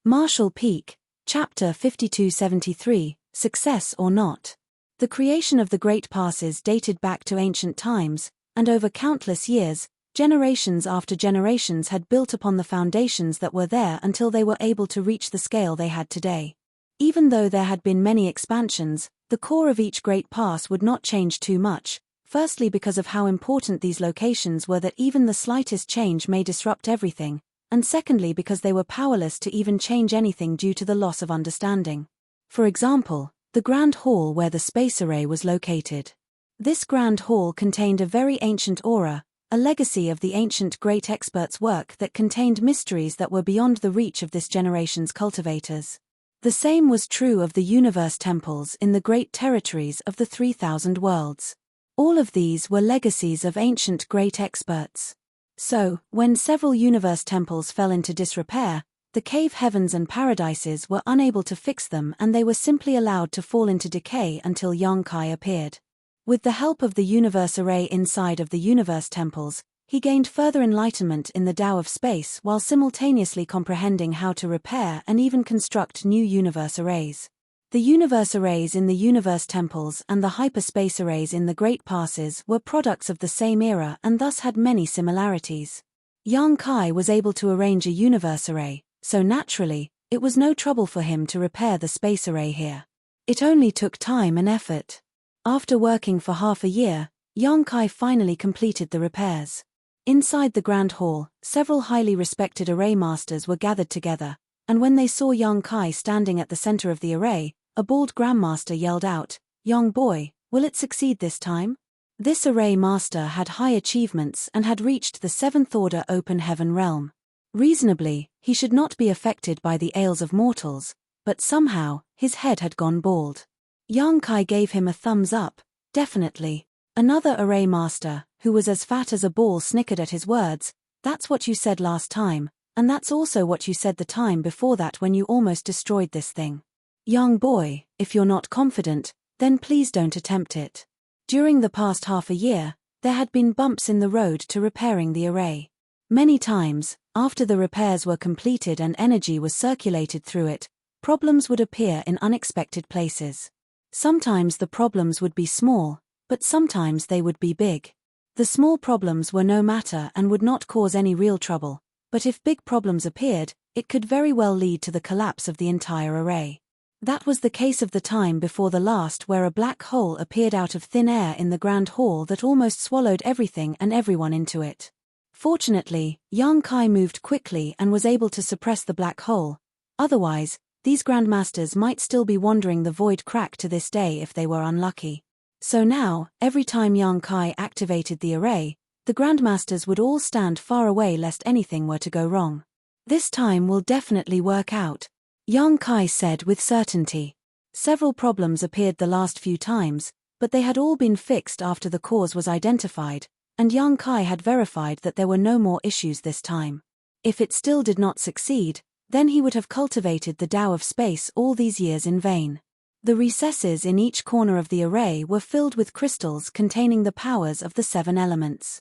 Marshall Peak, Chapter 5273, Success or Not. The creation of the Great Passes dated back to ancient times, and over countless years, generations after generations had built upon the foundations that were there until they were able to reach the scale they had today. Even though there had been many expansions, the core of each Great Pass would not change too much, firstly because of how important these locations were that even the slightest change may disrupt everything, and secondly because they were powerless to even change anything due to the loss of understanding. For example, the Grand Hall where the space array was located. This Grand Hall contained a very ancient aura, a legacy of the ancient great experts' work that contained mysteries that were beyond the reach of this generation's cultivators. The same was true of the universe temples in the great territories of the 3,000 worlds. All of these were legacies of ancient great experts. So, when several universe temples fell into disrepair, the cave heavens and paradises were unable to fix them and they were simply allowed to fall into decay until Yong-kai appeared. With the help of the universe array inside of the universe temples, he gained further enlightenment in the Tao of space while simultaneously comprehending how to repair and even construct new universe arrays. The universe arrays in the universe temples and the hyperspace arrays in the Great Passes were products of the same era and thus had many similarities. Yong-kai was able to arrange a universe array, so naturally, it was no trouble for him to repair the space array here. It only took time and effort. After working for half a year, Yong-kai finally completed the repairs. Inside the Grand Hall, several highly respected array masters were gathered together, and when they saw Yong-kai standing at the center of the array, a bald grandmaster yelled out, "Young boy, will it succeed this time?" This array master had high achievements and had reached the 7th order open heaven realm. Reasonably, he should not be affected by the ails of mortals, but somehow, his head had gone bald. Yong-kai gave him a thumbs up, definitely. Another array master, who was as fat as a ball, snickered at his words, "That's what you said last time, and that's also what you said the time before that when you almost destroyed this thing. Young boy, if you're not confident, then please don't attempt it." During the past half a year, there had been bumps in the road to repairing the array. Many times, after the repairs were completed and energy was circulated through it, problems would appear in unexpected places. Sometimes the problems would be small, but sometimes they would be big. The small problems were no matter and would not cause any real trouble, but if big problems appeared, it could very well lead to the collapse of the entire array. That was the case of the time before the last, where a black hole appeared out of thin air in the Grand Hall that almost swallowed everything and everyone into it. Fortunately, Yong-kai moved quickly and was able to suppress the black hole. Otherwise, these grandmasters might still be wandering the void crack to this day if they were unlucky. So now, every time Yong-kai activated the array, the grandmasters would all stand far away lest anything were to go wrong. "This time will definitely work out," Yong-kai said with certainty. Several problems appeared the last few times, but they had all been fixed after the cause was identified, and Yong-kai had verified that there were no more issues this time. If it still did not succeed, then he would have cultivated the Tao of space all these years in vain. The recesses in each corner of the array were filled with crystals containing the powers of the 7 elements.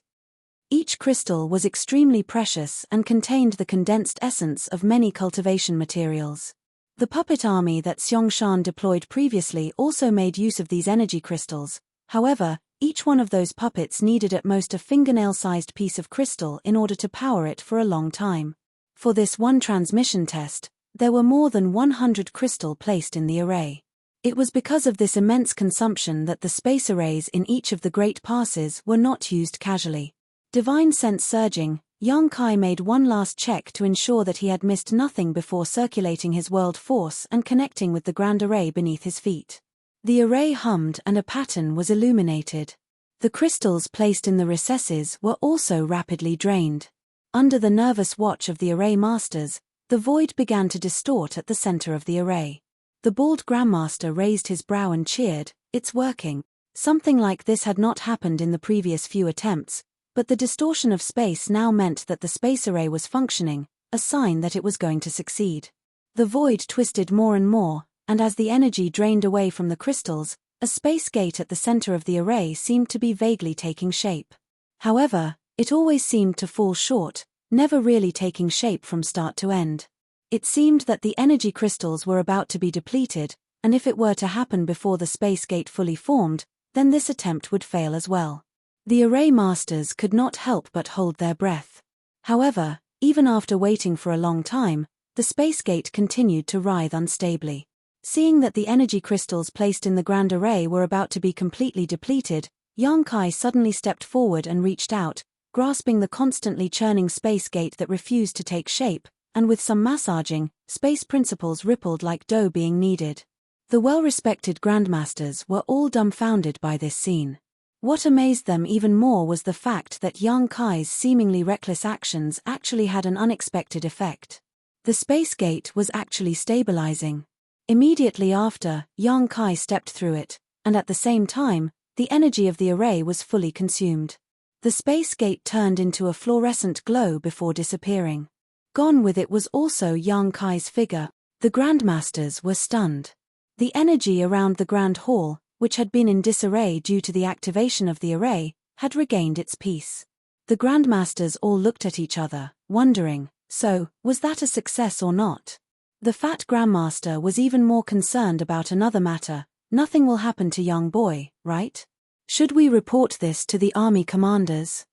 Each crystal was extremely precious and contained the condensed essence of many cultivation materials. The puppet army that Seongshan deployed previously also made use of these energy crystals. However, each one of those puppets needed at most a fingernail-sized piece of crystal in order to power it for a long time. For this one transmission test, there were more than 100 crystal placed in the array. It was because of this immense consumption that the space arrays in each of the Great Passes were not used casually. Divine sense surging, Yong-kai made one last check to ensure that he had missed nothing before circulating his world force and connecting with the grand array beneath his feet. The array hummed and a pattern was illuminated. The crystals placed in the recesses were also rapidly drained. Under the nervous watch of the array masters, the void began to distort at the center of the array. The bald grandmaster raised his brow and cheered, "It's working." Something like this had not happened in the previous few attempts, but the distortion of space now meant that the space array was functioning, a sign that it was going to succeed. The void twisted more and more, and as the energy drained away from the crystals, a space gate at the center of the array seemed to be vaguely taking shape. However, it always seemed to fall short, never really taking shape from start to end. It seemed that the energy crystals were about to be depleted, and if it were to happen before the space gate fully formed, then this attempt would fail as well. The array masters could not help but hold their breath. However, even after waiting for a long time, the space gate continued to writhe unstably. Seeing that the energy crystals placed in the grand array were about to be completely depleted, Yang Kai suddenly stepped forward and reached out, grasping the constantly churning space gate that refused to take shape, and with some massaging, space principles rippled like dough being kneaded. The well-respected grandmasters were all dumbfounded by this scene. What amazed them even more was the fact that Yang Kai's seemingly reckless actions actually had an unexpected effect. The space gate was actually stabilizing. Immediately after, Yang Kai stepped through it, and at the same time, the energy of the array was fully consumed. The space gate turned into a fluorescent glow before disappearing. Gone with it was also Yang Kai's figure. The grandmasters were stunned. The energy around the grand hall, which had been in disarray due to the activation of the array, had regained its peace. The grandmasters all looked at each other, wondering, so, was that a success or not? The fat grandmaster was even more concerned about another matter. Nothing will happen to young boy, right? Should we report this to the army commanders?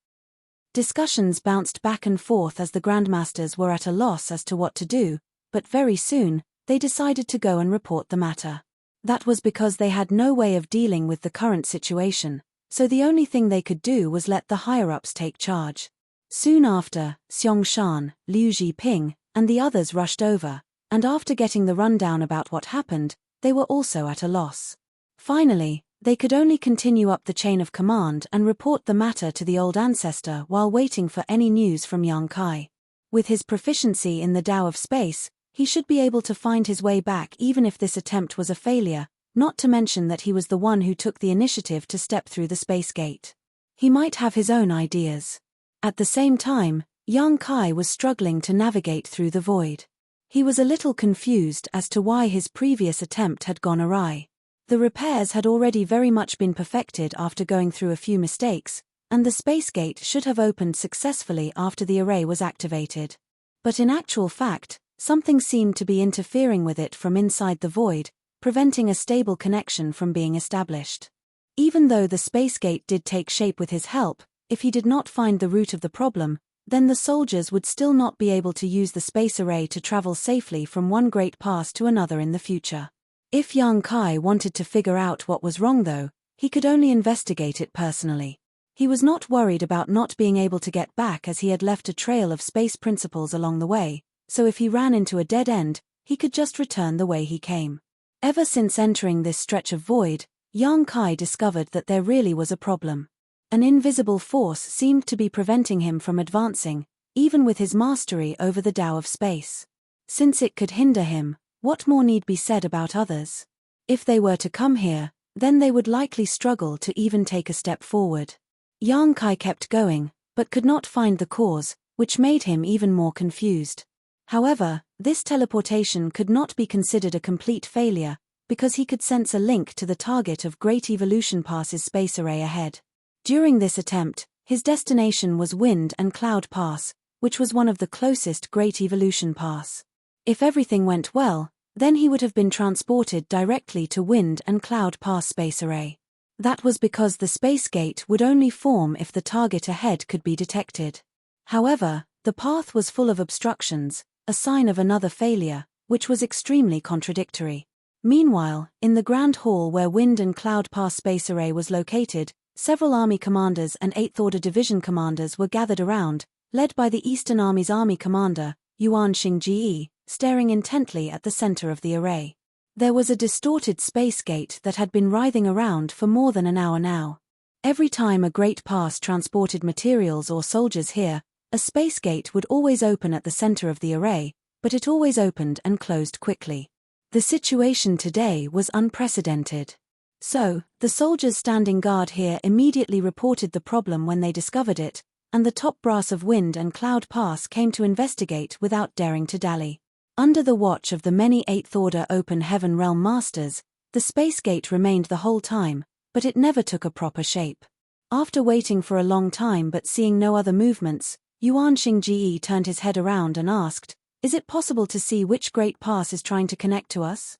Discussions bounced back and forth as the grandmasters were at a loss as to what to do, but very soon, they decided to go and report the matter. That was because they had no way of dealing with the current situation, so the only thing they could do was let the higher-ups take charge. Soon after, Xiong Shan, Liu Jiping, and the others rushed over, and after getting the rundown about what happened, they were also at a loss. Finally, they could only continue up the chain of command and report the matter to the old ancestor while waiting for any news from Yang Kai. With his proficiency in the Tao of space, he should be able to find his way back even if this attempt was a failure, not to mention that he was the one who took the initiative to step through the space gate. He might have his own ideas. At the same time, Yang Kai was struggling to navigate through the void. He was a little confused as to why his previous attempt had gone awry. The repairs had already very much been perfected after going through a few mistakes, and the space gate should have opened successfully after the array was activated. But in actual fact, something seemed to be interfering with it from inside the void, preventing a stable connection from being established. Even though the space gate did take shape with his help, if he did not find the root of the problem, then the soldiers would still not be able to use the space array to travel safely from one great pass to another in the future. If Yang Kai wanted to figure out what was wrong though, he could only investigate it personally. He was not worried about not being able to get back as he had left a trail of space principles along the way, so if he ran into a dead end, he could just return the way he came. Ever since entering this stretch of void, Yang Kai discovered that there really was a problem. An invisible force seemed to be preventing him from advancing, even with his mastery over the Tao of space. Since it could hinder him, what more need be said about others? If they were to come here, then they would likely struggle to even take a step forward. Yang Kai kept going, but could not find the cause, which made him even more confused. However, this teleportation could not be considered a complete failure, because he could sense a link to the target of Great Evolution Pass's space array ahead. During this attempt, his destination was Wind and Cloud Pass, which was one of the closest Great Evolution Pass. If everything went well, then he would have been transported directly to Wind and Cloud Pass space array. That was because the space gate would only form if the target ahead could be detected. However, the path was full of obstructions, a sign of another failure, which was extremely contradictory. Meanwhile, in the Grand Hall where Wind and Cloud Pass space array was located, several army commanders and 8th Order Division commanders were gathered around, led by the Eastern Army's army commander, Yuan Xingji, staring intently at the center of the array. There was a distorted space gate that had been writhing around for more than an hour now. Every time a great pass transported materials or soldiers here, a space gate would always open at the center of the array, but it always opened and closed quickly. The situation today was unprecedented. So, the soldiers standing guard here immediately reported the problem when they discovered it, and the top brass of Wind and Cloud Pass came to investigate without daring to dally. Under the watch of the many 8th Order Open Heaven Realm Masters, the space gate remained the whole time, but it never took a proper shape. After waiting for a long time but seeing no other movements, Yuan Xingji turned his head around and asked, Is it possible to see which great pass is trying to connect to us?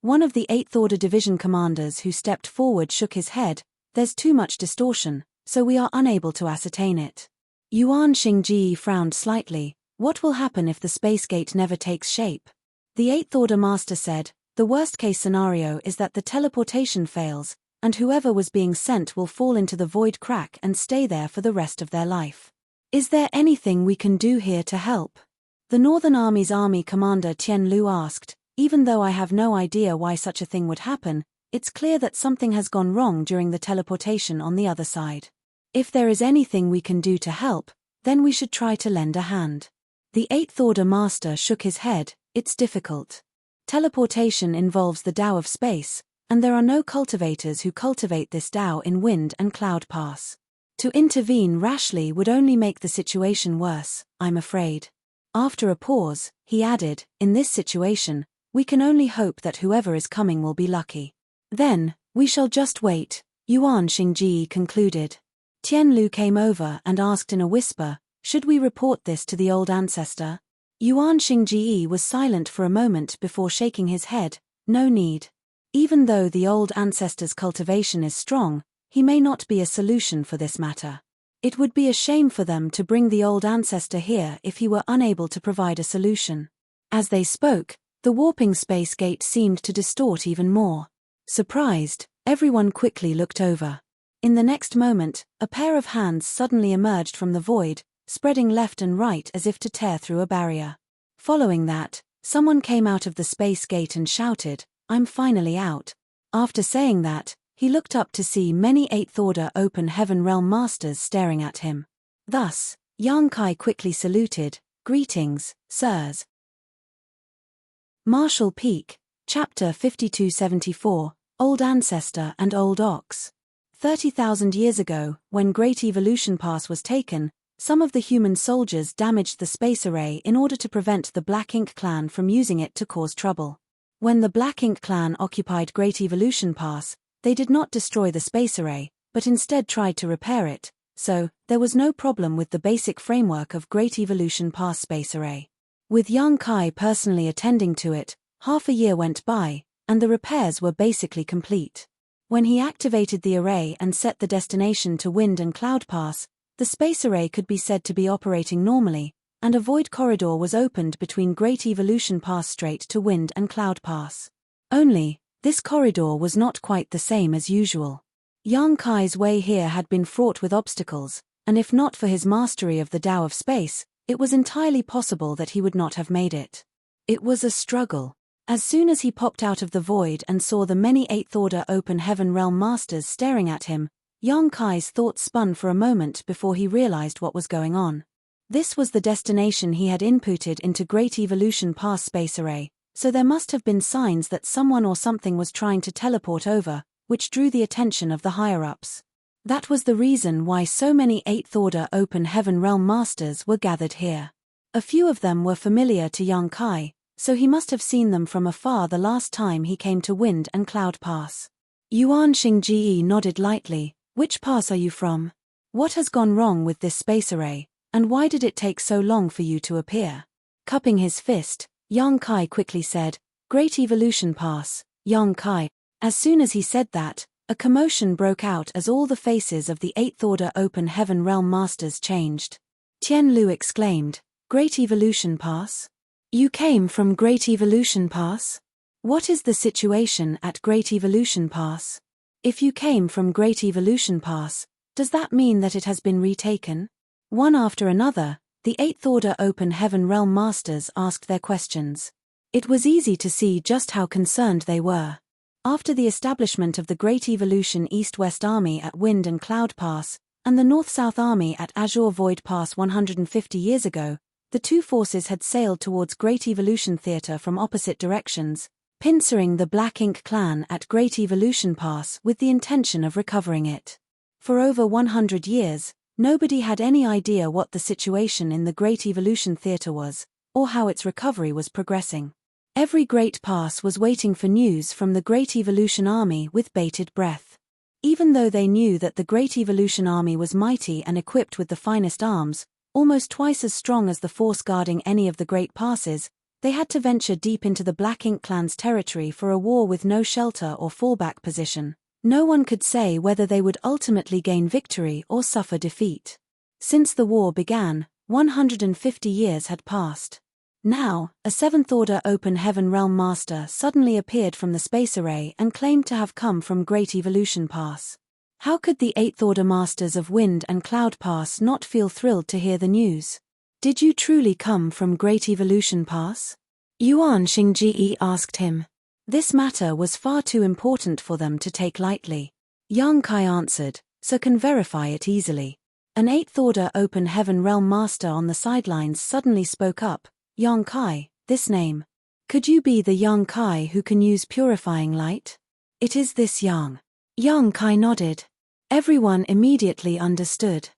One of the 8th Order Division commanders who stepped forward shook his head. There's too much distortion, so we are unable to ascertain it. Yuan Xingji frowned slightly. What will happen if the space gate never takes shape? The 8th Order Master said, the worst-case scenario is that the teleportation fails, and whoever was being sent will fall into the void crack and stay there for the rest of their life. Is there anything we can do here to help? The Northern Army's Army Commander Tian Lu asked. Even though I have no idea why such a thing would happen, it's clear that something has gone wrong during the teleportation on the other side. If there is anything we can do to help, then we should try to lend a hand. The 8th Order Master shook his head. It's difficult. Teleportation involves the Tao of space, and there are no cultivators who cultivate this Tao in Wind and Cloud Pass. To intervene rashly would only make the situation worse, I'm afraid. After a pause, he added, in this situation, we can only hope that whoever is coming will be lucky. Then, we shall just wait, Yuan Xingji concluded. Tian Lu came over and asked in a whisper, should we report this to the old ancestor? Yuan Xingji was silent for a moment before shaking his head. No need. Even though the old ancestor's cultivation is strong, he may not be a solution for this matter. It would be a shame for them to bring the old ancestor here if he were unable to provide a solution. As they spoke, the warping space gate seemed to distort even more. Surprised, everyone quickly looked over. In the next moment, a pair of hands suddenly emerged from the void, spreading left and right as if to tear through a barrier. Following that, someone came out of the space gate and shouted, I'm finally out. After saying that, he looked up to see many 8th Order Open Heaven Realm Masters staring at him. Thus, Yang Kai quickly saluted, greetings, sirs. Marshall Peak, Chapter 5274, Old Ancestor and Old Ox. 30,000 years ago, when Great Evolution Pass was taken, some of the human soldiers damaged the space array in order to prevent the Black Ink Clan from using it to cause trouble. When the Black Ink Clan occupied Great Evolution Pass, they did not destroy the space array, but instead tried to repair it, so there was no problem with the basic framework of Great Evolution Pass space array. With Yang Kai personally attending to it, half a year went by, and the repairs were basically complete. When he activated the array and set the destination to Wind and Cloud Pass, the space array could be said to be operating normally, and a void corridor was opened between Great Evolution Pass straight to Wind and Cloud Pass. Only, this corridor was not quite the same as usual. Yang Kai's way here had been fraught with obstacles, and if not for his mastery of the Tao of space, it was entirely possible that he would not have made it. It was a struggle. As soon as he popped out of the void and saw the many 8th Order Open Heaven Realm Masters staring at him, Yang Kai's thoughts spun for a moment before he realized what was going on. This was the destination he had inputted into Great Evolution Pass space array, so there must have been signs that someone or something was trying to teleport over, which drew the attention of the higher-ups. That was the reason why so many 8th Order Open Heaven Realm Masters were gathered here. A few of them were familiar to Yang Kai, so he must have seen them from afar the last time he came to Wind and Cloud Pass. Yuan Xingji nodded lightly. Which pass are you from? What has gone wrong with this space array, and why did it take so long for you to appear? Cupping his fist, Yang Kai quickly said, Great Evolution Pass, Yang Kai. As soon as he said that, a commotion broke out as all the faces of the 8th Order Open Heaven Realm Masters changed. Tian Lu exclaimed, Great Evolution Pass? You came from Great Evolution Pass? What is the situation at Great Evolution Pass? If you came from Great Evolution Pass, does that mean that it has been retaken? One after another, the 8th Order Open Heaven Realm Masters asked their questions. It was easy to see just how concerned they were. After the establishment of the Great Evolution East-West Army at Wind and Cloud Pass, and the North-South Army at Azure Void Pass 150 years ago, the two forces had sailed towards Great Evolution Theater from opposite directions, pincering the Black Ink Clan at Great Evolution Pass with the intention of recovering it. For over 100 years, nobody had any idea what the situation in the Great Evolution Theater was, or how its recovery was progressing. Every Great Pass was waiting for news from the Great Evolution Army with bated breath. Even though they knew that the Great Evolution Army was mighty and equipped with the finest arms, almost twice as strong as the force guarding any of the great passes. They had to venture deep into the Black Ink clan's territory for a war with no shelter or fallback position. No one could say whether they would ultimately gain victory or suffer defeat. Since the war began, 150 years had passed. Now, a Seventh-Order Open Heaven Realm Master suddenly appeared from the space array and claimed to have come from Great Evolution Pass. How could the Eighth Order Masters of Wind and Cloud Pass not feel thrilled to hear the news? Did you truly come from Great Evolution Pass? Yuan Xingji asked him. This matter was far too important for them to take lightly. Yang Kai answered, so can verify it easily. An Eighth Order Open Heaven Realm Master on the sidelines suddenly spoke up. Yang Kai, this name. Could you be the Yang Kai who can use purifying light? It is this Yang. Yang Kai nodded. Everyone immediately understood.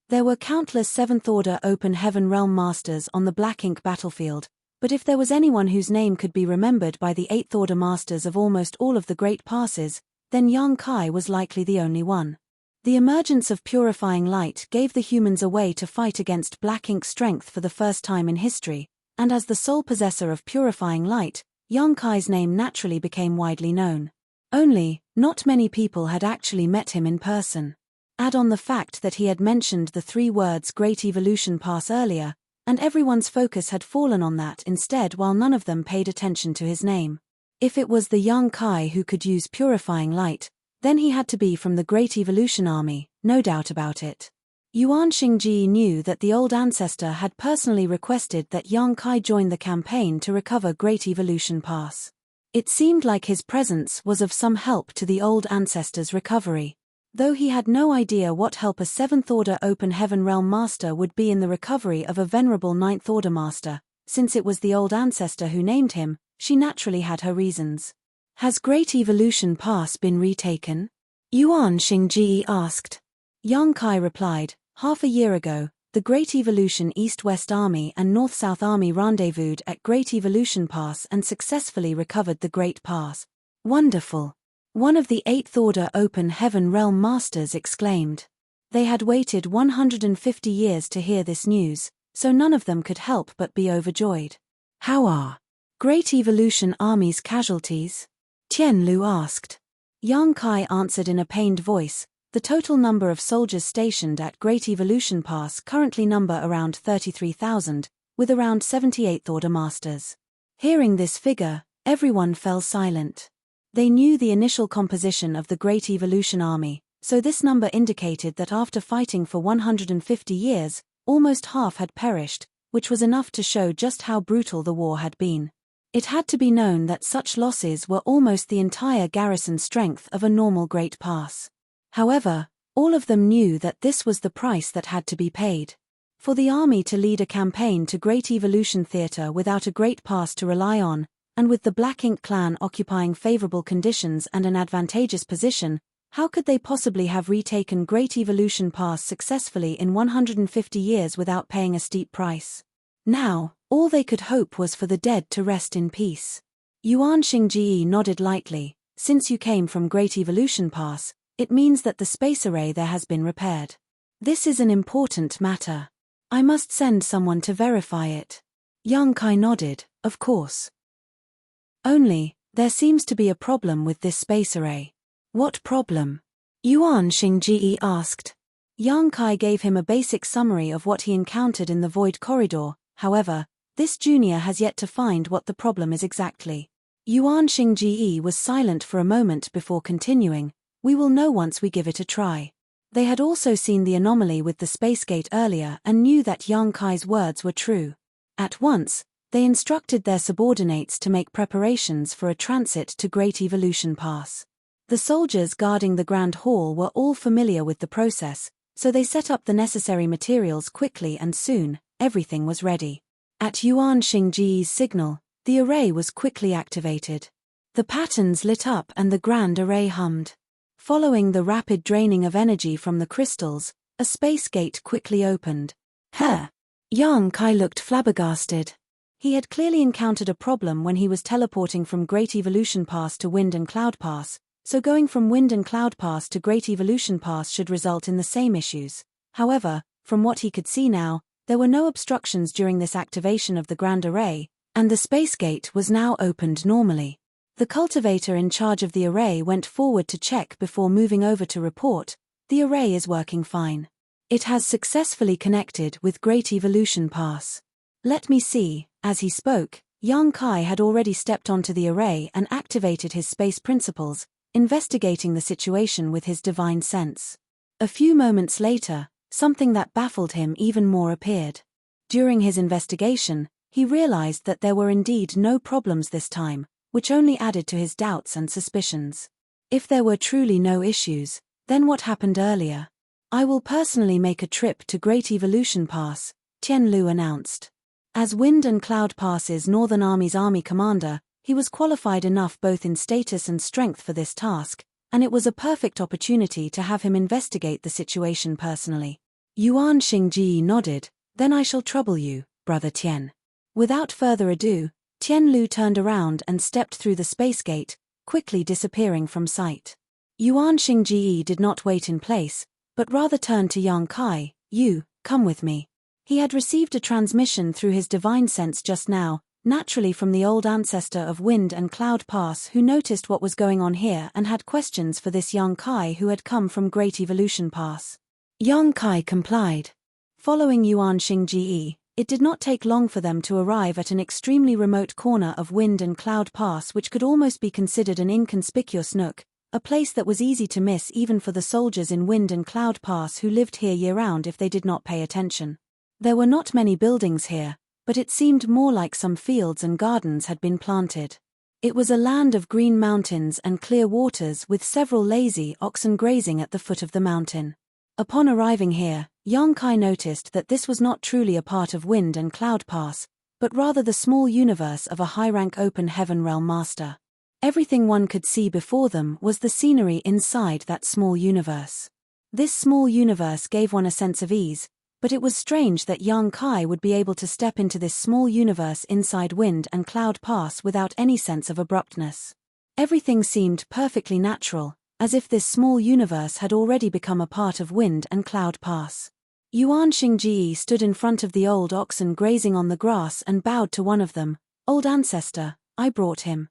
There were countless Seventh Order Open Heaven Realm Masters on the Black Ink battlefield, but if there was anyone whose name could be remembered by the Eighth Order Masters of almost all of the Great Passes, then Yang Kai was likely the only one. The emergence of purifying light gave the humans a way to fight against Black Ink's strength for the first time in history, and as the sole possessor of purifying light, Yang Kai's name naturally became widely known. Only, not many people had actually met him in person. Add on the fact that he had mentioned the 3 words Great Evolution Pass earlier, and everyone's focus had fallen on that instead while none of them paid attention to his name. If it was the Yang Kai who could use purifying light, then he had to be from the Great Evolution Army, no doubt about it. Yuan Xingji knew that the old ancestor had personally requested that Yang Kai join the campaign to recover Great Evolution Pass. It seemed like his presence was of some help to the old ancestor's recovery. Though he had no idea what help a Seventh Order Open Heaven Realm Master would be in the recovery of a venerable Ninth Order Master, since it was the old ancestor who named him, she naturally had her reasons. Has Great Evolution Pass been retaken? Yuan Xingji asked. Yang Kai replied, half a year ago, the Great Evolution East-West Army and North-South Army rendezvoused at Great Evolution Pass and successfully recovered the Great Pass. Wonderful! One of the Eighth Order Open Heaven Realm Masters exclaimed. They had waited 150 years to hear this news, so none of them could help but be overjoyed. How are Great Evolution Army's casualties? Tian Lu asked. Yang Kai answered in a pained voice. The total number of soldiers stationed at Great Evolution Pass currently number around 33,000, with around 78th Order Masters. Hearing this figure, everyone fell silent. They knew the initial composition of the Great Evolution Army, so this number indicated that after fighting for 150 years, almost half had perished, which was enough to show just how brutal the war had been. It had to be known that such losses were almost the entire garrison strength of a normal Great Pass. However, all of them knew that this was the price that had to be paid. For the army to lead a campaign to Great Evolution Theater without a Great Pass to rely on, and with the Black Ink clan occupying favorable conditions and an advantageous position, how could they possibly have retaken Great Evolution Pass successfully in 150 years without paying a steep price? Now, all they could hope was for the dead to rest in peace. Yuan Xingji nodded lightly. Since you came from Great Evolution Pass, it means that the space array there has been repaired. This is an important matter. I must send someone to verify it. Yang Kai nodded, of course. Only, there seems to be a problem with this space array. What problem? Yuan Xingji asked. Yang Kai gave him a basic summary of what he encountered in the Void Corridor. However, this junior has yet to find what the problem is exactly. Yuan Xingji was silent for a moment before continuing. We will know once we give it a try. They had also seen the anomaly with the space gate earlier and knew that Yang Kai's words were true. At once, they instructed their subordinates to make preparations for a transit to Great Evolution Pass. The soldiers guarding the Grand Hall were all familiar with the process, so they set up the necessary materials quickly and soon, everything was ready. At Yuan Xingji's signal, the array was quickly activated. The patterns lit up and the grand array hummed. Following the rapid draining of energy from the crystals, a space gate quickly opened. Yang Kai looked flabbergasted. He had clearly encountered a problem when he was teleporting from Great Evolution Pass to Wind and Cloud Pass, so going from Wind and Cloud Pass to Great Evolution Pass should result in the same issues. However, From what he could see now, there were no obstructions during this activation of the Grand Array, and the space gate was now opened normally. The cultivator in charge of the array went forward to check before moving over to report, "The array is working fine. It has successfully connected with Great Evolution Pass." "Let me see." As he spoke, Yang Kai had already stepped onto the array and activated his space principles, investigating the situation with his divine sense. A few moments later, something that baffled him even more appeared. During his investigation, he realized that there were indeed no problems this time, which only added to his doubts and suspicions. If there were truly no issues, then what happened earlier? "I will personally make a trip to Great Evolution Pass," Tian Lu announced. As Wind and Cloud Pass's Northern Army's army commander, he was qualified enough both in status and strength for this task, and it was a perfect opportunity to have him investigate the situation personally. Yuan Xingji nodded. "Then I shall trouble you, Brother Tian." Without further ado, Tian Lu turned around and stepped through the space gate, quickly disappearing from sight. Yuan Xingji did not wait in place, but rather turned to Yang Kai. "You, come with me." He had received a transmission through his divine sense just now, naturally from the old ancestor of Wind and Cloud Pass who noticed what was going on here and had questions for this Yang Kai who had come from Great Evolution Pass. Yang Kai complied. Following Yuan Xingji, it did not take long for them to arrive at an extremely remote corner of Wind and Cloud Pass which could almost be considered an inconspicuous nook, a place that was easy to miss even for the soldiers in Wind and Cloud Pass who lived here year-round if they did not pay attention. There were not many buildings here, but it seemed more like some fields and gardens had been planted. It was a land of green mountains and clear waters with several lazy oxen grazing at the foot of the mountain. Upon arriving here, Yang Kai noticed that this was not truly a part of Wind and Cloud Pass, but rather the small universe of a high-rank open heaven realm master. Everything one could see before them was the scenery inside that small universe. This small universe gave one a sense of ease, but it was strange that Yang Kai would be able to step into this small universe inside Wind and Cloud Pass without any sense of abruptness. Everything seemed perfectly natural, as if this small universe had already become a part of Wind and Cloud Pass. Yuan Xingji stood in front of the old oxen grazing on the grass and bowed to one of them. "Old ancestor, I brought him."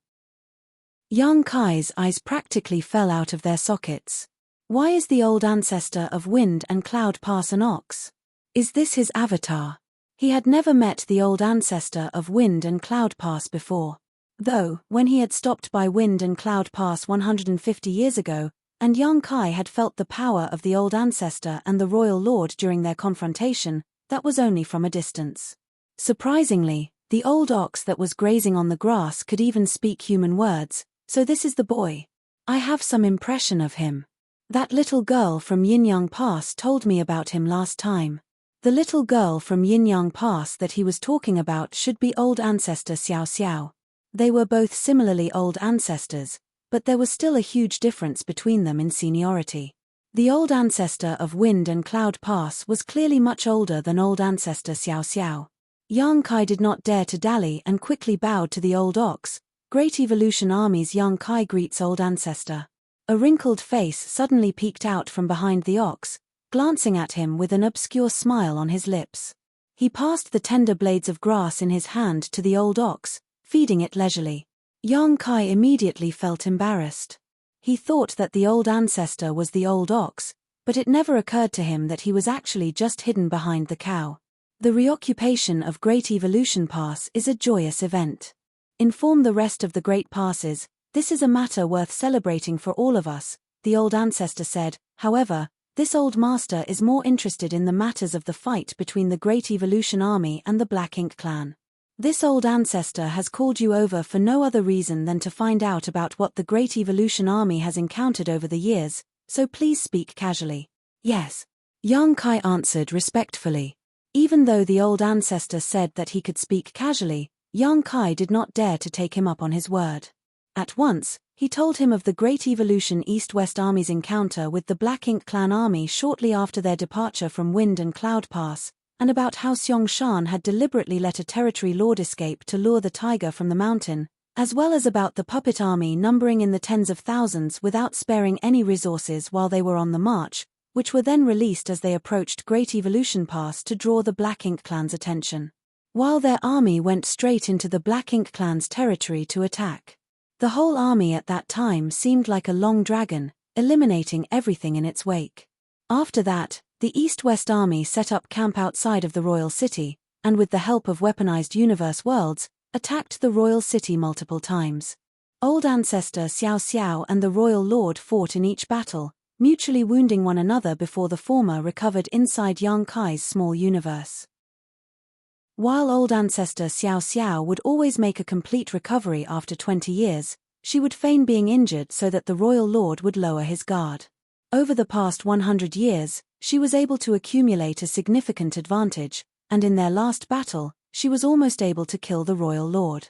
Yang Kai's eyes practically fell out of their sockets. Why is the old ancestor of Wind and Cloud Pass an ox? Is this his avatar? He had never met the old ancestor of Wind and Cloud Pass before. Though, when he had stopped by Wind and Cloud Pass 150 years ago, and Yang Kai had felt the power of the old ancestor and the royal lord during their confrontation, that was only from a distance. Surprisingly, the old ox that was grazing on the grass could even speak human words, so this is the boy. I have some impression of him. That little girl from Yinyang Pass told me about him last time. The little girl from Yinyang Pass that he was talking about should be old ancestor Xiao Xiao. They were both similarly old ancestors, but there was still a huge difference between them in seniority. The old ancestor of Wind and Cloud Pass was clearly much older than old ancestor Xiao Xiao. Yang Kai did not dare to dally and quickly bowed to the old ox. "Great Evolution Army's Yang Kai greets old ancestor." A wrinkled face suddenly peeked out from behind the ox, glancing at him with an obscure smile on his lips. He passed the tender blades of grass in his hand to the old ox, feeding it leisurely. Yang Kai immediately felt embarrassed. He thought that the old ancestor was the old ox, but it never occurred to him that he was actually just hidden behind the cow. The reoccupation of Great Evolution Pass is a joyous event. Inform the rest of the Great Passes, this is a matter worth celebrating for all of us, the old ancestor said. However, this old master is more interested in the matters of the fight between the Great Evolution Army and the Black Ink clan. This old ancestor has called you over for no other reason than to find out about what the Great Evolution Army has encountered over the years, so please speak casually. Yes. Yang Kai answered respectfully. Even though the old ancestor said that he could speak casually, Yang Kai did not dare to take him up on his word. At once, he told him of the Great Evolution East-West Army's encounter with the Black Ink clan army shortly after their departure from Wind and Cloud Pass, and about how Xiong Shan had deliberately let a territory lord escape to lure the tiger from the mountain, as well as about the puppet army numbering in the tens of thousands without sparing any resources while they were on the march, which were then released as they approached Great Evolution Pass to draw the Black Ink clan's attention. While their army went straight into the Black Ink clan's territory to attack. The whole army at that time seemed like a long dragon, eliminating everything in its wake. After that, the East-West army set up camp outside of the royal city, and with the help of weaponized universe worlds, attacked the royal city multiple times. Old Ancestor Xiao Xiao and the royal lord fought in each battle, mutually wounding one another before the former recovered inside Yang Kai's small universe. While Old Ancestor Xiao Xiao would always make a complete recovery after 20 years, she would feign being injured so that the royal lord would lower his guard. Over the past 100 years, she was able to accumulate a significant advantage, and in their last battle, she was almost able to kill the royal lord.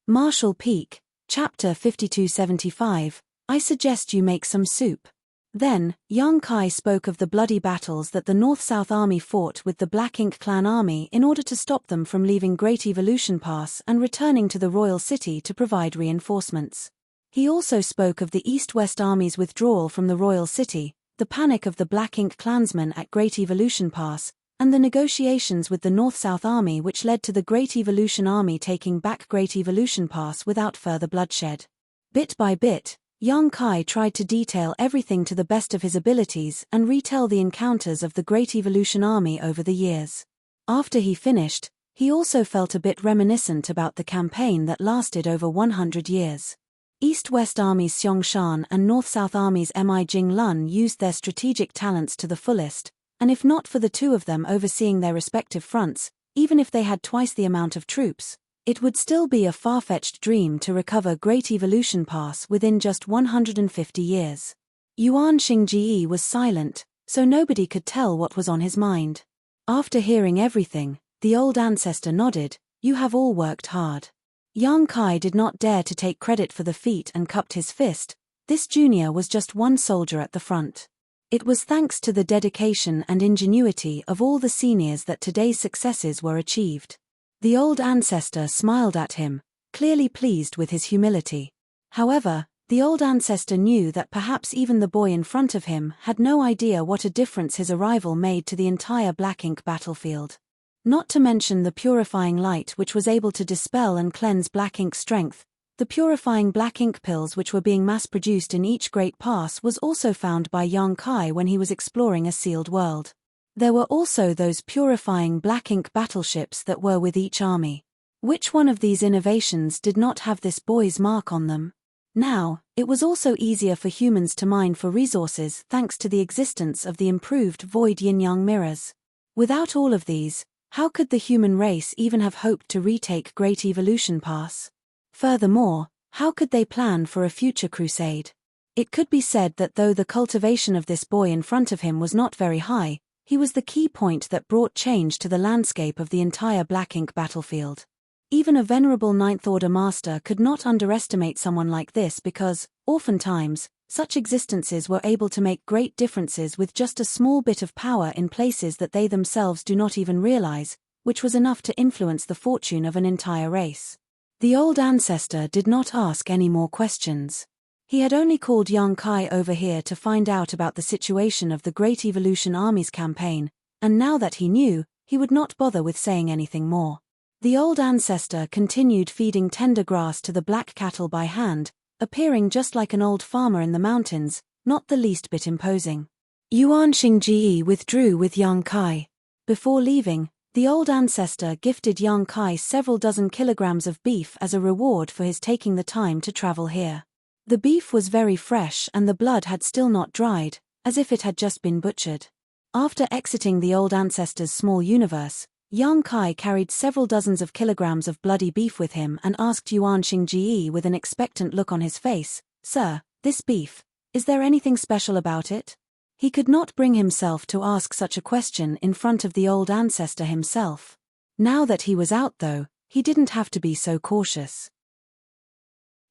Marshall Peak, Chapter 5275, I suggest you make some soup. Then, Yang Kai spoke of the bloody battles that the North-South Army fought with the Black Ink Clan army in order to stop them from leaving Great Evolution Pass and returning to the royal city to provide reinforcements. He also spoke of the East-West Army's withdrawal from the royal city, the panic of the Black Ink Clansmen at Great Evolution Pass, and the negotiations with the North-South Army which led to the Great Evolution Army taking back Great Evolution Pass without further bloodshed. Bit by bit, Yang Kai tried to detail everything to the best of his abilities and retell the encounters of the Great Evolution Army over the years. After he finished, he also felt a bit reminiscent about the campaign that lasted over 100 years. East-West Army's Xiong Shan and North-South Army's Mi Jing Lun used their strategic talents to the fullest, and if not for the two of them overseeing their respective fronts, even if they had twice the amount of troops, it would still be a far-fetched dream to recover Great Evolution Pass within just 150 years. Yuan Xingji was silent, so nobody could tell what was on his mind. After hearing everything, the old ancestor nodded, "You have all worked hard." Yang Kai did not dare to take credit for the feat and cupped his fist. This junior was just one soldier at the front. It was thanks to the dedication and ingenuity of all the seniors that today's successes were achieved. The old ancestor smiled at him, clearly pleased with his humility. However, the old ancestor knew that perhaps even the boy in front of him had no idea what a difference his arrival made to the entire Black Ink battlefield. Not to mention the purifying light which was able to dispel and cleanse Black Ink's strength, the purifying Black Ink pills which were being mass-produced in each great pass was also found by Yang Kai when he was exploring a sealed world. There were also those purifying Black Ink battleships that were with each army. Which one of these innovations did not have this boy's mark on them? Now, it was also easier for humans to mine for resources thanks to the existence of the improved void yin-yang mirrors. Without all of these, how could the human race even have hoped to retake Great Evolution Pass? Furthermore, how could they plan for a future crusade? It could be said that though the cultivation of this boy in front of him was not very high, he was the key point that brought change to the landscape of the entire Black Ink battlefield. Even a venerable Ninth Order master could not underestimate someone like this because, oftentimes, such existences were able to make great differences with just a small bit of power in places that they themselves do not even realize, which was enough to influence the fortune of an entire race. The old ancestor did not ask any more questions. He had only called Yang Kai over here to find out about the situation of the Great Evolution Army's campaign, and now that he knew, he would not bother with saying anything more. The old ancestor continued feeding tender grass to the black cattle by hand, appearing just like an old farmer in the mountains, not the least bit imposing. Yuan Xingji withdrew with Yang Kai. Before leaving, the old ancestor gifted Yang Kai several dozen kilograms of beef as a reward for his taking the time to travel here. The beef was very fresh and the blood had still not dried, as if it had just been butchered. After exiting the old ancestor's small universe, Yang Kai carried several dozens of kilograms of bloody beef with him and asked Yuan Xingji with an expectant look on his face, "Sir, this beef, is there anything special about it?" He could not bring himself to ask such a question in front of the old ancestor himself. Now that he was out though, he didn't have to be so cautious.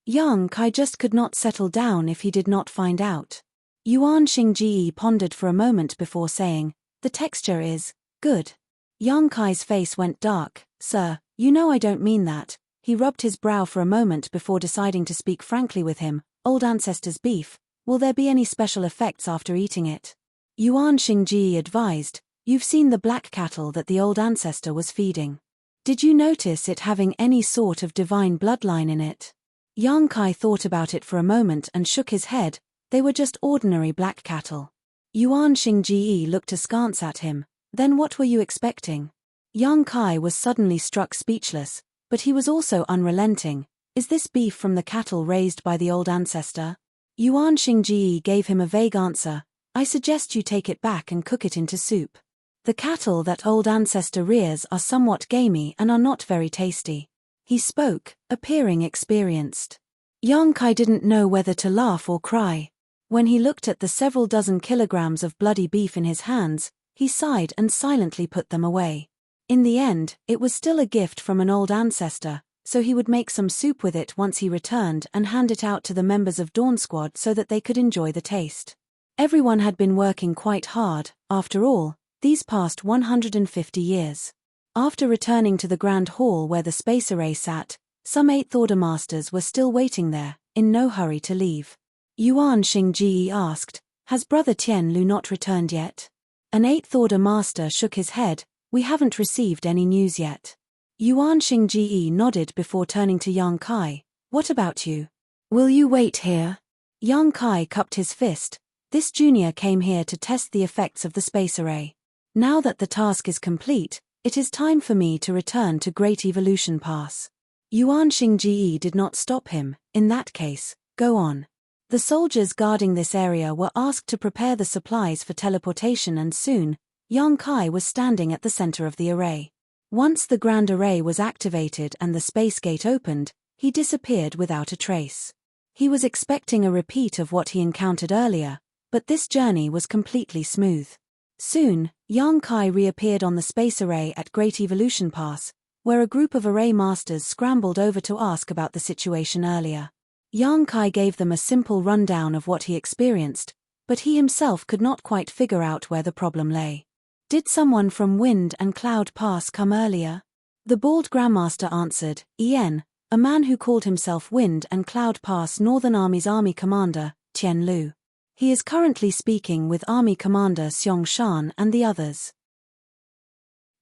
Yang Kai just could not settle down if he did not find out. Yuan Xingji pondered for a moment before saying, "The texture is good." Yang Kai's face went dark. "Sir, you know I don't mean that." He rubbed his brow for a moment before deciding to speak frankly with him. "Old ancestor's beef, Will there be any special effects after eating it? Yuan Xingji advised, "You've seen the black cattle that the old ancestor was feeding. Did you notice it having any sort of divine bloodline in it?" Yang Kai thought about it for a moment and shook his head. They were just ordinary black cattle. Yuan Xingji looked askance at him. "Then what were you expecting?" Yang Kai was suddenly struck speechless, but he was also unrelenting. "Is this beef from the cattle raised by the old ancestor?" Yuan Xingji gave him a vague answer. "I suggest you take it back and cook it into soup. The cattle that old ancestor rears are somewhat gamey and are not very tasty." He spoke, appearing experienced. Yang Kai didn't know whether to laugh or cry. When he looked at the several dozen kilograms of bloody beef in his hands, he sighed and silently put them away. In the end, it was still a gift from an old ancestor, so he would make some soup with it once he returned and hand it out to the members of Dawn Squad so that they could enjoy the taste. Everyone had been working quite hard, after all, these past 150 years. After returning to the Grand Hall where the space array sat, some 8th Order Masters were still waiting there, in no hurry to leave. Yuan Xingji asked, "Has Brother Tian Lu not returned yet?" An 8th Order Master shook his head. "We haven't received any news yet." Yuan Xingji nodded before turning to Yang Kai. "What about you? Will you wait here?" Yang Kai cupped his fist. "This junior came here to test the effects of the space array. Now that the task is complete, it is time for me to return to Great Evolution Pass." Yuan Xingji did not stop him. "In that case, go on." The soldiers guarding this area were asked to prepare the supplies for teleportation, and soon, Yang Kai was standing at the center of the array. Once the grand array was activated and the space gate opened, he disappeared without a trace. He was expecting a repeat of what he encountered earlier, but this journey was completely smooth. Soon, Yang Kai reappeared on the space array at Great Evolution Pass, where a group of array masters scrambled over to ask about the situation earlier. Yang Kai gave them a simple rundown of what he experienced, but he himself could not quite figure out where the problem lay. "Did someone from Wind and Cloud Pass come earlier?" The bald Grandmaster answered, "Ien, a man who called himself Wind and Cloud Pass Northern Army's Army Commander, Tian Lu. He is currently speaking with Army Commander Xiong Shan and the others."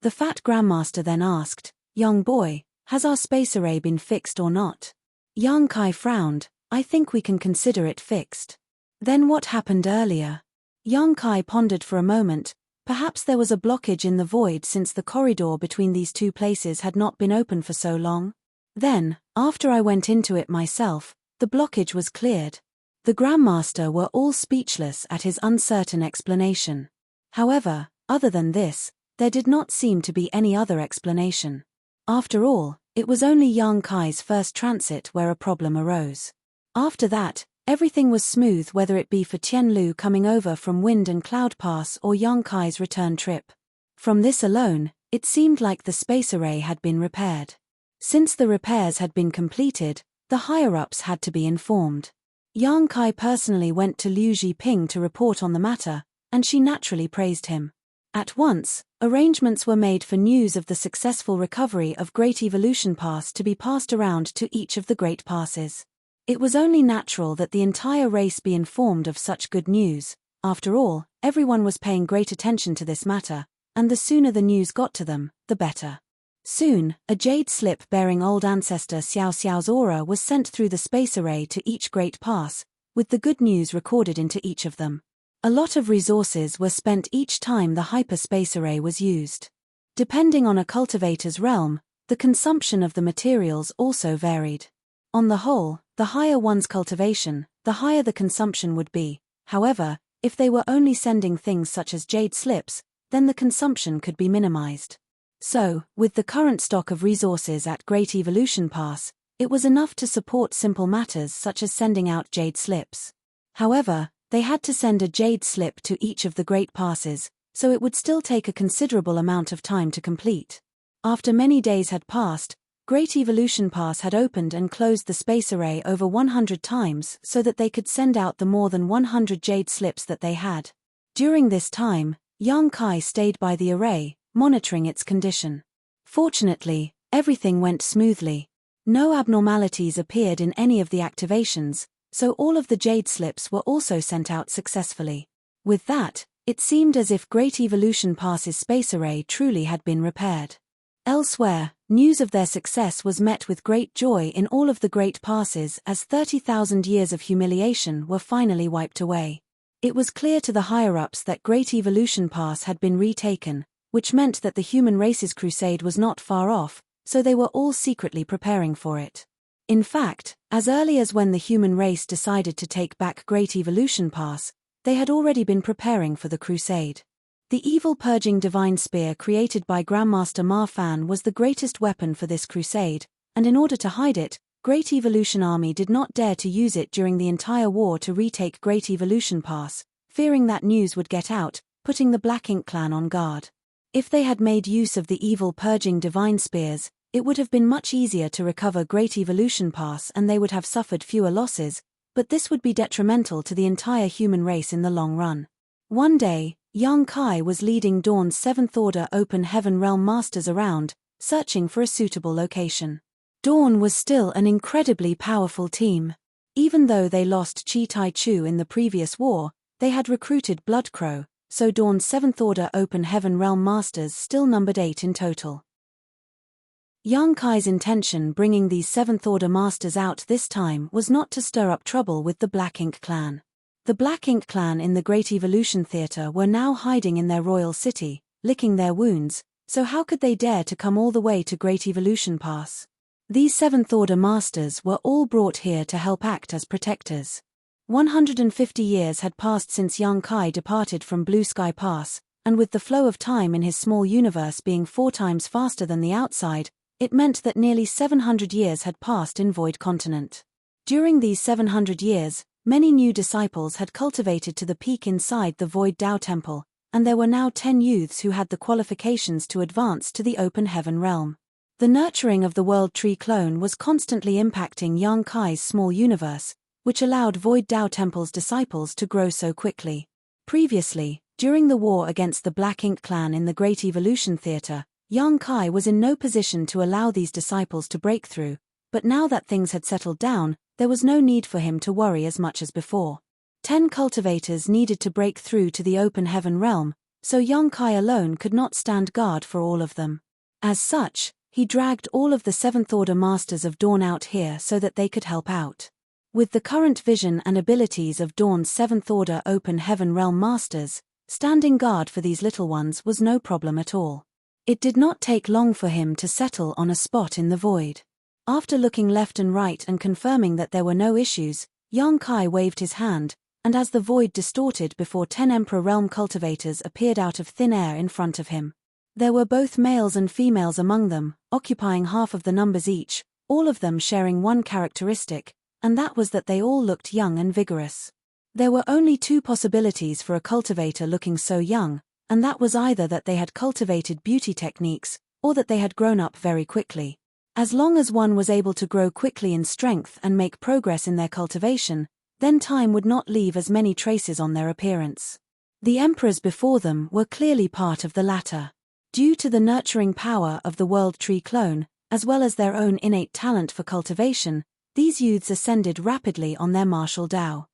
The fat Grandmaster then asked, "Young boy, has our space array been fixed or not?" Yang Kai frowned. "I think we can consider it fixed." "Then what happened earlier?" Yang Kai pondered for a moment. Perhaps there was a blockage in the void since the corridor between these two places had not been open for so long. "Then, after I went into it myself, the blockage was cleared." The Grandmaster were all speechless at his uncertain explanation. However, other than this, there did not seem to be any other explanation. After all, it was only Yang Kai's first transit where a problem arose. After that, everything was smooth, whether it be for Tian Lu coming over from Wind and Cloud Pass or Yang Kai's return trip. From this alone, it seemed like the space array had been repaired. Since the repairs had been completed, the higher-ups had to be informed. Yang Kai personally went to Liu Zhiping to report on the matter, and she naturally praised him. At once, arrangements were made for news of the successful recovery of Great Evolution Pass to be passed around to each of the Great Passes. It was only natural that the entire race be informed of such good news. After all, everyone was paying great attention to this matter, and the sooner the news got to them, the better. Soon, a jade slip bearing old ancestor Xiao Xiao's aura was sent through the space array to each Great Pass, with the good news recorded into each of them. A lot of resources were spent each time the hyperspace array was used. Depending on a cultivator's realm, the consumption of the materials also varied. On the whole, the higher one's cultivation, the higher the consumption would be. However, if they were only sending things such as jade slips, then the consumption could be minimized. So, with the current stock of resources at Great Evolution Pass, it was enough to support simple matters such as sending out jade slips. However, they had to send a jade slip to each of the Great Passes, so it would still take a considerable amount of time to complete. After many days had passed, Great Evolution Pass had opened and closed the space array over 100 times so that they could send out the more than 100 jade slips that they had. During this time, Yang Kai stayed by the array, monitoring its condition. Fortunately, everything went smoothly. No abnormalities appeared in any of the activations, so all of the jade slips were also sent out successfully. With that, it seemed as if Great Evolution Pass's space array truly had been repaired. Elsewhere, news of their success was met with great joy in all of the Great Passes as 30,000 years of humiliation were finally wiped away. It was clear to the higher-ups that Great Evolution Pass had been retaken, which meant that the human race's crusade was not far off, so they were all secretly preparing for it. In fact, as early as when the human race decided to take back Great Evolution Pass, they had already been preparing for the crusade. The evil purging divine spear created by Grandmaster Marfan was the greatest weapon for this crusade, and in order to hide it, Great Evolution Army did not dare to use it during the entire war to retake Great Evolution Pass, fearing that news would get out, putting the Black Ink clan on guard. If they had made use of the evil purging divine spears, it would have been much easier to recover Great Evolution Pass and they would have suffered fewer losses, but this would be detrimental to the entire human race in the long run. One day, Yang Kai was leading Dawn's 7th Order Open Heaven Realm Masters around, searching for a suitable location. Dawn was still an incredibly powerful team. Even though they lost Chi Tai Chu in the previous war, they had recruited Bloodcrow, so Dawn's 7th Order Open Heaven Realm Masters still numbered 8 in total. Yang Kai's intention bringing these 7th Order Masters out this time was not to stir up trouble with the Black Ink clan. The Black Ink clan in the Great Evolution Theatre were now hiding in their royal city, licking their wounds, so how could they dare to come all the way to Great Evolution Pass? These 7th Order Masters were all brought here to help act as protectors. 150 years had passed since Yang Kai departed from Blue Sky Pass, and with the flow of time in his small universe being 4 times faster than the outside, it meant that nearly 700 years had passed in Void Continent. During these 700 years, many new disciples had cultivated to the peak inside the Void Dao Temple, and there were now 10 youths who had the qualifications to advance to the Open Heaven Realm. The nurturing of the World Tree clone was constantly impacting Yang Kai's small universe, which allowed Void Dao Temple's disciples to grow so quickly. Previously, during the war against the Black Ink clan in the Great Evolution Theatre, Yang Kai was in no position to allow these disciples to break through, but now that things had settled down, there was no need for him to worry as much as before. 10 cultivators needed to break through to the Open Heaven Realm, so Yang Kai alone could not stand guard for all of them. As such, he dragged all of the 7th Order Masters of Dawn out here so that they could help out. With the current vision and abilities of Dawn's 7th Order Open Heaven Realm Masters, standing guard for these little ones was no problem at all. It did not take long for him to settle on a spot in the void. After looking left and right and confirming that there were no issues, Yang Kai waved his hand, and as the void distorted before 10 Emperor Realm cultivators appeared out of thin air in front of him. There were both males and females among them, occupying half of the numbers each, all of them sharing one characteristic, and that was that they all looked young and vigorous. There were only 2 possibilities for a cultivator looking so young, and that was either that they had cultivated beauty techniques, or that they had grown up very quickly. As long as one was able to grow quickly in strength and make progress in their cultivation, then time would not leave as many traces on their appearance. The emperors before them were clearly part of the latter. Due to the nurturing power of the World Tree clone, as well as their own innate talent for cultivation, these youths ascended rapidly on their martial Dao.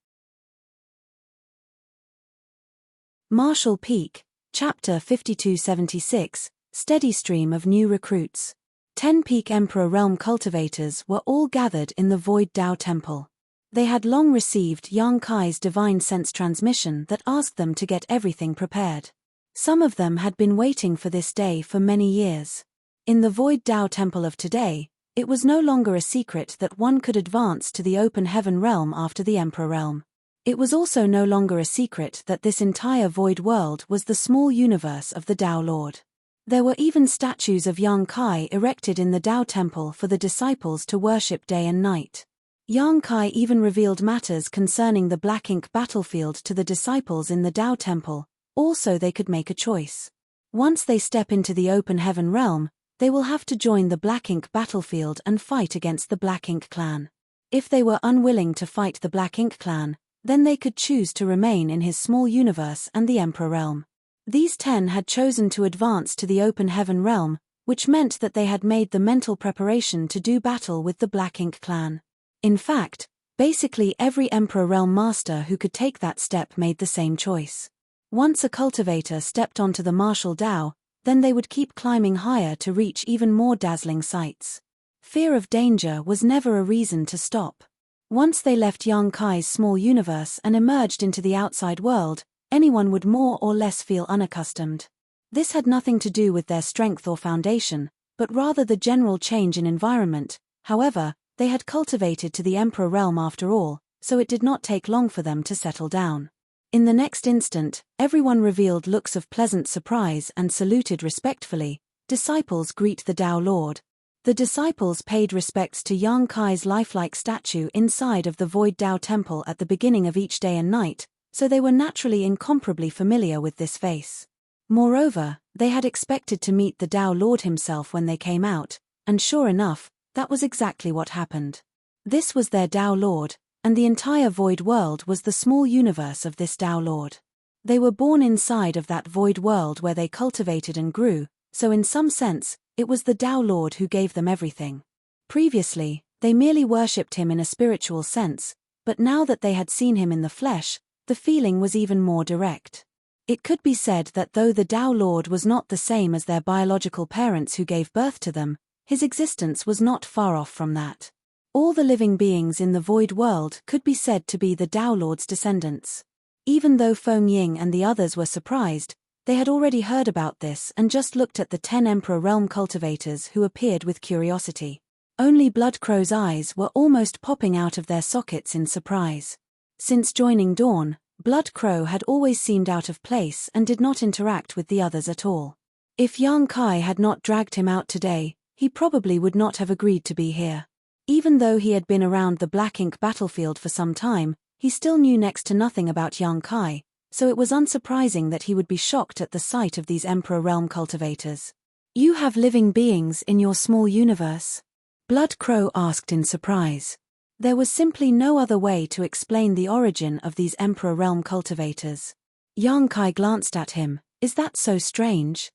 Martial Peak, Chapter 5276, Steady Stream of New Recruits. 10 Peak Emperor Realm cultivators were all gathered in the Void Dao Temple. They had long received Yang Kai's divine sense transmission that asked them to get everything prepared. Some of them had been waiting for this day for many years. In the Void Dao Temple of today, it was no longer a secret that one could advance to the Open Heaven Realm after the Emperor Realm. It was also no longer a secret that this entire Void world was the small universe of the Dao Lord. There were even statues of Yang Kai erected in the Dao Temple for the disciples to worship day and night. Yang Kai even revealed matters concerning the Black Ink battlefield to the disciples in the Dao Temple, also they could make a choice. Once they step into the Open Heaven Realm, they will have to join the Black Ink battlefield and fight against the Black Ink clan. If they were unwilling to fight the Black Ink clan, then they could choose to remain in his small universe and the Emperor Realm. These 10 had chosen to advance to the Open Heaven Realm, which meant that they had made the mental preparation to do battle with the Black Ink clan. In fact, Basically, every Emperor Realm Master who could take that step made the same choice. Once a cultivator stepped onto the martial Tao, then they would keep climbing higher to reach even more dazzling sights. Fear of danger was never a reason to stop. Once they left Yang Kai's small universe and emerged into the outside world, anyone would more or less feel unaccustomed. This had nothing to do with their strength or foundation, but rather the general change in environment. However, they had cultivated to the Emperor realm after all, so it did not take long for them to settle down. In the next instant, everyone revealed looks of pleasant surprise and saluted respectfully. Disciples greet the Tao Lord. The disciples paid respects to Yang Kai's lifelike statue inside of the Void Tao Temple at the beginning of each day and night, so they were naturally incomparably familiar with this face. Moreover, they had expected to meet the Tao Lord himself when they came out, and sure enough, that was exactly what happened. This was their Tao Lord, and the entire void world was the small universe of this Tao Lord. They were born inside of that void world where they cultivated and grew, so in some sense, it was the Tao Lord who gave them everything. Previously, they merely worshipped him in a spiritual sense, but now that they had seen him in the flesh, the feeling was even more direct. It could be said that though the Tao Lord was not the same as their biological parents who gave birth to them, his existence was not far off from that. All the living beings in the void world could be said to be the Tao Lord's descendants. Even though Feng Ying and the others were surprised, they had already heard about this and just looked at the 10 Emperor Realm cultivators who appeared with curiosity. Only Blood Crow's eyes were almost popping out of their sockets in surprise. Since joining Dawn, Blood Crow had always seemed out of place and did not interact with the others at all. If Yang Kai had not dragged him out today, he probably would not have agreed to be here. Even though he had been around the Black Ink battlefield for some time, he still knew next to nothing about Yang Kai, so it was unsurprising that he would be shocked at the sight of these Emperor Realm cultivators. "You have living beings in your small universe?" Blood Crow asked in surprise. There was simply no other way to explain the origin of these Emperor Realm cultivators. Yang Kai glanced at him. "Is that so strange?"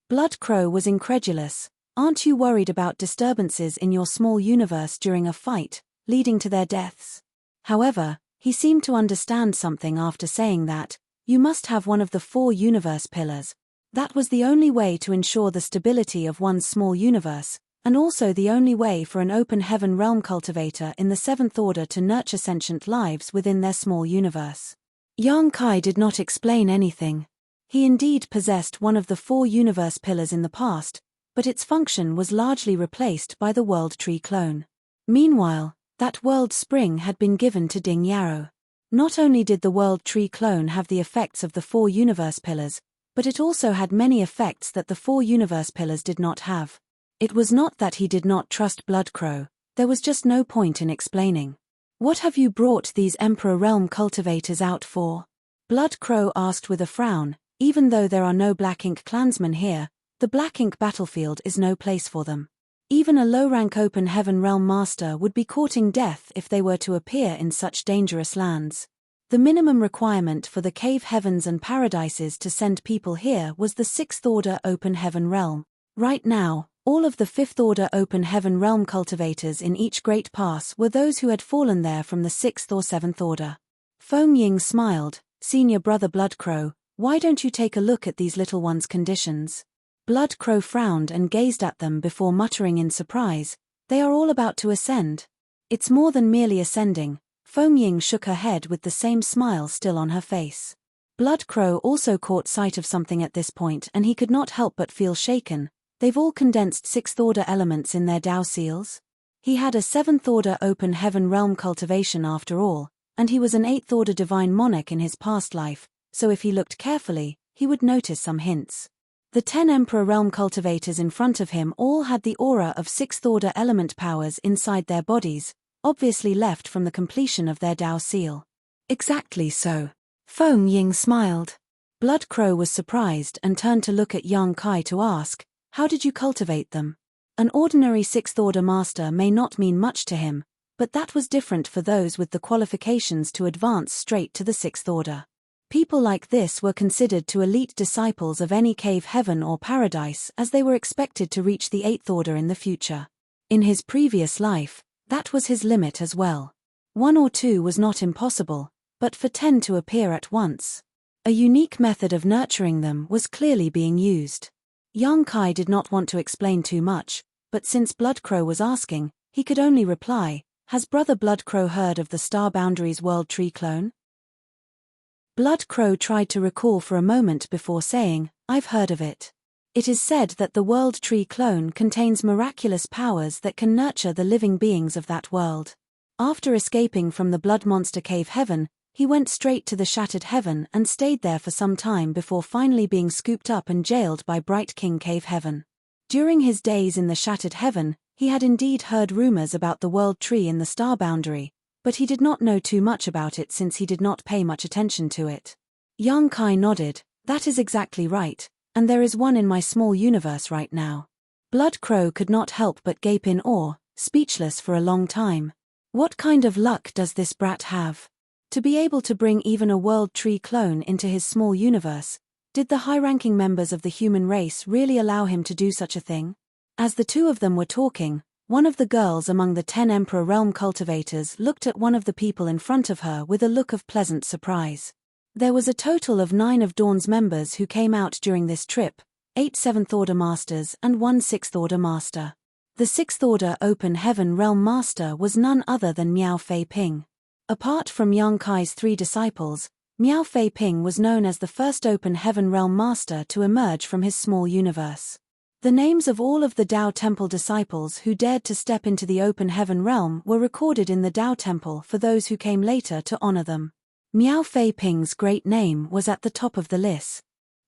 Blood Crow was incredulous. "Aren't you worried about disturbances in your small universe during a fight, leading to their deaths?" However, he seemed to understand something after saying that. "You must have one of the 4 universe pillars. That was the only way to ensure the stability of one's small universe, and also the only way for an open heaven realm cultivator in the 7th order to nurture sentient lives within their small universe." Yang Kai did not explain anything. He indeed possessed one of the 4 universe pillars in the past, but its function was largely replaced by the World Tree clone. Meanwhile, that World Spring had been given to Ding Yarrow. Not only did the World Tree clone have the effects of the 4 universe pillars, but it also had many effects that the 4 universe pillars did not have. It was not that he did not trust Blood Crow, there was just no point in explaining. "What have you brought these Emperor Realm cultivators out for?" Blood Crow asked with a frown. "Even though there are no Black Ink clansmen here, the Black Ink battlefield is no place for them. Even a low-rank open heaven realm master would be courting death if they were to appear in such dangerous lands. The minimum requirement for the cave heavens and paradises to send people here was the 6th order open heaven realm. Right now, all of the 5th order open heaven realm cultivators in each great pass were those who had fallen there from the 6th or 7th order." Feng Ying smiled. "Senior brother Blood Crow, why don't you take a look at these little ones' conditions?" Blood Crow frowned and gazed at them before muttering in surprise, "They are all about to ascend." "It's more than merely ascending." Feng Ying shook her head with the same smile still on her face. Blood Crow also caught sight of something at this point and he could not help but feel shaken. They've all condensed 6th order elements in their Tao seals. He had a 7th order open heaven realm cultivation after all, and he was an 8th order divine monarch in his past life, so if he looked carefully, he would notice some hints. The 10 Emperor Realm cultivators in front of him all had the aura of 6th order element powers inside their bodies, obviously left from the completion of their Tao seal. "Exactly so." Feng Ying smiled. Blood Crow was surprised and turned to look at Yang Kai to ask, "How did you cultivate them?" An ordinary 6th order master may not mean much to him, but that was different for those with the qualifications to advance straight to the 6th order. People like this were considered to elite disciples of any cave heaven or paradise as they were expected to reach the 8th order in the future. In his previous life, That was his limit as well. 1 or 2 was not impossible, but for 10 to appear at once. A unique method of nurturing them was clearly being used. Young Kai did not want to explain too much, but since Bloodcrow was asking, he could only reply, "Has Brother Bloodcrow heard of the Star Boundaries World Tree clone?" Bloodcrow tried to recall for a moment before saying, "I've heard of it. It is said that the World Tree clone contains miraculous powers that can nurture the living beings of that world." After escaping from the Blood Monster Cave Heaven, he went straight to the Shattered Heaven and stayed there for some time before finally being scooped up and jailed by Bright King Cave Heaven. During his days in the Shattered Heaven, he had indeed heard rumors about the World Tree in the Star Boundary, but he did not know too much about it since he did not pay much attention to it. Young Kai nodded. "That is exactly right, and there is one in my small universe right now." Bloodcrow could not help but gape in awe, speechless for a long time. What kind of luck does this brat have? To be able to bring even a World Tree clone into his small universe, did the high-ranking members of the human race really allow him to do such a thing? As the two of them were talking, one of the girls among the 10 Emperor Realm cultivators looked at one of the people in front of her with a look of pleasant surprise. There was a total of 9 of Dawn's members who came out during this trip, 8 7th Order Masters and 1 6th Order Master. The 6th Order Open Heaven Realm Master was none other than Miao Fei Ping. Apart from Young Kai's 3 disciples, Miao Fei Ping was known as the first Open Heaven Realm Master to emerge from his small universe. The names of all of the Dao Temple disciples who dared to step into the Open Heaven Realm were recorded in the Dao Temple for those who came later to honor them. Miao Fei Ping's great name was at the top of the list.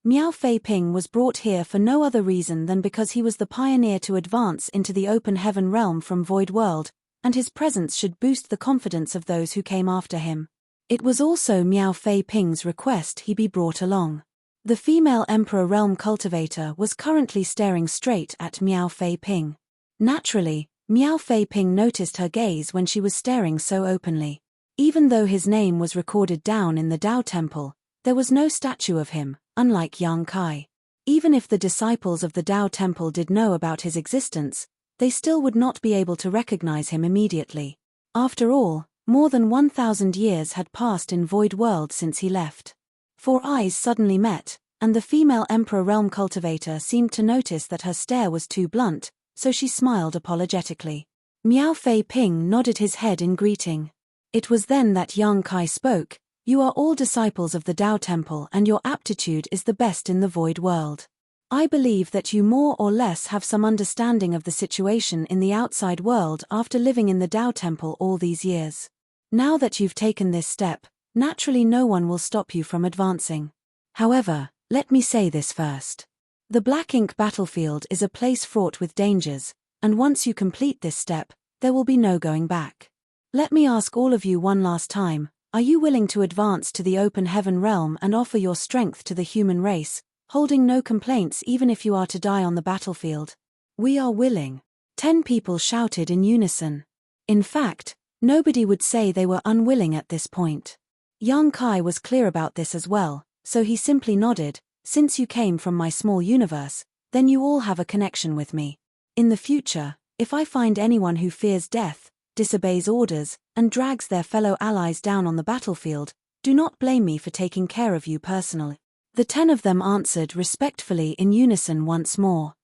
Miao Fei Ping was brought here for no other reason than because he was the pioneer to advance into the Open Heaven Realm from Void World, and his presence should boost the confidence of those who came after him. It was also Miao Fei Ping's request he be brought along. The female Emperor Realm cultivator was currently staring straight at Miao Fei Ping. Naturally, Miao Fei Ping noticed her gaze when she was staring so openly. Even though his name was recorded down in the Dao Temple, there was no statue of him, unlike Yang Kai. Even if the disciples of the Dao Temple did know about his existence, they still would not be able to recognize him immediately. After all, more than 1,000 years had passed in Void World since he left. 4 eyes suddenly met, and the female Emperor Realm cultivator seemed to notice that her stare was too blunt, so she smiled apologetically. Miao Fei Ping nodded his head in greeting. It was then that Yang Kai spoke. "You are all disciples of the Dao Temple and your aptitude is the best in the Void World. I believe that you more or less have some understanding of the situation in the outside world after living in the Dao Temple all these years. Now that you've taken this step, naturally no one will stop you from advancing. However, let me say this first. The Black Ink battlefield is a place fraught with dangers, and once you complete this step, there will be no going back. Let me ask all of you one last time, are you willing to advance to the Open Heaven Realm and offer your strength to the human race, holding no complaints even if you are to die on the battlefield?" "We are willing," 10 people shouted in unison. In fact, nobody would say they were unwilling at this point. Yang Kai was clear about this as well, so he simply nodded. "Since you came from my small universe, then you all have a connection with me. In the future, if I find anyone who fears death, disobeys orders, and drags their fellow allies down on the battlefield, do not blame me for taking care of you personally." The 10 of them answered respectfully in unison once more.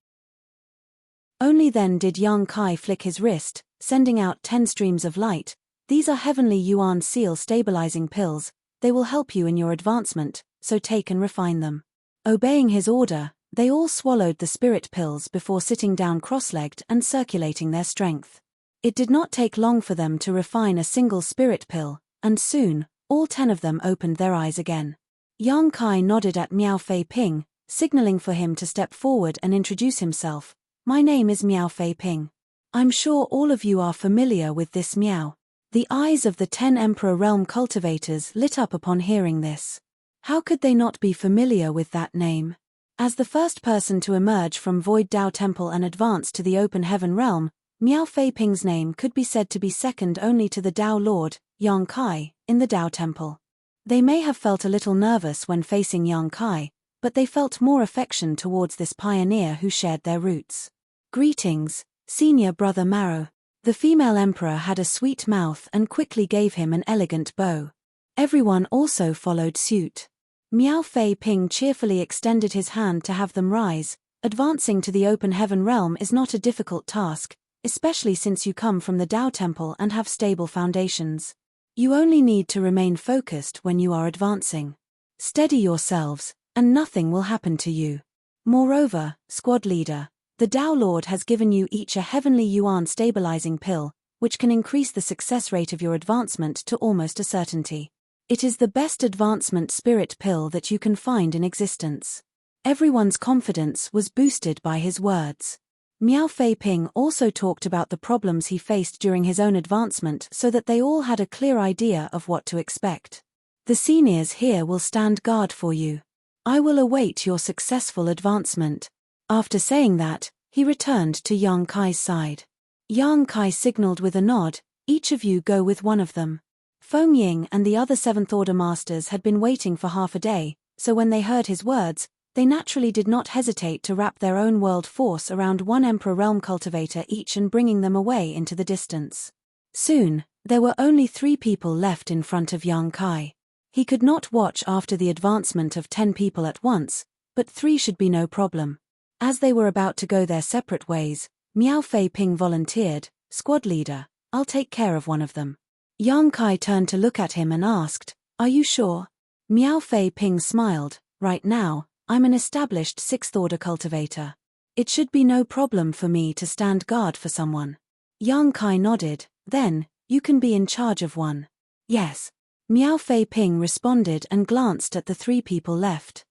Only then did Yang Kai flick his wrist, sending out 10 streams of light. "These are heavenly Yuan seal stabilizing pills. They will help you in your advancement, so take and refine them." Obeying his order, they all swallowed the spirit pills before sitting down cross-legged and circulating their strength. It did not take long for them to refine a single spirit pill, and soon, all 10 of them opened their eyes again. Yang Kai nodded at Miao Fei Ping, signaling for him to step forward and introduce himself. "My name is Miao Fei Ping. I'm sure all of you are familiar with this Miao." The eyes of the 10 Emperor Realm cultivators lit up upon hearing this. How could they not be familiar with that name? As the first person to emerge from Void Dao Temple and advance to the Open Heaven Realm, Miao Fei Ping's name could be said to be second only to the Dao Lord, Yang Kai, in the Dao Temple. They may have felt a little nervous when facing Yang Kai, but they felt more affection towards this pioneer who shared their roots. "Greetings, Senior Brother Marrow." The female emperor had a sweet mouth and quickly gave him an elegant bow. Everyone also followed suit. Miao Fei Ping cheerfully extended his hand to have them rise. Advancing to the open heaven realm is not a difficult task, especially since you come from the Tao Temple and have stable foundations. You only need to remain focused when you are advancing. Steady yourselves, and nothing will happen to you. Moreover, squad leader, the Tao Lord has given you each a heavenly yuan stabilizing pill, which can increase the success rate of your advancement to almost a certainty. It is the best advancement spirit pill that you can find in existence. Everyone's confidence was boosted by his words. Miao Fei Ping also talked about the problems he faced during his own advancement so that they all had a clear idea of what to expect. The seniors here will stand guard for you. I will await your successful advancement. After saying that, he returned to Yang Kai's side. Yang Kai signaled with a nod, each of you go with one of them. Feng Ying and the other 7th Order Masters had been waiting for half a day, so when they heard his words, they naturally did not hesitate to wrap their own world force around one Emperor Realm Cultivator each and bringing them away into the distance. Soon, there were only 3 people left in front of Yang Kai. He could not watch after the advancement of 10 people at once, but 3 should be no problem. As they were about to go their separate ways, Miao Fei Ping volunteered, "Squad leader, I'll take care of one of them." Yang Kai turned to look at him and asked, "Are you sure?" Miao Fei Ping smiled, "Right now, I'm an established 6th Order cultivator. It should be no problem for me to stand guard for someone." Yang Kai nodded, "Then, you can be in charge of one." "Yes." Miao Fei Ping responded and glanced at the 3 people left.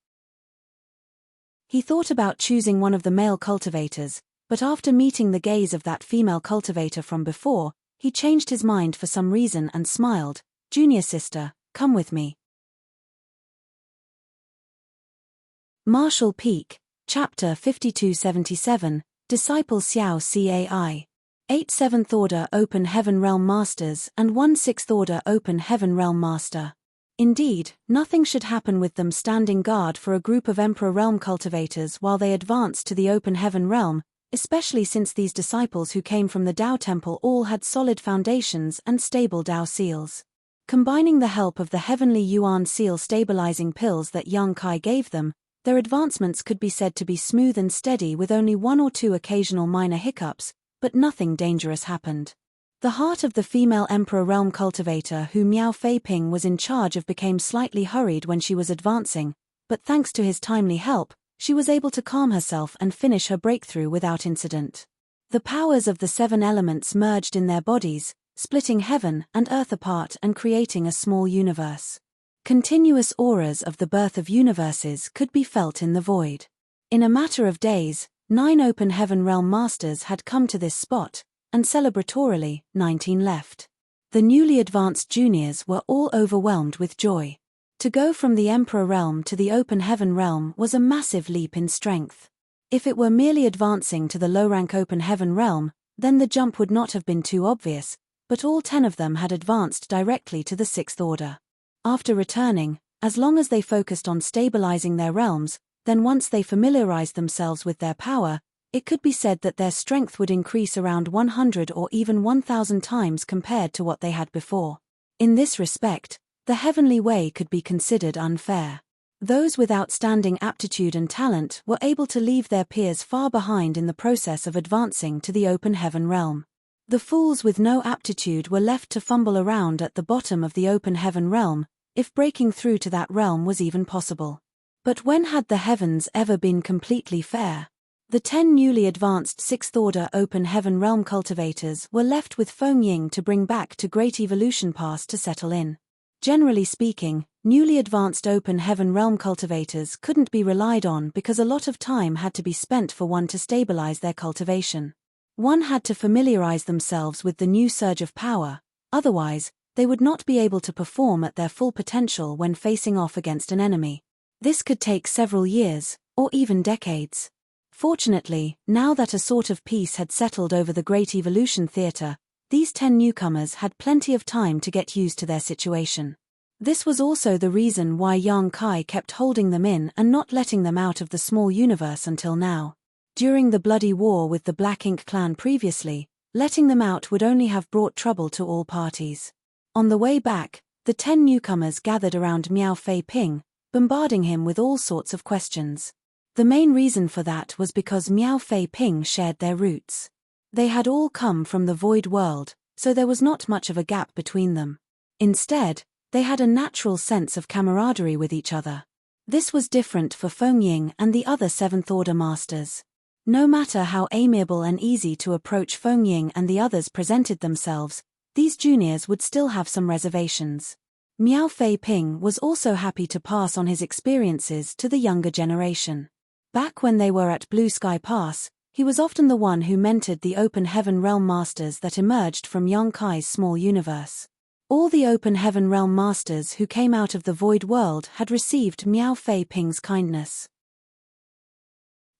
He thought about choosing one of the male cultivators, but after meeting the gaze of that female cultivator from before, he changed his mind for some reason and smiled, "Junior sister, come with me." Marshall Peak, Chapter 5277, Disciple Xiao Cai. 8 7th Order Open Heaven Realm Masters and 1 6th Order Open Heaven Realm Master. Indeed, nothing should happen with them standing guard for a group of Emperor Realm cultivators while they advance to the Open Heaven Realm, especially since these disciples who came from the Tao Temple all had solid foundations and stable Tao seals. Combining the help of the heavenly Yuan seal stabilizing pills that Yang Kai gave them, their advancements could be said to be smooth and steady with only 1 or 2 occasional minor hiccups, but nothing dangerous happened. The heart of the female Emperor Realm cultivator who Miao Fei Ping was in charge of became slightly hurried when she was advancing, but thanks to his timely help, she was able to calm herself and finish her breakthrough without incident. The powers of the 7 elements merged in their bodies, splitting heaven and earth apart and creating a small universe. Continuous auras of the birth of universes could be felt in the void. In a matter of days, 9 Open Heaven Realm Masters had come to this spot, and celebratorily, 19 left. The newly advanced juniors were all overwhelmed with joy. To go from the Emperor Realm to the Open Heaven Realm was a massive leap in strength. If it were merely advancing to the low-rank Open Heaven Realm, then the jump would not have been too obvious, but all 10 of them had advanced directly to the 6th Order. After returning, as long as they focused on stabilizing their realms, then once they familiarized themselves with their power, it could be said that their strength would increase around 100 or even 1,000 times compared to what they had before. In this respect, the heavenly way could be considered unfair. Those with outstanding aptitude and talent were able to leave their peers far behind in the process of advancing to the Open Heaven Realm. The fools with no aptitude were left to fumble around at the bottom of the Open Heaven Realm, if breaking through to that realm was even possible. But when had the heavens ever been completely fair? The 10 newly advanced 6th Order Open Heaven Realm cultivators were left with Feng Ying to bring back to Great Evolution Pass to settle in. Generally speaking, newly advanced Open Heaven Realm cultivators couldn't be relied on because a lot of time had to be spent for one to stabilize their cultivation. One had to familiarize themselves with the new surge of power, otherwise, they would not be able to perform at their full potential when facing off against an enemy. This could take several years, or even decades. Fortunately, now that a sort of peace had settled over the Great Evolution Theatre, these 10 newcomers had plenty of time to get used to their situation. This was also the reason why Yang Kai kept holding them in and not letting them out of the small universe until now. During the bloody war with the Black Ink clan previously, Letting them out would only have brought trouble to all parties. On the way back, the 10 newcomers gathered around Miao Fei Ping, bombarding him with all sorts of questions. The main reason for that was because Miao Fei Ping shared their roots. They had all come from the void world, so there was not much of a gap between them. Instead, they had a natural sense of camaraderie with each other. This was different for Feng Ying and the other 7th Order masters. No matter how amiable and easy to approach Feng Ying and the others presented themselves, these juniors would still have some reservations. Miao Fei Ping was also happy to pass on his experiences to the younger generation. Back when they were at Blue Sky Pass, he was often the one who mentored the Open Heaven Realm Masters that emerged from Yang Kai's small universe. All the Open Heaven Realm Masters who came out of the Void World had received Miao Fei Ping's kindness.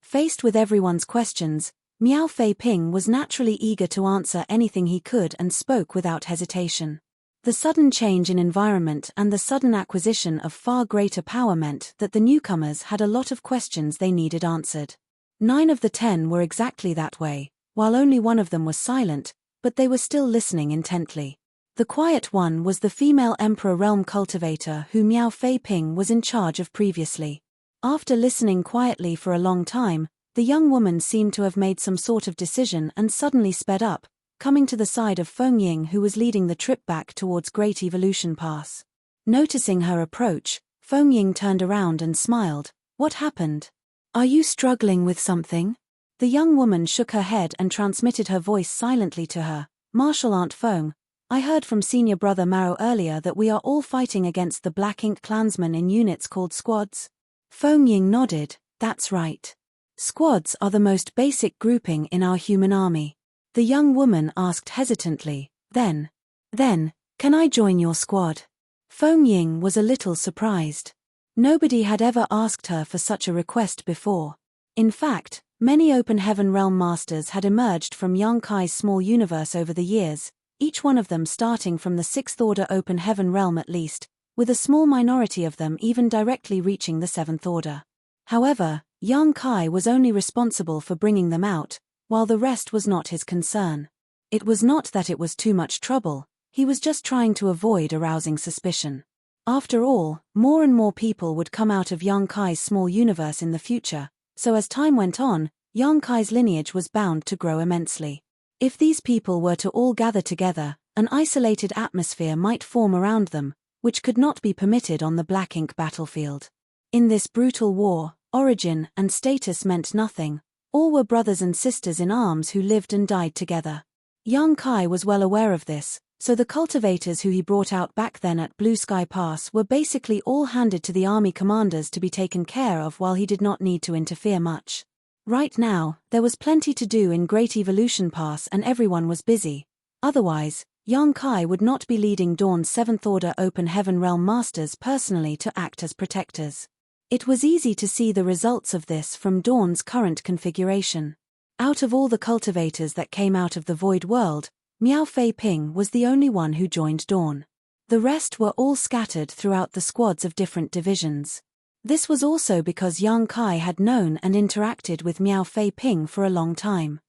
Faced with everyone's questions, Miao Fei Ping was naturally eager to answer anything he could and spoke without hesitation. The sudden change in environment and the sudden acquisition of far greater power meant that the newcomers had a lot of questions they needed answered. 9 of the 10 were exactly that way, while only one of them was silent, but they were still listening intently. The quiet one was the female Emperor Realm Cultivator who Miao Fei Ping was in charge of previously. After listening quietly for a long time, the young woman seemed to have made some sort of decision and suddenly sped up, coming to the side of Feng Ying who was leading the trip back towards Great Evolution Pass. Noticing her approach, Feng Ying turned around and smiled. "What happened? Are you struggling with something?" The young woman shook her head and transmitted her voice silently to her. "Martial Aunt Feng, I heard from Senior Brother Maro earlier that we are all fighting against the Black Ink clansmen in units called squads." Feng Ying nodded. "That's right. Squads are the most basic grouping in our human army." The young woman asked hesitantly, Then, can I join your squad?" Feng Ying was a little surprised. Nobody had ever asked her for such a request before. In fact, many Open Heaven Realm Masters had emerged from Yang Kai's small universe over the years, each one of them starting from the 6th Order Open Heaven Realm at least, with a small minority of them even directly reaching the 7th Order. However, Yang Kai was only responsible for bringing them out, while the rest was not his concern. It was not that it was too much trouble, he was just trying to avoid arousing suspicion. After all, more and more people would come out of Yang Kai's small universe in the future, so as time went on, Yang Kai's lineage was bound to grow immensely. If these people were to all gather together, an isolated atmosphere might form around them, which could not be permitted on the Black Ink battlefield. In this brutal war, origin and status meant nothing. All were brothers and sisters in arms who lived and died together. Yang Kai was well aware of this, so the cultivators who he brought out back then at Blue Sky Pass were basically all handed to the army commanders to be taken care of while he did not need to interfere much. Right now, there was plenty to do in Great Evolution Pass and everyone was busy. Otherwise, Yang Kai would not be leading Dawn's 7th Order Open Heaven Realm Masters personally to act as protectors. It was easy to see the results of this from Dawn's current configuration. Out of all the cultivators that came out of the Void World, Miao Fei Ping was the only one who joined Dawn. The rest were all scattered throughout the squads of different divisions. This was also because Yang Kai had known and interacted with Miao Fei Ping for a long time.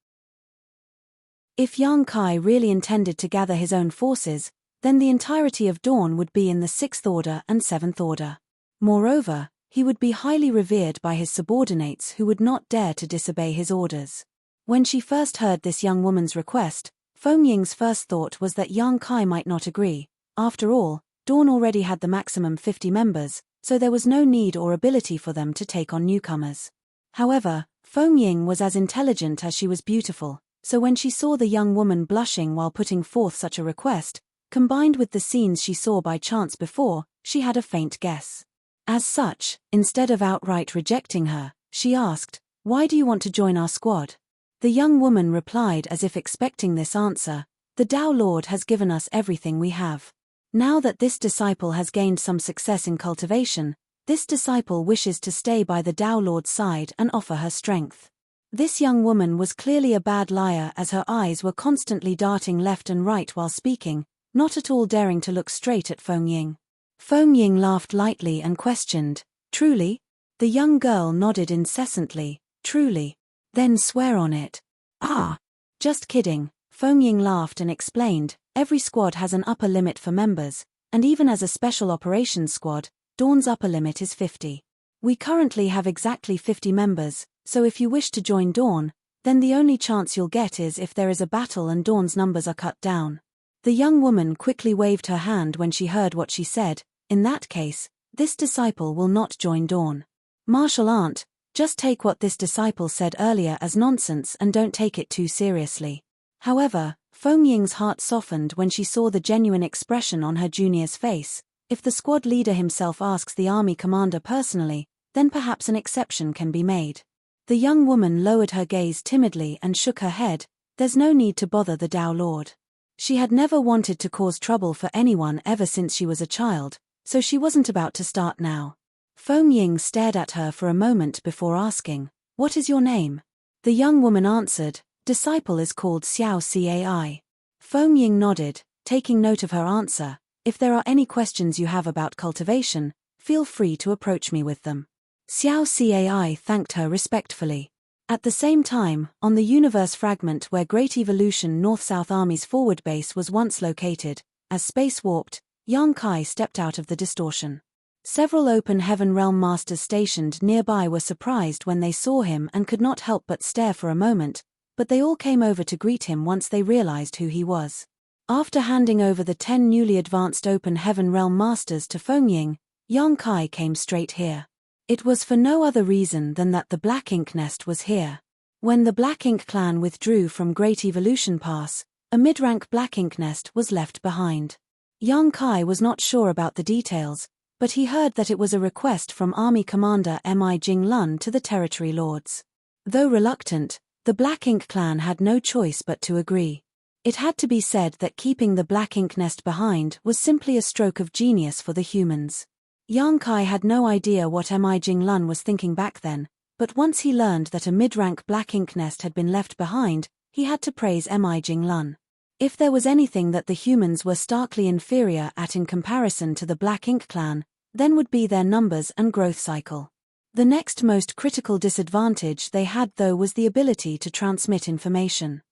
If Yang Kai really intended to gather his own forces, then the entirety of Dawn would be in the 6th Order and 7th Order. Moreover, he would be highly revered by his subordinates who would not dare to disobey his orders. When she first heard this young woman's request, Feng Ying's first thought was that Yang Kai might not agree. After all, Dawn already had the maximum 50 members, so there was no need or ability for them to take on newcomers. However, Feng Ying was as intelligent as she was beautiful, so when she saw the young woman blushing while putting forth such a request, combined with the scenes she saw by chance before, she had a faint guess. As such, instead of outright rejecting her, she asked, "Why do you want to join our squad?" The young woman replied as if expecting this answer, "The Tao Lord has given us everything we have. Now that this disciple has gained some success in cultivation, this disciple wishes to stay by the Tao Lord's side and offer her strength." This young woman was clearly a bad liar as her eyes were constantly darting left and right while speaking, not at all daring to look straight at Feng Ying. Feng Ying laughed lightly and questioned, "Truly?" The young girl nodded incessantly, "Truly." "Then swear on it." "Ah, just kidding." Feng Ying laughed and explained, every squad has an upper limit for members, and even as a special operations squad, Dawn's upper limit is 50. We currently have exactly 50 members, so if you wish to join Dawn, then the only chance you'll get is if there is a battle and Dawn's numbers are cut down. The young woman quickly waved her hand when she heard what she said. In that case, this disciple will not join Dawn. Martial aunt, just take what this disciple said earlier as nonsense and don't take it too seriously. However, Feng Ying's heart softened when she saw the genuine expression on her junior's face. If the squad leader himself asks the army commander personally, then perhaps an exception can be made. The young woman lowered her gaze timidly and shook her head. There's no need to bother the Tao Lord. She had never wanted to cause trouble for anyone ever since she was a child, so she wasn't about to start now. Feng Ying stared at her for a moment before asking, "What is your name?" The young woman answered, "Disciple is called Xiao Cai." Feng Ying nodded, taking note of her answer. "If there are any questions you have about cultivation, feel free to approach me with them." Xiao Cai thanked her respectfully. At the same time, on the universe fragment where Great Evolution North-South Army's forward base was once located, as space warped, Yang Kai stepped out of the distortion. Several open heaven realm masters stationed nearby were surprised when they saw him and could not help but stare for a moment, but they all came over to greet him once they realized who he was. After handing over the 10 newly advanced open heaven realm masters to Feng Ying, Yang Kai came straight here. It was for no other reason than that the Black Ink Nest was here. When the Black Ink clan withdrew from Great Evolution Pass, a mid-rank Black Ink Nest was left behind. Yang Kai was not sure about the details, but he heard that it was a request from Army Commander Mi Jinglun to the Territory Lords. Though reluctant, the Black Ink clan had no choice but to agree. It had to be said that keeping the Black Ink Nest behind was simply a stroke of genius for the humans. Yang Kai had no idea what Mi Jinglun was thinking back then, but once he learned that a mid-rank Black Ink Nest had been left behind, he had to praise Mi Jinglun. If there was anything that the humans were starkly inferior at in comparison to the Black Ink clan, then would be their numbers and growth cycle. The next most critical disadvantage they had though was the ability to transmit information.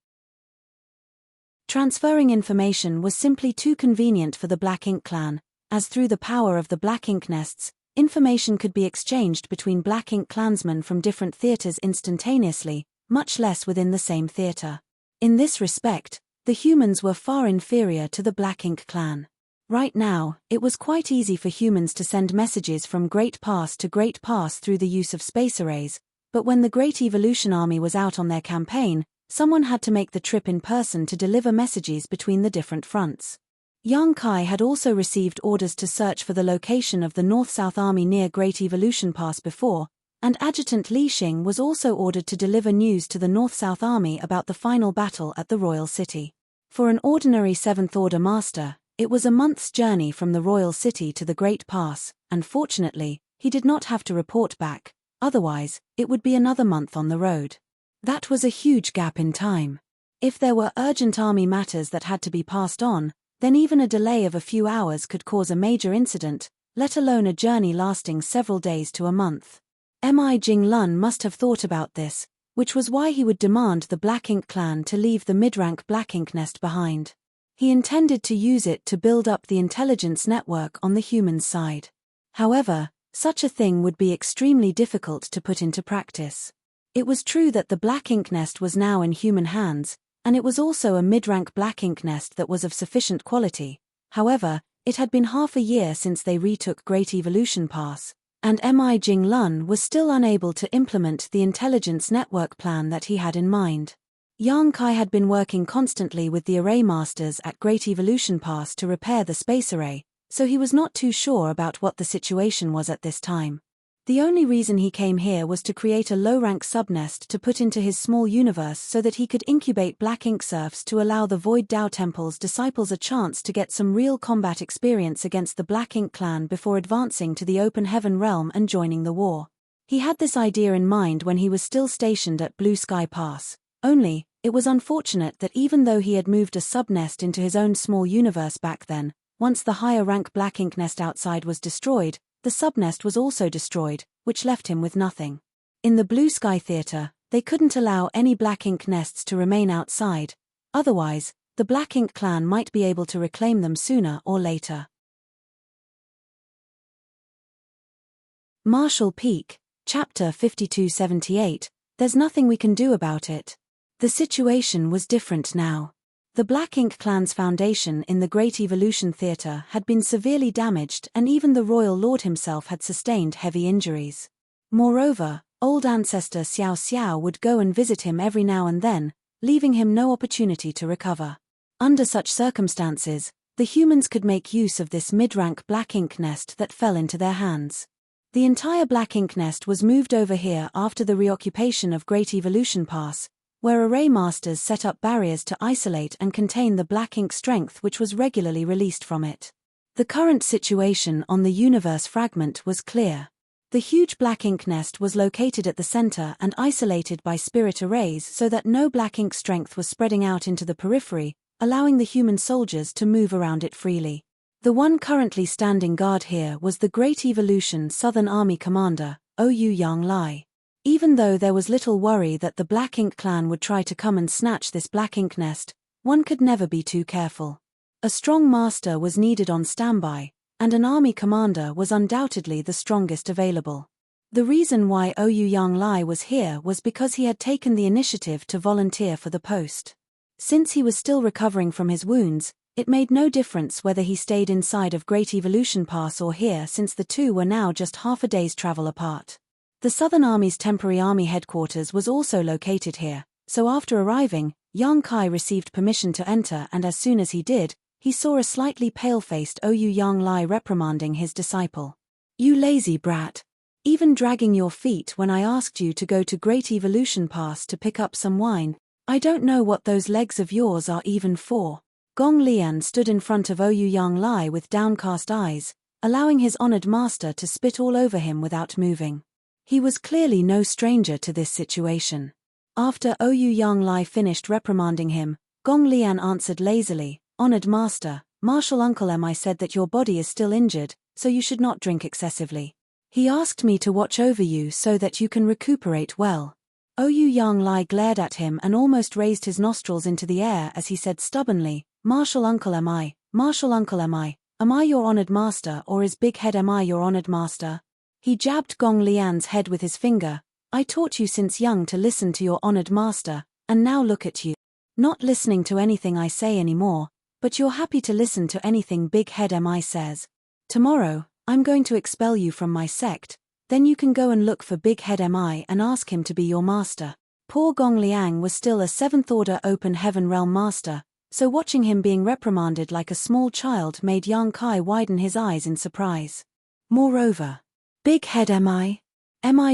Transferring information was simply too convenient for the Black Ink clan, as through the power of the Black Ink Nests, information could be exchanged between Black Ink clansmen from different theaters instantaneously, much less within the same theater. In this respect, the humans were far inferior to the Black Ink clan. Right now, it was quite easy for humans to send messages from Great Pass to Great Pass through the use of space arrays, but when the Great Evolution Army was out on their campaign, someone had to make the trip in person to deliver messages between the different fronts. Yang Kai had also received orders to search for the location of the North-South Army near Great Evolution Pass before, and Adjutant Li Xing was also ordered to deliver news to the North-South Army about the final battle at the Royal City. For an ordinary 7th Order Master, it was a month's journey from the Royal City to the Great Pass, and fortunately, he did not have to report back, otherwise, it would be another month on the road. That was a huge gap in time. If there were urgent army matters that had to be passed on, then even a delay of a few hours could cause a major incident, let alone a journey lasting several days to a month. Mi Jinglun must have thought about this, which was why he would demand the Black Ink clan to leave the mid-rank Black Ink Nest behind. He intended to use it to build up the intelligence network on the humans' side. However, such a thing would be extremely difficult to put into practice. It was true that the Black Ink Nest was now in human hands, and it was also a mid-rank Black Ink Nest that was of sufficient quality. However, it had been half a year since they retook Great Evolution Pass, and Mi Jinglun was still unable to implement the intelligence network plan that he had in mind. Yang Kai had been working constantly with the array masters at Great Evolution Pass to repair the space array, so he was not too sure about what the situation was at this time. The only reason he came here was to create a low-rank subnest to put into his small universe so that he could incubate Black Ink serfs to allow the Void Dao Temple's disciples a chance to get some real combat experience against the Black Ink clan before advancing to the Open Heaven realm and joining the war. He had this idea in mind when he was still stationed at Blue Sky Pass. Only, it was unfortunate that even though he had moved a subnest into his own small universe back then, once the higher-rank Black Ink Nest outside was destroyed, the subnest was also destroyed, which left him with nothing. In the Blue Sky Theater, they couldn't allow any Black Ink Nests to remain outside, Otherwise, the Black Ink clan might be able to reclaim them sooner or later. Marshall Peak, Chapter 5278, There's nothing we can do about it. The situation was different now. The Black Ink clan's foundation in the Great Evolution Theatre had been severely damaged, and even the royal lord himself had sustained heavy injuries. Moreover, old ancestor Xiao Xiao would go and visit him every now and then, leaving him no opportunity to recover. Under such circumstances, the humans could make use of this mid-rank Black Ink nest that fell into their hands. The entire Black Ink nest was moved over here after the reoccupation of Great Evolution Pass, where array masters set up barriers to isolate and contain the Black Ink strength which was regularly released from it. The current situation on the universe fragment was clear. The huge Black Ink nest was located at the center and isolated by spirit arrays so that no Black Ink strength was spreading out into the periphery, allowing the human soldiers to move around it freely. The one currently standing guard here was the Great Evolution Southern Army Commander, Ouyang Lai. Even though there was little worry that the Black Ink clan would try to come and snatch this Black Ink nest, one could never be too careful. A strong master was needed on standby, and an army commander was undoubtedly the strongest available. The reason why Ouyang Lai was here was because he had taken the initiative to volunteer for the post. Since he was still recovering from his wounds, it made no difference whether he stayed inside of Great Evolution Pass or here, since the two were now just half a day's travel apart. The Southern Army's temporary army headquarters was also located here, so after arriving, Yang Kai received permission to enter, and as soon as he did, he saw a slightly pale-faced Ouyang Lai reprimanding his disciple. "You lazy brat. Even dragging your feet when I asked you to go to Great Evolution Pass to pick up some wine. I don't know what those legs of yours are even for." Gong Lian stood in front of Ouyang Lai with downcast eyes, allowing his honored master to spit all over him without moving. He was clearly no stranger to this situation. After Ouyang Lai finished reprimanding him, Gong Lian answered lazily, "Honored master, Marshal Uncle Mi said that your body is still injured, so you should not drink excessively. He asked me to watch over you so that you can recuperate well." Ouyang Lai glared at him and almost raised his nostrils into the air as he said stubbornly, "Marshal Uncle Mi, Marshal Uncle Mi, am I your honored master, or is Big Head Mi your honored master?" He jabbed Gong Lian's head with his finger. "I taught you since young to listen to your honored master, and now look at you. Not listening to anything I say anymore, but you're happy to listen to anything Big Head Mi says. Tomorrow, I'm going to expel you from my sect, then you can go and look for Big Head Mi and ask him to be your master." Poor Gong Liang was still a 7th Order Open Heaven Realm master, so watching him being reprimanded like a small child made Yang Kai widen his eyes in surprise. Moreover, Big Head Mi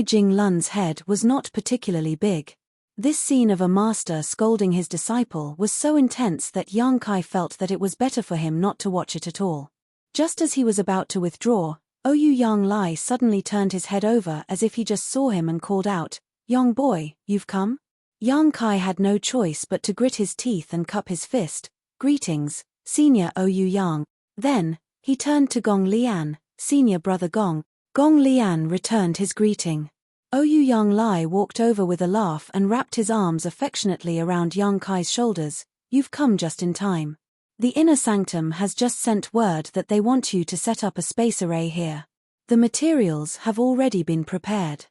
Jing Lun's head was not particularly big. This scene of a master scolding his disciple was so intense that Yang Kai felt that it was better for him not to watch it at all. Just as he was about to withdraw, Ouyang Lai suddenly turned his head over as if he just saw him and called out, "Young boy, you've come?" Yang Kai had no choice but to grit his teeth and cup his fist. "Greetings, Senior Ouyang." Then, he turned to Gong Lian, "Senior Brother Gong." Gong Lian returned his greeting. Ouyang Lai walked over with a laugh and wrapped his arms affectionately around Yang Kai's shoulders. "You've come just in time. The Inner Sanctum has just sent word that they want you to set up a space array here. The materials have already been prepared.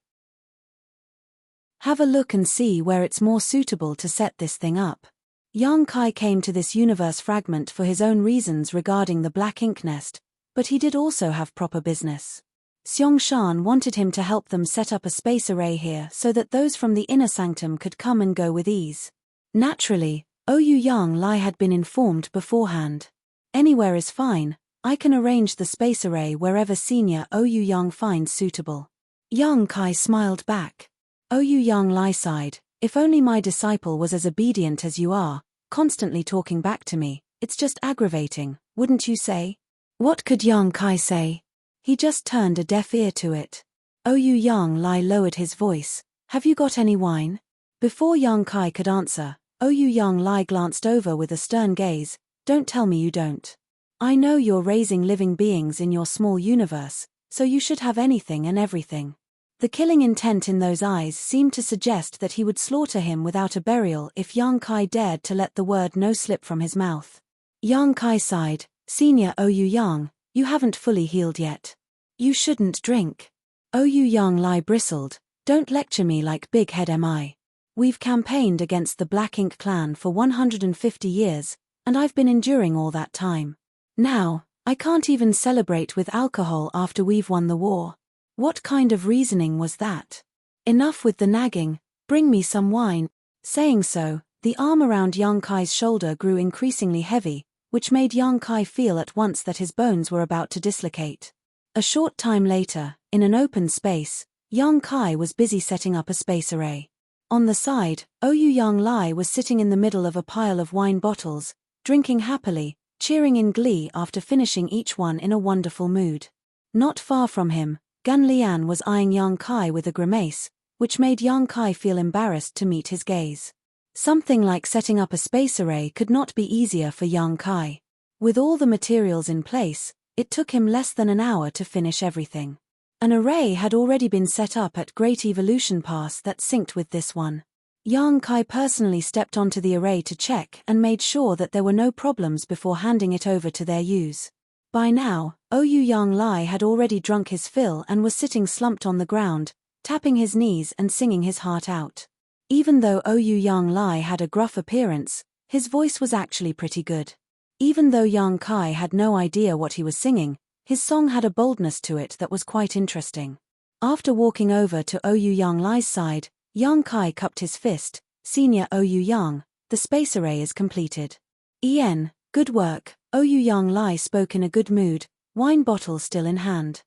Have a look and see where it's more suitable to set this thing up." Yang Kai came to this universe fragment for his own reasons regarding the Black Ink nest, but he did also have proper business. Xiong wanted him to help them set up a space array here so that those from the Inner Sanctum could come and go with ease. Naturally, Ouyang Lai had been informed beforehand. "Anywhere is fine, I can arrange the space array wherever Senior Ouyang finds suitable." Yang Kai smiled back. Ouyang Lai sighed, "If only my disciple was as obedient as you are, constantly talking back to me, it's just aggravating, wouldn't you say?" What could Yang Kai say? He just turned a deaf ear to it. Ouyang Lai lowered his voice, "Have you got any wine?" Before Yang Kai could answer, Ouyang Lai glanced over with a stern gaze, "Don't tell me you don't. I know you're raising living beings in your small universe, so you should have anything and everything." The killing intent in those eyes seemed to suggest that he would slaughter him without a burial if Yang Kai dared to let the word no slip from his mouth. Yang Kai sighed, "Senior Oyu Yang, you haven't fully healed yet. You shouldn't drink." Oyu Yang Lai bristled, "Don't lecture me like big head am I. We've campaigned against the Black Ink clan for 150 years, and I've been enduring all that time. Now, I can't even celebrate with alcohol after we've won the war. What kind of reasoning was that? Enough with the nagging, bring me some wine." Saying so, the arm around Yang Kai's shoulder grew increasingly heavy, which made Yang Kai feel at once that his bones were about to dislocate. A short time later, in an open space, Yang Kai was busy setting up a space array. On the side, Oyu Yang Lai was sitting in the middle of a pile of wine bottles, drinking happily, cheering in glee after finishing each one in a wonderful mood. Not far from him, Gan Lian was eyeing Yang Kai with a grimace, which made Yang Kai feel embarrassed to meet his gaze. Something like setting up a space array could not be easier for Yang Kai. With all the materials in place, it took him less than an hour to finish everything. An array had already been set up at Great Evolution Pass that synced with this one. Yang Kai personally stepped onto the array to check and made sure that there were no problems before handing it over to their use. By now, Oyu Yang Lai had already drunk his fill and was sitting slumped on the ground, tapping his knees and singing his heart out. Even though Oyu Yang Lai had a gruff appearance, his voice was actually pretty good. Even though Yang Kai had no idea what he was singing, his song had a boldness to it that was quite interesting. After walking over to Oyu Yang Lai's side, Yang Kai cupped his fist. "Senior Oyu Yang, the space array is completed." Good work," Oyu Yang Lai spoke in a good mood, wine bottle still in hand.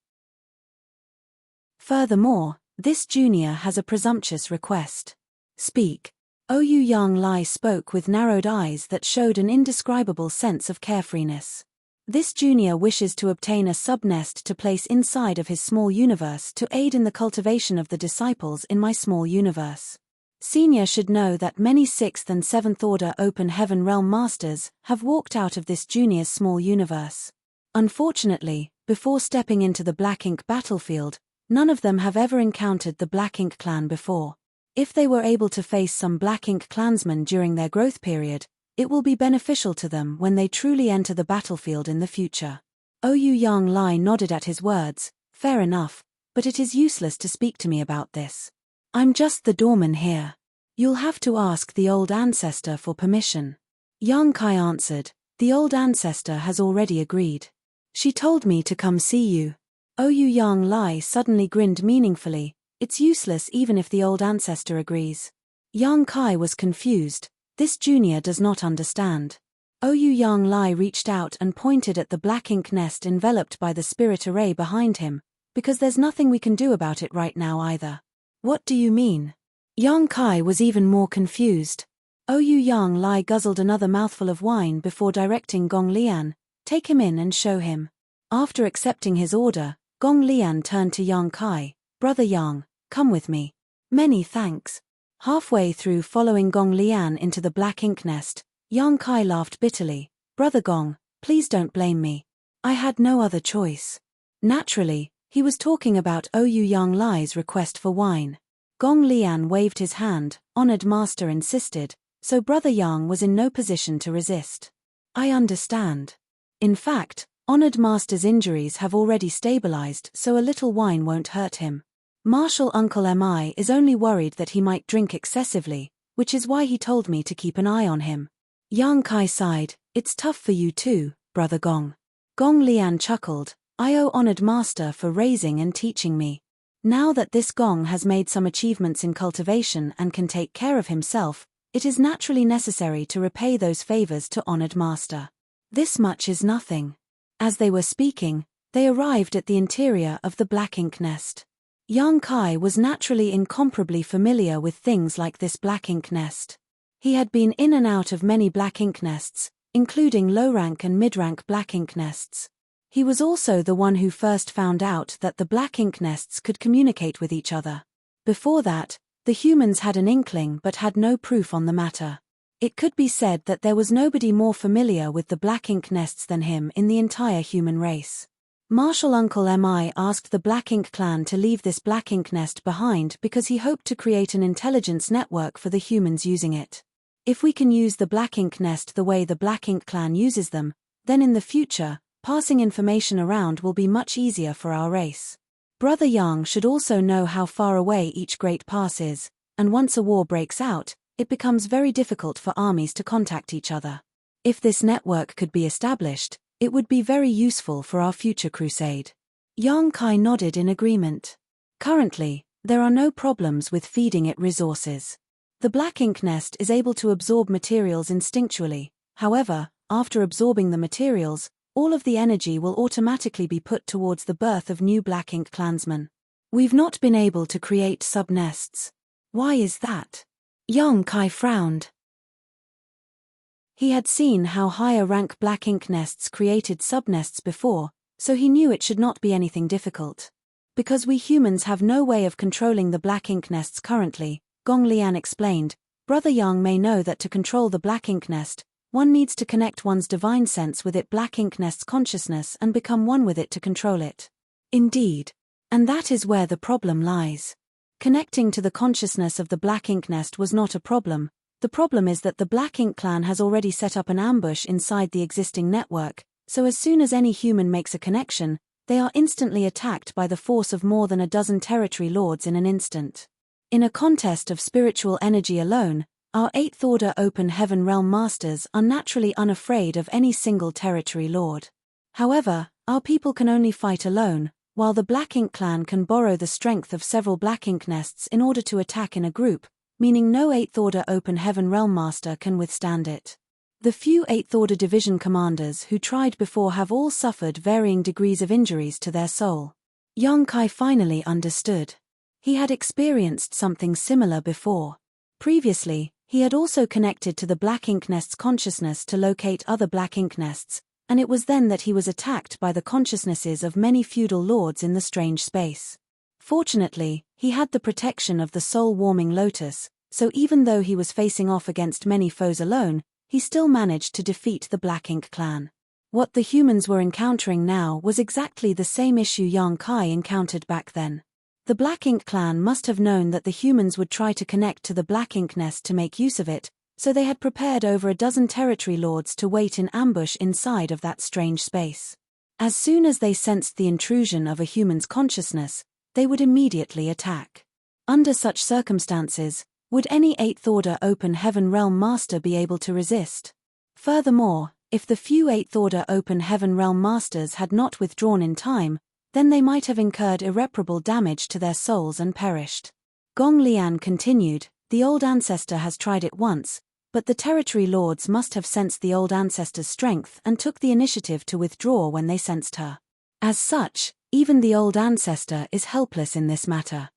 "Furthermore, this junior has a presumptuous request." "Speak." Oyu Yang Lai spoke with narrowed eyes that showed an indescribable sense of carefreeness. "This junior wishes to obtain a sub-nest to place inside of his small universe to aid in the cultivation of the disciples in my small universe. Senior should know that many 6th and 7th order open heaven realm masters have walked out of this junior's small universe. Unfortunately, before stepping into the Black Ink battlefield, none of them have ever encountered the Black Ink clan before. If they were able to face some Black Ink clansmen during their growth period, it will be beneficial to them when they truly enter the battlefield in the future." Oyu Yang Lai nodded at his words. "Fair enough, but it is useless to speak to me about this. I'm just the doorman here. You'll have to ask the old ancestor for permission." Yang Kai answered, "The old ancestor has already agreed. She told me to come see you." Oyu Yang Lai suddenly grinned meaningfully. "It's useless even if the old ancestor agrees." Yang Kai was confused. This junior does not understand. Oyu Yang Lai reached out and pointed at the Black Ink nest enveloped by the spirit array behind him, "because there's nothing we can do about it right now either." "What do you mean?" Yang Kai was even more confused. Oyu Yang Lai guzzled another mouthful of wine before directing Gong Lian, "Take him in and show him." After accepting his order, Gong Lian turned to Yang Kai, "Brother Yang, come with me." "Many thanks." Halfway through following Gong Lian into the Black Ink nest, Yang Kai laughed bitterly. "Brother Gong, please don't blame me. I had no other choice." Naturally, he was talking about Oyu Yang Lai's request for wine. Gong Lian waved his hand. Honored master insisted, so Brother Yang was in no position to resist. "I understand. In fact, honored master's injuries have already stabilized, so a little wine won't hurt him. Martial Uncle Mi is only worried that he might drink excessively, which is why he told me to keep an eye on him." Yang Kai sighed. "It's tough for you too, Brother Gong." Gong Lian chuckled. "I owe honored master for raising and teaching me. Now that this Gong has made some achievements in cultivation and can take care of himself, it is naturally necessary to repay those favors to honored master. This much is nothing." As they were speaking, they arrived at the interior of the Black Ink nest. Yang Kai was naturally incomparably familiar with things like this Black Ink nest. He had been in and out of many Black Ink nests, including low-rank and mid-rank Black Ink nests. He was also the one who first found out that the Black Ink nests could communicate with each other. Before that, the humans had an inkling but had no proof on the matter. It could be said that there was nobody more familiar with the Black Ink nests than him in the entire human race. Martial Uncle Mi asked the Black Ink clan to leave this black ink nest behind because he hoped to create an intelligence network for the humans using it. If we can use the black ink nest the way the Black Ink clan uses them, then in the future, passing information around will be much easier for our race. Brother Yang should also know how far away each great pass is, and once a war breaks out, it becomes very difficult for armies to contact each other. If this network could be established, it would be very useful for our future crusade. Yang Kai nodded in agreement. Currently, there are no problems with feeding it resources. The black ink nest is able to absorb materials instinctually. However, after absorbing the materials, all of the energy will automatically be put towards the birth of new black ink clansmen. We've not been able to create sub-nests. Why is that? Yang Kai frowned. He had seen how higher rank black ink nests created sub-nests before, so he knew it should not be anything difficult. Because we humans have no way of controlling the black ink nests currently, Gong Lian explained, Brother Yang may know that to control the black ink nest, one needs to connect one's divine sense with it black ink nest's consciousness and become one with it to control it. Indeed. And that is where the problem lies. Connecting to the consciousness of the black ink nest was not a problem. The problem is that the Black Ink clan has already set up an ambush inside the existing network, so as soon as any human makes a connection, they are instantly attacked by the force of more than a dozen territory lords in an instant. In a contest of spiritual energy alone, our 8th Order Open Heaven Realm Masters are naturally unafraid of any single territory lord. However, our people can only fight alone, while the Black Ink clan can borrow the strength of several black ink nests in order to attack in a group, meaning no 8th Order Open Heaven Realm Master can withstand it. The few 8th Order Division commanders who tried before have all suffered varying degrees of injuries to their soul. Yang Kai finally understood. He had experienced something similar before. Previously, he had also connected to the black ink nest's consciousness to locate other black ink nests, and it was then that he was attacked by the consciousnesses of many feudal lords in the strange space. Fortunately, he had the protection of the soul-warming lotus, so even though he was facing off against many foes alone, he still managed to defeat the Black Ink clan. What the humans were encountering now was exactly the same issue Yang Kai encountered back then. The Black Ink clan must have known that the humans would try to connect to the black ink nest to make use of it, so they had prepared over a dozen territory lords to wait in ambush inside of that strange space. As soon as they sensed the intrusion of a human's consciousness, they would immediately attack. Under such circumstances, would any 8th Order Open Heaven Realm Master be able to resist? Furthermore, if the few 8th Order Open Heaven Realm Masters had not withdrawn in time, then they might have incurred irreparable damage to their souls and perished. Gong Lian continued, the old ancestor has tried it once, but the territory lords must have sensed the old ancestor's strength and took the initiative to withdraw when they sensed her. As such, even the old ancestor is helpless in this matter.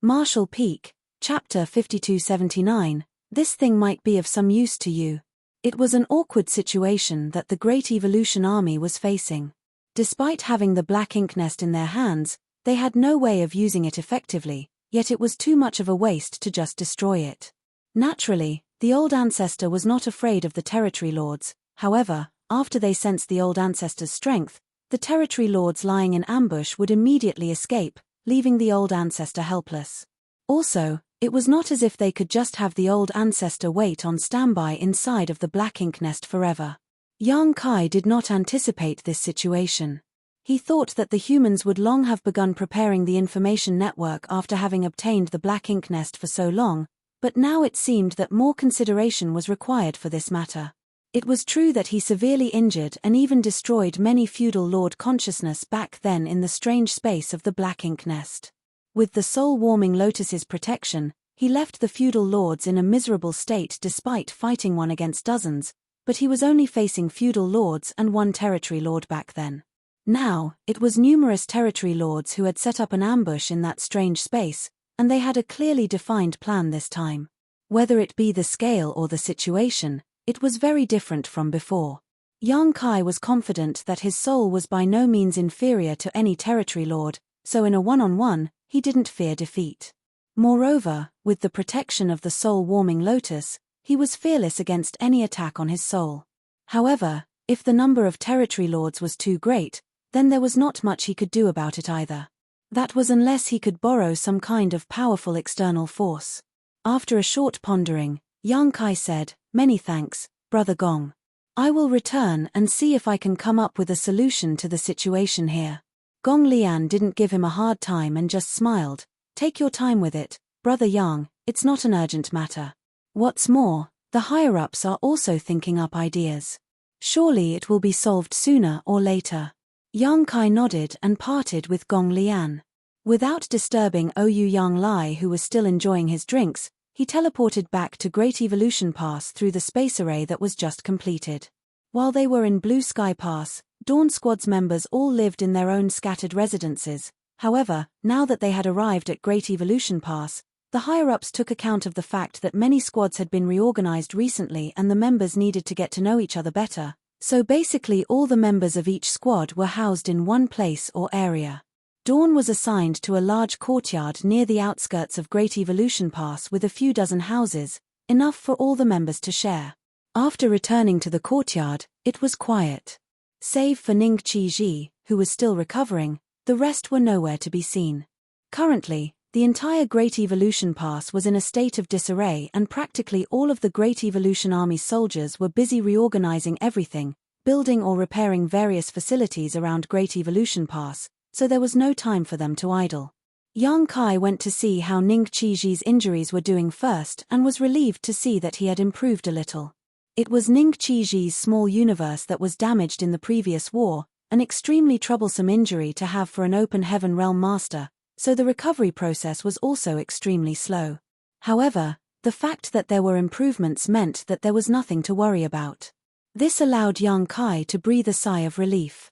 Marshall Peak, Chapter 5279, This thing might be of some use to you. It was an awkward situation that the Great Evolution Army was facing. Despite having the black ink nest in their hands, they had no way of using it effectively, yet it was too much of a waste to just destroy it. Naturally, the old ancestor was not afraid of the territory lords. However, after they sensed the old ancestor's strength, the territory lords lying in ambush would immediately escape, leaving the old ancestor helpless. Also, it was not as if they could just have the old ancestor wait on standby inside of the black ink nest forever. Yang Kai did not anticipate this situation. He thought that the humans would long have begun preparing the information network after having obtained the black ink nest for so long, but now it seemed that more consideration was required for this matter. It was true that he severely injured and even destroyed many feudal lord consciousness back then in the strange space of the black ink nest. With the soul-warming lotus's protection, he left the feudal lords in a miserable state despite fighting one against dozens, but he was only facing feudal lords and one territory lord back then. Now, it was numerous territory lords who had set up an ambush in that strange space, and they had a clearly defined plan this time. Whether it be the scale or the situation, it was very different from before. Yang Kai was confident that his soul was by no means inferior to any territory lord, so in a one-on-one, he didn't fear defeat. Moreover, with the protection of the soul-warming lotus, he was fearless against any attack on his soul. However, If the number of territory lords was too great, then there was not much he could do about it either. That was unless he could borrow some kind of powerful external force. After a short pondering, Yang Kai said, "Many thanks, Brother Gong. I will return and see if I can come up with a solution to the situation here." Gong Lian didn't give him a hard time and just smiled. "Take your time with it, Brother Yang, it's not an urgent matter. What's more, the higher-ups are also thinking up ideas. Surely it will be solved sooner or later." Yang Kai nodded and parted with Gong Lian. Without disturbing Ouyang Yang Lai, who was still enjoying his drinks, he teleported back to Great Evolution Pass through the space array that was just completed. While they were in Blue Sky Pass, Dawn Squad's members all lived in their own scattered residences. However, now that they had arrived at Great Evolution Pass, the higher-ups took account of the fact that many squads had been reorganized recently and the members needed to get to know each other better. So basically all the members of each squad were housed in one place or area. Dawn was assigned to a large courtyard near the outskirts of Great Evolution Pass with a few dozen houses, enough for all the members to share. After returning to the courtyard, it was quiet. Save for Ning Qiji, who was still recovering, the rest were nowhere to be seen. Currently, the entire Great Evolution Pass was in a state of disarray and practically all of the Great Evolution Army's soldiers were busy reorganizing everything, building or repairing various facilities around Great Evolution Pass, so there was no time for them to idle. Yang Kai went to see how Ning Qiji's injuries were doing first and was relieved to see that he had improved a little. It was Ning Qiji's small universe that was damaged in the previous war, an extremely troublesome injury to have for an open heaven realm master, so the recovery process was also extremely slow. However, the fact that there were improvements meant that there was nothing to worry about. This allowed Yang Kai to breathe a sigh of relief.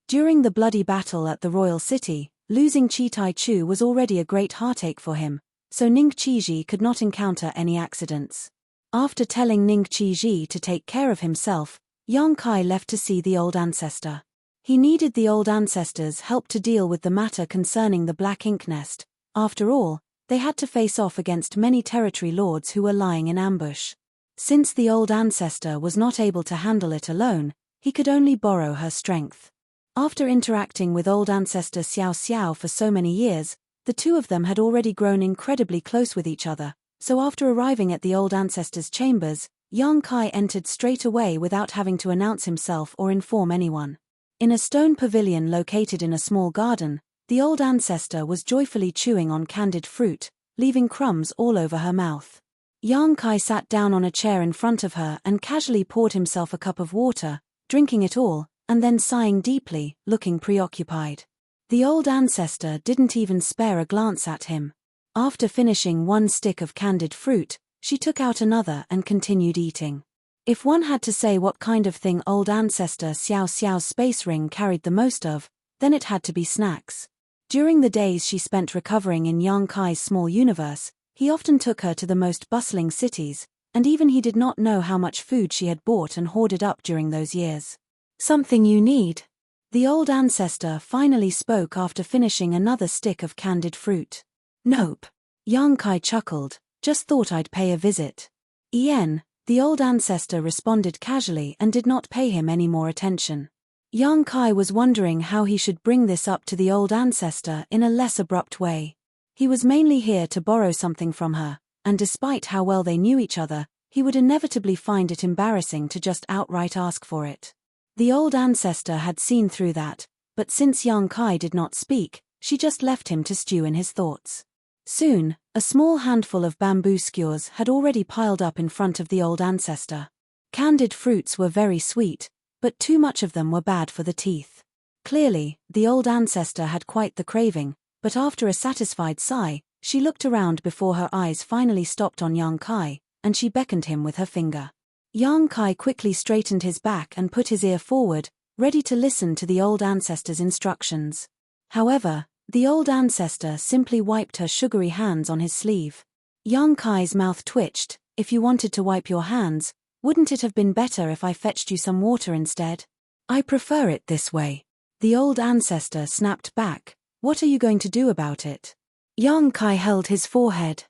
During the bloody battle at the royal city, losing Chi Tai Chu was already a great heartache for him, so Ning Qiji could not encounter any accidents. After telling Ning Qiji to take care of himself, Yang Kai left to see the old ancestor. He needed the old ancestor's help to deal with the matter concerning the Black Ink Nest. After all, they had to face off against many territory lords who were lying in ambush. Since the old ancestor was not able to handle it alone, he could only borrow her strength. After interacting with old ancestor Xiao Xiao for so many years, the two of them had already grown incredibly close with each other, so after arriving at the old ancestor's chambers, Yang Kai entered straight away without having to announce himself or inform anyone. In a stone pavilion located in a small garden, the old ancestor was joyfully chewing on candied fruit, leaving crumbs all over her mouth. Yang Kai sat down on a chair in front of her and casually poured himself a cup of water, drinking it all, and then sighing deeply, looking preoccupied. The old ancestor didn't even spare a glance at him. After finishing one stick of candied fruit, she took out another and continued eating. If one had to say what kind of thing old ancestor Xiao Xiao's space ring carried the most of, then it had to be snacks. During the days she spent recovering in Yang Kai's small universe, he often took her to the most bustling cities, and even he did not know how much food she had bought and hoarded up during those years. "Something you need?" The old ancestor finally spoke after finishing another stick of candied fruit. "Nope." Yang Kai chuckled, "Just thought I'd pay a visit." "Ien," the old ancestor responded casually and did not pay him any more attention. Yang Kai was wondering how he should bring this up to the old ancestor in a less abrupt way. He was mainly here to borrow something from her, and despite how well they knew each other, he would inevitably find it embarrassing to just outright ask for it. The old ancestor had seen through that, but since Yang Kai did not speak, she just left him to stew in his thoughts. Soon, a small handful of bamboo skewers had already piled up in front of the old ancestor. Candied fruits were very sweet, but too much of them were bad for the teeth. Clearly, the old ancestor had quite the craving, but after a satisfied sigh, she looked around before her eyes finally stopped on Yang Kai, and she beckoned him with her finger. Yang Kai quickly straightened his back and put his ear forward, ready to listen to the old ancestor's instructions. However, the old ancestor simply wiped her sugary hands on his sleeve. Yang Kai's mouth twitched. "If you wanted to wipe your hands, wouldn't it have been better if I fetched you some water instead?" "I prefer it this way." The old ancestor snapped back. "What are you going to do about it?" Yang Kai held his forehead.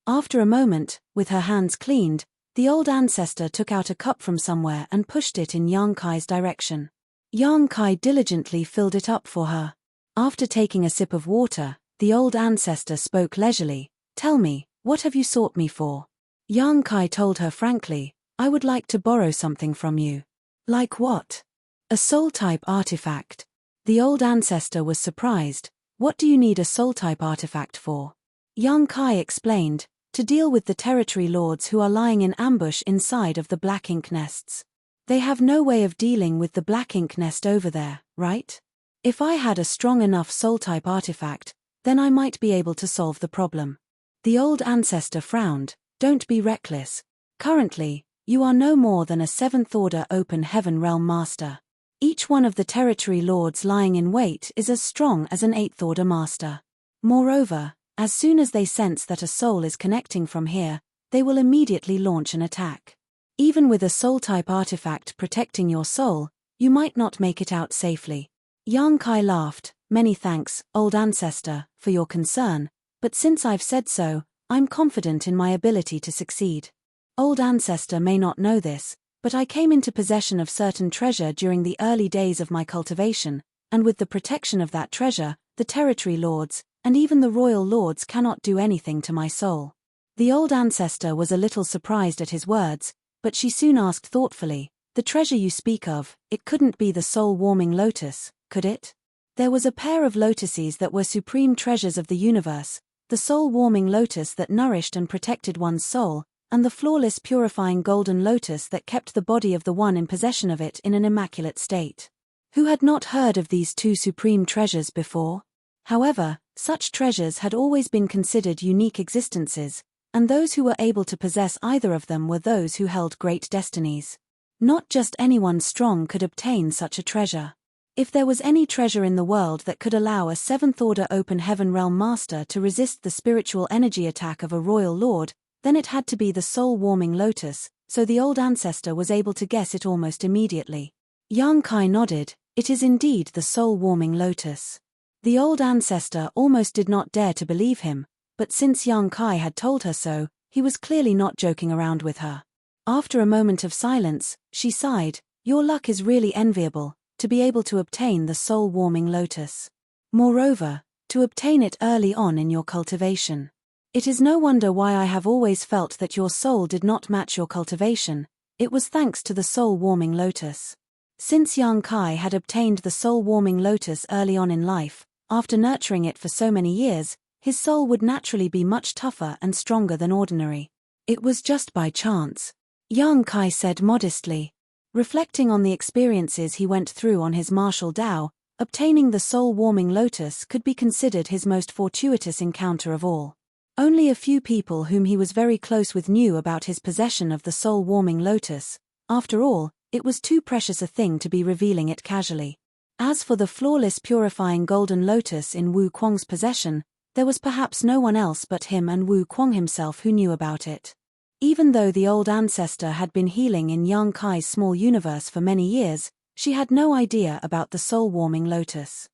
After a moment, with her hands cleaned, The old ancestor took out a cup from somewhere and pushed it in Yang Kai's direction. Yang Kai diligently filled it up for her. After taking a sip of water, the old ancestor spoke leisurely. "Tell me, what have you sought me for?" Yang Kai told her frankly, "I would like to borrow something from you." "Like what?" "A soul-type artifact." The old ancestor was surprised. "What do you need a soul-type artifact for?" Yang Kai explained, "To deal with the territory lords who are lying in ambush inside of the black ink nests. They have no way of dealing with the black ink nest over there, right? If I had a strong enough soul-type artifact, then I might be able to solve the problem." The old ancestor frowned. "Don't be reckless. Currently, you are no more than a 7th order open heaven realm master. Each one of the territory lords lying in wait is as strong as an 8th order master. Moreover, as soon as they sense that a soul is connecting from here, they will immediately launch an attack. Even with a soul-type artifact protecting your soul, you might not make it out safely." Yang Kai laughed. "Many thanks, old ancestor, for your concern, but since I've said so, I'm confident in my ability to succeed. Old ancestor may not know this, but I came into possession of certain treasure during the early days of my cultivation, and with the protection of that treasure, the territory lords, and even the royal lords cannot do anything to my soul." The old ancestor was a little surprised at his words, but she soon asked thoughtfully, "The treasure you speak of, it couldn't be the soul-warming lotus, could it?" There was a pair of lotuses that were supreme treasures of the universe, the soul-warming lotus that nourished and protected one's soul, and the flawless purifying golden lotus that kept the body of the one in possession of it in an immaculate state. Who had not heard of these two supreme treasures before? However, such treasures had always been considered unique existences, and those who were able to possess either of them were those who held great destinies. Not just anyone strong could obtain such a treasure. If there was any treasure in the world that could allow a 7th order open heaven realm master to resist the spiritual energy attack of a royal lord, then it had to be the soul-warming lotus, so the old ancestor was able to guess it almost immediately. Yang Kai nodded. "It is indeed the soul-warming lotus." The old ancestor almost did not dare to believe him, but since Yang Kai had told her so, he was clearly not joking around with her. After a moment of silence, she sighed. "Your luck is really enviable, to be able to obtain the soul-warming lotus. Moreover, to obtain it early on in your cultivation. It is no wonder why I have always felt that your soul did not match your cultivation. It was thanks to the soul-warming lotus." Since Yang Kai had obtained the soul-warming lotus early on in life, after nurturing it for so many years, his soul would naturally be much tougher and stronger than ordinary. "It was just by chance," Yang Kai said modestly. Reflecting on the experiences he went through on his martial Tao, obtaining the soul-warming lotus could be considered his most fortuitous encounter of all. Only a few people whom he was very close with knew about his possession of the soul-warming lotus. After all, it was too precious a thing to be revealing it casually. As for the flawless purifying golden lotus in Wu Kuang's possession, there was perhaps no one else but him and Wu Kuang himself who knew about it. Even though the old ancestor had been healing in Yang Kai's small universe for many years, she had no idea about the soul-warming lotus.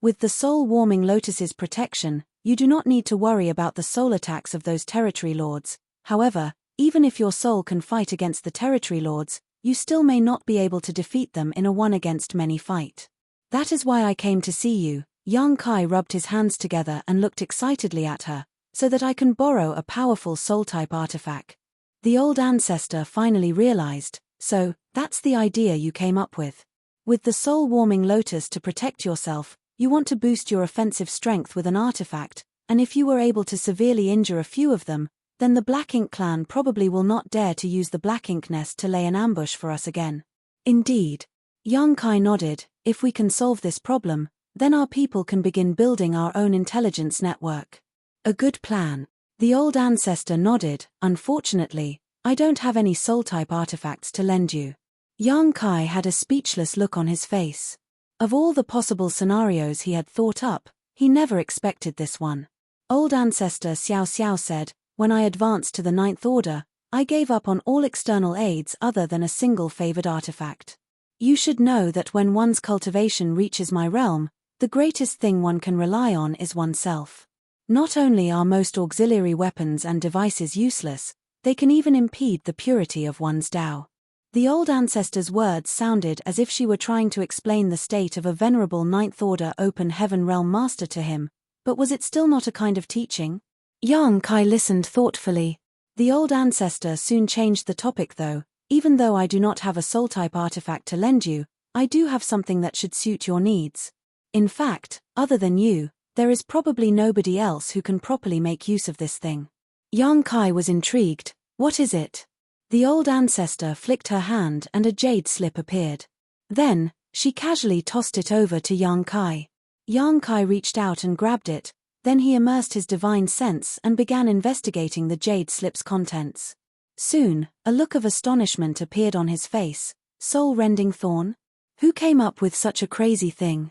With the soul-warming lotus's protection, you do not need to worry about the soul attacks of those territory lords. However, even if your soul can fight against the territory lords, you still may not be able to defeat them in a one-against-many fight. That is why I came to see you. Yang Kai rubbed his hands together and looked excitedly at her, so that I can borrow a powerful soul-type artifact. The old ancestor finally realized, "So, that's the idea you came up with. With the soul-warming lotus to protect yourself, you want to boost your offensive strength with an artifact, and if you were able to severely injure a few of them, then the Black Ink clan probably will not dare to use the Black Ink nest to lay an ambush for us again." "Indeed." Yang Kai nodded. "If we can solve this problem, then our people can begin building our own intelligence network." "A good plan." The old ancestor nodded. "Unfortunately, I don't have any soul-type artifacts to lend you." Yang Kai had a speechless look on his face. Of all the possible scenarios he had thought up, he never expected this one. Old ancestor Xiao Xiao said, "When I advanced to the 9th order, I gave up on all external aids other than a single favored artifact. You should know that when one's cultivation reaches my realm, the greatest thing one can rely on is oneself. Not only are most auxiliary weapons and devices useless, They can even impede the purity of one's Tao. The old ancestor's words sounded as if she were trying to explain the state of a venerable Ninth Order Open Heaven Realm Master to him, but was it still not a kind of teaching? Yang Kai listened thoughtfully. The old ancestor soon changed the topic though. Even though I do not have a soul-type artifact to lend you, I do have something that should suit your needs. In fact, other than you, there is probably nobody else who can properly make use of this thing. Yang Kai was intrigued. What is it? The old ancestor flicked her hand and a jade slip appeared. Then, she casually tossed it over to Yang Kai. Yang Kai reached out and grabbed it, then he immersed his divine sense and began investigating the jade slip's contents. Soon, a look of astonishment appeared on his face. Soul-rending thorn? Who came up with such a crazy thing?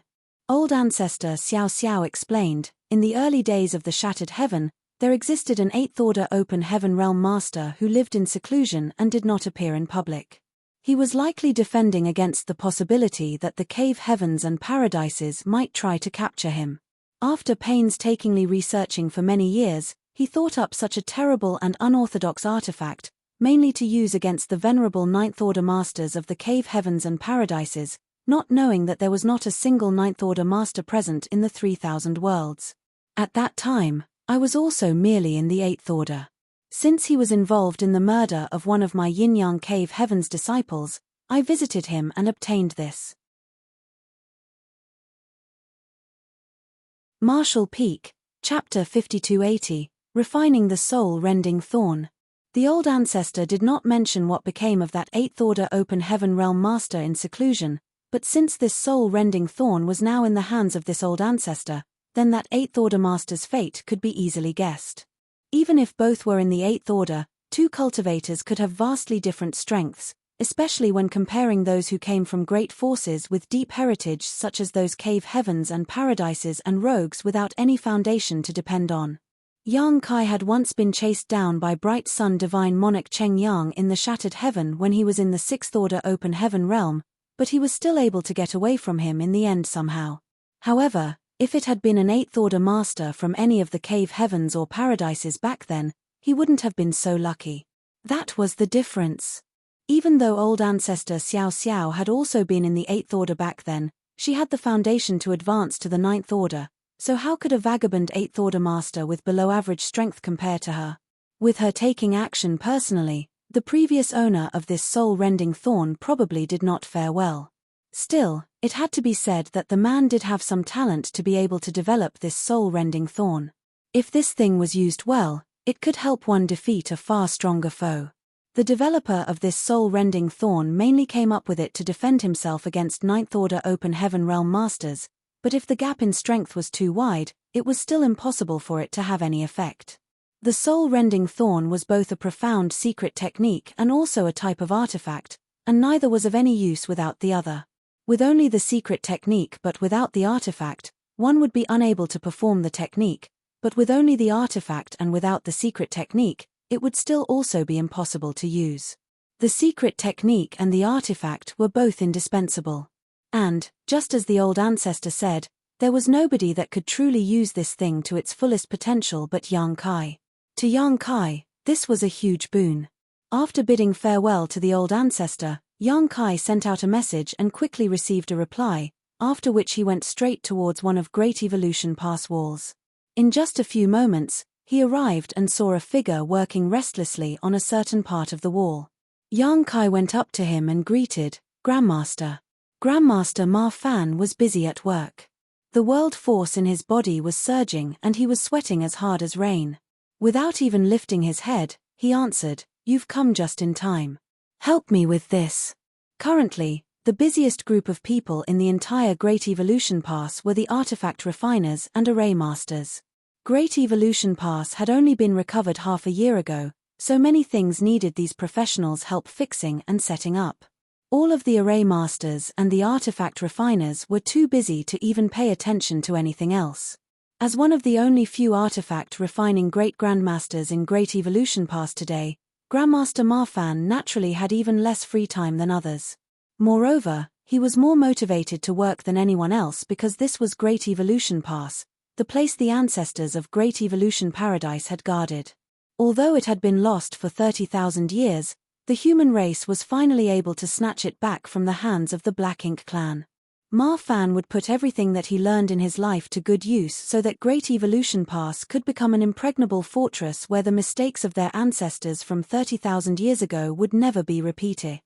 Old ancestor Xiao Xiao explained, in the early days of the Shattered Heaven, there existed an Eighth Order Open Heaven Realm Master who lived in seclusion and did not appear in public. He was likely defending against the possibility that the cave heavens and paradises might try to capture him. After painstakingly researching for many years, he thought up such a terrible and unorthodox artifact, mainly to use against the venerable Ninth Order Masters of the cave heavens and paradises, not knowing that there was not a single Ninth Order Master present in the 3,000 worlds. At that time, I was also merely in the Eighth Order. Since he was involved in the murder of one of my Yin-Yang Cave Heavens disciples, I visited him and obtained this. Marshall Peak, Chapter 5280, Refining the Soul-Rending Thorn. The old ancestor did not mention what became of that Eighth Order Open Heaven Realm Master in seclusion, but since this soul-rending thorn was now in the hands of this old ancestor, then that Eighth Order Master's fate could be easily guessed. Even if both were in the Eighth Order, two cultivators could have vastly different strengths, especially when comparing those who came from great forces with deep heritage such as those cave heavens and paradises and rogues without any foundation to depend on. Yang Kai had once been chased down by Bright Sun Divine Monarch Cheng Yang in the Shattered Heaven when he was in the Sixth Order Open Heaven realm, but he was still able to get away from him in the end somehow. However, if it had been an Eighth Order Master from any of the cave heavens or paradises back then, he wouldn't have been so lucky. That was the difference. Even though old ancestor Xiao Xiao had also been in the Eighth Order back then, she had the foundation to advance to the Ninth Order, so how could a vagabond Eighth Order Master with below-average strength compare to her? With her taking action personally, the previous owner of this soul-rending thorn probably did not fare well. Still, it had to be said that the man did have some talent to be able to develop this soul-rending thorn. If this thing was used well, it could help one defeat a far stronger foe. The developer of this soul-rending thorn mainly came up with it to defend himself against Ninth Order Open Heaven Realm Masters, but if the gap in strength was too wide, it was still impossible for it to have any effect. The soul-rending thorn was both a profound secret technique and also a type of artifact, and neither was of any use without the other. With only the secret technique but without the artifact, one would be unable to perform the technique, but with only the artifact and without the secret technique, it would still also be impossible to use. The secret technique and the artifact were both indispensable. And, just as the old ancestor said, there was nobody that could truly use this thing to its fullest potential but Yang Kai. To Yang Kai, this was a huge boon. After bidding farewell to the old ancestor, Yang Kai sent out a message and quickly received a reply, after which he went straight towards one of Great Evolution Pass walls. In just a few moments, he arrived and saw a figure working restlessly on a certain part of the wall. Yang Kai went up to him and greeted, "Grandmaster." Grandmaster Ma Fan was busy at work. The world force in his body was surging and he was sweating as hard as rain. Without even lifting his head, he answered, "You've come just in time. Help me with this." Currently, the busiest group of people in the entire Great Evolution Pass were the artifact refiners and array masters. Great Evolution Pass had only been recovered half a year ago, so many things needed these professionals' help fixing and setting up. All of the array masters and the artifact refiners were too busy to even pay attention to anything else. As one of the only few artifact refining great grandmasters in Great Evolution Pass today, Grandmaster Marfan naturally had even less free time than others. Moreover, he was more motivated to work than anyone else because this was Great Evolution Pass, the place the ancestors of Great Evolution Paradise had guarded. Although it had been lost for 30,000 years, the human race was finally able to snatch it back from the hands of the Black Ink clan. Ma Fan would put everything that he learned in his life to good use so that Great Evolution Pass could become an impregnable fortress where the mistakes of their ancestors from 30,000 years ago would never be repeated.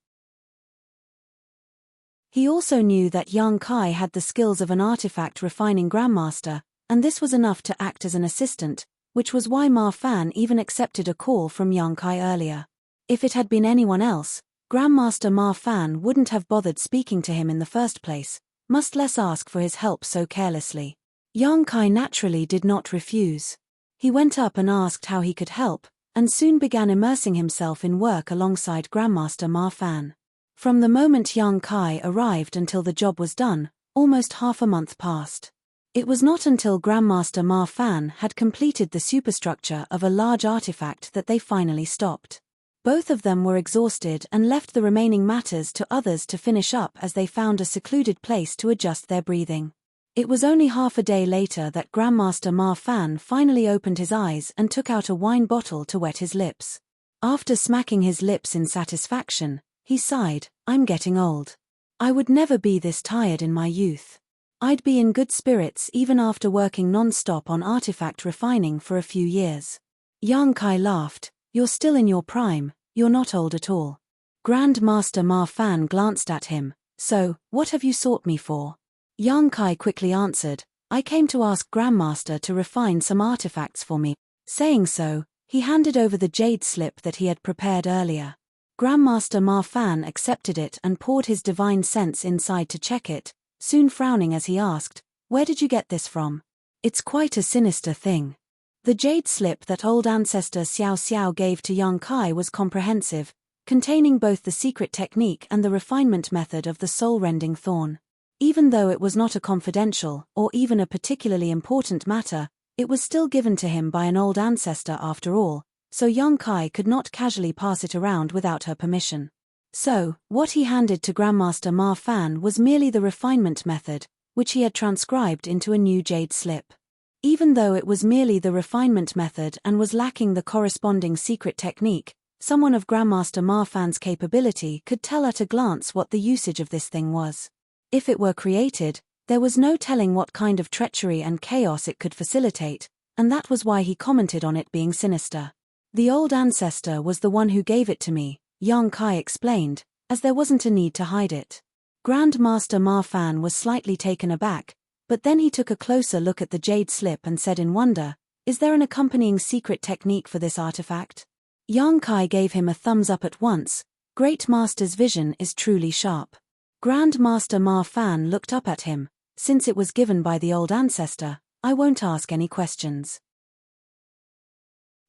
He also knew that Yang Kai had the skills of an artifact refining grandmaster, and this was enough to act as an assistant, which was why Ma Fan even accepted a call from Yang Kai earlier. If it had been anyone else, Grandmaster Ma Fan wouldn't have bothered speaking to him in the first place, much less ask for his help so carelessly. Yang Kai naturally did not refuse. He went up and asked how he could help, and soon began immersing himself in work alongside Grandmaster Ma Fan. From the moment Yang Kai arrived until the job was done, almost half a month passed. It was not until Grandmaster Ma Fan had completed the superstructure of a large artifact that they finally stopped. Both of them were exhausted and left the remaining matters to others to finish up as they found a secluded place to adjust their breathing. It was only half a day later that Grandmaster Ma Fan finally opened his eyes and took out a wine bottle to wet his lips. After smacking his lips in satisfaction, he sighed, "I'm getting old. I would never be this tired in my youth. I'd be in good spirits even after working non-stop on artifact refining for a few years." Yang Kai laughed, "You're still in your prime, you're not old at all." Grandmaster Ma Fan glanced at him, "So, what have you sought me for?" Yang Kai quickly answered, "I came to ask Grandmaster to refine some artifacts for me." Saying so, he handed over the jade slip that he had prepared earlier. Grandmaster Ma Fan accepted it and poured his divine sense inside to check it, soon frowning as he asked, "Where did you get this from? It's quite a sinister thing." The jade slip that old ancestor Xiao Xiao gave to Yang Kai was comprehensive, containing both the secret technique and the refinement method of the soul-rending thorn. Even though it was not a confidential, or even a particularly important matter, it was still given to him by an old ancestor after all, so Yang Kai could not casually pass it around without her permission. So, what he handed to Grandmaster Ma Fan was merely the refinement method, which he had transcribed into a new jade slip. Even though it was merely the refinement method and was lacking the corresponding secret technique, someone of Grandmaster Ma Fan's capability could tell at a glance what the usage of this thing was. If it were created, there was no telling what kind of treachery and chaos it could facilitate, and that was why he commented on it being sinister. "The old ancestor was the one who gave it to me," Yang Kai explained, as there wasn't a need to hide it. Grandmaster Ma Fan was slightly taken aback, but then he took a closer look at the jade slip and said in wonder, "Is there an accompanying secret technique for this artifact?" Yang Kai gave him a thumbs up at once. Great Master's vision is truly sharp. Grandmaster Ma Fan looked up at him. "Since it was given by the old ancestor, I won't ask any questions.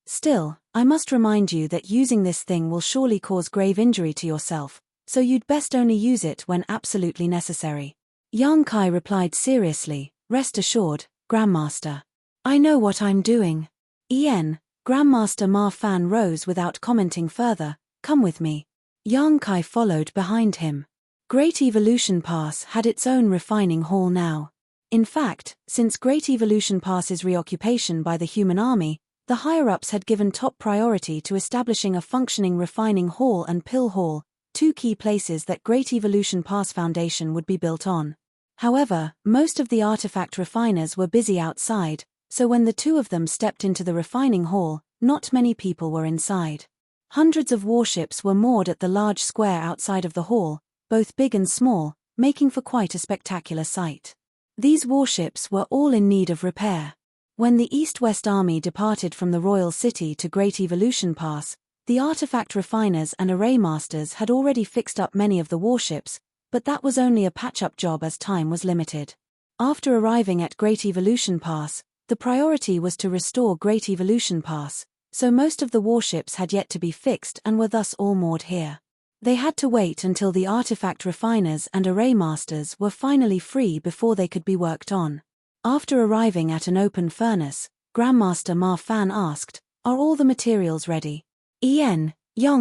Still, I must remind you that using this thing will surely cause grave injury to yourself, so you'd best only use it when absolutely necessary." Yang Kai replied seriously, "Rest assured, Grandmaster. I know what I'm doing." Grandmaster Ma Fan rose without commenting further. "Come with me." Yang Kai followed behind him. Great Evolution Pass had its own refining hall now. In fact, since Great Evolution Pass's reoccupation by the human army, the higher-ups had given top priority to establishing a functioning refining hall and pill hall, two key places that Great Evolution Pass Foundation would be built on. However, most of the artifact refiners were busy outside, so when the two of them stepped into the refining hall, not many people were inside. Hundreds of warships were moored at the large square outside of the hall, both big and small, making for quite a spectacular sight. These warships were all in need of repair. When the East-West Army departed from the Royal City to Great Evolution Pass, the artifact refiners and array masters had already fixed up many of the warships, but that was only a patch-up job as time was limited. After arriving at Great Evolution Pass, the priority was to restore Great Evolution Pass, so most of the warships had yet to be fixed and were thus all moored here. They had to wait until the artifact refiners and array masters were finally free before they could be worked on. After arriving at an open furnace, Grandmaster Ma Fan asked, "Are all the materials ready?" Yang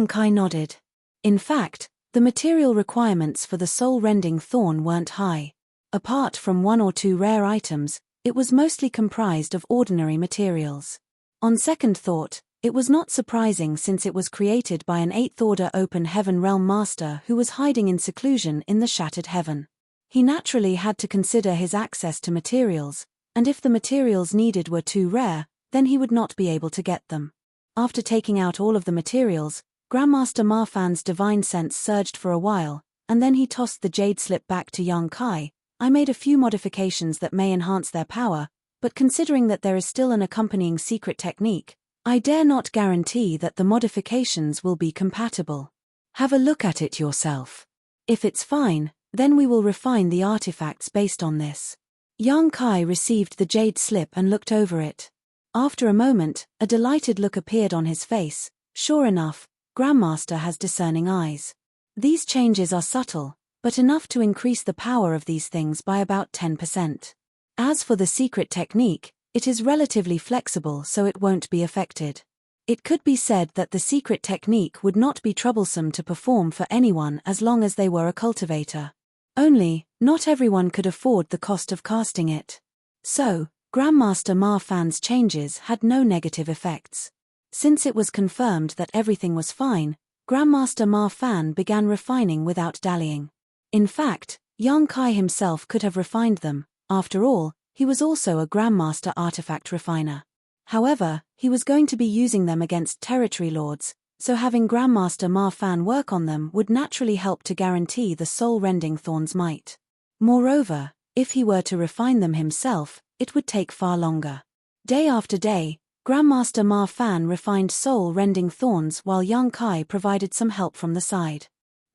Kai nodded. In fact, the material requirements for the soul-rending thorn weren't high. Apart from one or two rare items, it was mostly comprised of ordinary materials. On second thought, It was not surprising since it was created by an 8th-order open heaven realm master who was hiding in seclusion in the shattered heaven. He naturally had to consider his access to materials, and if the materials needed were too rare, then he would not be able to get them. After taking out all of the materials, Grandmaster Marfan's divine sense surged for a while, and then he tossed the jade slip back to young Kai. I made a few modifications that may enhance their power, but considering that there is still an accompanying secret technique, I dare not guarantee that the modifications will be compatible. Have a look at it yourself. If it's fine, then we will refine the artifacts based on this. Young Kai received the jade slip and looked over it. After a moment, a delighted look appeared on his face. Sure enough, Grandmaster has discerning eyes. These changes are subtle, but enough to increase the power of these things by about 10%. As for the secret technique, it is relatively flexible so it won't be affected. It could be said that the secret technique would not be troublesome to perform for anyone as long as they were a cultivator. Only, not everyone could afford the cost of casting it. So, Grandmaster Marfan's changes had no negative effects. Since it was confirmed that everything was fine, Grandmaster Marfan began refining without dallying. In fact, young Kai himself could have refined them. After all, he was also a Grandmaster artifact refiner. However, he was going to be using them against territory lords, so having Grandmaster Marfan work on them would naturally help to guarantee the soul-rending thorn's might. Moreover, if he were to refine them himself, it would take far longer. Day after day, Grandmaster Marfan refined soul-rending thorns while young Kai provided some help from the side.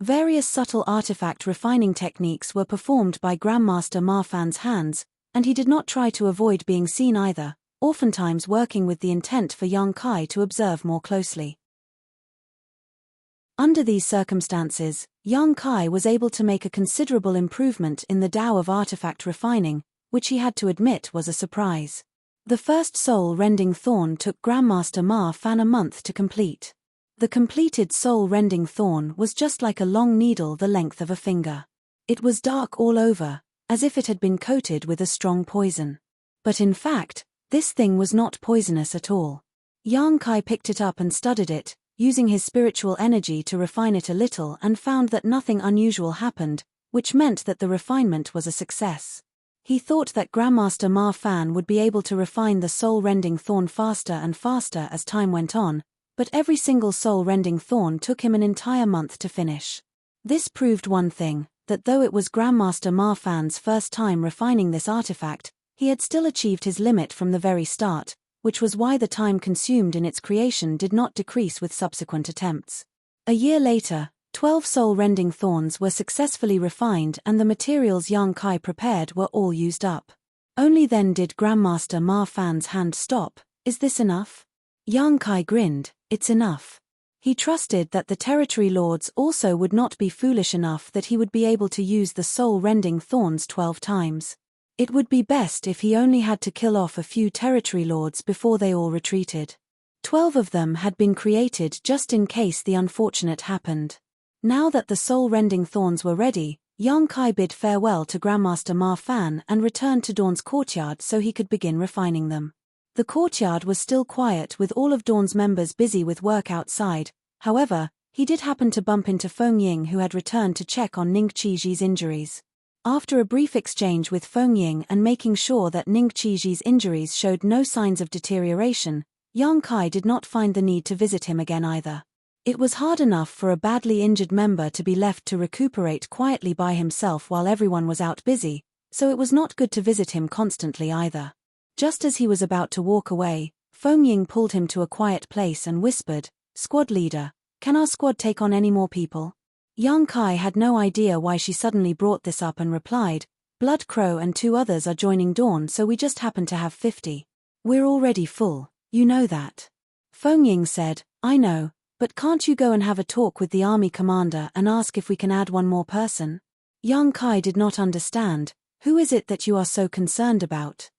Various subtle artifact refining techniques were performed by Grandmaster Marfan's hands, and he did not try to avoid being seen either, oftentimes working with the intent for young Kai to observe more closely. Under these circumstances, young Kai was able to make a considerable improvement in the Tao of artifact refining, which he had to admit was a surprise. The first soul-rending thorn took Grandmaster Marfan a month to complete. The completed soul-rending thorn was just like a long needle the length of a finger. It was dark all over, as if it had been coated with a strong poison. But in fact, this thing was not poisonous at all. Young Kai picked it up and studied it, using his spiritual energy to refine it a little, and found that nothing unusual happened, which meant that the refinement was a success. He thought that Grandmaster Marfan would be able to refine the soul-rending thorn faster and faster as time went on, but every single soul-rending thorn took him an entire month to finish. This proved one thing, that though it was Grandmaster Marfan's first time refining this artifact, he had still achieved his limit from the very start, which was why the time consumed in its creation did not decrease with subsequent attempts. A year later, 12 soul-rending thorns were successfully refined and the materials young Kai prepared were all used up. Only then did Grandmaster Marfan's hand stop. Is this enough? Young Kai grinned. It's enough. He trusted that the territory lords also would not be foolish enough that he would be able to use the soul-rending thorns 12 times. It would be best if he only had to kill off a few territory lords before they all retreated. 12 of them had been created just in case the unfortunate happened. Now that the soul-rending thorns were ready, young Kai bid farewell to Grandmaster Marfan and returned to Dawn's courtyard so he could begin refining them. The courtyard was still quiet with all of Dawn's members busy with work outside. However, he did happen to bump into Feng Ying, who had returned to check on Ning Qiji's injuries. After a brief exchange with Feng Ying and making sure that Ning Qiji's injuries showed no signs of deterioration, young Kai did not find the need to visit him again either. It was hard enough for a badly injured member to be left to recuperate quietly by himself while everyone was out busy, so it was not good to visit him constantly either. Just as he was about to walk away, Feng Ying pulled him to a quiet place and whispered, "Squad leader, can our squad take on any more people?" Young Kai had no idea why she suddenly brought this up and replied, "Blood Crow and 2 others are joining Dawn, so we just happen to have 50. We're already full, you know that." Feng Ying said, "I know, but can't you go and have a talk with the army commander and ask if we can add one more person?" Young Kai did not understand. Who is it that you are so concerned about?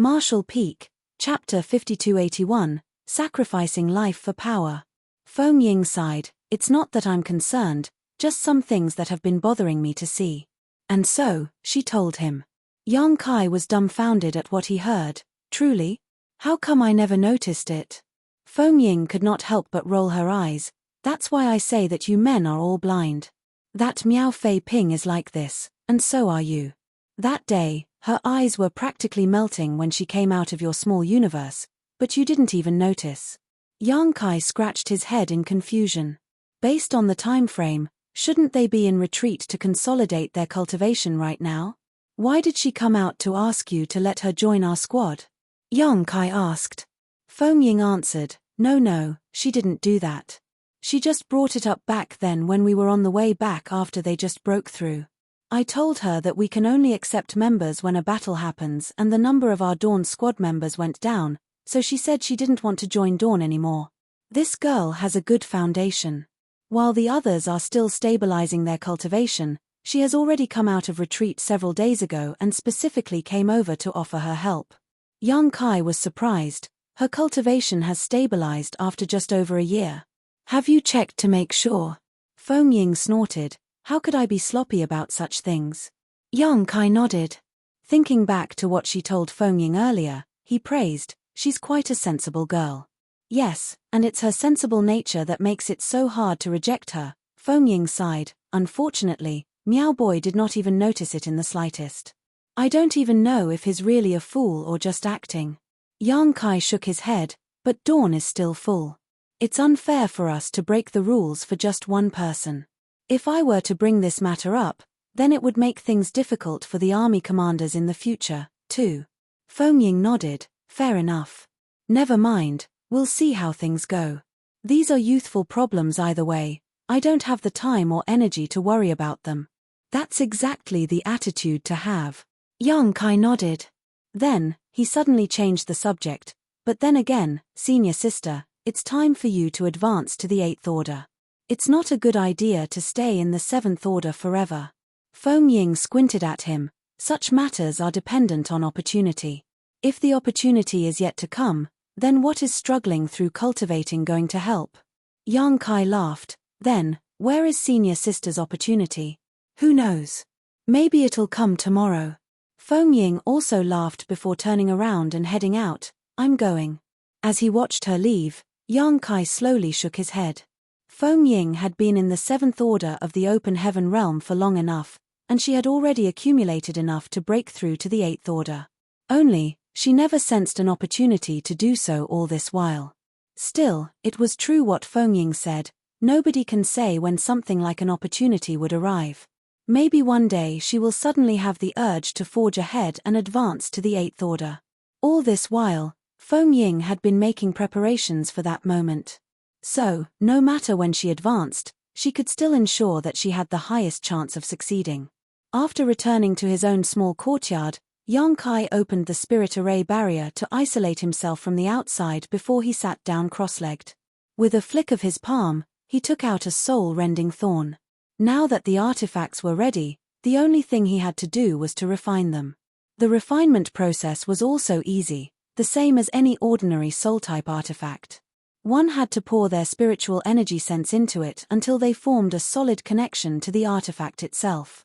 Marshall Peak, Chapter 5281, Sacrificing Life for Power. Feng Ying sighed, "It's not that I'm concerned, just some things that have been bothering me to see." And so, she told him. Yang Kai was dumbfounded at what he heard. Truly? How come I never noticed it? Feng Ying could not help but roll her eyes. That's why I say that you men are all blind. That Miao Fei Ping is like this, and so are you. That day, her eyes were practically melting when she came out of your small universe, but you didn't even notice. Yang Kai scratched his head in confusion. Based on the time frame, shouldn't they be in retreat to consolidate their cultivation right now? Why did she come out to ask you to let her join our squad? Yang Kai asked. Feng Ying answered, No, she didn't do that. She just brought it up back then when we were on the way back after they just broke through. I told her that we can only accept members when a battle happens, and the number of our Dawn squad members went down, so she said she didn't want to join Dawn anymore. This girl has a good foundation. While the others are still stabilizing their cultivation, she has already come out of retreat several days ago and specifically came over to offer her help. Yang Kai was surprised. Her cultivation has stabilized after just over a year. Have you checked to make sure? Feng Ying snorted. How could I be sloppy about such things? Yang Kai nodded. Thinking back to what she told Feng Ying earlier, he praised, she's quite a sensible girl. Yes, and it's her sensible nature that makes it so hard to reject her. Feng Ying sighed. Unfortunately, Miao Boy did not even notice it in the slightest. I don't even know if he's really a fool or just acting. Yang Kai shook his head, but Dawn is still full. It's unfair for us to break the rules for just one person. If I were to bring this matter up, then it would make things difficult for the army commanders in the future, too. Feng Ying nodded. Fair enough. Never mind, we'll see how things go. These are youthful problems either way. I don't have the time or energy to worry about them. That's exactly the attitude to have. Yang Kai nodded. Then, he suddenly changed the subject. But then again, senior sister, it's time for you to advance to the 8th order. It's not a good idea to stay in the 7th order forever. Feng Ying squinted at him. Such matters are dependent on opportunity. If the opportunity is yet to come, then what is struggling through cultivating going to help? Yang Kai laughed. Then, where is senior sister's opportunity? Who knows? Maybe it'll come tomorrow. Feng Ying also laughed before turning around and heading out. I'm going. As he watched her leave, Yang Kai slowly shook his head. Feng Ying had been in the 7th order of the open heaven realm for long enough, and she had already accumulated enough to break through to the 8th order. Only, she never sensed an opportunity to do so all this while. Still, it was true what Feng Ying said. Nobody can say when something like an opportunity would arrive. Maybe one day she will suddenly have the urge to forge ahead and advance to the 8th order. All this while, Feng Ying had been making preparations for that moment. So, no matter when she advanced, she could still ensure that she had the highest chance of succeeding. After returning to his own small courtyard, Yang Kai opened the spirit array barrier to isolate himself from the outside before he sat down cross-legged. With a flick of his palm, he took out a soul-rending thorn. Now that the artifacts were ready, the only thing he had to do was to refine them. The refinement process was also easy, the same as any ordinary soul-type artifact. One had to pour their spiritual energy sense into it until they formed a solid connection to the artifact itself.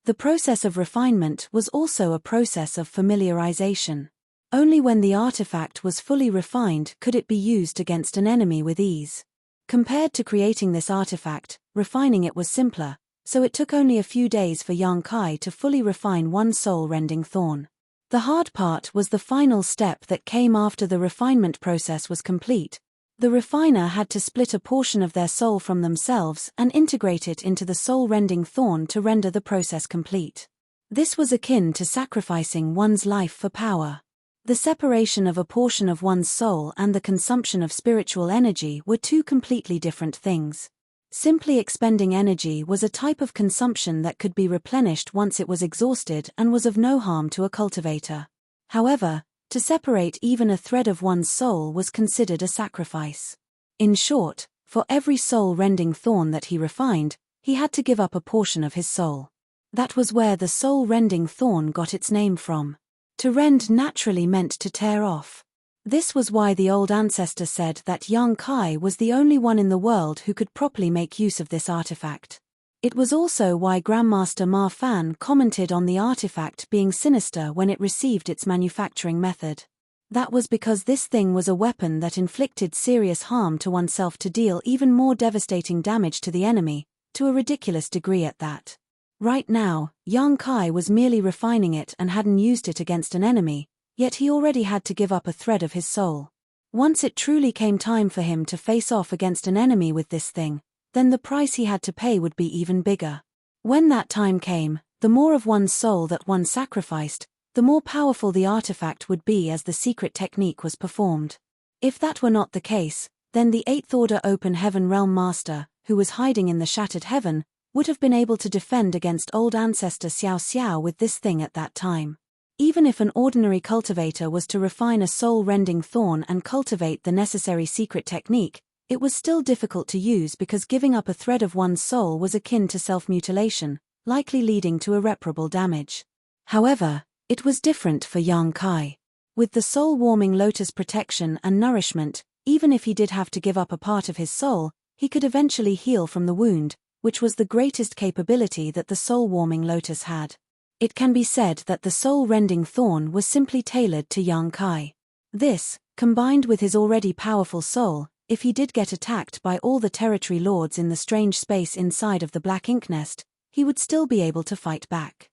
The process of refinement was also a process of familiarization. Only when the artifact was fully refined could it be used against an enemy with ease. Compared to creating this artifact, refining it was simpler, so it took only a few days for Yang Kai to fully refine one soul-rending thorn. The hard part was the final step that came after the refinement process was complete. The refiner had to split a portion of their soul from themselves and integrate it into the soul-rending thorn to render the process complete. This was akin to sacrificing one's life for power. The separation of a portion of one's soul and the consumption of spiritual energy were two completely different things. Simply expending energy was a type of consumption that could be replenished once it was exhausted and was of no harm to a cultivator. However, to separate even a thread of one's soul was considered a sacrifice. In short, for every soul-rending thorn that he refined, he had to give up a portion of his soul. That was where the soul-rending thorn got its name from. To rend naturally meant to tear off. This was why the old ancestor said that Yang Kai was the only one in the world who could properly make use of this artifact. It was also why Grandmaster Ma Fan commented on the artifact being sinister when it received its manufacturing method. That was because this thing was a weapon that inflicted serious harm to oneself to deal even more devastating damage to the enemy, to a ridiculous degree at that. Right now, Yang Kai was merely refining it and hadn't used it against an enemy, yet he already had to give up a thread of his soul. Once it truly came time for him to face off against an enemy with this thing, then the price he had to pay would be even bigger. When that time came, the more of one's soul that one sacrificed, the more powerful the artifact would be as the secret technique was performed. If that were not the case, then the 8th Order Open Heaven Realm Master, who was hiding in the Shattered Heaven, would have been able to defend against old ancestor Xiao Xiao with this thing at that time. Even if an ordinary cultivator was to refine a soul-rending thorn and cultivate the necessary secret technique, it was still difficult to use because giving up a thread of one's soul was akin to self-mutilation, likely leading to irreparable damage. However, it was different for Yang Kai. With the soul-warming lotus protection and nourishment, even if he did have to give up a part of his soul, he could eventually heal from the wound, which was the greatest capability that the soul-warming lotus had. It can be said that the soul-rending thorn was simply tailored to Yang Kai. This, combined with his already powerful soul, if he did get attacked by all the territory lords in the strange space inside of the black ink nest, he would still be able to fight back.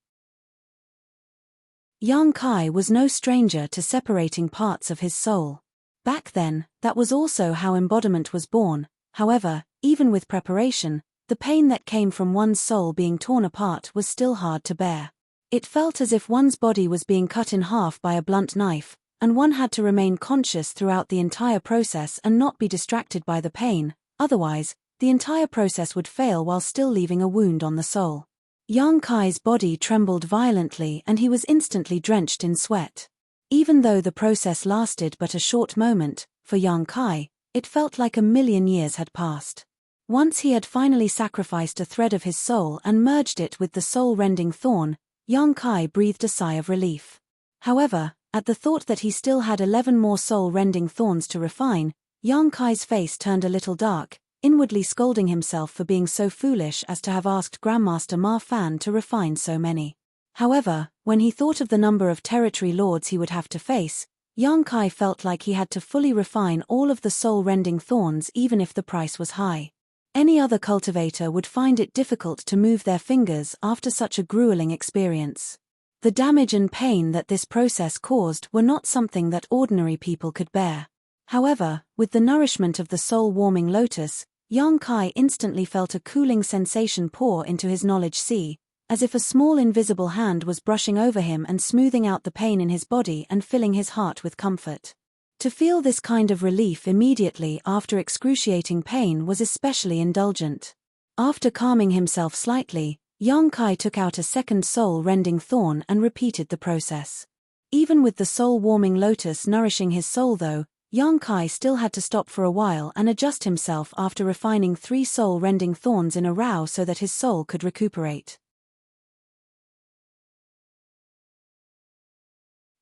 Yang Kai was no stranger to separating parts of his soul. Back then, that was also how embodiment was born. However, even with preparation, the pain that came from one's soul being torn apart was still hard to bear. It felt as if one's body was being cut in half by a blunt knife, and one had to remain conscious throughout the entire process and not be distracted by the pain, otherwise, the entire process would fail while still leaving a wound on the soul. Yang Kai's body trembled violently and he was instantly drenched in sweat. Even though the process lasted but a short moment, for Yang Kai, it felt like a million years had passed. Once he had finally sacrificed a thread of his soul and merged it with the soul-rending thorn, Yang Kai breathed a sigh of relief. However, at the thought that he still had 11 more soul-rending thorns to refine, Yang Kai's face turned a little dark, inwardly scolding himself for being so foolish as to have asked Grandmaster Ma Fan to refine so many. However, when he thought of the number of territory lords he would have to face, Yang Kai felt like he had to fully refine all of the soul-rending thorns even if the price was high. Any other cultivator would find it difficult to move their fingers after such a grueling experience. The damage and pain that this process caused were not something that ordinary people could bear. However, with the nourishment of the soul-warming lotus, Yang Kai instantly felt a cooling sensation pour into his knowledge sea, as if a small invisible hand was brushing over him and smoothing out the pain in his body and filling his heart with comfort. To feel this kind of relief immediately after excruciating pain was especially indulgent. After calming himself slightly, Yang Kai took out a second soul-rending thorn and repeated the process. Even with the soul-warming lotus nourishing his soul though, Yang Kai still had to stop for a while and adjust himself after refining 3 soul-rending thorns in a row so that his soul could recuperate.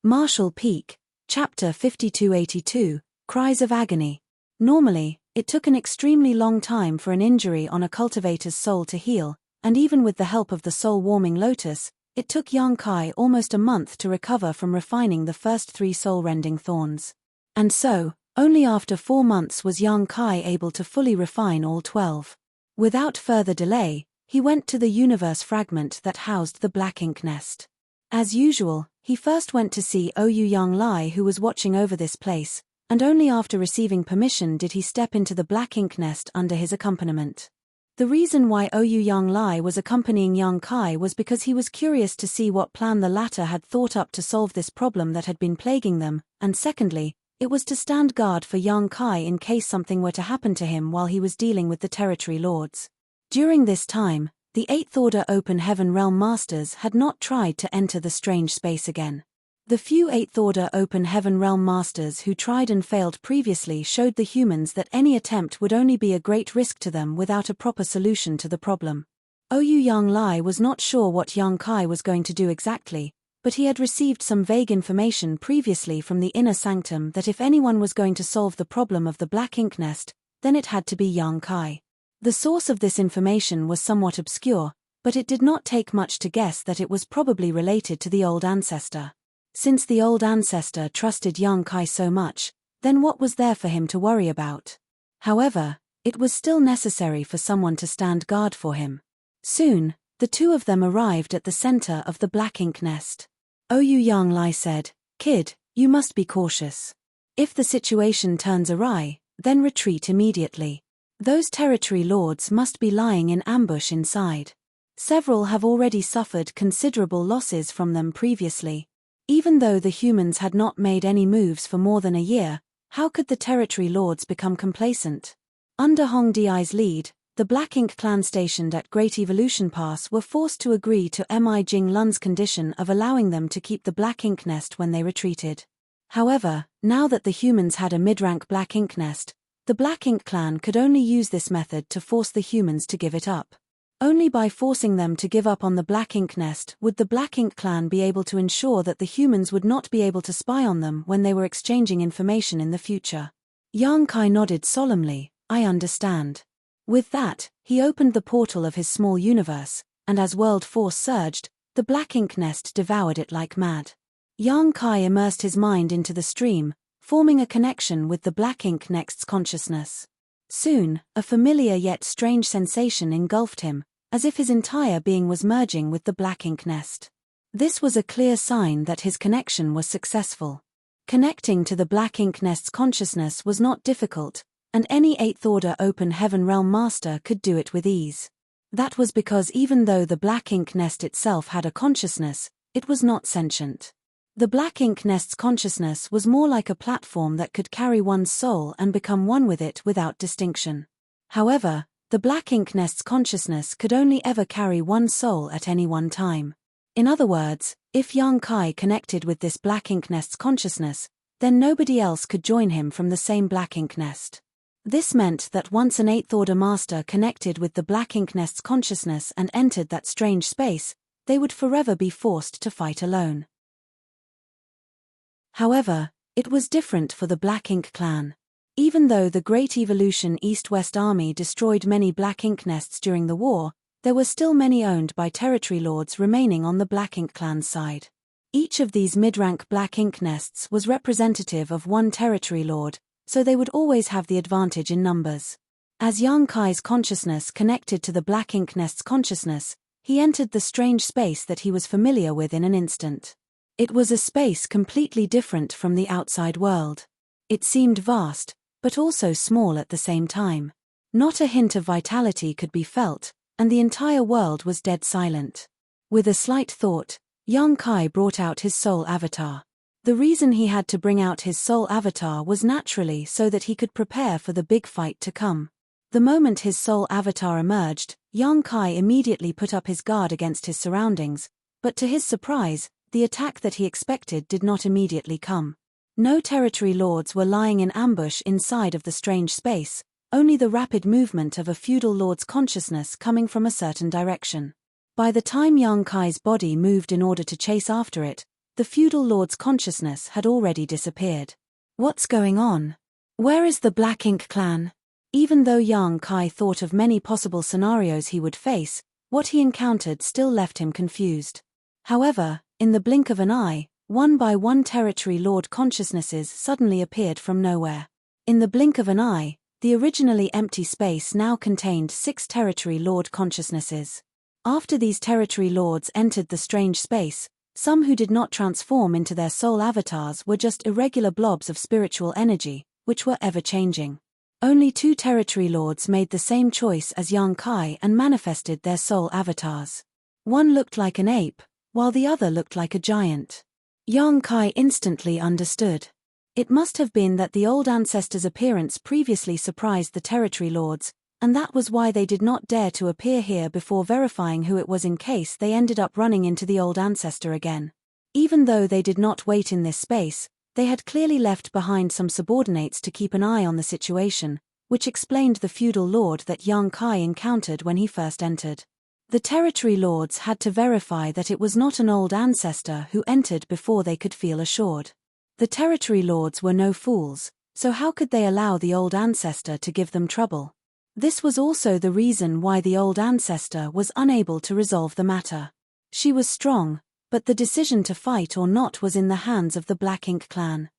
Martial Peak, Chapter 5282, Cries of Agony. Normally, it took an extremely long time for an injury on a cultivator's soul to heal, and even with the help of the soul-warming lotus, it took Yang Kai almost a month to recover from refining the first 3 soul-rending thorns. And so, only after 4 months was Yang Kai able to fully refine all 12. Without further delay, he went to the universe fragment that housed the black ink nest. As usual, he first went to see Ouyang Yang Lai who was watching over this place, and only after receiving permission did he step into the black ink nest under his accompaniment. The reason why Ouyang Yang Lai was accompanying Yang Kai was because he was curious to see what plan the latter had thought up to solve this problem that had been plaguing them, and secondly, it was to stand guard for Yang Kai in case something were to happen to him while he was dealing with the territory lords. During this time, the 8th Order Open Heaven Realm Masters had not tried to enter the strange space again. The few 8th Order Open Heaven Realm Masters who tried and failed previously showed the humans that any attempt would only be a great risk to them without a proper solution to the problem. Ouyang Yang Lai was not sure what Yang Kai was going to do exactly, but he had received some vague information previously from the inner sanctum that if anyone was going to solve the problem of the black ink nest, then it had to be Yang Kai. The source of this information was somewhat obscure, but it did not take much to guess that it was probably related to the old ancestor. Since the old ancestor trusted young Kai so much, then what was there for him to worry about? However, it was still necessary for someone to stand guard for him. Soon, the two of them arrived at the center of the black ink nest. "Oh, you young Lai said, kid, you must be cautious. If the situation turns awry, then retreat immediately. Those territory lords must be lying in ambush inside. Several have already suffered considerable losses from them previously. Even though the humans had not made any moves for more than a year, how could the territory lords become complacent?" Under Hong Di's lead, the Black Ink clan stationed at Great Evolution Pass were forced to agree to Mi Jing Lun's condition of allowing them to keep the Black Ink nest when they retreated. However, now that the humans had a mid-rank Black Ink nest, the Black Ink clan could only use this method to force the humans to give it up. Only by forcing them to give up on the Black Ink nest would the Black Ink clan be able to ensure that the humans would not be able to spy on them when they were exchanging information in the future. Yang Kai nodded solemnly, "I understand." With that, he opened the portal of his small universe, and as world force surged, the Black Ink nest devoured it like mad. Yang Kai immersed his mind into the stream, forming a connection with the Black Ink nest's consciousness. Soon, a familiar yet strange sensation engulfed him, as if his entire being was merging with the Black Ink nest. This was a clear sign that his connection was successful. Connecting to the Black Ink nest's consciousness was not difficult, and any 8th Order Open Heaven Realm Master could do it with ease. That was because even though the Black Ink nest itself had a consciousness, it was not sentient. The Black Ink nest's consciousness was more like a platform that could carry one's soul and become one with it without distinction. However, the Black Ink nest's consciousness could only ever carry one soul at any one time. In other words, if Yang Kai connected with this Black Ink nest's consciousness, then nobody else could join him from the same Black Ink nest. This meant that once an 8th Order Master connected with the Black Ink nest's consciousness and entered that strange space, they would forever be forced to fight alone. However, it was different for the Black Ink clan. Even though the Great Evolution East-West Army destroyed many Black Ink nests during the war, there were still many owned by territory lords remaining on the Black Ink clan's side. Each of these mid-rank Black Ink nests was representative of one territory lord, so they would always have the advantage in numbers. As Yang Kai's consciousness connected to the Black Ink nest's consciousness, he entered the strange space that he was familiar with in an instant. It was a space completely different from the outside world. It seemed vast, but also small at the same time. Not a hint of vitality could be felt, and the entire world was dead silent. With a slight thought, Yang Kai brought out his soul avatar. The reason he had to bring out his soul avatar was naturally so that he could prepare for the big fight to come. The moment his soul avatar emerged, Yang Kai immediately put up his guard against his surroundings, but to his surprise, the attack that he expected did not immediately come. No territory lords were lying in ambush inside of the strange space, only the rapid movement of a feudal lord's consciousness coming from a certain direction. By the time Yang Kai's body moved in order to chase after it, the feudal lord's consciousness had already disappeared. What's going on? Where is the Black Ink clan? Even though Yang Kai thought of many possible scenarios he would face, what he encountered still left him confused. However, in the blink of an eye, one by one territory lord consciousnesses suddenly appeared from nowhere. In the blink of an eye, the originally empty space now contained 6 territory lord consciousnesses. After these territory lords entered the strange space, some who did not transform into their soul avatars were just irregular blobs of spiritual energy, which were ever-changing. Only 2 territory lords made the same choice as Yang Kai and manifested their soul avatars. One looked like an ape, while the other looked like a giant. Yang Kai instantly understood. It must have been that the old ancestor's appearance previously surprised the territory lords, and that was why they did not dare to appear here before verifying who it was in case they ended up running into the old ancestor again. Even though they did not wait in this space, they had clearly left behind some subordinates to keep an eye on the situation, which explained the feudal lord that Yang Kai encountered when he first entered. The territory lords had to verify that it was not an old ancestor who entered before they could feel assured. The territory lords were no fools, so how could they allow the old ancestor to give them trouble? This was also the reason why the old ancestor was unable to resolve the matter. She was strong, but the decision to fight or not was in the hands of the Black Ink clan.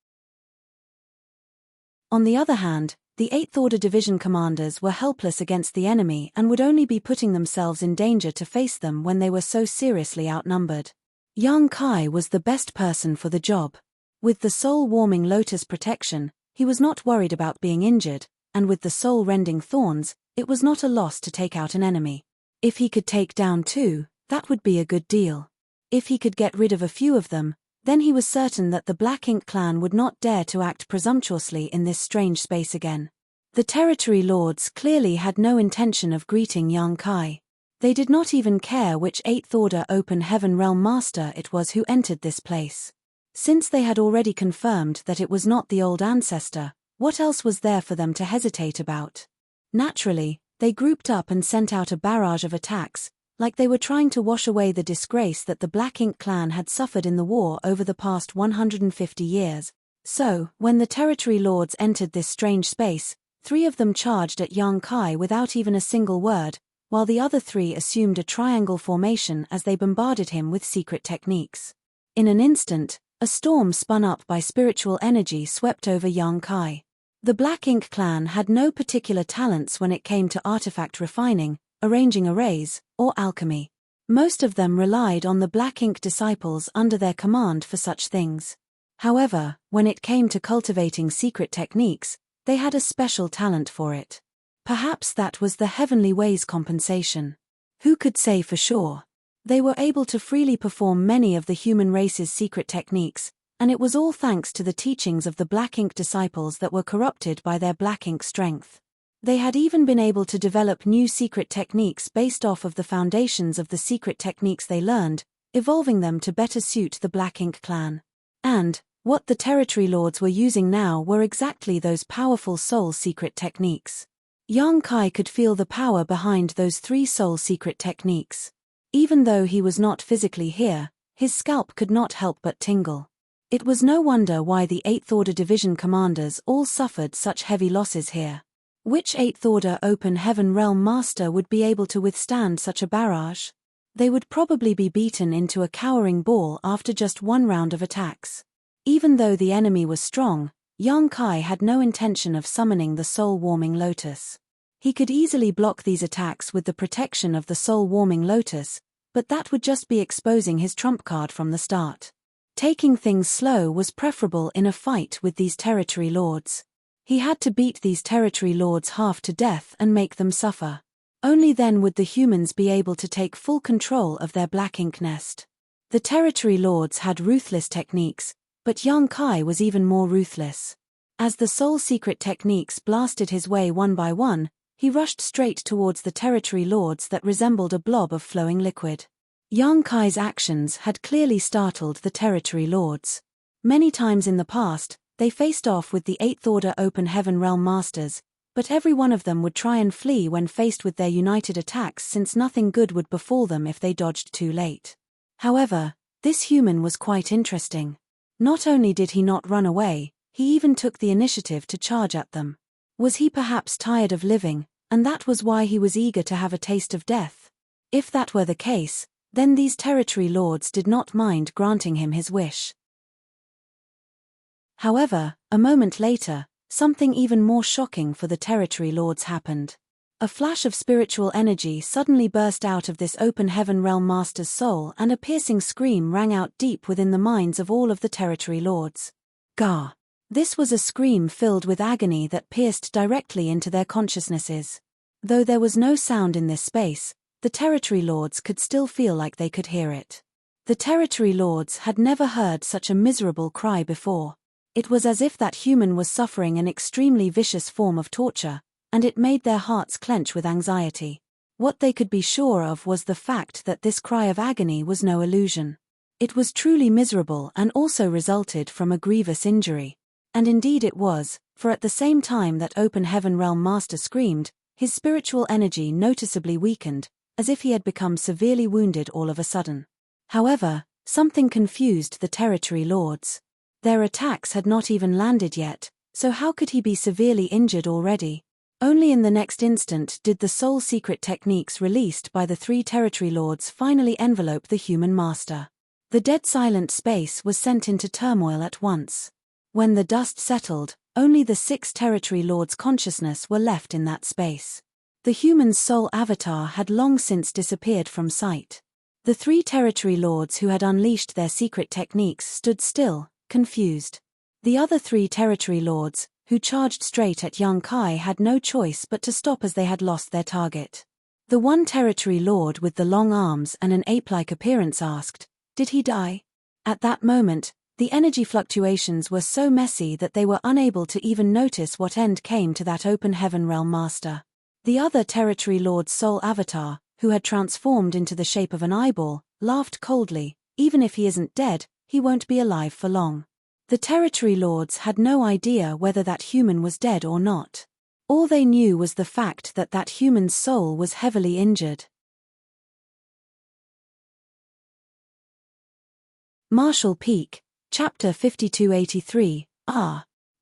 On the other hand, the 8th Order Division commanders were helpless against the enemy and would only be putting themselves in danger to face them when they were so seriously outnumbered. Yang Kai was the best person for the job. With the soul-warming lotus protection, he was not worried about being injured, and with the soul-rending thorns, it was not a loss to take out an enemy. If he could take down 2, that would be a good deal. If he could get rid of a few of them, then he was certain that the Black Ink clan would not dare to act presumptuously in this strange space again. The territory lords clearly had no intention of greeting Yang Kai. They did not even care which 8th Order Open Heaven Realm Master it was who entered this place. Since they had already confirmed that it was not the old ancestor, what else was there for them to hesitate about? Naturally, they grouped up and sent out a barrage of attacks, like they were trying to wash away the disgrace that the Black Ink clan had suffered in the war over the past 150 years. So, when the territory lords entered this strange space, 3 of them charged at Yang Kai without even a single word, while the other 3 assumed a triangle formation as they bombarded him with secret techniques. In an instant, a storm spun up by spiritual energy swept over Yang Kai. The Black Ink clan had no particular talents when it came to artifact refining, arranging arrays, or alchemy. Most of them relied on the Black Ink disciples under their command for such things. However, when it came to cultivating secret techniques, they had a special talent for it. Perhaps that was the heavenly ways compensation. Who could say for sure? They were able to freely perform many of the human race's secret techniques, and it was all thanks to the teachings of the Black Ink disciples that were corrupted by their Black Ink strength. They had even been able to develop new secret techniques based off of the foundations of the secret techniques they learned, evolving them to better suit the Black Ink clan. And, what the territory lords were using now were exactly those powerful soul secret techniques. Yang Kai could feel the power behind those 3 soul secret techniques. Even though he was not physically here, his scalp could not help but tingle. It was no wonder why the 8th Order Division commanders all suffered such heavy losses here. Which 8th Order Open Heaven Realm Master would be able to withstand such a barrage? They would probably be beaten into a cowering ball after just 1 round of attacks. Even though the enemy was strong, Yang Kai had no intention of summoning the soul-warming lotus. He could easily block these attacks with the protection of the soul-warming lotus, but that would just be exposing his trump card from the start. Taking things slow was preferable in a fight with these territory lords. He had to beat these territory lords half to death and make them suffer. Only then would the humans be able to take full control of their Black Ink nest. The territory lords had ruthless techniques, but Yang Kai was even more ruthless. As the soul secret techniques blasted his way one by one, he rushed straight towards the territory lords that resembled a blob of flowing liquid. Yang Kai's actions had clearly startled the territory lords. Many times in the past, they faced off with the 8th Order Open Heaven Realm Masters, but every one of them would try and flee when faced with their united attacks since nothing good would befall them if they dodged too late. However, this human was quite interesting. Not only did he not run away, he even took the initiative to charge at them. Was he perhaps tired of living, and that was why he was eager to have a taste of death? If that were the case, then these territory lords did not mind granting him his wish. However, a moment later, something even more shocking for the territory lords happened. A flash of spiritual energy suddenly burst out of this Open Heaven Realm Master's soul and a piercing scream rang out deep within the minds of all of the territory lords. Gah! This was a scream filled with agony that pierced directly into their consciousnesses. Though there was no sound in this space, the territory lords could still feel like they could hear it. The territory lords had never heard such a miserable cry before. It was as if that human was suffering an extremely vicious form of torture, and it made their hearts clench with anxiety. What they could be sure of was the fact that this cry of agony was no illusion. It was truly miserable and also resulted from a grievous injury. And indeed it was, for at the same time that Open Heaven Realm Master screamed, his spiritual energy noticeably weakened, as if he had become severely wounded all of a sudden. However, something confused the territory lords. Their attacks had not even landed yet, so how could he be severely injured already? Only in the next instant did the soul secret techniques released by the three territory lords finally envelope the human master. The dead silent space was sent into turmoil at once. When the dust settled, only the 6 territory lords' consciousness were left in that space. The human's soul avatar had long since disappeared from sight. The 3 territory lords who had unleashed their secret techniques stood still, confused. The other 3 territory lords, who charged straight at young Kai, had no choice but to stop as they had lost their target. The one territory lord with the long arms and an ape-like appearance asked, "Did he die?" At that moment, the energy fluctuations were so messy that they were unable to even notice what end came to that open heaven realm master. The other territory lord's soul avatar, who had transformed into the shape of an eyeball, laughed coldly, "Even if he isn't dead, he won't be alive for long." The territory lords had no idea whether that human was dead or not. All they knew was the fact that that human's soul was heavily injured. Marshall Peak, Chapter 5283,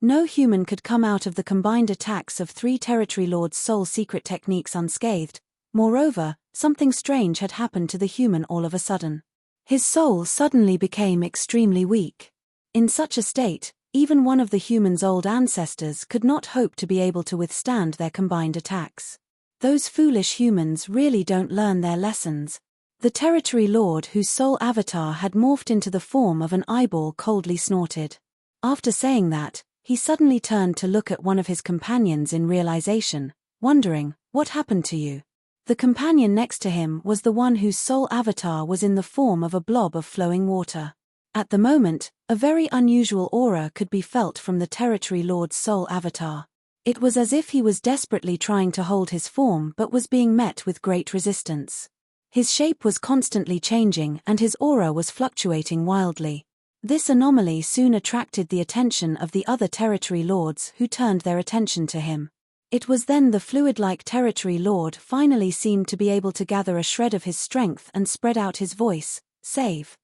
No human could come out of the combined attacks of 3 territory lords' soul secret techniques unscathed. Moreover, something strange had happened to the human all of a sudden. His soul suddenly became extremely weak. In such a state, even one of the human's old ancestors could not hope to be able to withstand their combined attacks. Those foolish humans really don't learn their lessons. The territory lord whose soul avatar had morphed into the form of an eyeball coldly snorted. After saying that, he suddenly turned to look at one of his companions in realization, wondering, "What happened to you?" The companion next to him was the one whose soul avatar was in the form of a blob of flowing water. At the moment, a very unusual aura could be felt from the territory lord's soul avatar. It was as if he was desperately trying to hold his form but was being met with great resistance. His shape was constantly changing and his aura was fluctuating wildly. This anomaly soon attracted the attention of the other territory lords, who turned their attention to him. It was then the fluid-like territory lord finally seemed to be able to gather a shred of his strength and spread out his voice, "Save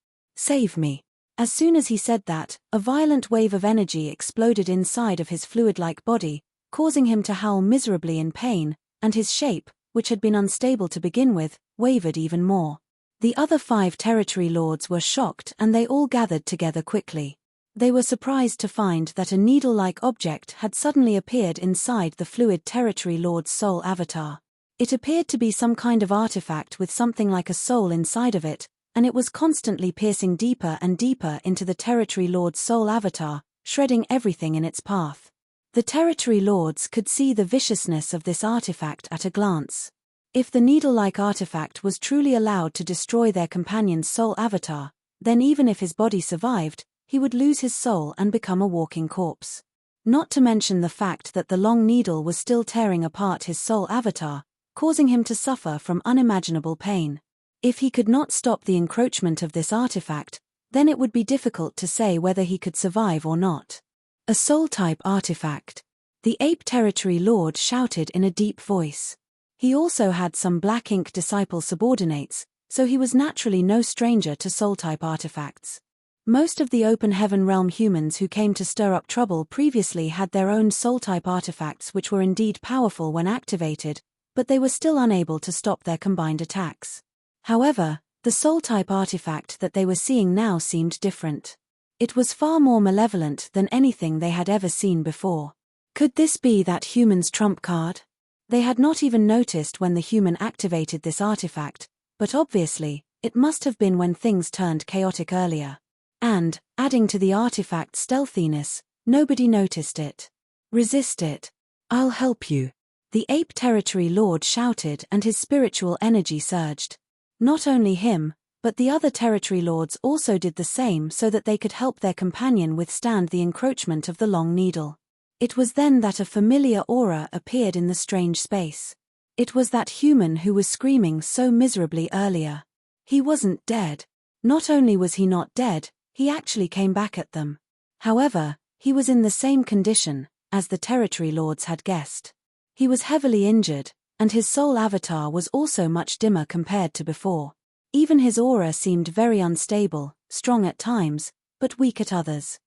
me." As soon as he said that, a violent wave of energy exploded inside of his fluid-like body, causing him to howl miserably in pain, and his shape, which had been unstable to begin with, wavered even more. The other 5 territory lords were shocked and they all gathered together quickly. They were surprised to find that a needle-like object had suddenly appeared inside the fluid territory lord's soul avatar. It appeared to be some kind of artifact with something like a soul inside of it, and it was constantly piercing deeper and deeper into the territory lord's soul avatar, shredding everything in its path. The territory lords could see the viciousness of this artifact at a glance. If the needle-like artifact was truly allowed to destroy their companion's soul avatar, then even if his body survived, he would lose his soul and become a walking corpse. Not to mention the fact that the long needle was still tearing apart his soul avatar, causing him to suffer from unimaginable pain. If he could not stop the encroachment of this artifact, then it would be difficult to say whether he could survive or not. A soul-type artifact. The ape territory lord shouted in a deep voice. He also had some black ink disciple subordinates, so he was naturally no stranger to soul-type artifacts. Most of the open heaven realm humans who came to stir up trouble previously had their own soul-type artifacts which were indeed powerful when activated, but they were still unable to stop their combined attacks. However, the soul-type artifact that they were seeing now seemed different. It was far more malevolent than anything they had ever seen before. Could this be that human's trump card? They had not even noticed when the human activated this artifact, but obviously, it must have been when things turned chaotic earlier. And, adding to the artifact's stealthiness, nobody noticed it. "Resist it. I'll help you," the ape territory lord shouted, and his spiritual energy surged. Not only him, but the other territory lords also did the same so that they could help their companion withstand the encroachment of the long needle. It was then that a familiar aura appeared in the strange space. It was that human who was screaming so miserably earlier. He wasn't dead. Not only was he not dead, he actually came back at them. However, he was in the same condition, as the territory lords had guessed. He was heavily injured, and his soul avatar was also much dimmer compared to before. Even his aura seemed very unstable, strong at times, but weak at others.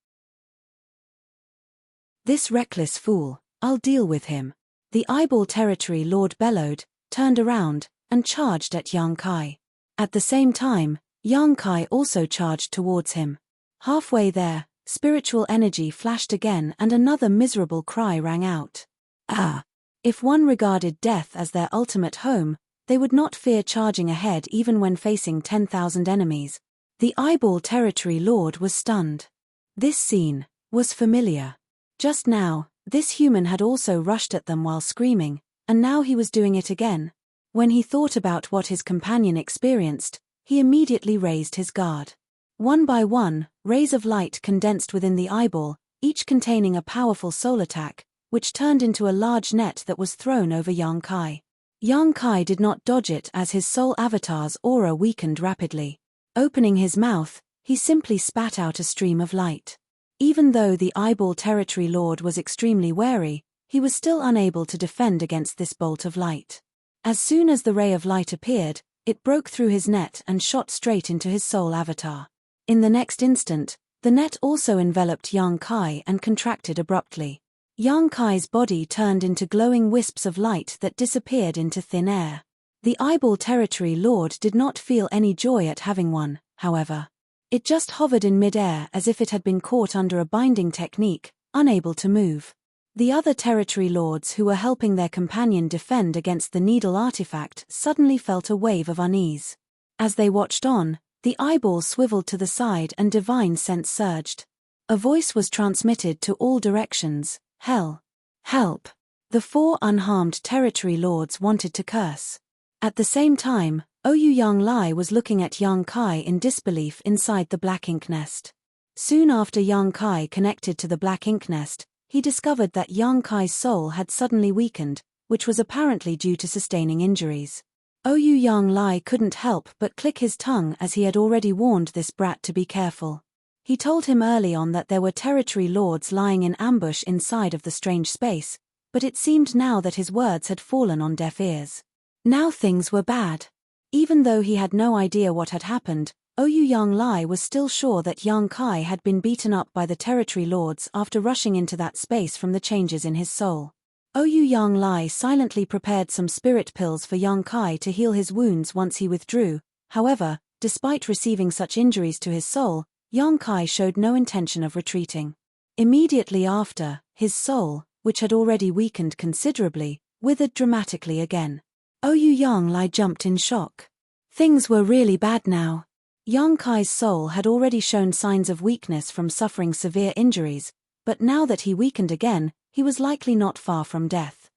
"This reckless fool, I'll deal with him," The eyeball territory lord bellowed, turned around, and charged at Yang Kai. At the same time, Yang Kai also charged towards him. Halfway there, spiritual energy flashed again and another miserable cry rang out. Ah! If one regarded death as their ultimate home, they would not fear charging ahead even when facing 10,000 enemies. The eyeball territory lord was stunned. This scene was familiar. Just now, this human had also rushed at them while screaming, and now he was doing it again. When he thought about what his companion experienced, he immediately raised his guard. One by one, rays of light condensed within the eyeball, each containing a powerful soul attack, which turned into a large net that was thrown over Yang Kai. Yang Kai did not dodge it as his soul avatar's aura weakened rapidly. Opening his mouth, he simply spat out a stream of light. Even though the eyeball territory lord was extremely wary, he was still unable to defend against this bolt of light. As soon as the ray of light appeared, it broke through his net and shot straight into his soul avatar. In the next instant, the net also enveloped Yang Kai and contracted abruptly. Yang Kai's body turned into glowing wisps of light that disappeared into thin air. The eyeball territory lord did not feel any joy at having one, however. It just hovered in mid-air as if it had been caught under a binding technique, unable to move. The other territory lords who were helping their companion defend against the needle artifact suddenly felt a wave of unease. As they watched on, the eyeball swiveled to the side and divine sense surged. A voice was transmitted to all directions. Hell! Help! The four unharmed territory lords wanted to curse. At the same time, Ouyang Lai was looking at Yang Kai in disbelief inside the black ink nest. Soon after Yang Kai connected to the black ink nest, he discovered that Yang Kai's soul had suddenly weakened, which was apparently due to sustaining injuries. Ouyang Lai couldn't help but click his tongue as he had already warned this brat to be careful. He told him early on that there were territory lords lying in ambush inside of the strange space, but it seemed now that his words had fallen on deaf ears. Now things were bad. Even though he had no idea what had happened, Ouyang Lai was still sure that Yang Kai had been beaten up by the territory lords after rushing into that space from the changes in his soul. Ouyang Lai silently prepared some spirit pills for Yang Kai to heal his wounds once he withdrew. However, despite receiving such injuries to his soul, Yang Kai showed no intention of retreating. Immediately after, his soul, which had already weakened considerably, withered dramatically again. Ouyang Lai jumped in shock. Things were really bad now. Yang Kai's soul had already shown signs of weakness from suffering severe injuries, but now that he weakened again, he was likely not far from death.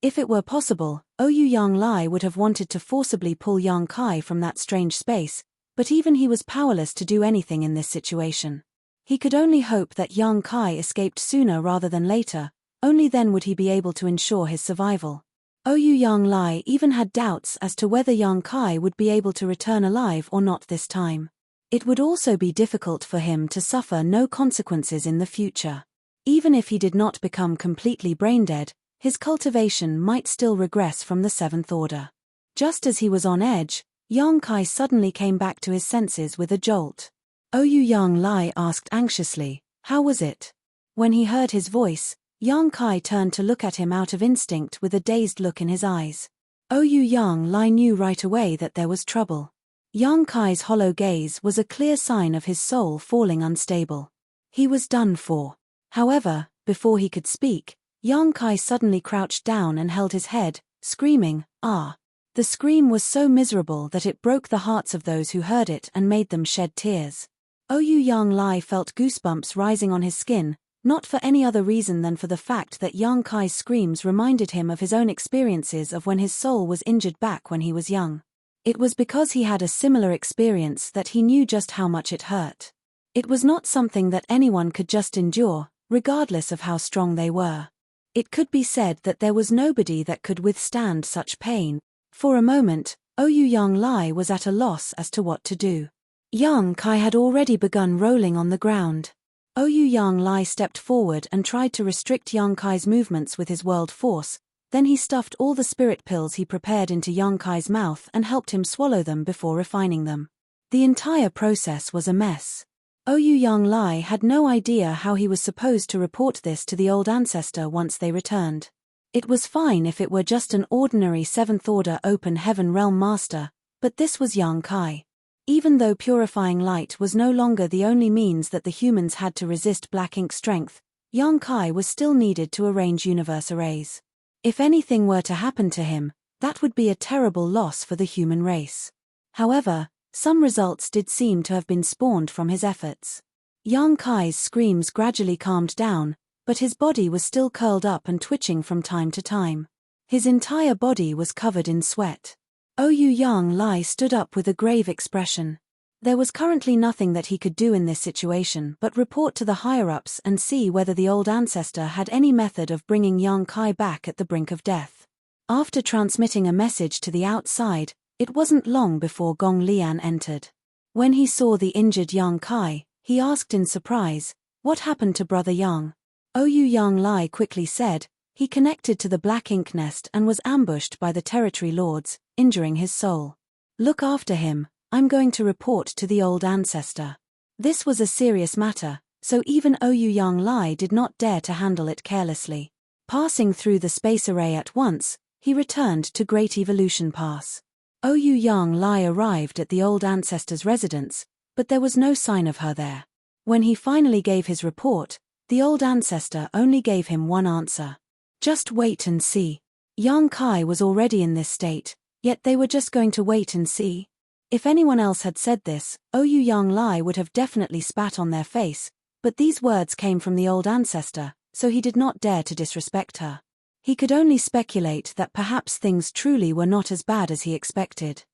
If it were possible, Ouyang Lai would have wanted to forcibly pull Yang Kai from that strange space, but even he was powerless to do anything in this situation. He could only hope that Yang Kai escaped sooner rather than later, only then would he be able to ensure his survival. Ouyang Lai even had doubts as to whether Yang Kai would be able to return alive or not this time. It would also be difficult for him to suffer no consequences in the future. Even if he did not become completely brain-dead, his cultivation might still regress from the seventh order. Just as he was on edge, Yang Kai suddenly came back to his senses with a jolt. Ouyang Lai asked anxiously, "How was it?" When he heard his voice, Yang Kai turned to look at him out of instinct with a dazed look in his eyes. Ouyang Lai knew right away that there was trouble. Yang Kai's hollow gaze was a clear sign of his soul falling unstable. He was done for. However, before he could speak, Yang Kai suddenly crouched down and held his head, screaming, "Ah!" The scream was so miserable that it broke the hearts of those who heard it and made them shed tears. Ouyang Lai felt goosebumps rising on his skin, not for any other reason than for the fact that Yang Kai's screams reminded him of his own experiences of when his soul was injured back when he was young. It was because he had a similar experience that he knew just how much it hurt. It was not something that anyone could just endure, regardless of how strong they were. It could be said that there was nobody that could withstand such pain. For a moment, Ouyang Lai was at a loss as to what to do. Yang Kai had already begun rolling on the ground. Ouyang Lai stepped forward and tried to restrict Yang Kai's movements with his world force, then he stuffed all the spirit pills he prepared into Yang Kai's mouth and helped him swallow them before refining them. The entire process was a mess. Ouyang Lai had no idea how he was supposed to report this to the old ancestor once they returned. It was fine if it were just an ordinary 7th Order Open Heaven Realm Master, but this was Yang Kai. Even though purifying light was no longer the only means that the humans had to resist black ink strength, Yang Kai was still needed to arrange universe arrays. If anything were to happen to him, that would be a terrible loss for the human race. However, some results did seem to have been spawned from his efforts. Yang Kai's screams gradually calmed down, but his body was still curled up and twitching from time to time. His entire body was covered in sweat. Ouyang Lai stood up with a grave expression. There was currently nothing that he could do in this situation but report to the higher-ups and see whether the old ancestor had any method of bringing Yang Kai back at the brink of death. After transmitting a message to the outside, it wasn't long before Gong Lian entered. When he saw the injured Yang Kai, he asked in surprise, "What happened to Brother Yang?" Ouyang Lai quickly said, "He connected to the black ink nest and was ambushed by the territory lords, injuring his soul. Look after him, I'm going to report to the old ancestor." This was a serious matter, so even Ouyang Lai did not dare to handle it carelessly. Passing through the space array at once, he returned to Great Evolution Pass. Ouyang Lai arrived at the old ancestor's residence, but there was no sign of her there. When he finally gave his report, the old ancestor only gave him one answer. "Just wait and see." Yang Kai was already in this state, yet they were just going to wait and see. If anyone else had said this, Ouyang Lai would have definitely spat on their face, but these words came from the old ancestor, so he did not dare to disrespect her. He could only speculate that perhaps things truly were not as bad as he expected.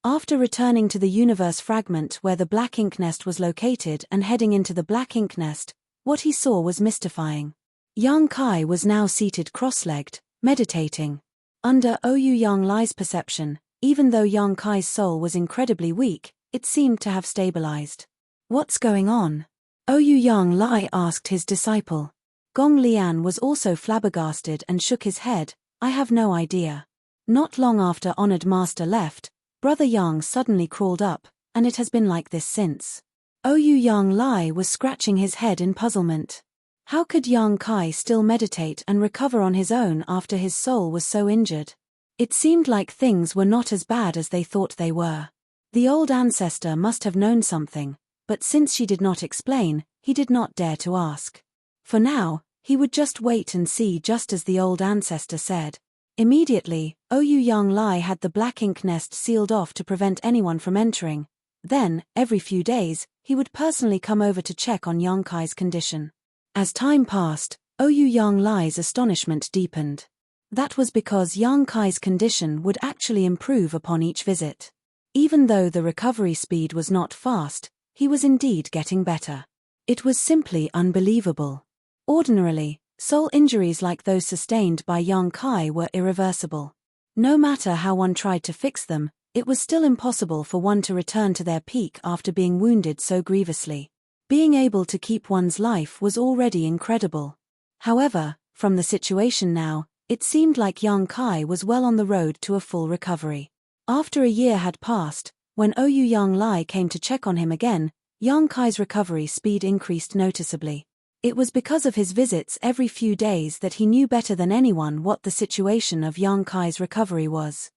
After returning to the universe fragment where the black ink nest was located and heading into the black ink nest, what he saw was mystifying. Yang Kai was now seated cross-legged, meditating. Under Ouyang Lai's perception, even though Yang Kai's soul was incredibly weak, it seemed to have stabilized. "What's going on?" Ouyang Lai asked his disciple. Gong Lian was also flabbergasted and shook his head, "I have no idea." Not long after Honored Master left, Brother Yang suddenly crawled up, and it has been like this since. Ouyang Lai was scratching his head in puzzlement. How could Yang Kai still meditate and recover on his own after his soul was so injured? It seemed like things were not as bad as they thought they were. The old ancestor must have known something, but since she did not explain, he did not dare to ask. For now, he would just wait and see, just as the old ancestor said. Immediately, Ouyang Lai had the black ink nest sealed off to prevent anyone from entering. Then, every few days, he would personally come over to check on Yang Kai's condition. As time passed, Ouyang Lai's astonishment deepened. That was because Yang Kai's condition would actually improve upon each visit. Even though the recovery speed was not fast, he was indeed getting better. It was simply unbelievable. Ordinarily, soul injuries like those sustained by Yang Kai were irreversible. No matter how one tried to fix them, it was still impossible for one to return to their peak after being wounded so grievously. Being able to keep one's life was already incredible. However, from the situation now, it seemed like Yang Kai was well on the road to a full recovery. After a year had passed, when Ouyang Lai came to check on him again, Yang Kai's recovery speed increased noticeably. It was because of his visits every few days that he knew better than anyone what the situation of Yang Kai's recovery was.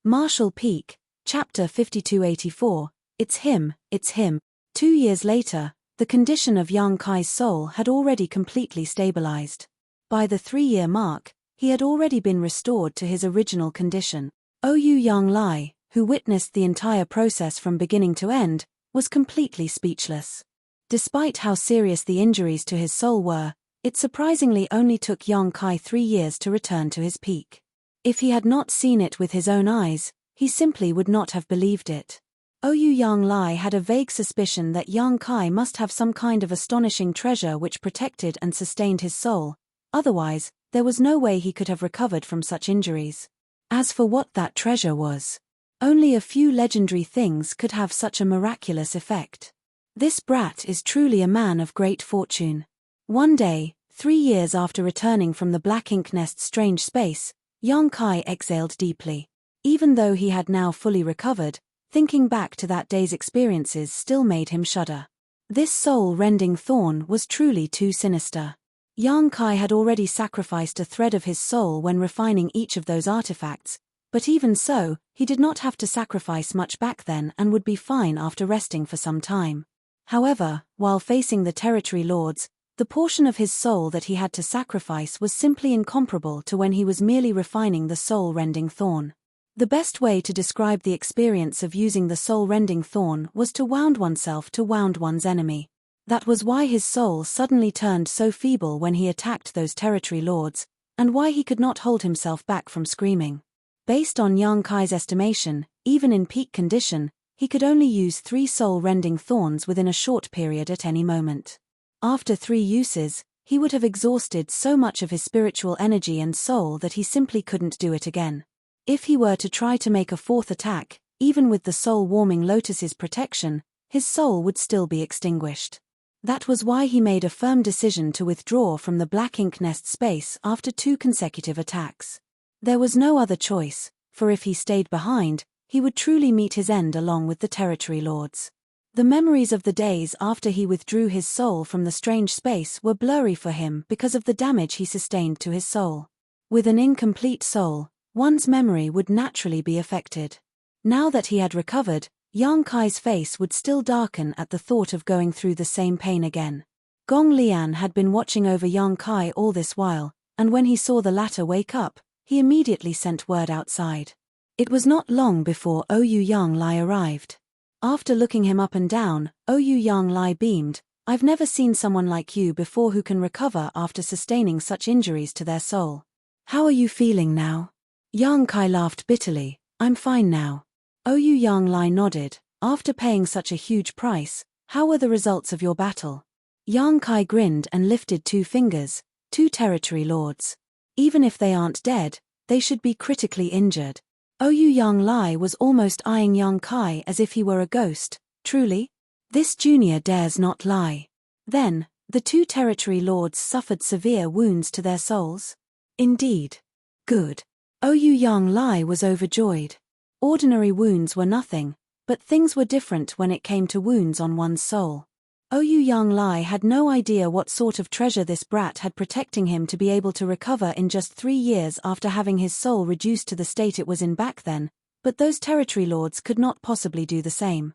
Marshall Peak, Chapter 5284, It's him, it's him. 2 years later, the condition of Yang Kai's soul had already completely stabilized. By the 3-year mark, he had already been restored to his original condition. Ouyang Lai, who witnessed the entire process from beginning to end, was completely speechless. Despite how serious the injuries to his soul were, it surprisingly only took Yang Kai 3 years to return to his peak. If he had not seen it with his own eyes, he simply would not have believed it. Ouyang Lai had a vague suspicion that Yang Kai must have some kind of astonishing treasure which protected and sustained his soul, otherwise, there was no way he could have recovered from such injuries. As for what that treasure was, only a few legendary things could have such a miraculous effect. This brat is truly a man of great fortune. One day, 3 years after returning from the black ink nest's strange space, Yang Kai exhaled deeply. Even though he had now fully recovered, thinking back to that day's experiences still made him shudder. This soul-rending thorn was truly too sinister. Yang Kai had already sacrificed a thread of his soul when refining each of those artifacts, but even so, he did not have to sacrifice much back then and would be fine after resting for some time. However, while facing the territory lords, the portion of his soul that he had to sacrifice was simply incomparable to when he was merely refining the soul-rending thorn. The best way to describe the experience of using the soul-rending thorn was to wound oneself to wound one's enemy. That was why his soul suddenly turned so feeble when he attacked those territory lords, and why he could not hold himself back from screaming. Based on Yang Kai's estimation, even in peak condition, he could only use 3 soul-rending thorns within a short period at any moment. After 3 uses, he would have exhausted so much of his spiritual energy and soul that he simply couldn't do it again. If he were to try to make a 4th attack, even with the soul-warming lotus's protection, his soul would still be extinguished. That was why he made a firm decision to withdraw from the black ink nest space after 2 consecutive attacks. There was no other choice, for if he stayed behind, he would truly meet his end along with the territory lords. The memories of the days after he withdrew his soul from the strange space were blurry for him because of the damage he sustained to his soul. With an incomplete soul, one's memory would naturally be affected. Now that he had recovered, Yang Kai's face would still darken at the thought of going through the same pain again. Gong Lian had been watching over Yang Kai all this while, and when he saw the latter wake up, he immediately sent word outside. It was not long before Ouyang Yang Lai arrived. After looking him up and down, Ouyang Yang Lai beamed, "I've never seen someone like you before who can recover after sustaining such injuries to their soul. How are you feeling now?" Yang Kai laughed bitterly, "I'm fine now." Ouyang Yang Lai nodded, "After paying such a huge price, how were the results of your battle?" Yang Kai grinned and lifted 2 fingers, 2 territory lords. Even if they aren't dead, they should be critically injured. Ouyang Yang Lai was almost eyeing Yang Kai as if he were a ghost. Truly? This junior dares not lie. Then, the 2 territory lords suffered severe wounds to their souls? Indeed. Good. Ouyang Yang Lai was overjoyed. Ordinary wounds were nothing, but things were different when it came to wounds on one's soul. Ouyang Yang Lai had no idea what sort of treasure this brat had protecting him to be able to recover in just 3 years after having his soul reduced to the state it was in back then, but those territory lords could not possibly do the same.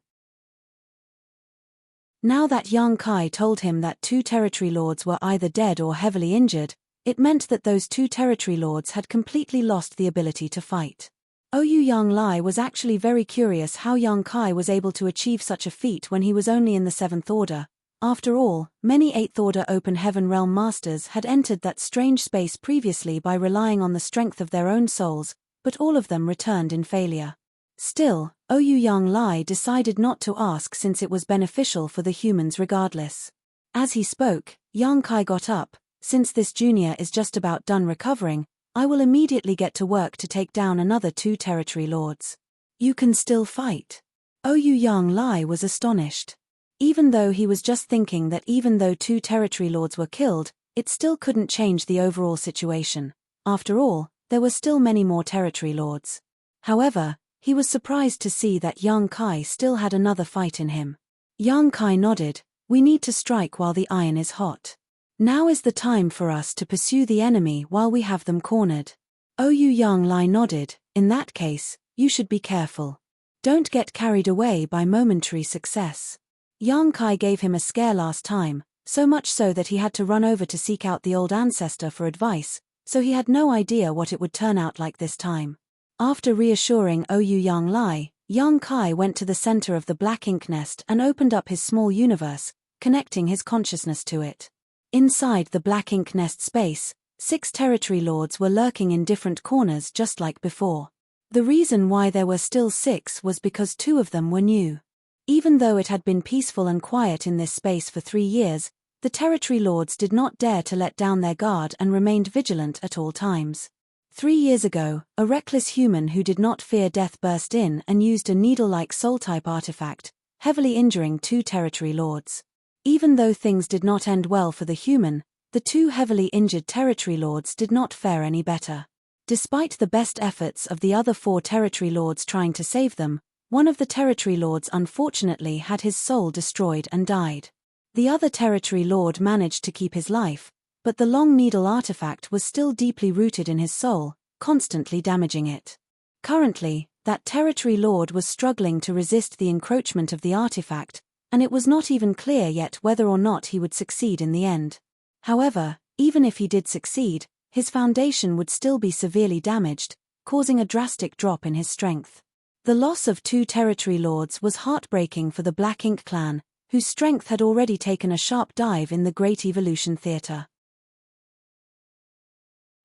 Now that Yang Kai told him that 2 territory lords were either dead or heavily injured, it meant that those 2 territory lords had completely lost the ability to fight. Ouyang Yang Lai was actually very curious how Yang Kai was able to achieve such a feat when he was only in the 7th order. After all, many 8th order open heaven realm masters had entered that strange space previously by relying on the strength of their own souls, but all of them returned in failure. Still, Ouyang Yang Lai decided not to ask since it was beneficial for the humans regardless. As he spoke, Yang Kai got up. "Since this junior is just about done recovering, I will immediately get to work to take down another 2 territory lords." "You can still fight?" Ouyang Yang Lai was astonished. Even though he was just thinking that even though 2 territory lords were killed, it still couldn't change the overall situation. After all, there were still many more territory lords. However, he was surprised to see that Yang Kai still had another fight in him. Yang Kai nodded, "We need to strike while the iron is hot. Now is the time for us to pursue the enemy while we have them cornered." Ouyang Yang Lai nodded, "In that case, you should be careful. Don't get carried away by momentary success." Yang Kai gave him a scare last time, so much so that he had to run over to seek out the old ancestor for advice, so he had no idea what it would turn out like this time. After reassuring Ouyang Yang Lai, Yang Kai went to the center of the black ink nest and opened up his small universe, connecting his consciousness to it. Inside the black ink nest space, 6 territory lords were lurking in different corners just like before. The reason why there were still 6 was because 2 of them were new. Even though it had been peaceful and quiet in this space for 3 years, the territory lords did not dare to let down their guard and remained vigilant at all times. 3 years ago, a reckless human who did not fear death burst in and used a needle-like soul-type artifact, heavily injuring 2 territory lords. Even though things did not end well for the human, the 2 heavily injured territory lords did not fare any better. Despite the best efforts of the other 4 territory lords trying to save them, one of the territory lords unfortunately had his soul destroyed and died. The other territory lord managed to keep his life, but the long needle artifact was still deeply rooted in his soul, constantly damaging it. Currently, that territory lord was struggling to resist the encroachment of the artifact, and it was not even clear yet whether or not he would succeed in the end. However, even if he did succeed, his foundation would still be severely damaged, causing a drastic drop in his strength. The loss of 2 territory lords was heartbreaking for the Black Ink clan, whose strength had already taken a sharp dive in the Great Evolution Theatre.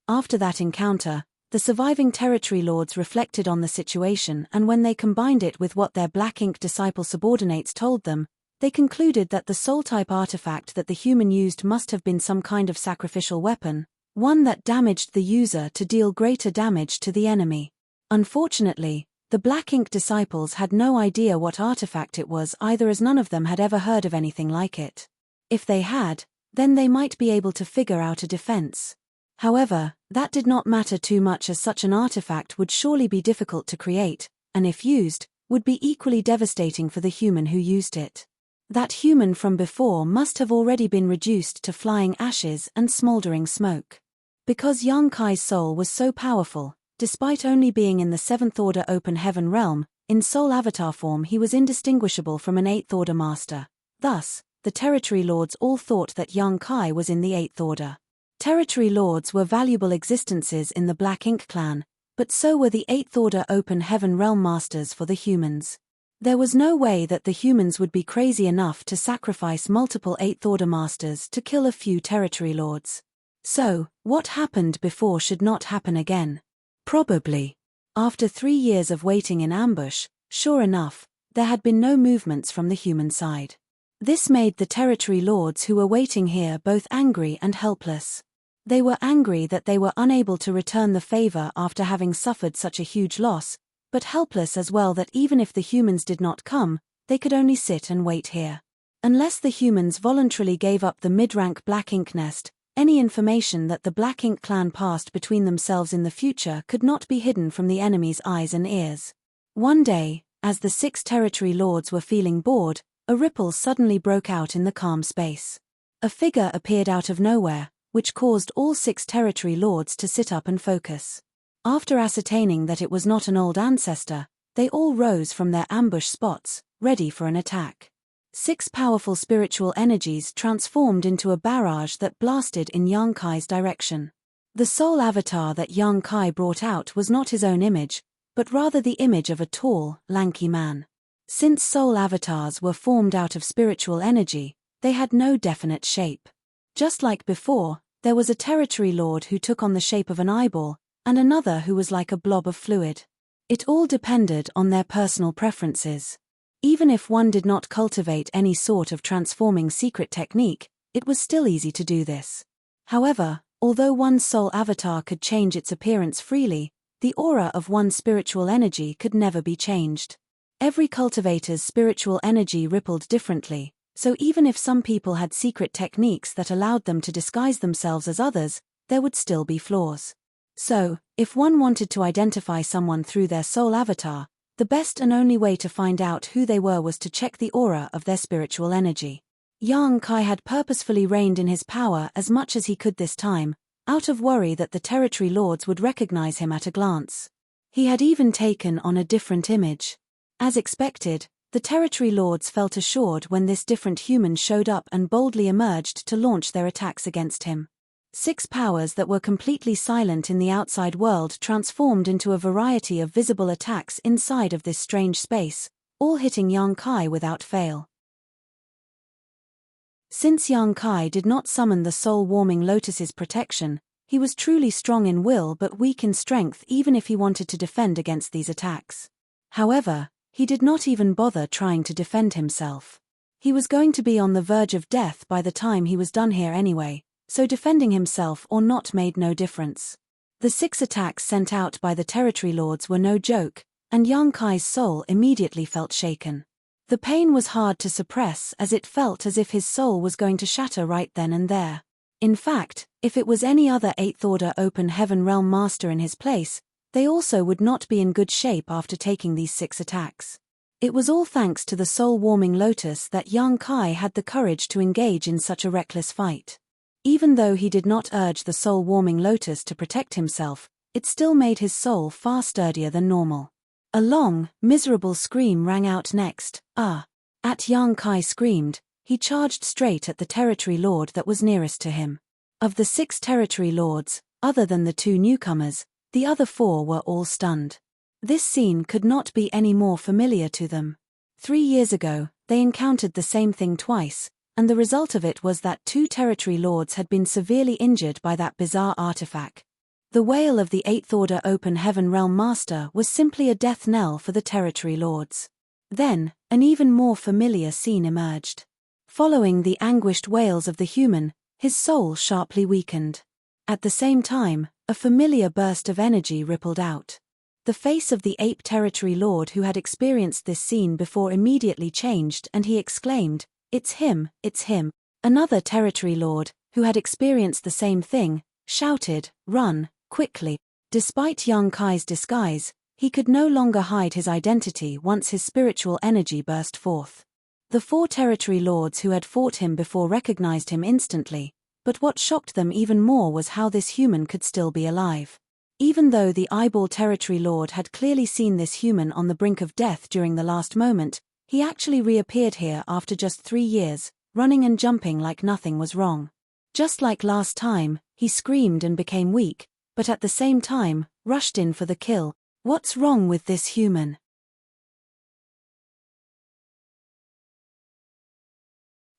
After that encounter, the surviving territory lords reflected on the situation, and when they combined it with what their Black Ink disciple subordinates told them, they concluded that the soul-type artifact that the human used must have been some kind of sacrificial weapon, one that damaged the user to deal greater damage to the enemy. Unfortunately, the Black Ink disciples had no idea what artifact it was either, as none of them had ever heard of anything like it. If they had, then they might be able to figure out a defense. However, that did not matter too much, as such an artifact would surely be difficult to create, and if used, would be equally devastating for the human who used it. That human from before must have already been reduced to flying ashes and smoldering smoke. Because Yang Kai's soul was so powerful, despite only being in the 7th Order Open Heaven realm, in soul avatar form he was indistinguishable from an 8th Order master. Thus, the territory lords all thought that Yang Kai was in the 8th Order. Territory lords were valuable existences in the Black Ink clan, but so were the 8th Order Open Heaven realm masters for the humans. There was no way that the humans would be crazy enough to sacrifice multiple 8th Order masters to kill a few territory lords. So, what happened before should not happen again. Probably. After 3 years of waiting in ambush, sure enough, there had been no movements from the human side. This made the territory lords who were waiting here both angry and helpless. They were angry that they were unable to return the favor after having suffered such a huge loss, but helpless as well that even if the humans did not come, they could only sit and wait here. Unless the humans voluntarily gave up the mid-rank Black Ink nest, any information that the Black Ink clan passed between themselves in the future could not be hidden from the enemy's eyes and ears. One day, as the 6 territory lords were feeling bored, a ripple suddenly broke out in the calm space. A figure appeared out of nowhere, which caused all 6 territory lords to sit up and focus. After ascertaining that it was not an old ancestor, they all rose from their ambush spots, ready for an attack. 6 powerful spiritual energies transformed into a barrage that blasted in Yang Kai's direction. The soul avatar that Yang Kai brought out was not his own image, but rather the image of a tall, lanky man. Since soul avatars were formed out of spiritual energy, they had no definite shape. Just like before, there was a territory lord who took on the shape of an eyeball, and another who was like a blob of fluid. It all depended on their personal preferences. Even if one did not cultivate any sort of transforming secret technique, it was still easy to do this. However, although one's soul avatar could change its appearance freely, the aura of one's spiritual energy could never be changed. Every cultivator's spiritual energy rippled differently, so even if some people had secret techniques that allowed them to disguise themselves as others, there would still be flaws. So, if one wanted to identify someone through their soul avatar, the best and only way to find out who they were was to check the aura of their spiritual energy. Yang Kai had purposefully reined in his power as much as he could this time, out of worry that the territory lords would recognize him at a glance. He had even taken on a different image. As expected, the territory lords felt assured when this different human showed up and boldly emerged to launch their attacks against him. 6 powers that were completely silent in the outside world transformed into a variety of visible attacks inside of this strange space, all hitting Yang Kai without fail. Since Yang Kai did not summon the soul-warming lotus's protection, he was truly strong in will but weak in strength even if he wanted to defend against these attacks. However, he did not even bother trying to defend himself. He was going to be on the verge of death by the time he was done here anyway, so defending himself or not made no difference. The 6 attacks sent out by the territory lords were no joke, and Yang Kai's soul immediately felt shaken. The pain was hard to suppress as it felt as if his soul was going to shatter right then and there. In fact, if it was any other 8th Order Open Heaven Realm Master in his place, they also would not be in good shape after taking these 6 attacks. It was all thanks to the soul-warming lotus that Yang Kai had the courage to engage in such a reckless fight. Even though he did not urge the soul-warming lotus to protect himself, it still made his soul far sturdier than normal. A long, miserable scream rang out next. "Ah!" At Yang Kai screamed, he charged straight at the territory lord that was nearest to him. Of the 6 territory lords, other than the 2 newcomers, the other 4 were all stunned. This scene could not be any more familiar to them. 3 years ago, they encountered the same thing twice, and the result of it was that 2 territory lords had been severely injured by that bizarre artifact. The wail of the 8th Order Open Heaven Realm Master was simply a death knell for the territory lords. Then, an even more familiar scene emerged. Following the anguished wails of the human, his soul sharply weakened. At the same time, a familiar burst of energy rippled out. The face of the ape territory lord who had experienced this scene before immediately changed, and he exclaimed, it's him, it's him." Another territory lord, who had experienced the same thing, shouted, "Run, quickly." Despite Yang Kai's disguise, he could no longer hide his identity once his spiritual energy burst forth. The 4 territory lords who had fought him before recognized him instantly, but what shocked them even more was how this human could still be alive. Even though the eyeball territory lord had clearly seen this human on the brink of death during the last moment, he actually reappeared here after just 3 years, running and jumping like nothing was wrong. Just like last time, he screamed and became weak, but at the same time, rushed in for the kill. What's wrong with this human?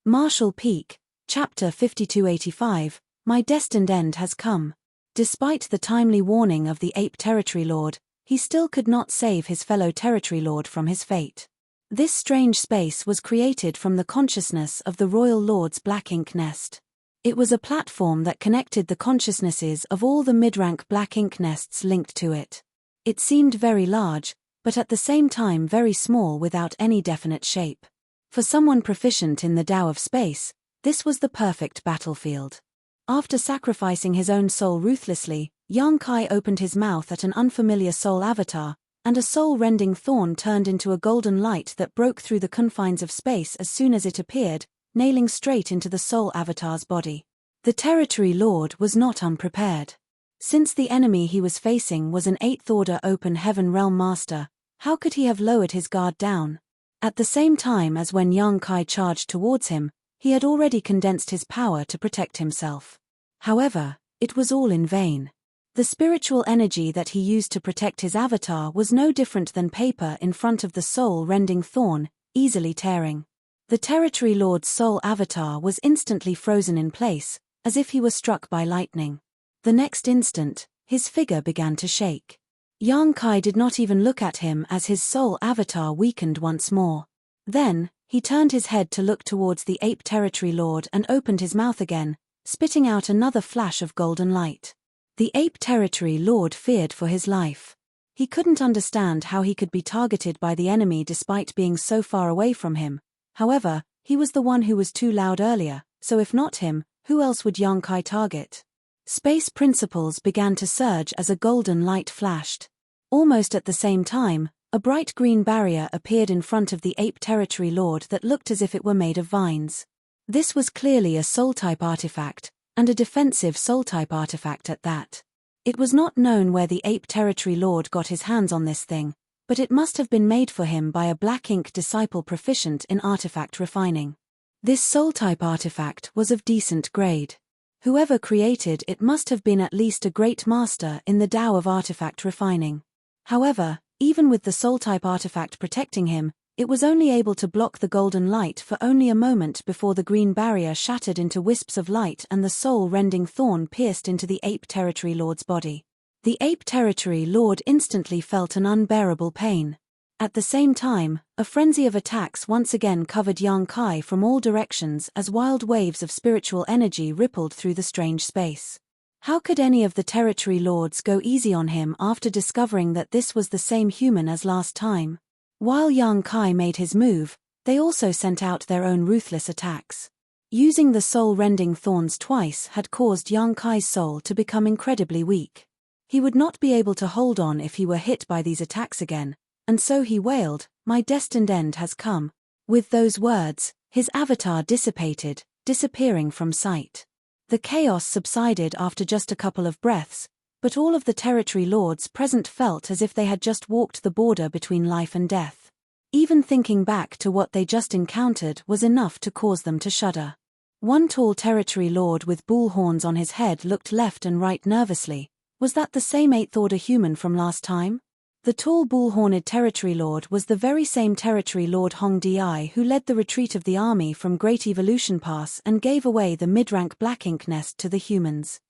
Marshall Peak, Chapter 5285, My Destined End Has Come. Despite the timely warning of the ape territory lord, he still could not save his fellow territory lord from his fate. This strange space was created from the consciousness of the royal lord's black ink nest. It was a platform that connected the consciousnesses of all the mid-rank black ink nests linked to it. It seemed very large, but at the same time very small without any definite shape. For someone proficient in the Tao of space, this was the perfect battlefield. After sacrificing his own soul ruthlessly, Yang Kai opened his mouth at an unfamiliar soul avatar, and a soul-rending thorn turned into a golden light that broke through the confines of space as soon as it appeared, nailing straight into the soul avatar's body. The territory lord was not unprepared. Since the enemy he was facing was an 8th Order Open Heaven Realm Master, how could he have lowered his guard down? At the same time as when Yang Kai charged towards him, he had already condensed his power to protect himself. However, it was all in vain. The spiritual energy that he used to protect his avatar was no different than paper in front of the soul-rending thorn, easily tearing. The territory lord's soul avatar was instantly frozen in place, as if he were struck by lightning. The next instant, his figure began to shake. Yang Kai did not even look at him as his soul avatar weakened once more. Then, he turned his head to look towards the ape territory lord and opened his mouth again, spitting out another flash of golden light. The ape territory lord feared for his life. He couldn't understand how he could be targeted by the enemy despite being so far away from him. However, he was the one who was too loud earlier, so if not him, who else would Yang Kai target? Space principles began to surge as a golden light flashed. Almost at the same time, a bright green barrier appeared in front of the ape territory lord that looked as if it were made of vines. This was clearly a soul-type artifact, and a defensive soul-type artifact at that. It was not known where the ape territory lord got his hands on this thing, but it must have been made for him by a black ink disciple proficient in artifact refining. This soul-type artifact was of decent grade. Whoever created it must have been at least a great master in the Tao of artifact refining. However, even with the soul-type artifact protecting him, it was only able to block the golden light for only a moment before the green barrier shattered into wisps of light and the soul-rending thorn pierced into the ape territory lord's body. The ape territory lord instantly felt an unbearable pain. At the same time, a frenzy of attacks once again covered Yang Kai from all directions as wild waves of spiritual energy rippled through the strange space. How could any of the territory lords go easy on him after discovering that this was the same human as last time? While Yang Kai made his move, they also sent out their own ruthless attacks. Using the soul-rending thorns twice had caused Yang Kai's soul to become incredibly weak. He would not be able to hold on if he were hit by these attacks again, and so he wailed, "My destined end has come." With those words, his avatar dissipated, disappearing from sight. The chaos subsided after just a couple of breaths, but all of the territory lords present felt as if they had just walked the border between life and death. Even thinking back to what they just encountered was enough to cause them to shudder. One tall territory lord with bull horns on his head looked left and right nervously. Was that the same 8th Order human from last time? The tall bull-horned territory lord was the very same territory lord Hong Di who led the retreat of the army from Great Evolution Pass and gave away the mid-rank black ink nest to the humans.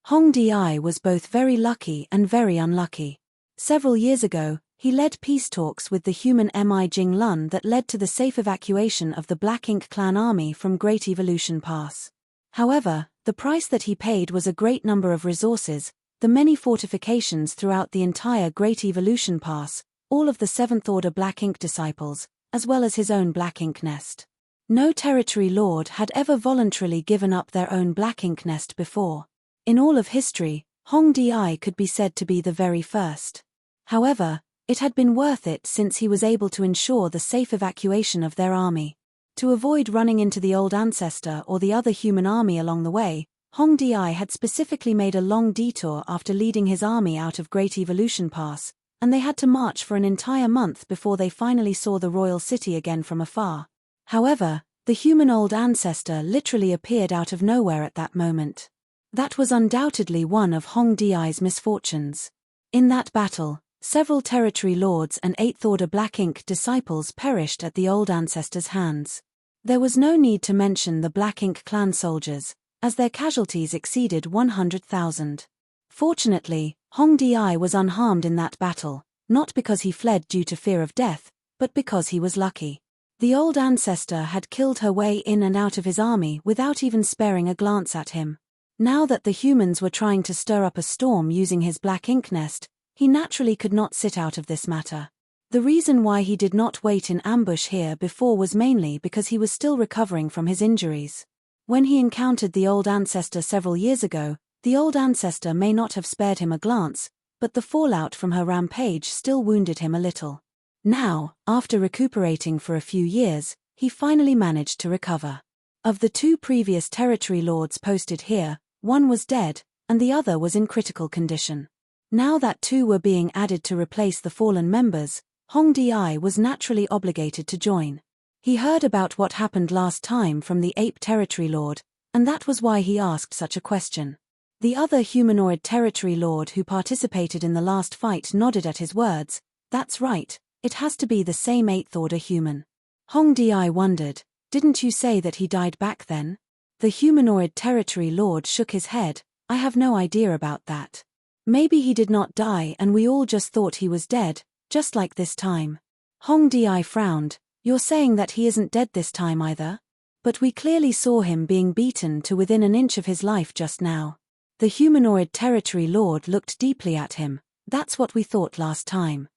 Hong Di was both very lucky and very unlucky. Several years ago, he led peace talks with the human Mi Jing Lun that led to the safe evacuation of the Black Ink clan army from Great Evolution Pass. However, the price that he paid was a great number of resources, the many fortifications throughout the entire Great Evolution Pass, all of the 7th Order Black Ink disciples, as well as his own Black Ink nest. No territory lord had ever voluntarily given up their own Black Ink nest before. In all of history, Hong Di could be said to be the very first. However, it had been worth it since he was able to ensure the safe evacuation of their army. To avoid running into the old ancestor or the other human army along the way, Hong Di had specifically made a long detour after leading his army out of Great Evolution Pass, and they had to march for an entire month before they finally saw the royal city again from afar. However, the human old ancestor literally appeared out of nowhere at that moment. That was undoubtedly one of Hong Di's misfortunes. In that battle, several territory lords and 8th Order Black Ink disciples perished at the old ancestor's hands. There was no need to mention the Black Ink clan soldiers, as their casualties exceeded 100,000. Fortunately, Hong Di was unharmed in that battle, not because he fled due to fear of death, but because he was lucky. The old ancestor had killed her way in and out of his army without even sparing a glance at him. Now that the humans were trying to stir up a storm using his Black Ink nest, he naturally could not sit out of this matter. The reason why he did not wait in ambush here before was mainly because he was still recovering from his injuries. When he encountered the old ancestor several years ago, the old ancestor may not have spared him a glance, but the fallout from her rampage still wounded him a little. Now, after recuperating for a few years, he finally managed to recover. Of the 2 previous territory lords posted here, one was dead, and the other was in critical condition. Now that 2 were being added to replace the fallen members, Hong Di was naturally obligated to join. He heard about what happened last time from the ape territory lord, and that was why he asked such a question. The other humanoid territory lord who participated in the last fight nodded at his words. That's right, it has to be the same 8th Order human. Hong Di wondered, didn't you say that he died back then? The humanoid territory lord shook his head. I have no idea about that. Maybe he did not die and we all just thought he was dead, just like this time. Hong Di frowned. You're saying that he isn't dead this time either? But we clearly saw him being beaten to within an inch of his life just now. The humanoid territory lord looked deeply at him. That's what we thought last time.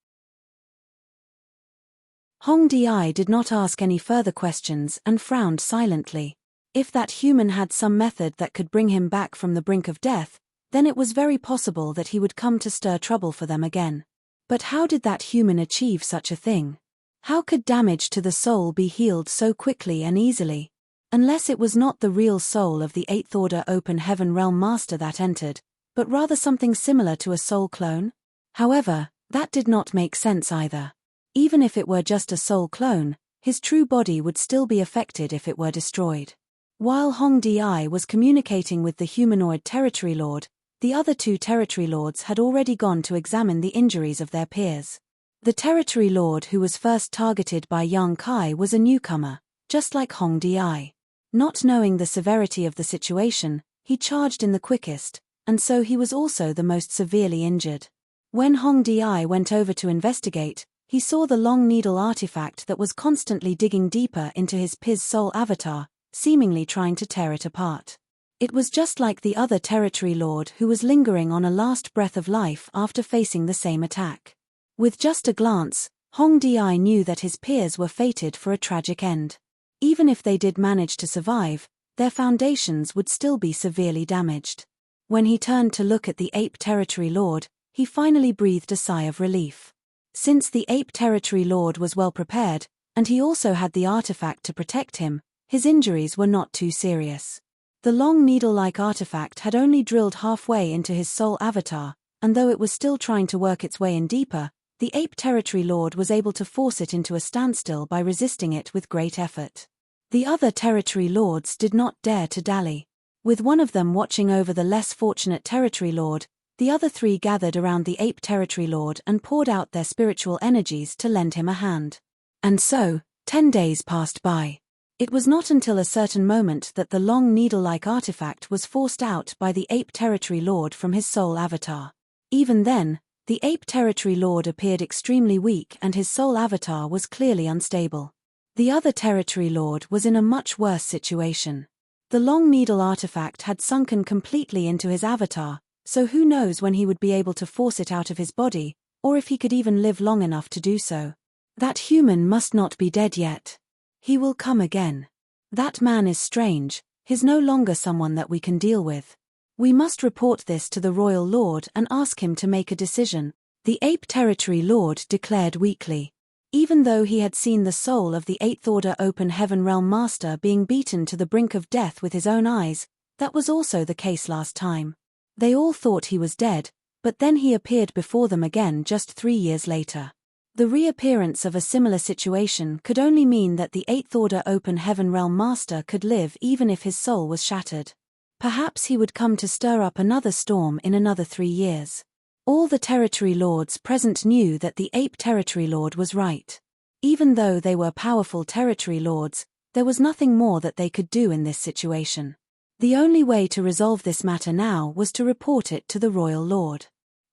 Hong Di did not ask any further questions and frowned silently. If that human had some method that could bring him back from the brink of death, then it was very possible that he would come to stir trouble for them again. But how did that human achieve such a thing? How could damage to the soul be healed so quickly and easily? Unless it was not the real soul of the 8th Order Open Heaven Realm Master that entered, but rather something similar to a soul clone? However, that did not make sense either. Even if it were just a soul clone, his true body would still be affected if it were destroyed. While Hong Di was communicating with the humanoid territory lord, the other 2 territory lords had already gone to examine the injuries of their peers. The territory lord who was first targeted by Yang Kai was a newcomer, just like Hong Di. Not knowing the severity of the situation, he charged in the quickest, and so he was also the most severely injured. When Hong Di went over to investigate, he saw the long needle artifact that was constantly digging deeper into his Piz soul avatar, seemingly trying to tear it apart. It was just like the other territory lord who was lingering on a last breath of life after facing the same attack. With just a glance, Hong Di knew that his peers were fated for a tragic end. Even if they did manage to survive, their foundations would still be severely damaged. When he turned to look at the Ape Territory Lord, he finally breathed a sigh of relief. Since the Ape Territory Lord was well prepared, and he also had the artifact to protect him, his injuries were not too serious. The long needle-like artifact had only drilled halfway into his soul avatar, and though it was still trying to work its way in deeper, the Ape Territory Lord was able to force it into a standstill by resisting it with great effort. The other Territory Lords did not dare to dally. With one of them watching over the less fortunate Territory Lord, the other three gathered around the Ape Territory Lord and poured out their spiritual energies to lend him a hand. And so, 10 days passed by. It was not until a certain moment that the long needle-like artifact was forced out by the Ape Territory Lord from his soul avatar. Even then, the Ape Territory Lord appeared extremely weak and his soul avatar was clearly unstable. The other Territory Lord was in a much worse situation. The long needle artifact had sunken completely into his avatar, so who knows when he would be able to force it out of his body, or if he could even live long enough to do so. That human must not be dead yet. He will come again. That man is strange, he's no longer someone that we can deal with. We must report this to the Royal Lord and ask him to make a decision, the Ape Territory Lord declared weakly. Even though he had seen the soul of the 8th Order Open Heaven Realm Master being beaten to the brink of death with his own eyes, that was also the case last time. They all thought he was dead, but then he appeared before them again just 3 years later. The reappearance of a similar situation could only mean that the 8th Order Open Heaven Realm Master could live even if his soul was shattered. Perhaps he would come to stir up another storm in another 3 years. All the Territory Lords present knew that the Ape Territory Lord was right. Even though they were powerful Territory Lords, there was nothing more that they could do in this situation. The only way to resolve this matter now was to report it to the Royal Lord.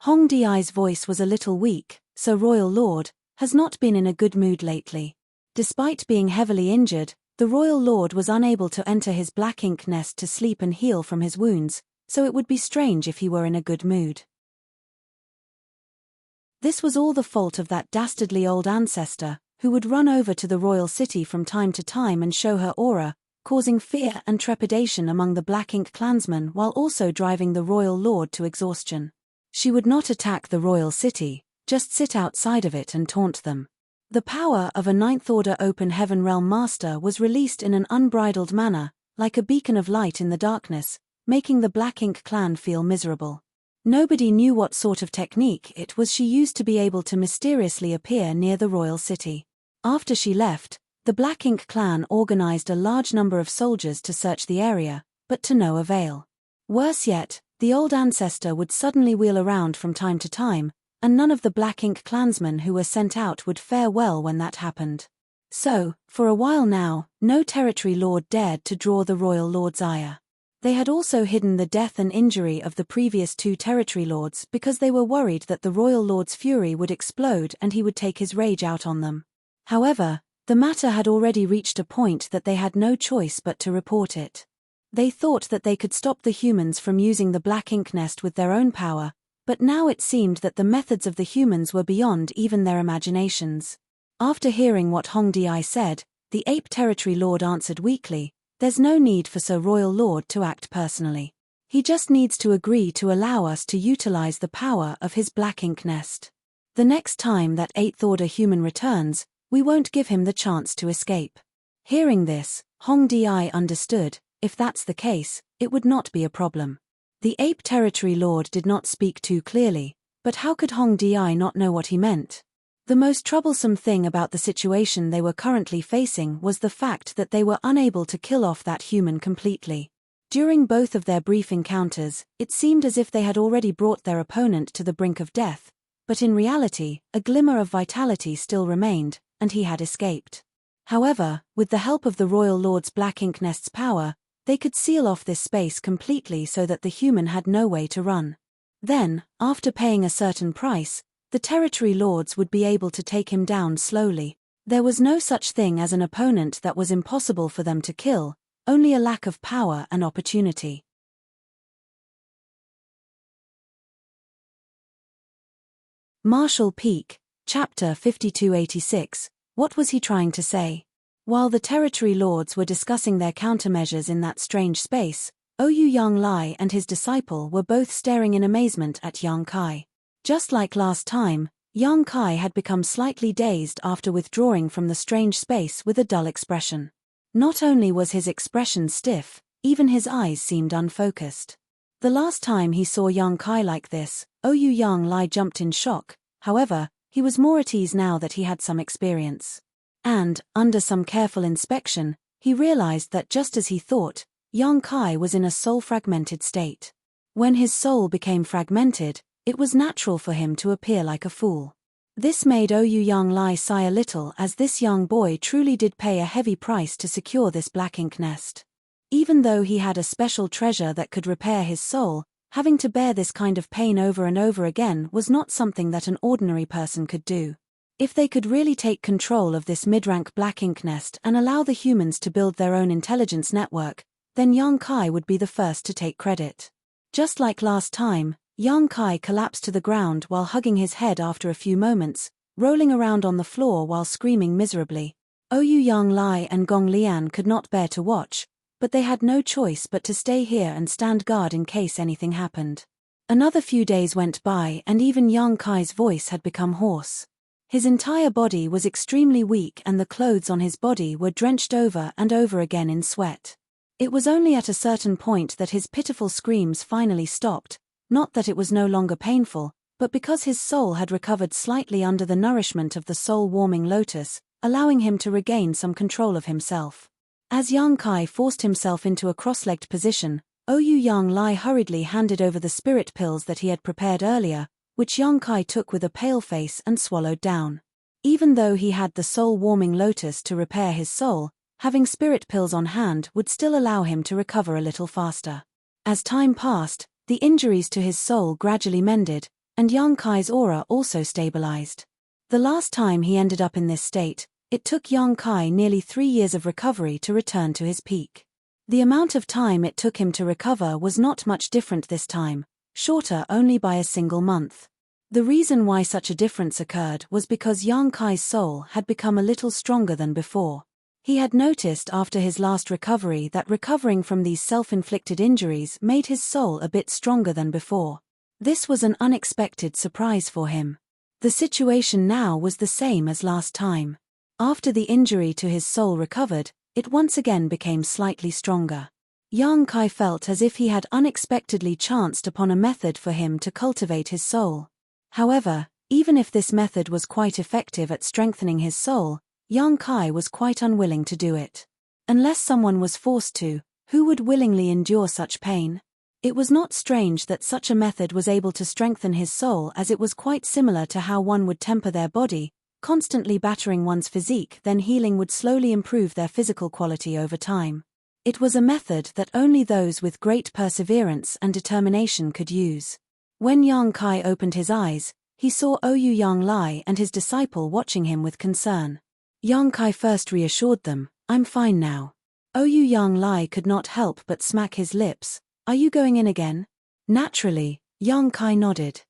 Hong Di's voice was a little weak, so Royal Lord has not been in a good mood lately. Despite being heavily injured, the Royal Lord was unable to enter his black ink nest to sleep and heal from his wounds, so it would be strange if he were in a good mood. This was all the fault of that dastardly old ancestor, who would run over to the royal city from time to time and show her aura, causing fear and trepidation among the Black Ink clansmen while also driving the Royal Lord to exhaustion. She would not attack the royal city, just sit outside of it and taunt them. The power of a 9th Order Open Heaven Realm Master was released in an unbridled manner, like a beacon of light in the darkness, making the Black Ink clan feel miserable. Nobody knew what sort of technique it was she used to be able to mysteriously appear near the royal city. After she left, the Black Ink clan organized a large number of soldiers to search the area, but to no avail. Worse yet, the old ancestor would suddenly wheel around from time to time, and none of the Black Ink clansmen who were sent out would fare well when that happened. So, for a while now, no Territory Lord dared to draw the Royal Lord's ire. They had also hidden the death and injury of the previous 2 Territory Lords because they were worried that the Royal Lord's fury would explode and he would take his rage out on them. However, the matter had already reached a point that they had no choice but to report it. They thought that they could stop the humans from using the Black Ink nest with their own power, but now it seemed that the methods of the humans were beyond even their imaginations. After hearing what Hong Di said, the Ape Territory Lord answered weakly, "There's no need for Sir Royal Lord to act personally. He just needs to agree to allow us to utilize the power of his Black Ink nest. The next time that 8th Order human returns, we won't give him the chance to escape." Hearing this, Hong Di understood, if that's the case, it would not be a problem. The Ape Territory Lord did not speak too clearly, but how could Hong Di not know what he meant? The most troublesome thing about the situation they were currently facing was the fact that they were unable to kill off that human completely. During both of their brief encounters, it seemed as if they had already brought their opponent to the brink of death, but in reality, a glimmer of vitality still remained, and he had escaped. However, with the help of the Royal Lord's Black Ink nest's power, they could seal off this space completely so that the human had no way to run. Then, after paying a certain price, the Territory Lords would be able to take him down slowly. There was no such thing as an opponent that was impossible for them to kill, only a lack of power and opportunity. Marshall Peak, Chapter 5286. What was he trying to say? While the territory lords were discussing their countermeasures in that strange space, Ouyang Lai and his disciple were both staring in amazement at Yang Kai. Just like last time, Yang Kai had become slightly dazed after withdrawing from the strange space with a dull expression. Not only was his expression stiff, even his eyes seemed unfocused. The last time he saw Yang Kai like this, Ouyang Lai jumped in shock. However, he was more at ease now that he had some experience. And, under some careful inspection, he realized that just as he thought, Yang Kai was in a soul-fragmented state. When his soul became fragmented, it was natural for him to appear like a fool. This made Ouyang Lai sigh a little, as this young boy truly did pay a heavy price to secure this black ink nest. Even though he had a special treasure that could repair his soul, having to bear this kind of pain over and over again was not something that an ordinary person could do. If they could really take control of this mid-rank black ink nest and allow the humans to build their own intelligence network, then Yang Kai would be the first to take credit. Just like last time, Yang Kai collapsed to the ground while hugging his head after a few moments, rolling around on the floor while screaming miserably. Ouyang Lai and Gong Lian could not bear to watch, but they had no choice but to stay here and stand guard in case anything happened. Another few days went by and even Yang Kai's voice had become hoarse. His entire body was extremely weak and the clothes on his body were drenched over and over again in sweat. It was only at a certain point that his pitiful screams finally stopped, not that it was no longer painful, but because his soul had recovered slightly under the nourishment of the soul-warming lotus, allowing him to regain some control of himself. As Yang Kai forced himself into a cross-legged position, Ouyang Lai hurriedly handed over the spirit pills that he had prepared earlier, which Yang Kai took with a pale face and swallowed down. Even though he had the soul-warming lotus to repair his soul, having spirit pills on hand would still allow him to recover a little faster. As time passed, the injuries to his soul gradually mended, and Yang Kai's aura also stabilized. The last time he ended up in this state, it took Yang Kai nearly 3 years of recovery to return to his peak. The amount of time it took him to recover was not much different this time, shorter only by a single month. The reason why such a difference occurred was because Yang Kai's soul had become a little stronger than before. He had noticed after his last recovery that recovering from these self-inflicted injuries made his soul a bit stronger than before. This was an unexpected surprise for him. The situation now was the same as last time. After the injury to his soul recovered, it once again became slightly stronger. Yang Kai felt as if he had unexpectedly chanced upon a method for him to cultivate his soul. However, even if this method was quite effective at strengthening his soul, Yang Kai was quite unwilling to do it. Unless someone was forced to, who would willingly endure such pain? It was not strange that such a method was able to strengthen his soul, as it was quite similar to how one would temper their body, constantly battering one's physique, then healing would slowly improve their physical quality over time. It was a method that only those with great perseverance and determination could use. When Yang Kai opened his eyes, he saw Ouyang Lai and his disciple watching him with concern. Yang Kai first reassured them, "I'm fine now." Ouyang Lai could not help but smack his lips. "Are you going in again?" Naturally, Yang Kai nodded.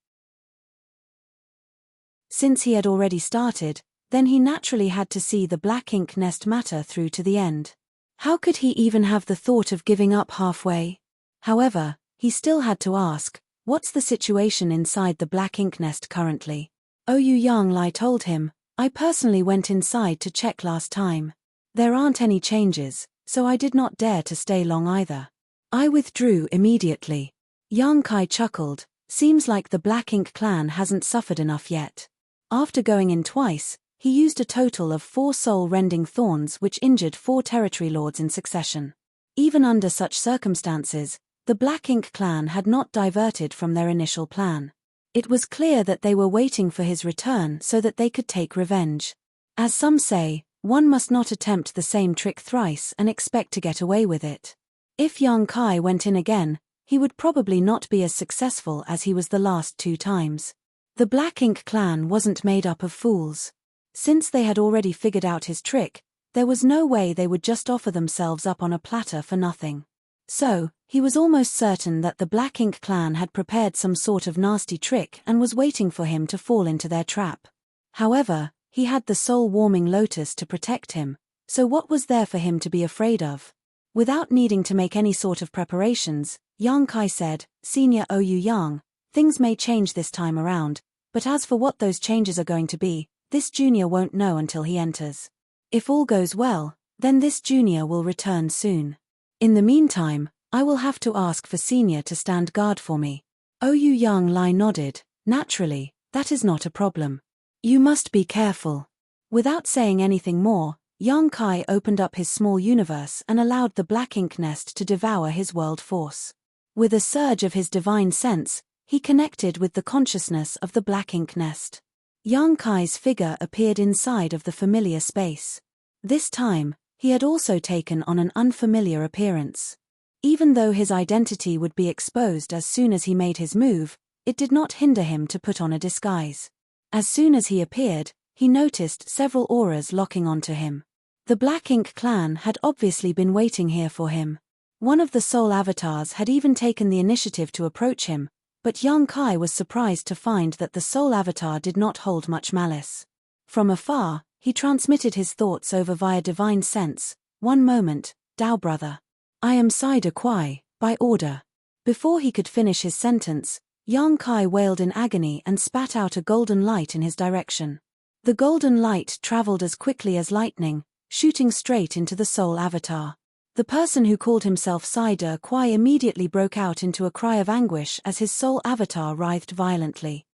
Since he had already started, then he naturally had to see the black ink nest matter through to the end. How could he even have the thought of giving up halfway? However, he still had to ask, "What's the situation inside the black ink nest currently?" Ouyang Lai told him, "I personally went inside to check last time. There aren't any changes, so I did not dare to stay long either. I withdrew immediately." Yang Kai chuckled, "Seems like the Black Ink clan hasn't suffered enough yet." After going in twice, he used a total of 4 soul-rending thorns which injured 4 territory lords in succession. Even under such circumstances, the Black Ink clan had not diverted from their initial plan. It was clear that they were waiting for his return so that they could take revenge. As some say, one must not attempt the same trick thrice and expect to get away with it. If Yang Kai went in again, he would probably not be as successful as he was the last 2 times. The Black Ink clan wasn't made up of fools. Since they had already figured out his trick, there was no way they would just offer themselves up on a platter for nothing. So, he was almost certain that the Black Ink clan had prepared some sort of nasty trick and was waiting for him to fall into their trap. However, he had the soul-warming lotus to protect him, So what was there for him to be afraid of? Without needing to make any sort of preparations, Yang Kai said, "Senior Ou Yang, things may change this time around, but as for what those changes are going to be, this junior won't know until he enters. If all goes well, then this junior will return soon. In the meantime, I will have to ask for senior to stand guard for me." Ou Yang Lai nodded. "Naturally, that is not a problem. You must be careful." Without saying anything more, Yang Kai opened up his small universe and allowed the black ink nest to devour his world force. With a surge of his divine sense, he connected with the consciousness of the black ink nest. Yang Kai's figure appeared inside of the familiar space. This time, he had also taken on an unfamiliar appearance. Even though his identity would be exposed as soon as he made his move, it did not hinder him to put on a disguise. As soon as he appeared, he noticed several auras locking onto him. The Black Ink clan had obviously been waiting here for him. One of the soul avatars had even taken the initiative to approach him, but Yang Kai was surprised to find that the soul avatar did not hold much malice. From afar, he transmitted his thoughts over via divine sense. "One moment, Dao brother. I am Sai De Kwai, by order." Before he could finish his sentence, Yang Kai wailed in agony and spat out a golden light in his direction. The golden light traveled as quickly as lightning, shooting straight into the soul avatar. The person who called himself Sai De Kwai immediately broke out into a cry of anguish as his soul avatar writhed violently.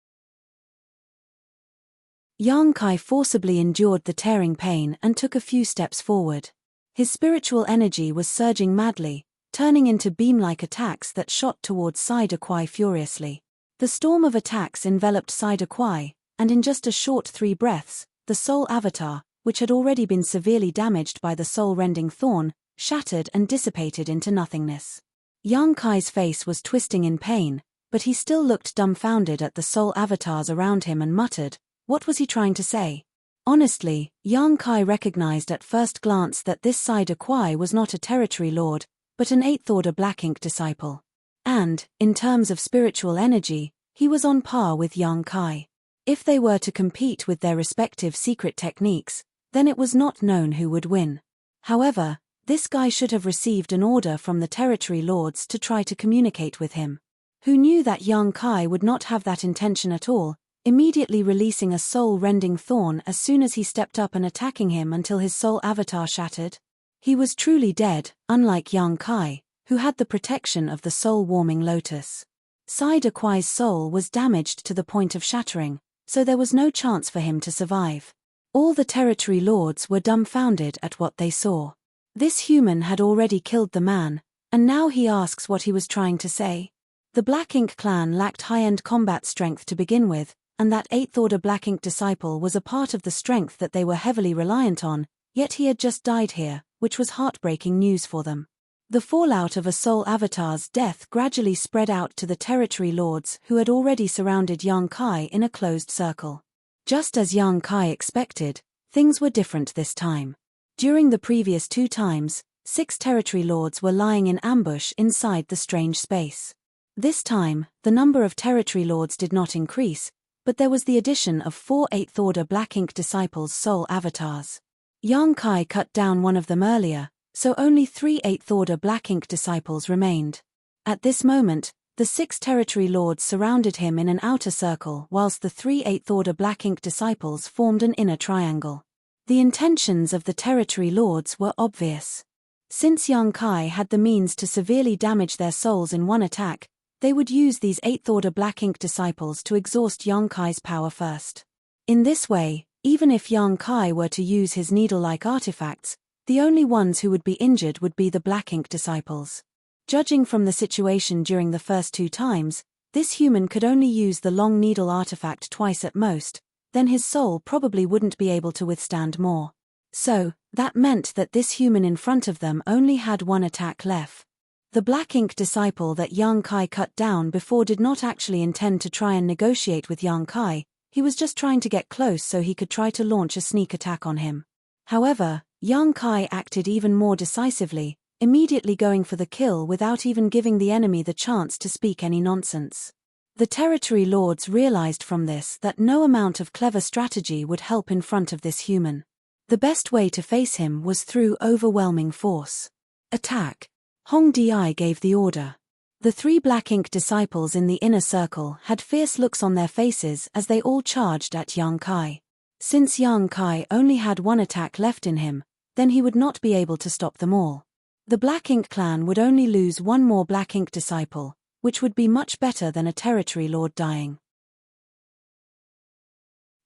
Yang Kai forcibly endured the tearing pain and took a few steps forward. His spiritual energy was surging madly, turning into beam-like attacks that shot towards Sai De Kwai furiously. The storm of attacks enveloped Sai De Kwai, and in just a short 3 breaths, the soul avatar, which had already been severely damaged by the soul-rending thorn, shattered and dissipated into nothingness. Yang Kai's face was twisting in pain, but he still looked dumbfounded at the soul avatars around him and muttered, what was he trying to say? Honestly, Yang Kai recognized at first glance that this Sai De Kwai was not a territory lord, but an 8th Order Black Ink disciple. And, in terms of spiritual energy, he was on par with Yang Kai. If they were to compete with their respective secret techniques, then it was not known who would win. However, this guy should have received an order from the territory lords to try to communicate with him. Who knew that Yang Kai would not have that intention at all, immediately releasing a soul-rending thorn as soon as he stepped up and attacking him until his soul avatar shattered? He was truly dead, unlike Yang Kai, who had the protection of the soul-warming lotus. Sai De Kwai's soul was damaged to the point of shattering, so there was no chance for him to survive. All the territory lords were dumbfounded at what they saw. This human had already killed the man, and now he asks what he was trying to say. The Black Ink clan lacked high-end combat strength to begin with, and that 8th Order Black Ink disciple was a part of the strength that they were heavily reliant on, yet he had just died here, which was heartbreaking news for them. The fallout of a soul avatar's death gradually spread out to the territory lords who had already surrounded Yang Kai in a closed circle. Just as Yang Kai expected, things were different this time. During the previous 2 times, 6 territory lords were lying in ambush inside the strange space. This time, the number of territory lords did not increase, but there was the addition of 4 8th Order Black Ink disciples' soul avatars. Yang Kai cut down one of them earlier, so only 3 8th Order Black Ink disciples remained. At this moment, the 6 territory lords surrounded him in an outer circle whilst the 3 8th Order Black Ink disciples formed an inner triangle. The intentions of the territory lords were obvious. Since Yang Kai had the means to severely damage their souls in one attack, they would use these 8th Order Black Ink disciples to exhaust Yang Kai's power first. In this way, even if Yang Kai were to use his needle-like artifacts, the only ones who would be injured would be the Black Ink disciples. Judging from the situation during the first 2 times, this human could only use the long needle artifact twice at most, then his soul probably wouldn't be able to withstand more. So, that meant that this human in front of them only had 1 attack left. The Black Ink disciple that Yang Kai cut down before did not actually intend to try and negotiate with Yang Kai, he was just trying to get close so he could try to launch a sneak attack on him. However, Yang Kai acted even more decisively, immediately going for the kill without even giving the enemy the chance to speak any nonsense. The territory lords realized from this that no amount of clever strategy would help in front of this human. The best way to face him was through overwhelming force. Attack! Hong Di gave the order. The 3 black ink disciples in the inner circle had fierce looks on their faces as they all charged at Yang Kai. Since Yang Kai only had 1 attack left in him, then he would not be able to stop them all. The Black Ink clan would only lose 1 more Black Ink disciple, which would be much better than a territory lord dying.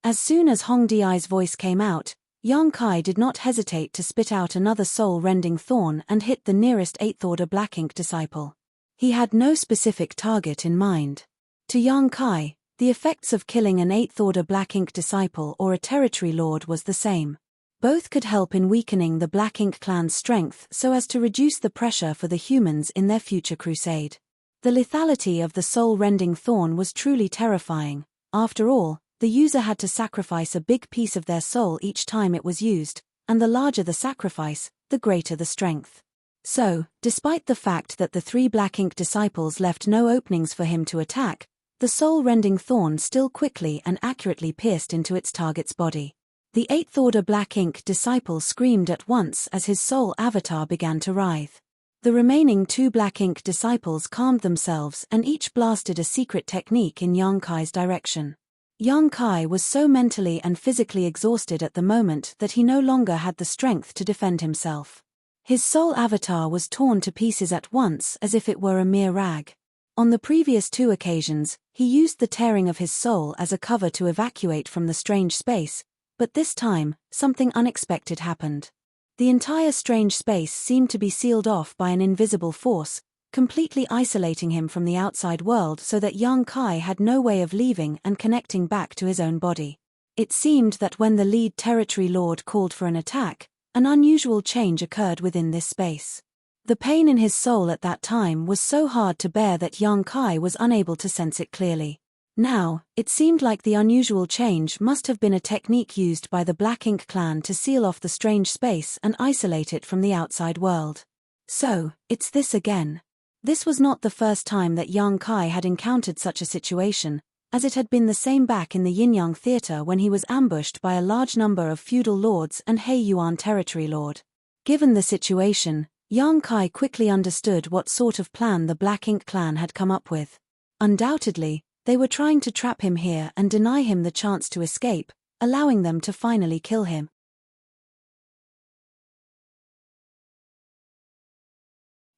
As soon as Hong Di's voice came out, Yang Kai did not hesitate to spit out another soul-rending thorn and hit the nearest 8th order Black Ink disciple. He had no specific target in mind. To Yang Kai, the effects of killing an 8th order Black Ink disciple or a territory lord was the same. Both could help in weakening the Black Ink clan's strength so as to reduce the pressure for the humans in their future crusade. The lethality of the soul-rending thorn was truly terrifying. After all, the user had to sacrifice a big piece of their soul each time it was used, and the larger the sacrifice, the greater the strength. So, despite the fact that the 3 Black Ink disciples left no openings for him to attack, the soul-rending thorn still quickly and accurately pierced into its target's body. The 8th order Black Ink disciple screamed at once as his soul avatar began to writhe. The remaining 2 Black Ink disciples calmed themselves and each blasted a secret technique in Yang Kai's direction. Yang Kai was so mentally and physically exhausted at the moment that he no longer had the strength to defend himself. His soul avatar was torn to pieces at once as if it were a mere rag. On the previous 2 occasions, he used the tearing of his soul as a cover to evacuate from the strange space, but this time, something unexpected happened. The entire strange space seemed to be sealed off by an invisible force, completely isolating him from the outside world so that Yang Kai had no way of leaving and connecting back to his own body. It seemed that when the lead territory lord called for an attack, an unusual change occurred within this space. The pain in his soul at that time was so hard to bear that Yang Kai was unable to sense it clearly. Now, it seemed like the unusual change must have been a technique used by the Black Ink clan to seal off the strange space and isolate it from the outside world. So, it's this again. This was not the first time that Yang Kai had encountered such a situation, as it had been the same back in the Yin-Yang Theater when he was ambushed by a large number of feudal lords and He Yuan territory lord. Given the situation, Yang Kai quickly understood what sort of plan the Black Ink clan had come up with. Undoubtedly, they were trying to trap him here and deny him the chance to escape, allowing them to finally kill him.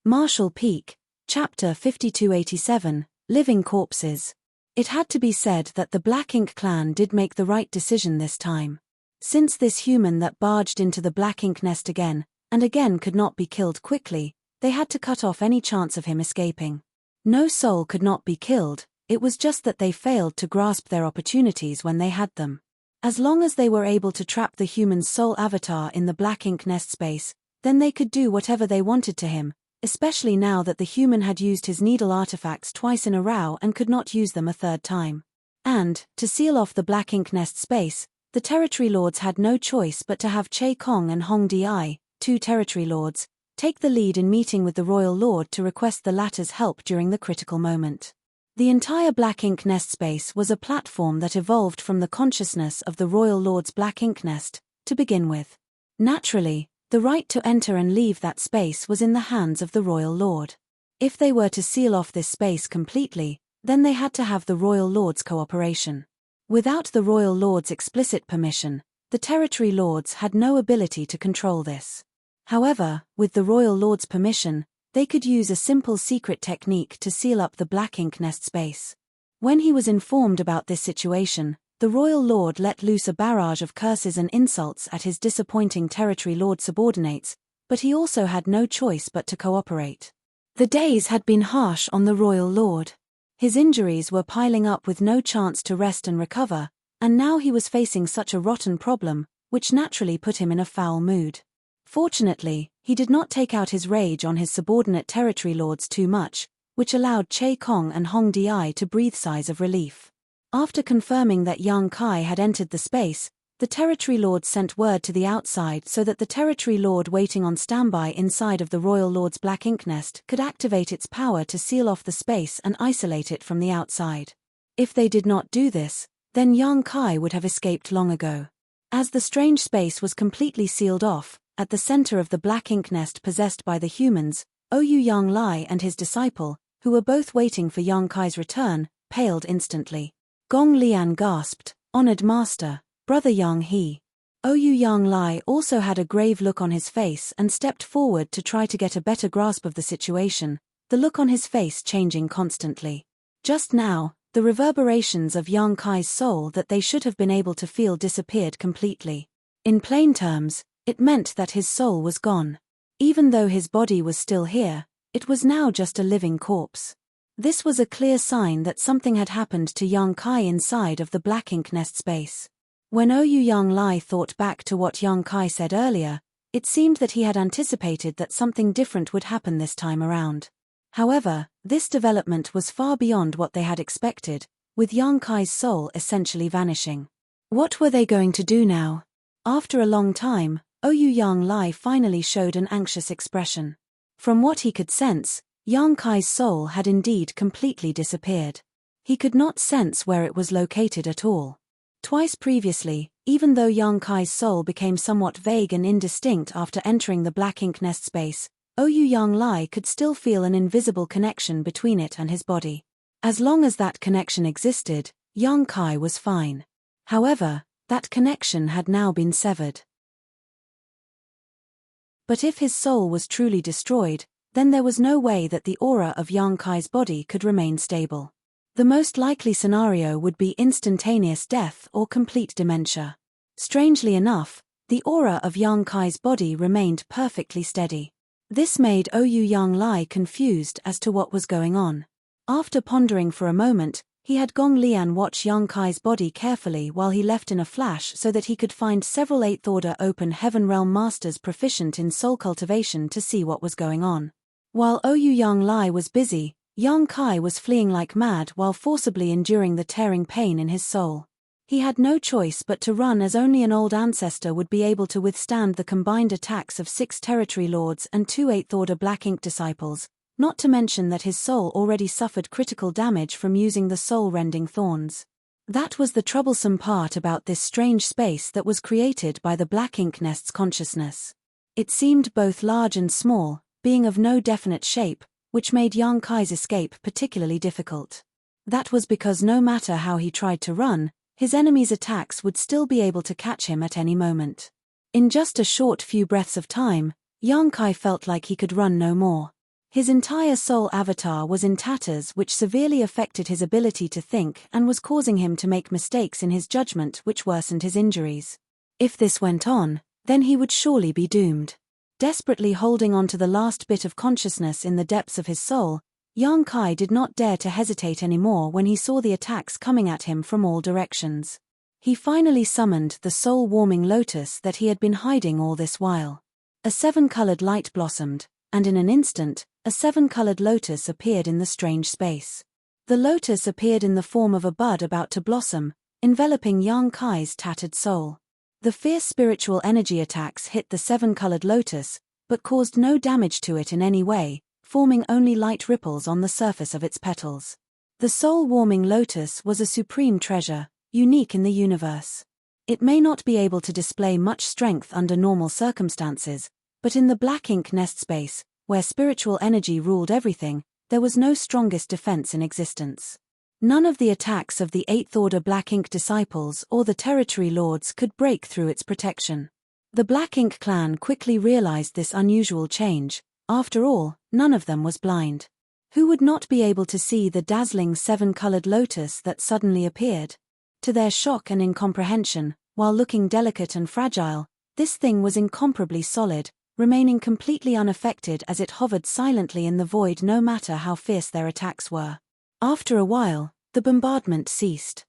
Marshall Peak, Chapter 5287, Living Corpses. It had to be said that the Black Ink clan did make the right decision this time. Since this human that barged into the Black Ink nest again, and again could not be killed quickly, they had to cut off any chance of him escaping. No soul could not be killed. It was just that they failed to grasp their opportunities when they had them. As long as they were able to trap the human's soul avatar in the Black Ink nest space, then they could do whatever they wanted to him, especially now that the human had used his needle artifacts twice in a row and could not use them a 3rd time. And, to seal off the Black Ink nest space, the territory lords had no choice but to have Che Kong and Hong Di, 2 territory lords, take the lead in meeting with the royal lord to request the latter's help during the critical moment. The entire Black Ink nest space was a platform that evolved from the consciousness of the royal lord's Black Ink nest, to begin with. Naturally, the right to enter and leave that space was in the hands of the royal lord. If they were to seal off this space completely, then they had to have the royal lord's cooperation. Without the royal lord's explicit permission, the territory lords had no ability to control this. However, with the royal lord's permission, they could use a simple secret technique to seal up the Black Ink nest space. When he was informed about this situation, the royal lord let loose a barrage of curses and insults at his disappointing territory lord subordinates, but he also had no choice but to cooperate. The days had been harsh on the royal lord. His injuries were piling up with no chance to rest and recover, and now he was facing such a rotten problem, which naturally put him in a foul mood. Fortunately, he did not take out his rage on his subordinate territory lords too much, which allowed Che Kong and Hong Di to breathe sighs of relief. After confirming that Yang Kai had entered the space, the territory lord sent word to the outside so that the territory lord waiting on standby inside of the royal lord's Black Ink nest could activate its power to seal off the space and isolate it from the outside. If they did not do this, then Yang Kai would have escaped long ago. As the strange space was completely sealed off, at the center of the black ink nest possessed by the humans, Ouyang Yang Lai and his disciple, who were both waiting for Yang Kai's return, paled instantly. Gong Lian gasped, "Honored master, brother Yang He." Ouyang Yang Lai also had a grave look on his face and stepped forward to try to get a better grasp of the situation, the look on his face changing constantly. Just now, the reverberations of Yang Kai's soul that they should have been able to feel disappeared completely. In plain terms, it meant that his soul was gone. Even though his body was still here, it was now just a living corpse. This was a clear sign that something had happened to Yang Kai inside of the black ink nest space. When Ouyang Yang Lai thought back to what Yang Kai said earlier, it seemed that he had anticipated that something different would happen this time around. However, this development was far beyond what they had expected, with Yang Kai's soul essentially vanishing. What were they going to do now? After a long time, Ouyang Yang Lai finally showed an anxious expression. From what he could sense, Yang Kai's soul had indeed completely disappeared. He could not sense where it was located at all. Twice previously, even though Yang Kai's soul became somewhat vague and indistinct after entering the black ink nest space, Ouyang Yang Lai could still feel an invisible connection between it and his body. As long as that connection existed, Yang Kai was fine. However, that connection had now been severed. But if his soul was truly destroyed, then there was no way that the aura of Yang Kai's body could remain stable. The most likely scenario would be instantaneous death or complete dementia. Strangely enough, the aura of Yang Kai's body remained perfectly steady. This made Ouyang Yang Lai confused as to what was going on. After pondering for a moment, he had Gong Lian watch Yang Kai's body carefully while he left in a flash so that he could find several 8th Order Open Heaven Realm Masters proficient in soul cultivation to see what was going on. While Ouyang Yang Lai was busy, Yang Kai was fleeing like mad while forcibly enduring the tearing pain in his soul. He had no choice but to run, as only an old ancestor would be able to withstand the combined attacks of 6 territory lords and 2 8th Order Black Ink disciples, not to mention that his soul already suffered critical damage from using the soul-rending thorns. That was the troublesome part about this strange space that was created by the black ink nest's consciousness. It seemed both large and small, being of no definite shape, which made Yang Kai's escape particularly difficult. That was because no matter how he tried to run, his enemy's attacks would still be able to catch him at any moment. In just a short few breaths of time, Yang Kai felt like he could run no more. His entire soul avatar was in tatters, which severely affected his ability to think and was causing him to make mistakes in his judgment, which worsened his injuries. If this went on, then he would surely be doomed. Desperately holding on to the last bit of consciousness in the depths of his soul, Yang Kai did not dare to hesitate anymore when he saw the attacks coming at him from all directions. He finally summoned the soul-warming lotus that he had been hiding all this while. A 7-colored light blossomed, and in an instant, a 7-colored lotus appeared in the strange space. The lotus appeared in the form of a bud about to blossom, enveloping Yang Kai's tattered soul. The fierce spiritual energy attacks hit the 7-colored lotus, but caused no damage to it in any way, forming only light ripples on the surface of its petals. The soul-warming lotus was a supreme treasure, unique in the universe. It may not be able to display much strength under normal circumstances, but in the black ink nest space, where spiritual energy ruled everything, there was no strongest defense in existence. None of the attacks of the 8th Order Black Ink disciples or the territory lords could break through its protection. The Black Ink clan quickly realized this unusual change. After all, none of them was blind. Who would not be able to see the dazzling 7-colored lotus that suddenly appeared? To their shock and incomprehension, while looking delicate and fragile, this thing was incomparably solid, remaining completely unaffected as it hovered silently in the void no matter how fierce their attacks were. After a while, the bombardment ceased.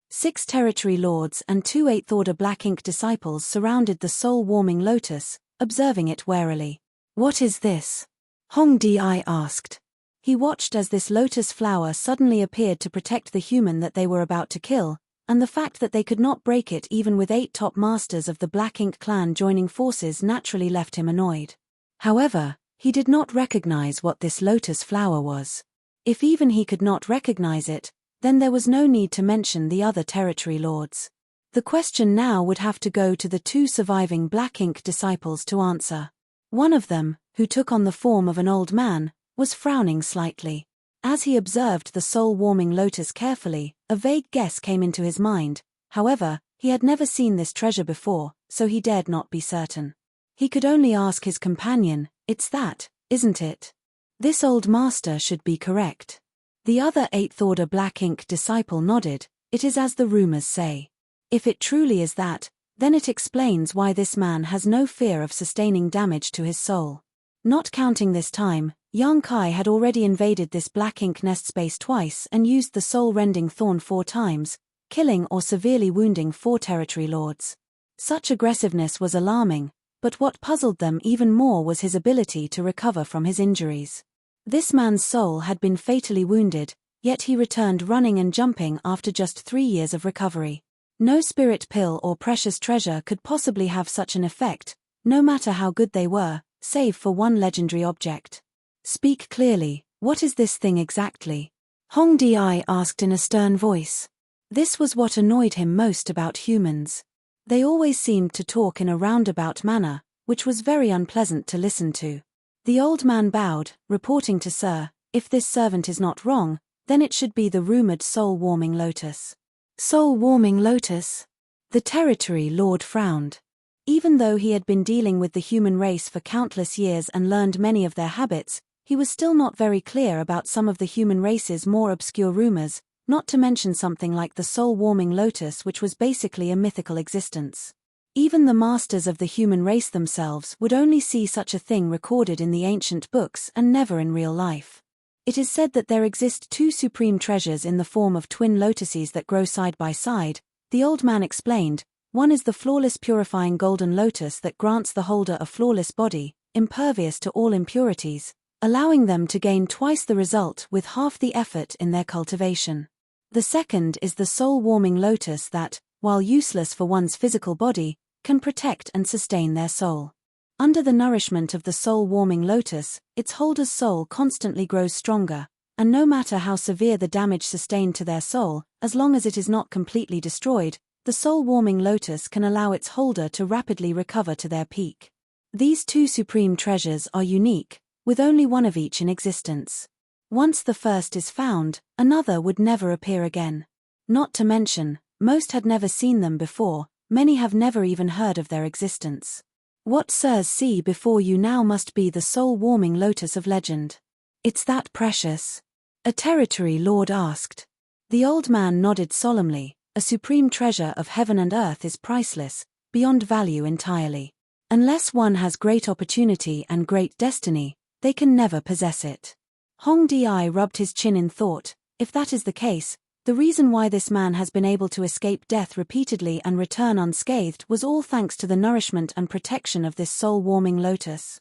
6 territory lords and 2 8th Order Black Ink disciples surrounded the soul-warming lotus, observing it warily. "What is this?" Hong Di asked. He watched as this lotus flower suddenly appeared to protect the human that they were about to kill, and the fact that they could not break it even with 8 top masters of the Black Ink clan joining forces naturally left him annoyed. However, he did not recognize what this lotus flower was. If even he could not recognize it, then there was no need to mention the other territory lords. The question now would have to go to the two surviving black ink disciples to answer. One of them, who took on the form of an old man, was frowning slightly. As he observed the soul-warming lotus carefully, a vague guess came into his mind. However, he had never seen this treasure before, so he dared not be certain. He could only ask his companion, "It's that, isn't it? This old master should be correct." The other 8th order black ink disciple nodded. "It is as the rumors say. If it truly is that, then it explains why this man has no fear of sustaining damage to his soul." Not counting this time, Yang Kai had already invaded this black ink nest space twice and used the soul-rending thorn 4 times, killing or severely wounding 4 territory lords. Such aggressiveness was alarming, but what puzzled them even more was his ability to recover from his injuries. This man's soul had been fatally wounded, yet he returned running and jumping after just 3 years of recovery. No spirit pill or precious treasure could possibly have such an effect, no matter how good they were, save for one legendary object. "Speak clearly, what is this thing exactly?" Hong Di asked in a stern voice. This was what annoyed him most about humans. They always seemed to talk in a roundabout manner, which was very unpleasant to listen to. The old man bowed, reporting to Sir, "If this servant is not wrong, then it should be the rumored soul-warming lotus." Soul-warming lotus? The territory lord frowned. Even though he had been dealing with the human race for countless years and learned many of their habits, he was still not very clear about some of the human race's more obscure rumors, not to mention something like the soul-warming lotus, which was basically a mythical existence. Even the masters of the human race themselves would only see such a thing recorded in the ancient books and never in real life. It is said that there exist 2 supreme treasures in the form of twin lotuses that grow side by side, the old man explained. One is the flawless purifying golden lotus that grants the holder a flawless body, impervious to all impurities, allowing them to gain twice the result with half the effort in their cultivation. The second is the soul-warming lotus that, while useless for one's physical body, can protect and sustain their soul. Under the nourishment of the soul-warming lotus, its holder's soul constantly grows stronger, and no matter how severe the damage sustained to their soul, as long as it is not completely destroyed, the soul-warming lotus can allow its holder to rapidly recover to their peak. These 2 supreme treasures are unique, with only one of each in existence. Once the first is found, another would never appear again. Not to mention, most had never seen them before, many have never even heard of their existence. What sirs see before you now must be the soul-warming lotus of legend. It's that precious? A territory lord asked. The old man nodded solemnly. A supreme treasure of heaven and earth is priceless, beyond value entirely. Unless one has great opportunity and great destiny, they can never possess it. Hong Di rubbed his chin in thought. If that is the case, the reason why this man has been able to escape death repeatedly and return unscathed was all thanks to the nourishment and protection of this soul-warming lotus.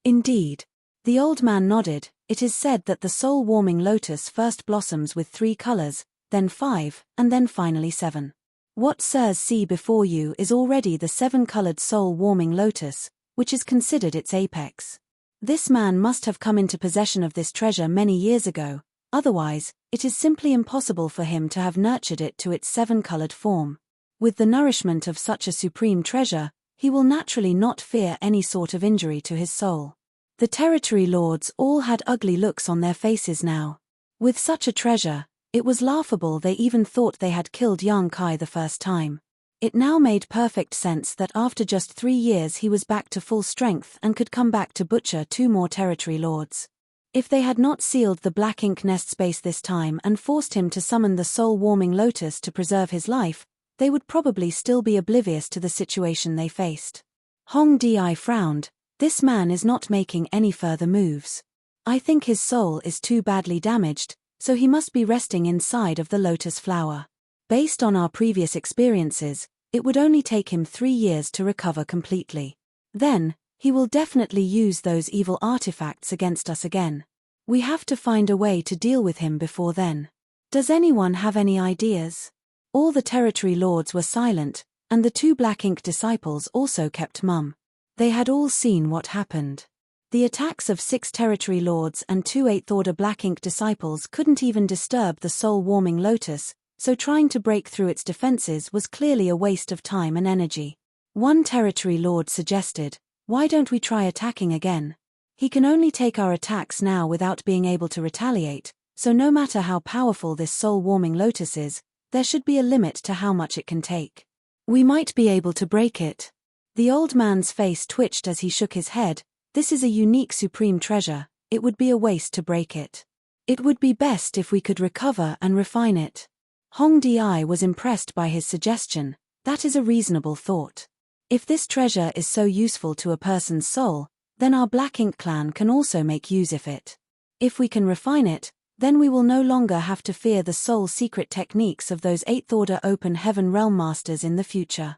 Indeed. The old man nodded. It is said that the soul-warming lotus first blossoms with 3 colors, then 5, and then finally 7. What sirs see before you is already the 7-colored soul-warming lotus, which is considered its apex. This man must have come into possession of this treasure many years ago. Otherwise, it is simply impossible for him to have nurtured it to its 7-colored form. With the nourishment of such a supreme treasure, he will naturally not fear any sort of injury to his soul. The territory lords all had ugly looks on their faces now. With such a treasure, it was laughable they even thought they had killed Yang Kai the first time. It now made perfect sense that after just 3 years he was back to full strength and could come back to butcher 2 more territory lords. If they had not sealed the black ink nest space this time and forced him to summon the soul-warming lotus to preserve his life, they would probably still be oblivious to the situation they faced. Hong Di frowned. This man is not making any further moves. I think his soul is too badly damaged, so he must be resting inside of the lotus flower. Based on our previous experiences, it would only take him 3 years to recover completely. Then, he will definitely use those evil artifacts against us again. We have to find a way to deal with him before then. Does anyone have any ideas? All the territory lords were silent, and the 2 black ink disciples also kept mum. They had all seen what happened. The attacks of 6 territory lords and 2 8th Order Black Ink disciples couldn't even disturb the soul-warming lotus, so trying to break through its defenses was clearly a waste of time and energy. One territory lord suggested, "Why don't we try attacking again? He can only take our attacks now without being able to retaliate, so no matter how powerful this soul-warming lotus is, there should be a limit to how much it can take. We might be able to break it." The old man's face twitched as he shook his head. "This is a unique supreme treasure, it would be a waste to break it. It would be best if we could recover and refine it." Hong Di was impressed by his suggestion. That is a reasonable thought. If this treasure is so useful to a person's soul, then our Black Ink clan can also make use of it. If we can refine it, then we will no longer have to fear the soul secret techniques of those 8th Order Open Heaven Realm Masters in the future.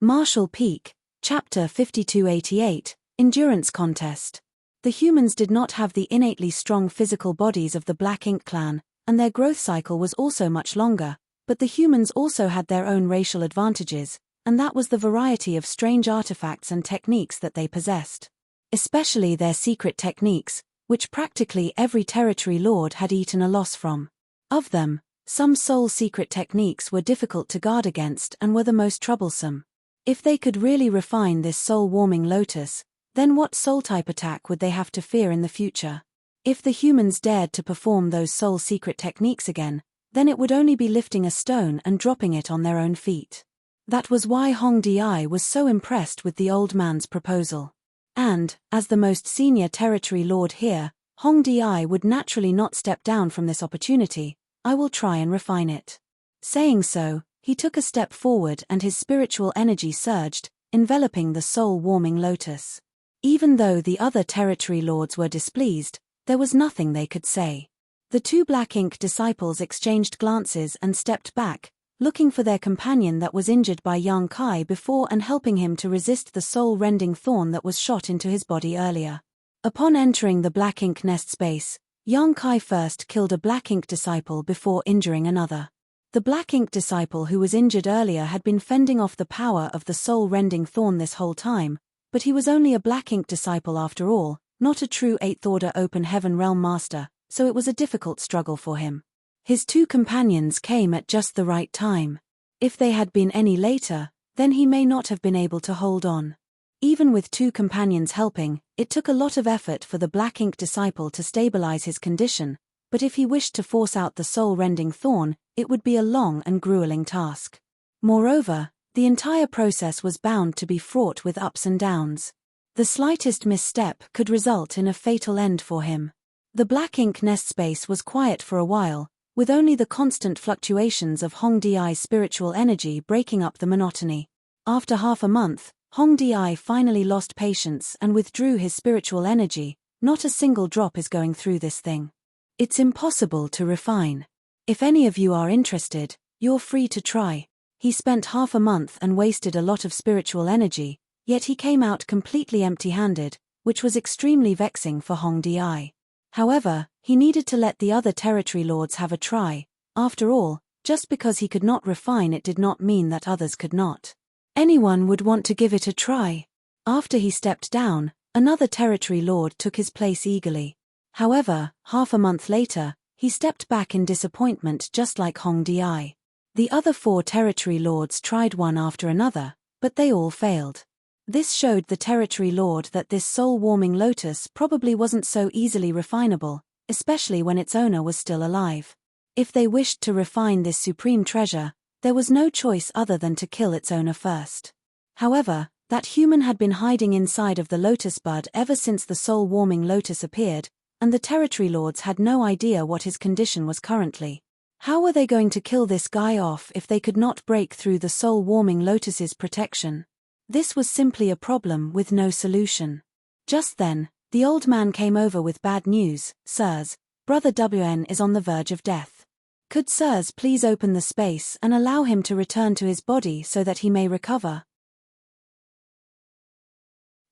Marshall Peak, Chapter 5288, Endurance Contest. The humans did not have the innately strong physical bodies of the Black Ink clan, and their growth cycle was also much longer, but the humans also had their own racial advantages, and that was the variety of strange artifacts and techniques that they possessed. Especially their secret techniques, which practically every territory lord had eaten a loss from. Of them, some soul secret techniques were difficult to guard against and were the most troublesome. If they could really refine this soul-warming lotus, then what soul-type attack would they have to fear in the future? If the humans dared to perform those soul secret techniques again, then it would only be lifting a stone and dropping it on their own feet. That was why Hong Di was so impressed with the old man's proposal. And, as the most senior territory lord here, Hong Di would naturally not step down from this opportunity. "I will try and refine it." Saying so, he took a step forward and his spiritual energy surged, enveloping the soul-warming lotus. Even though the other territory lords were displeased, there was nothing they could say. The 2 Black Ink disciples exchanged glances and stepped back, looking for their companion that was injured by Yang Kai before and helping him to resist the soul-rending thorn that was shot into his body earlier. Upon entering the Black Ink nest space, Yang Kai first killed a Black Ink disciple before injuring another. The Black Ink disciple who was injured earlier had been fending off the power of the soul-rending thorn this whole time, but he was only a Black Ink disciple after all, not a true 8th Order Open Heaven Realm Master, so it was a difficult struggle for him. His 2 companions came at just the right time. If they had been any later, then he may not have been able to hold on. Even with 2 companions helping, it took a lot of effort for the Black Ink disciple to stabilize his condition, but if he wished to force out the soul-rending thorn, it would be a long and grueling task. Moreover, the entire process was bound to be fraught with ups and downs. The slightest misstep could result in a fatal end for him. The Black Ink nest space was quiet for a while, with only the constant fluctuations of Hong Di's spiritual energy breaking up the monotony. After half a month, Hong Di finally lost patience and withdrew his spiritual energy. "Not a single drop is going through this thing. It's impossible to refine. If any of you are interested, you're free to try." He spent half a month and wasted a lot of spiritual energy, yet he came out completely empty-handed, which was extremely vexing for Hong Di. However, he needed to let the other territory lords have a try. After all, just because he could not refine it did not mean that others could not. Anyone would want to give it a try. After he stepped down, another territory lord took his place eagerly. However, half a month later, he stepped back in disappointment just like Hong Di. The other 4 territory lords tried one after another, but they all failed. This showed the territory lord that this soul-warming lotus probably wasn't so easily refinable, especially when its owner was still alive. If they wished to refine this supreme treasure, there was no choice other than to kill its owner first. However, that human had been hiding inside of the lotus bud ever since the soul-warming lotus appeared, and the territory lords had no idea what his condition was currently. How were they going to kill this guy off if they could not break through the soul-warming lotus's protection? This was simply a problem with no solution. Just then, the old man came over with bad news. "Sirs, Brother WN is on the verge of death. Could Sirs please open the space and allow him to return to his body so that he may recover?"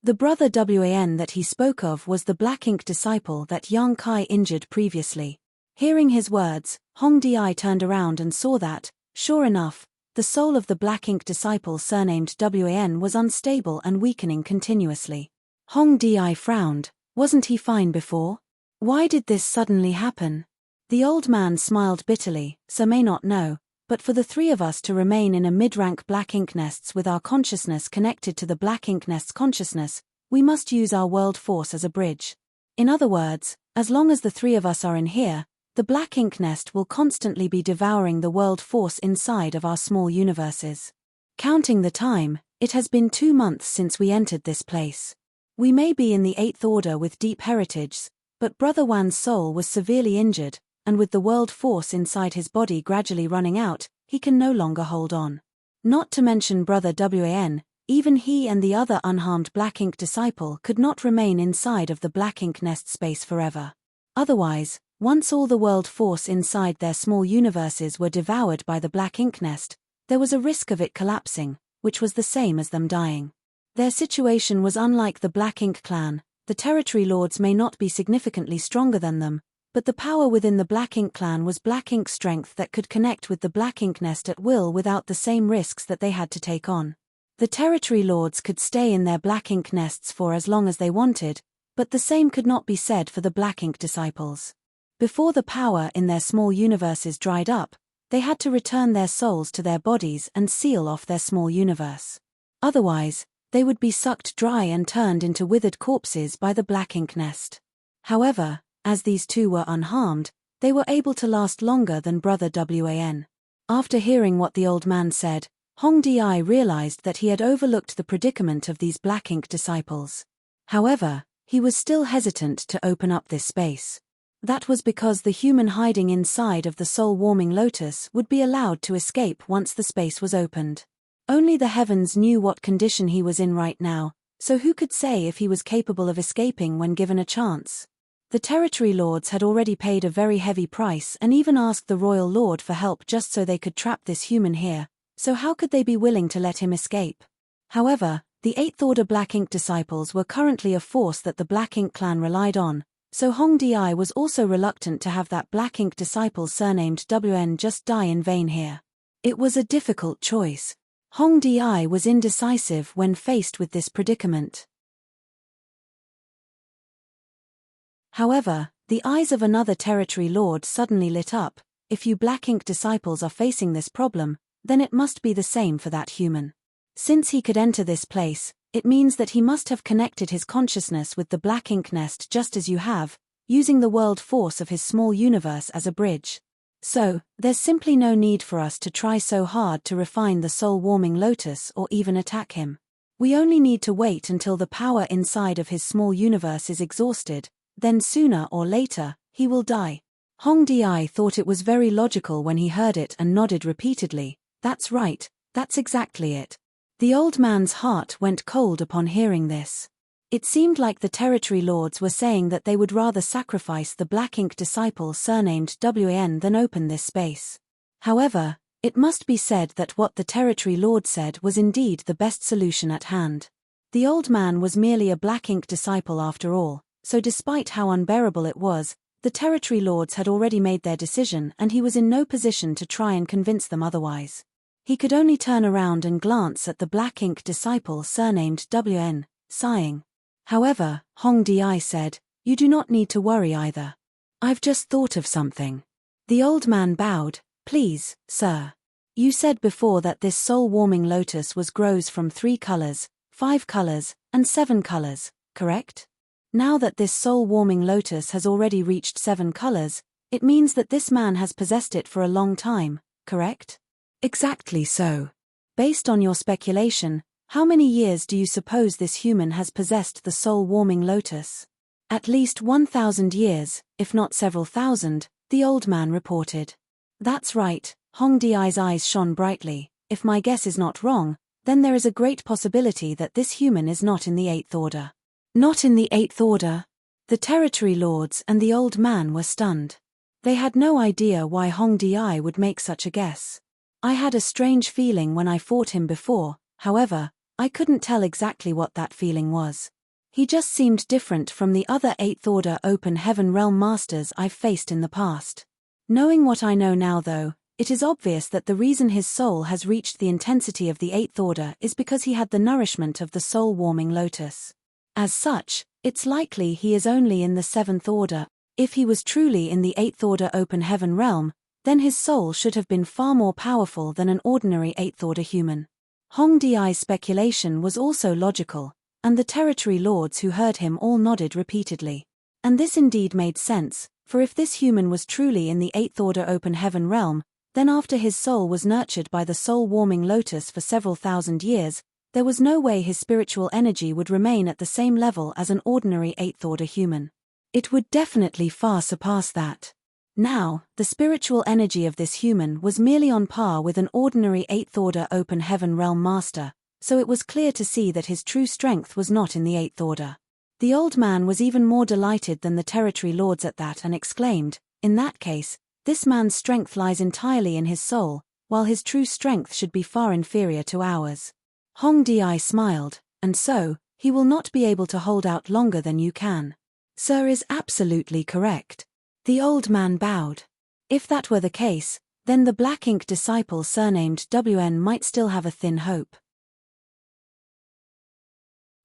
The Brother WAN that he spoke of was the Black Ink disciple that Yang Kai injured previously. Hearing his words, Hong Di turned around and saw that, sure enough, the soul of the black ink disciple surnamed Wan was unstable and weakening continuously. Hong Di frowned. Wasn't he fine before? Why did this suddenly happen? The old man smiled bitterly. So may not know, but for the three of us to remain in a mid-rank black ink nests with our consciousness connected to the black ink nest's consciousness, we must use our world force as a bridge. In other words, as long as the three of us are in here, the black ink nest will constantly be devouring the world force inside of our small universes. Counting the time, it has been 2 months since we entered this place. We may be in the 8th order with deep heritages, but Brother Wan's soul was severely injured, and with the world force inside his body gradually running out, he can no longer hold on. Not to mention Brother Wan, even he and the other unharmed black ink disciple could not remain inside of the black ink nest space forever. Otherwise, once all the world force inside their small universes were devoured by the black ink nest, there was a risk of it collapsing, which was the same as them dying. Their situation was unlike the Black Ink clan. The territory lords may not be significantly stronger than them, but the power within the Black Ink clan was Black Ink strength that could connect with the Black Ink nest at will without the same risks that they had to take on. The territory lords could stay in their Black Ink nests for as long as they wanted, but the same could not be said for the Black Ink disciples. Before the power in their small universes dried up, they had to return their souls to their bodies and seal off their small universe. Otherwise, they would be sucked dry and turned into withered corpses by the black ink nest. However, as these two were unharmed, they were able to last longer than Brother Wan. After hearing what the old man said, Hong Di realized that he had overlooked the predicament of these black ink disciples. However, he was still hesitant to open up this space. That was because the human hiding inside of the soul-warming lotus would be allowed to escape once the space was opened. Only the heavens knew what condition he was in right now, so who could say if he was capable of escaping when given a chance? The territory lords had already paid a very heavy price and even asked the royal lord for help just so they could trap this human here, so how could they be willing to let him escape? However, the 8th Order Black Ink disciples were currently a force that the Black Ink clan relied on, so Hong Di was also reluctant to have that Black Ink disciple surnamed Wan just die in vain here. It was a difficult choice. Hong Di was indecisive when faced with this predicament. However, the eyes of another territory lord suddenly lit up. If you Black Ink disciples are facing this problem, then it must be the same for that human. Since he could enter this place, it means that he must have connected his consciousness with the Black Ink nest just as you have, using the world force of his small universe as a bridge. So, there's simply no need for us to try so hard to refine the soul-warming lotus or even attack him. We only need to wait until the power inside of his small universe is exhausted, then sooner or later, he will die. Hong Di thought it was very logical when he heard it and nodded repeatedly. That's right, that's exactly it. The old man's heart went cold upon hearing this. It seemed like the territory lords were saying that they would rather sacrifice the Black Ink disciple surnamed Wan than open this space. However, it must be said that what the territory lord said was indeed the best solution at hand. The old man was merely a Black Ink disciple after all, so despite how unbearable it was, the territory lords had already made their decision and he was in no position to try and convince them otherwise. He could only turn around and glance at the Black Ink disciple surnamed Wan, sighing. However, Hong Di said, "You do not need to worry either. I've just thought of something." The old man bowed. "Please, sir. You said before that this soul-warming lotus grows from 3 colors, 5 colors, and 7 colors, correct? Now that this soul-warming lotus has already reached 7 colors, it means that this man has possessed it for a long time, correct?" "Exactly so. Based on your speculation, how many years do you suppose this human has possessed the soul-warming lotus?" "At least 1,000 years, if not several thousand," the old man reported. "That's right." Hong Di's eyes shone brightly. "If my guess is not wrong, then there is a great possibility that this human is not in the 8th Order. "Not in the 8th Order?" The territory lords and the old man were stunned. They had no idea why Hong Di would make such a guess. "I had a strange feeling when I fought him before, however, I couldn't tell exactly what that feeling was. He just seemed different from the other 8th Order Open Heaven Realm Masters I've faced in the past. Knowing what I know now though, It is obvious that the reason his soul has reached the intensity of the eighth order is because he had the nourishment of the soul-warming lotus. As such, it's likely he is only in the seventh order. If he was truly in the eighth order open heaven realm, then his soul should have been far more powerful than an ordinary eighth order human. Hong Di's speculation was also logical, and the territory lords who heard him all nodded repeatedly. And this indeed made sense, for if this human was truly in the eighth order open heaven realm, then after his soul was nurtured by the soul-warming lotus for several thousand years, there was no way his spiritual energy would remain at the same level as an ordinary eighth order human. It would definitely far surpass that. Now, the spiritual energy of this human was merely on par with an ordinary eighth order open heaven realm master, so it was clear to see that his true strength was not in the eighth order. The old man was even more delighted than the territory lords at that and exclaimed, "In that case, this man's strength lies entirely in his soul, while his true strength should be far inferior to ours." Hong Di smiled, "And so, he will not be able to hold out longer than you can." "Sir is absolutely correct." The old man bowed. If that were the case, then the black ink disciple surnamed WN might still have a thin hope.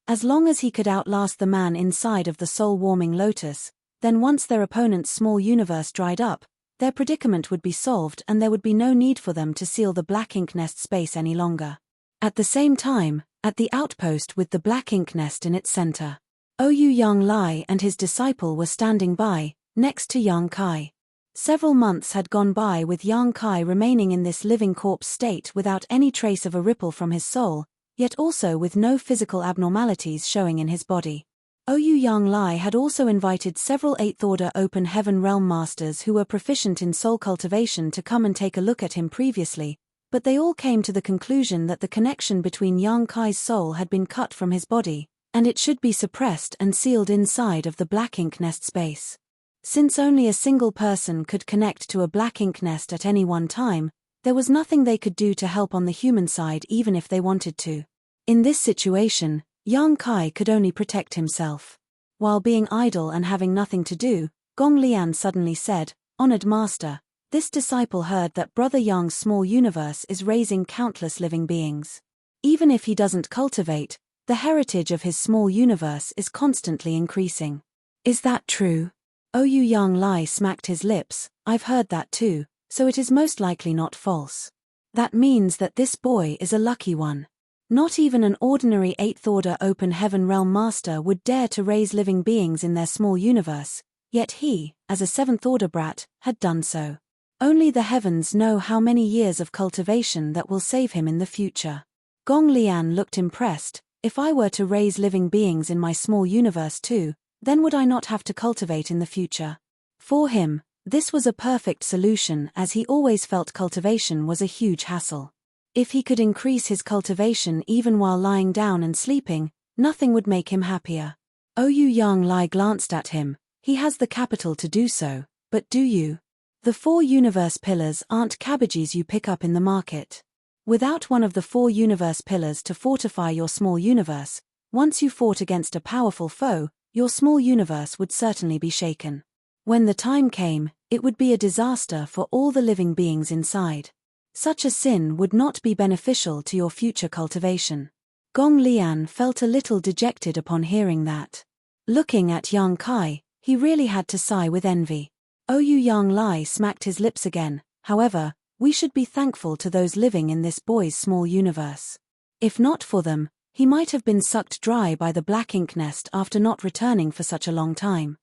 As long as he could outlast the man inside of the soul-warming lotus, then once their opponent's small universe dried up, their predicament would be solved and there would be no need for them to seal the black ink nest space any longer. At the same time, at the outpost with the black ink nest in its center, Ouyang Yang Lai and his disciple were standing by, next to Yang Kai. Several months had gone by with Yang Kai remaining in this living corpse state without any trace of a ripple from his soul, yet also with no physical abnormalities showing in his body. Ouyang Yang Lai had also invited several eighth order open heaven realm masters who were proficient in soul cultivation to come and take a look at him previously, but they all came to the conclusion that the connection between Yang Kai's soul had been cut from his body, and it should be suppressed and sealed inside of the black ink nest space. Since only a single person could connect to a black ink nest at any one time, there was nothing they could do to help on the human side even if they wanted to. In this situation, Yang Kai could only protect himself. While being idle and having nothing to do, Gong Lian suddenly said, "Honored Master, this disciple heard that Brother Yang's small universe is raising countless living beings. Even if he doesn't cultivate, the heritage of his small universe is constantly increasing. Is that true?" Ouyang Yang Lai smacked his lips. "I've heard that too, so it is most likely not false. That means that this boy is a lucky one. Not even an ordinary eighth order open heaven realm master would dare to raise living beings in their small universe, yet he, as a seventh order brat, had done so. Only the heavens know how many years of cultivation that will save him in the future." Gong Lian looked impressed. "If I were to raise living beings in my small universe too, then would I not have to cultivate in the future?" For him, this was a perfect solution as he always felt cultivation was a huge hassle. If he could increase his cultivation even while lying down and sleeping, nothing would make him happier. Ouyang Yang Lai glanced at him. "He has the capital to do so, but do you? The 4 universe pillars aren't cabbages you pick up in the market. Without one of the 4 universe pillars to fortify your small universe, once you fought against a powerful foe, your small universe would certainly be shaken. When the time came, it would be a disaster for all the living beings inside. Such a sin would not be beneficial to your future cultivation." Gong Lian felt a little dejected upon hearing that. Looking at Yang Kai, he really had to sigh with envy. Ouyang Yang Lai smacked his lips again. "However, we should be thankful to those living in this boy's small universe. If not for them, he might have been sucked dry by the black ink nest after not returning for such a long time."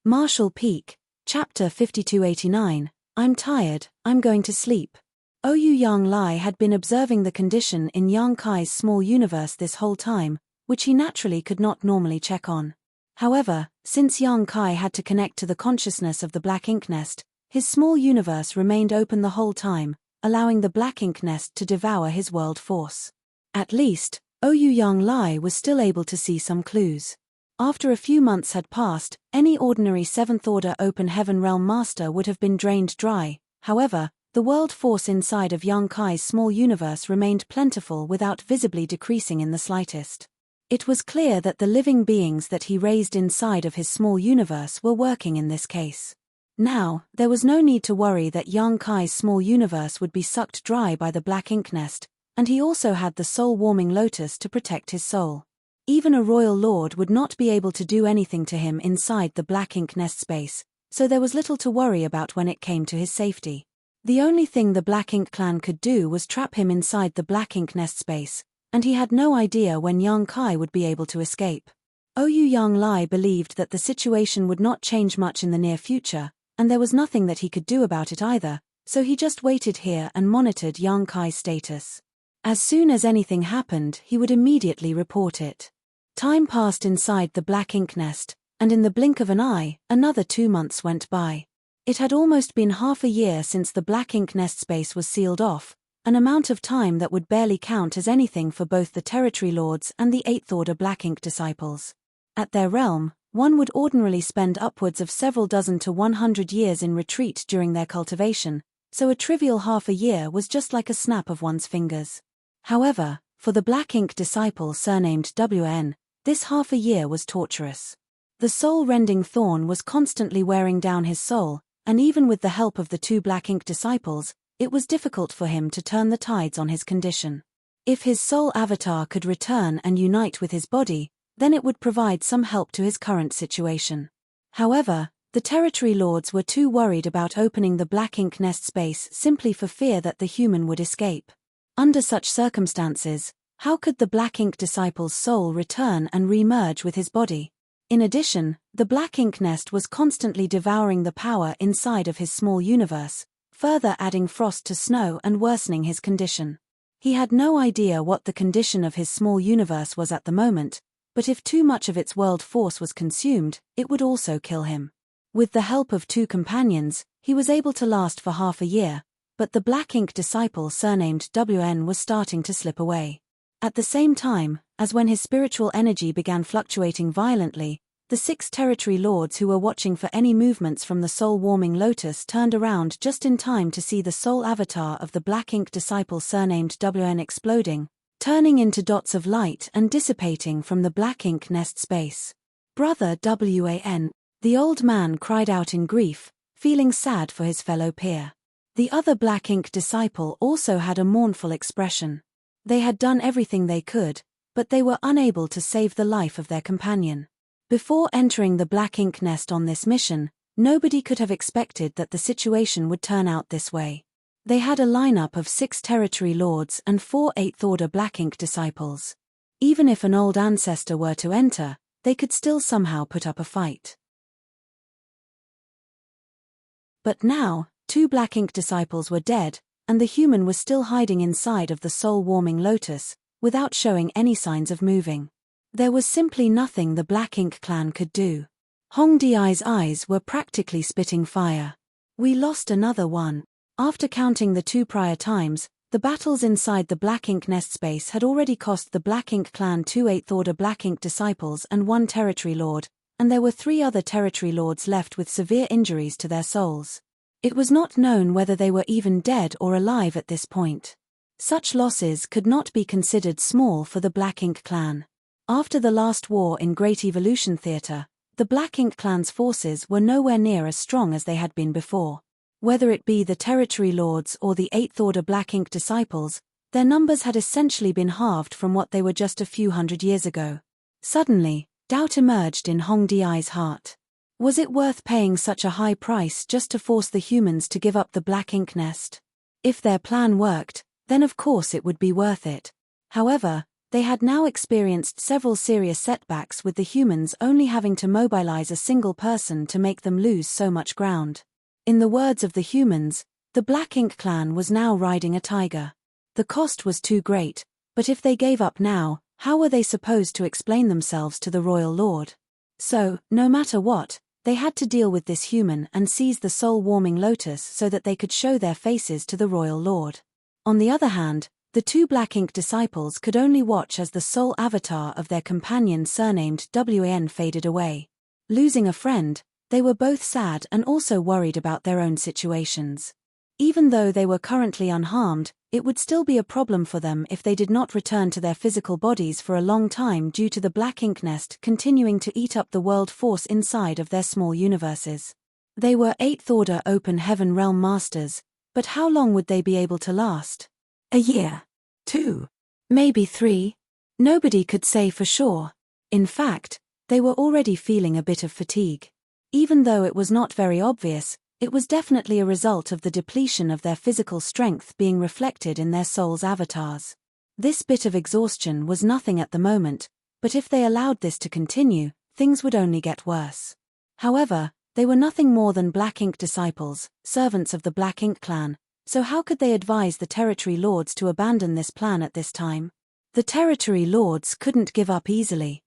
Marshall Peak, Chapter 5289, I'm tired, I'm going to sleep. Ouyang Yang Lai had been observing the condition in Yang Kai's small universe this whole time, which he naturally could not normally check on. However, since Yang Kai had to connect to the consciousness of the black ink nest, his small universe remained open the whole time, allowing the black ink nest to devour his world force. At least, Ouyang Yang Lai was still able to see some clues. After a few months had passed, any ordinary 7th order open heaven realm master would have been drained dry. However, the world force inside of Yang Kai's small universe remained plentiful without visibly decreasing in the slightest. It was clear that the living beings that he raised inside of his small universe were working in this case. Now, there was no need to worry that Yang Kai's small universe would be sucked dry by the black ink nest, and he also had the soul-warming lotus to protect his soul. Even a royal lord would not be able to do anything to him inside the black ink nest space, so there was little to worry about when it came to his safety. The only thing the Black Ink clan could do was trap him inside the black ink nest space, and he had no idea when Yang Kai would be able to escape. Ouyang Yang Lai believed that the situation would not change much in the near future, and there was nothing that he could do about it either, so he just waited here and monitored Yang Kai's status. As soon as anything happened, he would immediately report it. Time passed inside the black ink nest, and in the blink of an eye, another 2 months went by. It had almost been half a year since the black ink nest space was sealed off, an amount of time that would barely count as anything for both the territory lords and the 8th Order black ink disciples. At their realm, one would ordinarily spend upwards of several dozen to 100 years in retreat during their cultivation, so a trivial half a year was just like a snap of one's fingers. However, for the black ink disciple surnamed WN, this half a year was torturous. The soul-rending thorn was constantly wearing down his soul, and even with the help of the 2 black ink disciples, it was difficult for him to turn the tides on his condition. If his soul avatar could return and unite with his body, then it would provide some help to his current situation. However, the territory lords were too worried about opening the black ink nest space simply for fear that the human would escape. Under such circumstances, how could the black ink disciple's soul return and re-merge with his body? In addition, the black ink nest was constantly devouring the power inside of his small universe, further adding frost to snow and worsening his condition. He had no idea what the condition of his small universe was at the moment, but if too much of its world force was consumed, it would also kill him. With the help of 2 companions, he was able to last for half a year, but the black ink disciple surnamed WN was starting to slip away. At the same time, as when his spiritual energy began fluctuating violently, the 6 territory lords who were watching for any movements from the soul-warming lotus turned around just in time to see the soul avatar of the black ink disciple surnamed WN exploding, turning into dots of light and dissipating from the black ink nest space. "Brother WAN," the old man cried out in grief, feeling sad for his fellow peer. The other black ink disciple also had a mournful expression. They had done everything they could, but they were unable to save the life of their companion. Before entering the black ink nest on this mission, nobody could have expected that the situation would turn out this way. They had a lineup of 6 territory lords and 4 8th Order black ink disciples. Even if an old ancestor were to enter, they could still somehow put up a fight. But now, 2 black ink disciples were dead, and the human was still hiding inside of the soul-warming lotus, without showing any signs of moving. There was simply nothing the black ink clan could do. Hongdi's eyes were practically spitting fire. "We lost another one." After counting the 2 prior times, the battles inside the black ink nest space had already cost the black ink clan 2 8th Order black ink disciples and 1 territory lord, and there were 3 other territory lords left with severe injuries to their souls. It was not known whether they were even dead or alive at this point. Such losses could not be considered small for the Black Ink clan. After the last war in Great Evolution Theatre, the Black Ink clan's forces were nowhere near as strong as they had been before. Whether it be the territory lords or the 8th Order Black Ink disciples, their numbers had essentially been halved from what they were just a few hundred years ago. Suddenly, doubt emerged in Hongdi's heart. Was it worth paying such a high price just to force the humans to give up the black ink nest? If their plan worked, then of course it would be worth it. However, they had now experienced several serious setbacks with the humans only having to mobilize a single person to make them lose so much ground. In the words of the humans, the Black Ink clan was now riding a tiger. The cost was too great, but if they gave up now, how were they supposed to explain themselves to the royal lord? So, no matter what, they had to deal with this human and seize the soul-warming lotus so that they could show their faces to the royal lord. On the other hand, the 2 Black Ink disciples could only watch as the soul avatar of their companion surnamed WAN faded away. Losing a friend, they were both sad and also worried about their own situations. Even though they were currently unharmed, It would still be a problem for them if they did not return to their physical bodies for a long time due to the black ink nest continuing to eat up the world force inside of their small universes. They were 8th order open heaven realm masters, but how long would they be able to last? A year? 2? Maybe 3? Nobody could say for sure. In fact, they were already feeling a bit of fatigue. Even though it was not very obvious, it was definitely a result of the depletion of their physical strength being reflected in their soul's avatars. This bit of exhaustion was nothing at the moment, but if they allowed this to continue, things would only get worse. However, they were nothing more than Black Ink disciples, servants of the Black Ink clan, so how could they advise the Territory Lords to abandon this plan at this time? The Territory Lords couldn't give up easily.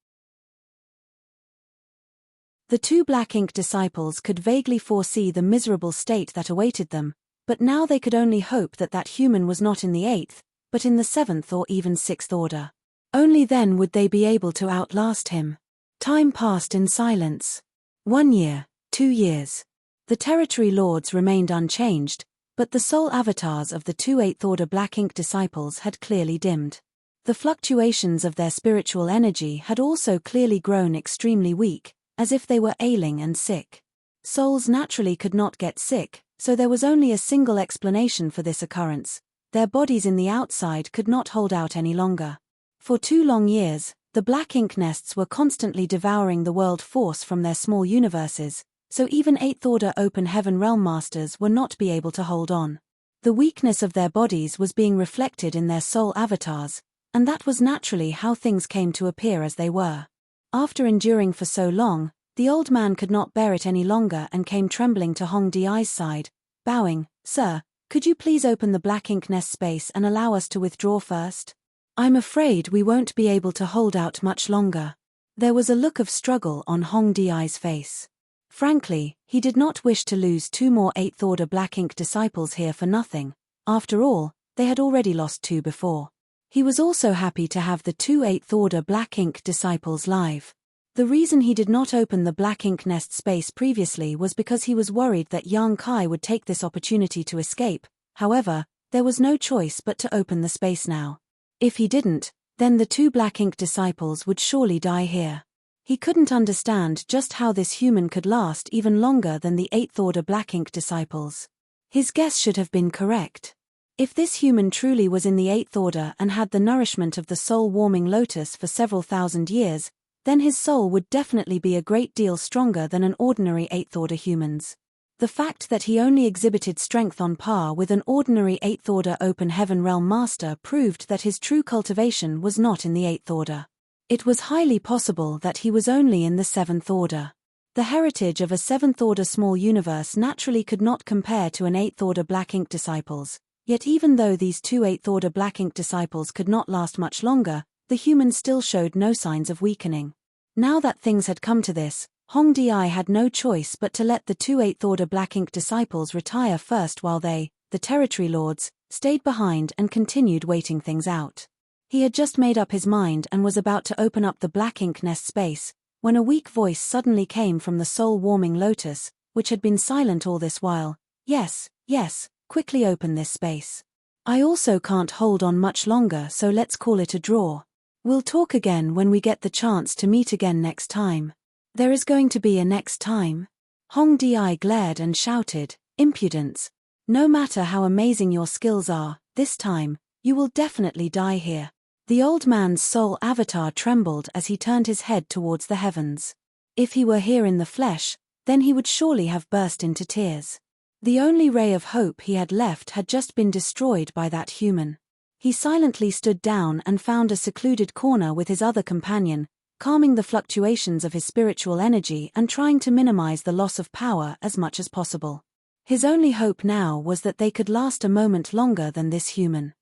The 2 Black Ink disciples could vaguely foresee the miserable state that awaited them, but now they could only hope that that human was not in the 8th, but in the 7th or even 6th order. Only then would they be able to outlast him. Time passed in silence. 1 year, 2 years. The Territory Lords remained unchanged, but the soul avatars of the 2 8th order Black Ink disciples had clearly dimmed. The fluctuations of their spiritual energy had also clearly grown extremely weak, as if they were ailing and sick. Souls naturally could not get sick, so there was only a single explanation for this occurrence: their bodies in the outside could not hold out any longer. For 2 long years, the Black Ink nests were constantly devouring the world force from their small universes, so even 8th order open heaven realm masters were not be able to hold on. The weakness of their bodies was being reflected in their soul avatars, and that was naturally how things came to appear as they were. After enduring for so long, the old man could not bear it any longer and came trembling to Hong Di's side, bowing. "Sir, could you please open the Black Ink nest space and allow us to withdraw first? I'm afraid we won't be able to hold out much longer." There was a look of struggle on Hong Di's face. Frankly, he did not wish to lose 2 more 8th order Black Ink disciples here for nothing. After all, they had already lost 2 before. He was also happy to have the 2 8th order Black Ink disciples live. The reason he did not open the Black Ink nest space previously was because he was worried that Yang Kai would take this opportunity to escape. However, there was no choice but to open the space now. If he didn't, then the 2 Black Ink disciples would surely die here. He couldn't understand just how this human could last even longer than the 8th order Black Ink disciples. His guess should have been correct. If this human truly was in the 8th order and had the nourishment of the soul-warming lotus for several thousand years, then his soul would definitely be a great deal stronger than an ordinary 8th order human's. The fact that he only exhibited strength on par with an ordinary 8th order open heaven realm master proved that his true cultivation was not in the 8th order. It was highly possible that he was only in the 7th order. The heritage of a 7th order small universe naturally could not compare to an 8th order Black Ink disciples. Yet even though these 2 8th order Black Ink disciples could not last much longer, the human still showed no signs of weakening. Now that things had come to this, Hong Di had no choice but to let the 2 8th order Black Ink disciples retire first while they, the Territory Lords, stayed behind and continued waiting things out. He had just made up his mind and was about to open up the Black Ink nest space, when a weak voice suddenly came from the soul-warming lotus, which had been silent all this while. "Yes, yes. Quickly open this space. I also can't hold on much longer, so let's call it a draw. We'll talk again when we get the chance to meet again next time." "There is going to be a next time?" Hong Di glared and shouted, "Impudence. No matter how amazing your skills are, this time, you will definitely die here." The old man's soul avatar trembled as he turned his head towards the heavens. If he were here in the flesh, then he would surely have burst into tears. The only ray of hope he had left had just been destroyed by that human. He silently stood down and found a secluded corner with his other companion, calming the fluctuations of his spiritual energy and trying to minimize the loss of power as much as possible. His only hope now was that they could last a moment longer than this human.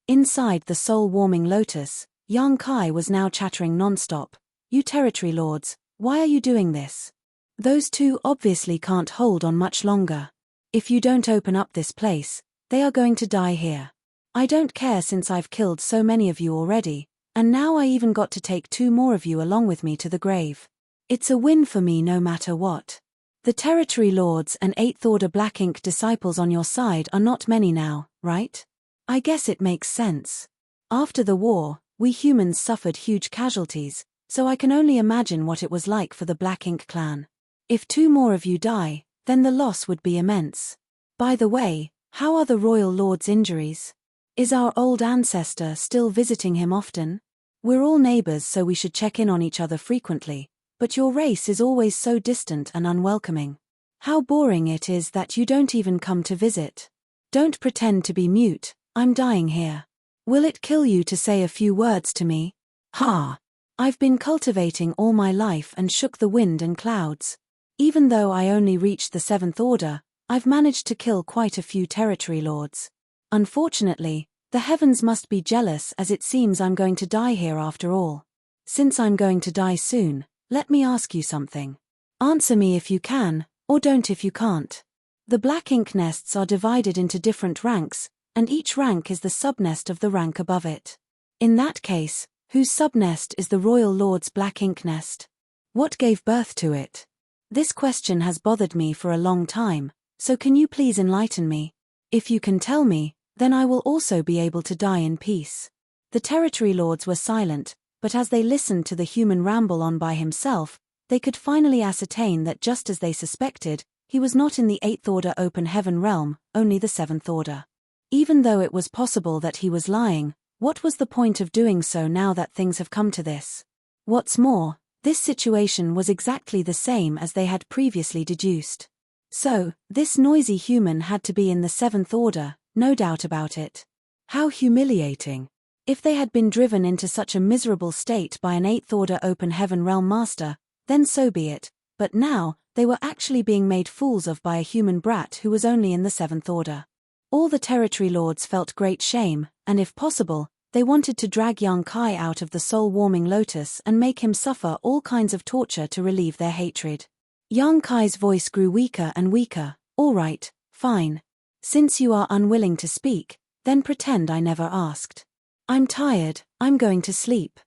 Inside the soul-warming lotus, Yang Kai was now chattering non-stop. "You Territory Lords, why are you doing this? Those 2 obviously can't hold on much longer. If you don't open up this place, they are going to die here. I don't care since I've killed so many of you already, and now I even got to take 2 more of you along with me to the grave. It's a win for me no matter what. The territory lords and 8th Order Black Ink disciples on your side are not many now, right? I guess it makes sense. After the war, we humans suffered huge casualties, so I can only imagine what it was like for the Black Ink clan. If 2 more of you die, then the loss would be immense. By the way, how are the royal lord's injuries? Is our old ancestor still visiting him often? We're all neighbors, so we should check in on each other frequently, but your race is always so distant and unwelcoming. How boring it is that you don't even come to visit. Don't pretend to be mute, I'm dying here. Will it kill you to say a few words to me? Ha! I've been cultivating all my life and shook the wind and clouds. Even though I only reached the 7th Order, I've managed to kill quite a few territory lords. Unfortunately, the heavens must be jealous, as it seems I'm going to die here after all. Since I'm going to die soon, let me ask you something. Answer me if you can, or don't if you can't. The Black Ink nests are divided into different ranks, and each rank is the subnest of the rank above it. In that case, whose subnest is the Royal Lord's Black Ink nest? What gave birth to it? This question has bothered me for a long time, so can you please enlighten me? If you can tell me, then I will also be able to die in peace. The territory lords were silent, but as they listened to the human ramble on by himself, they could finally ascertain that just as they suspected, he was not in the 8th Order Open Heaven realm, only the 7th Order. Even though it was possible that he was lying, what was the point of doing so now that things have come to this? What's more, this situation was exactly the same as they had previously deduced. So, this noisy human had to be in the 7th Order, no doubt about it. How humiliating. If they had been driven into such a miserable state by an 8th Order Open Heaven realm master, then so be it, but now, they were actually being made fools of by a human brat who was only in the 7th Order. All the territory lords felt great shame, and if possible, they wanted to drag young Kai out of the soul-warming lotus and make him suffer all kinds of torture to relieve their hatred. Young Kai's voice grew weaker and weaker. All right, fine. Since you are unwilling to speak, then pretend I never asked. I'm tired, I'm going to sleep.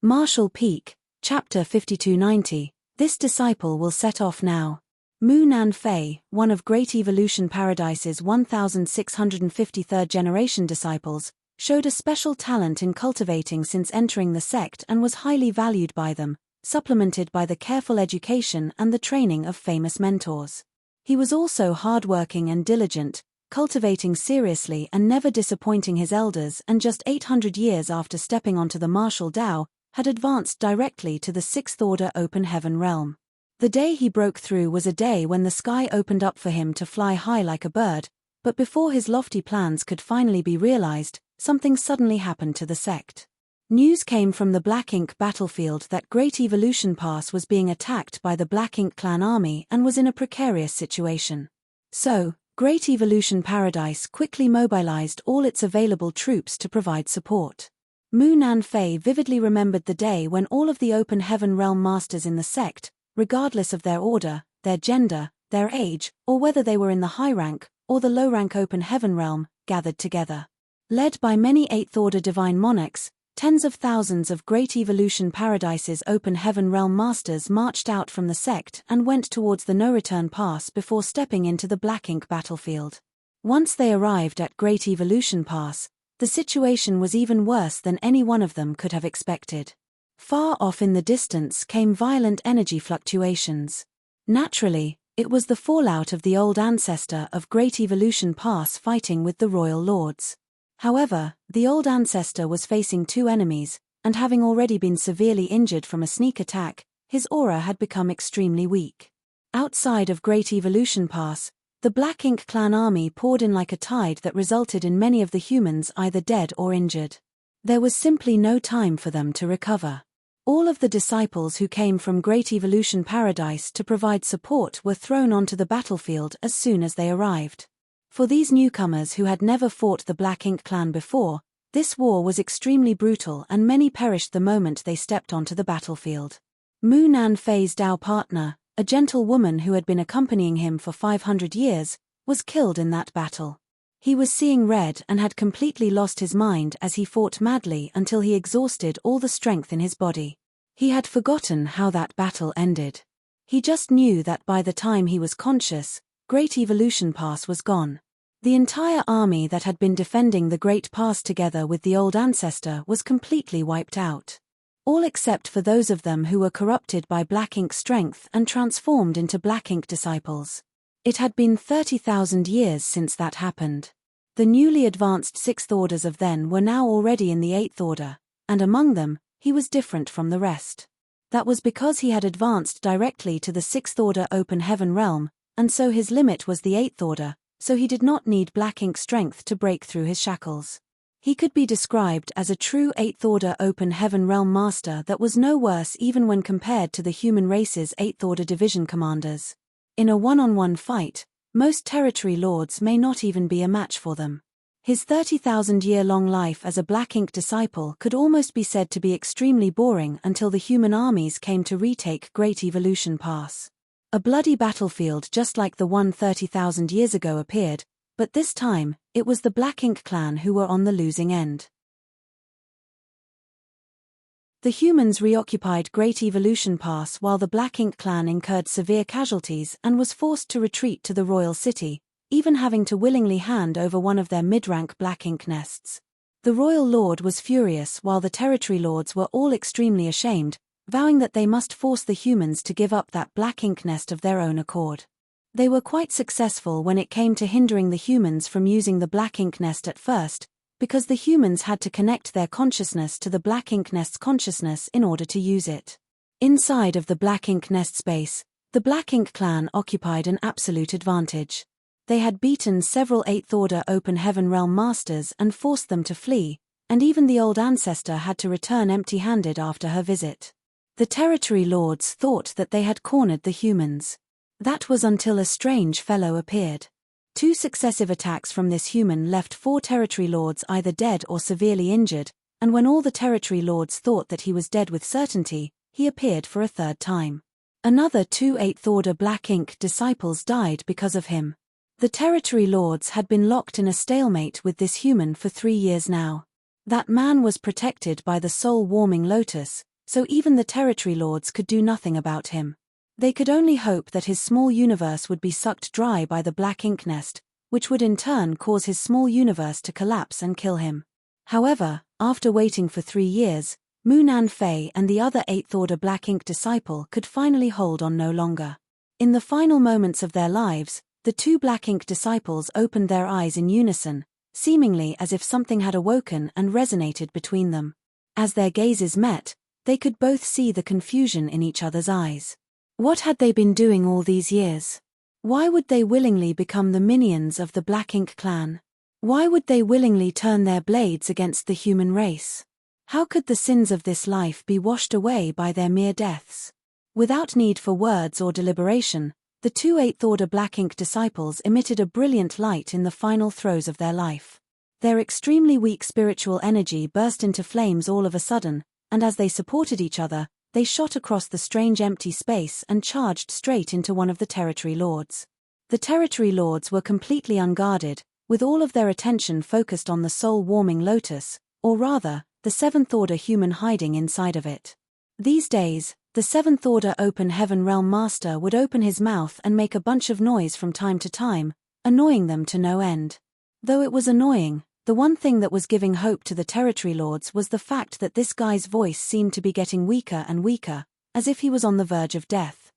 Marshall Peak, Chapter 5290. This disciple will set off now. Mu Nan Fei, one of Great Evolution Paradise's 1653rd generation disciples, showed a special talent in cultivating since entering the sect and was highly valued by them, supplemented by the careful education and the training of famous mentors. He was also hardworking and diligent, cultivating seriously and never disappointing his elders, and just 800 years after stepping onto the martial Tao, had advanced directly to the 6th Order Open Heaven realm. The day he broke through was a day when the sky opened up for him to fly high like a bird, but before his lofty plans could finally be realized, something suddenly happened to the sect. News came from the Black Ink battlefield that Great Evolution Pass was being attacked by the Black Ink clan army and was in a precarious situation. So, Great Evolution Paradise quickly mobilized all its available troops to provide support. Mu Nan Fei vividly remembered the day when all of the Open Heaven realm masters in the sect, regardless of their order, their gender, their age, or whether they were in the high rank or the low rank Open Heaven realm, gathered together. Led by many 8th Order divine monarchs, tens of thousands of Great Evolution Paradise's Open Heaven realm masters marched out from the sect and went towards the no-return pass before stepping into the Black Ink battlefield. Once they arrived at Great Evolution Pass, the situation was even worse than any one of them could have expected. Far off in the distance came violent energy fluctuations. Naturally, it was the fallout of the old ancestor of Great Evolution Pass fighting with the royal lords. However, the old ancestor was facing 2 enemies, and having already been severely injured from a sneak attack, his aura had become extremely weak. Outside of Great Evolution Pass, the Black Ink clan army poured in like a tide that resulted in many of the humans either dead or injured. There was simply no time for them to recover. All of the disciples who came from Great Evolution Paradise to provide support were thrown onto the battlefield as soon as they arrived. For these newcomers who had never fought the Black Ink clan before, this war was extremely brutal and many perished the moment they stepped onto the battlefield. Mu Nan Fei's Dao partner, a gentle woman who had been accompanying him for 500 years, was killed in that battle. He was seeing red and had completely lost his mind as he fought madly until he exhausted all the strength in his body. He had forgotten how that battle ended. He just knew that by the time he was conscious, Great Evolution Pass was gone. The entire army that had been defending the Great Pass together with the old ancestor was completely wiped out. All except for those of them who were corrupted by black ink strength and transformed into black ink disciples. It had been 30,000 years since that happened. The newly advanced Sixth Orders of then were now already in the Eighth Order, and among them, he was different from the rest. That was because he had advanced directly to the Sixth Order Open Heaven realm, and so his limit was the Eighth Order, so he did not need black ink strength to break through his shackles. He could be described as a true Eighth Order Open Heaven realm master that was no worse even when compared to the human race's Eighth Order division commanders. In a one-on-one fight, most territory lords may not even be a match for them. His 30,000-year-long life as a black ink disciple could almost be said to be extremely boring until the human armies came to retake Great Evolution Pass. A bloody battlefield just like the one 30,000 years ago appeared, but this time, it was the Black Ink clan who were on the losing end. The humans reoccupied Great Evolution Pass while the Black Ink clan incurred severe casualties and was forced to retreat to the royal city, even having to willingly hand over one of their mid-rank black ink nests. The royal lord was furious while the territory lords were all extremely ashamed, vowing that they must force the humans to give up that black ink nest of their own accord. They were quite successful when it came to hindering the humans from using the black ink nest at first, because the humans had to connect their consciousness to the black ink nest's consciousness in order to use it. Inside of the black ink nest space, the Black Ink clan occupied an absolute advantage. They had beaten several Eighth Order Open Heaven realm masters and forced them to flee, and even the old ancestor had to return empty-handed after her visit. The territory lords thought that they had cornered the humans. That was until a strange fellow appeared. 2 successive attacks from this human left 4 territory lords either dead or severely injured, and when all the territory lords thought that he was dead with certainty, he appeared for a 3rd time. Another 2 Eighth Order Black Ink disciples died because of him. The territory lords had been locked in a stalemate with this human for 3 years now. That man was protected by the soul-warming lotus, so even the territory lords could do nothing about him. They could only hope that his small universe would be sucked dry by the black ink nest, which would in turn cause his small universe to collapse and kill him. However, after waiting for 3 years, Munan Fei and the other Eighth Order Black Ink disciple could finally hold on no longer. In the final moments of their lives, the 2 Black Ink disciples opened their eyes in unison, seemingly as if something had awoken and resonated between them. As their gazes met, they could both see the confusion in each other's eyes. What had they been doing all these years? Why would they willingly become the minions of the Black Ink clan? Why would they willingly turn their blades against the human race? How could the sins of this life be washed away by their mere deaths? Without need for words or deliberation, the 2 Eighth Order Black Ink disciples emitted a brilliant light in the final throes of their life. Their extremely weak spiritual energy burst into flames all of a sudden, and as they supported each other, they shot across the strange empty space and charged straight into one of the territory lords. The territory lords were completely unguarded, with all of their attention focused on the soul-warming lotus, or rather, the 7th Order human hiding inside of it. These days, the 7th Order Open Heaven realm master would open his mouth and make a bunch of noise from time to time, annoying them to no end. Though it was annoying, the one thing that was giving hope to the territory lords was the fact that this guy's voice seemed to be getting weaker and weaker, as if he was on the verge of death.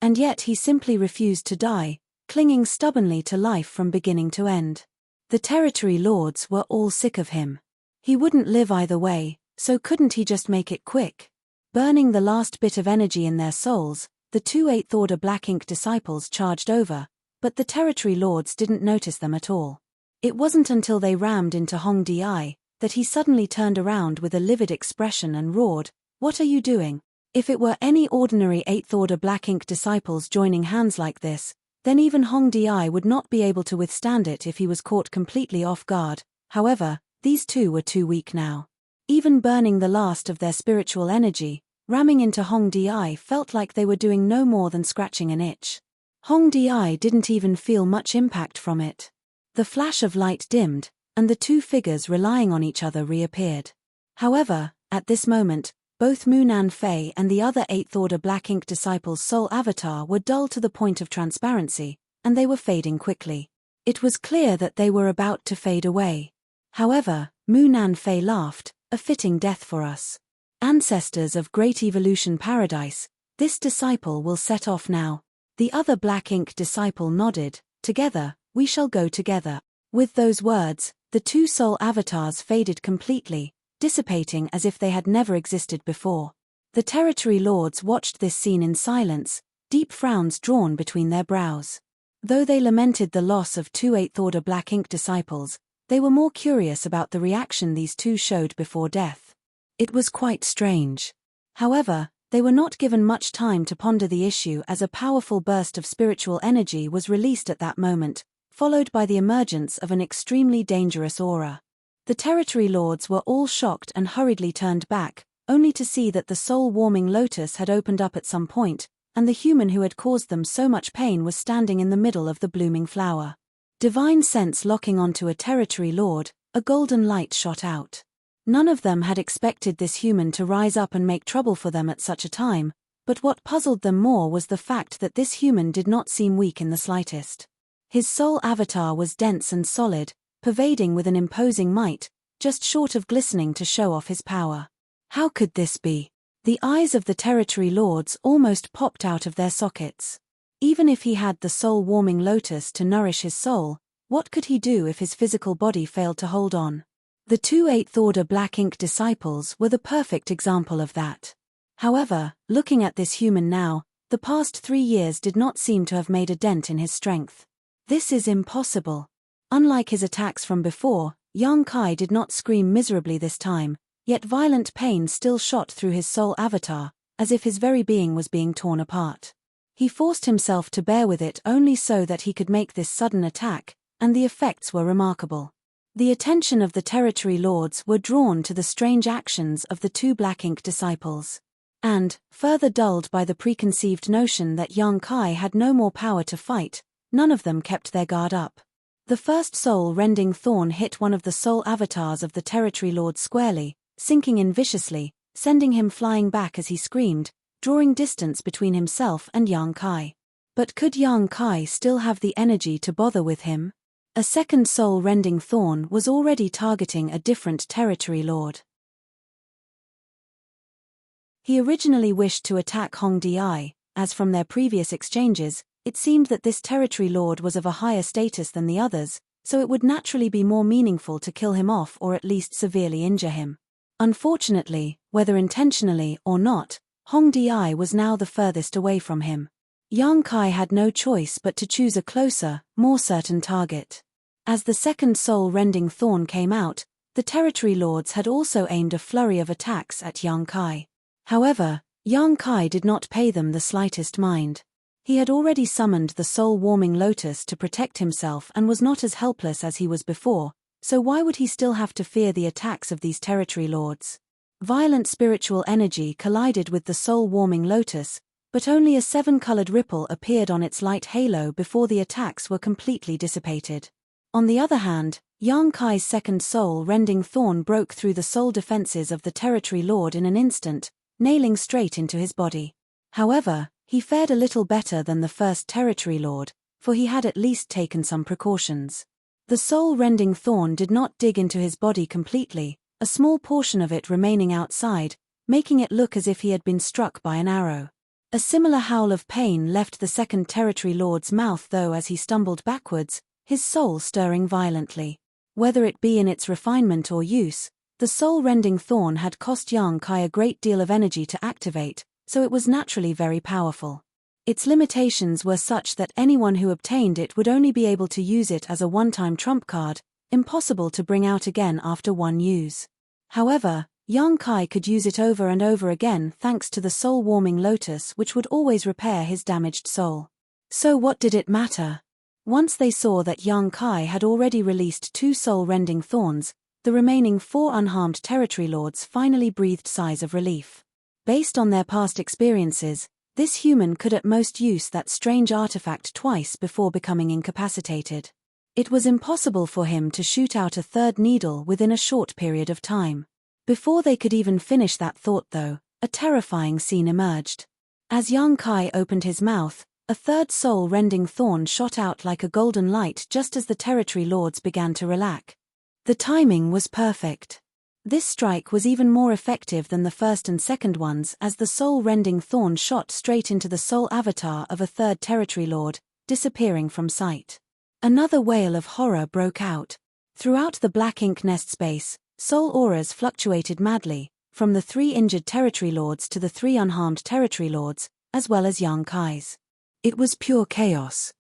And yet he simply refused to die, clinging stubbornly to life from beginning to end. The territory lords were all sick of him. He wouldn't live either way, so couldn't he just make it quick? Burning the last bit of energy in their souls, the 2 Eighth Order Black Ink disciples charged over, but the territory lords didn't notice them at all. It wasn't until they rammed into Hong Di that he suddenly turned around with a livid expression and roared, "What are you doing?" If it were any ordinary Eighth Order Black Ink disciples joining hands like this, then even Hong Di would not be able to withstand it if he was caught completely off guard. However, these 2 were too weak now. Even burning the last of their spiritual energy, ramming into Hong Di felt like they were doing no more than scratching an itch. Hong Di didn't even feel much impact from it. The flash of light dimmed, and the two figures relying on each other reappeared. However, at this moment, both Mu Nanfei and the other 8th Order Black Ink Disciple's soul avatar were dull to the point of transparency, and they were fading quickly. It was clear that they were about to fade away. However, Mu Nanfei laughed, a fitting death for us. Ancestors of Great Evolution Paradise, this disciple will set off now. The other Black Ink Disciple nodded. Together, we shall go together. With those words, the two soul avatars faded completely, dissipating as if they had never existed before. The Territory Lords watched this scene in silence, deep frowns drawn between their brows. Though they lamented the loss of two 8th Order Black Ink Disciples, they were more curious about the reaction these two showed before death. It was quite strange. However, they were not given much time to ponder the issue as a powerful burst of spiritual energy was released at that moment, followed by the emergence of an extremely dangerous aura. The Territory Lords were all shocked and hurriedly turned back, only to see that the soul-warming lotus had opened up at some point, and the human who had caused them so much pain was standing in the middle of the blooming flower. Divine sense locking onto a Territory Lord, a golden light shot out. None of them had expected this human to rise up and make trouble for them at such a time, but what puzzled them more was the fact that this human did not seem weak in the slightest. His soul avatar was dense and solid, pervading with an imposing might, just short of glistening to show off his power. How could this be? The eyes of the Territory Lords almost popped out of their sockets. Even if he had the soul-warming lotus to nourish his soul, what could he do if his physical body failed to hold on? The two 8th Order Black Ink Disciples were the perfect example of that. However, looking at this human now, the past 3 years did not seem to have made a dent in his strength. This is impossible. Unlike his attacks from before, Yang Kai did not scream miserably this time, yet violent pain still shot through his soul avatar, as if his very being was being torn apart. He forced himself to bear with it only so that he could make this sudden attack, and the effects were remarkable. The attention of the Territory Lords were drawn to the strange actions of the two Black Ink Disciples. And, further dulled by the preconceived notion that Yang Kai had no more power to fight, none of them kept their guard up. The first soul-rending thorn hit one of the soul avatars of the Territory Lord squarely, sinking in viciously, sending him flying back as he screamed, drawing distance between himself and Yang Kai. But could Yang Kai still have the energy to bother with him? A second soul-rending thorn was already targeting a different Territory Lord. He originally wished to attack Hong Di, as from their previous exchanges, it seemed that this Territory Lord was of a higher status than the others, so it would naturally be more meaningful to kill him off or at least severely injure him. Unfortunately, whether intentionally or not, Hong Di was now the furthest away from him. Yang Kai had no choice but to choose a closer, more certain target. As the second soul-rending thorn came out, the Territory Lords had also aimed a flurry of attacks at Yang Kai. However, Yang Kai did not pay them the slightest mind. He had already summoned the soul-warming lotus to protect himself and was not as helpless as he was before, so why would he still have to fear the attacks of these Territory Lords? Violent spiritual energy collided with the soul-warming lotus, but only a 7-colored ripple appeared on its light halo before the attacks were completely dissipated. On the other hand, Yang Kai's second soul-rending thorn broke through the soul defenses of the Territory Lord in an instant, nailing straight into his body. However, he fared a little better than the first Territory Lord, for he had at least taken some precautions. The soul-rending thorn did not dig into his body completely, a small portion of it remaining outside, making it look as if he had been struck by an arrow. A similar howl of pain left the second Territory Lord's mouth though as he stumbled backwards, his soul stirring violently. Whether it be in its refinement or use, the soul-rending thorn had cost Yang Kai a great deal of energy to activate, so it was naturally very powerful. Its limitations were such that anyone who obtained it would only be able to use it as a one-time trump card, impossible to bring out again after one use. However, Yang Kai could use it over and over again thanks to the soul-warming lotus which would always repair his damaged soul. So what did it matter? Once they saw that Yang Kai had already released 2 soul-rending thorns, the remaining 4 unharmed Territory Lords finally breathed sighs of relief. Based on their past experiences, This human could at most use that strange artifact twice before becoming incapacitated. It was impossible for him to shoot out a third needle within a short period of time. Before they could even finish that thought though, a terrifying scene emerged. As Yang Kai opened his mouth, a third soul-rending thorn shot out like a golden light just as the territory lords began to relax. The timing was perfect. This strike was even more effective than the first and second ones as the soul-rending thorn shot straight into the soul avatar of a third territory lord, disappearing from sight. Another wail of horror broke out. Throughout the black ink nest space, soul auras fluctuated madly, from the 3 injured territory lords to the 3 unharmed territory lords, as well as Yang Kai's. It was pure chaos.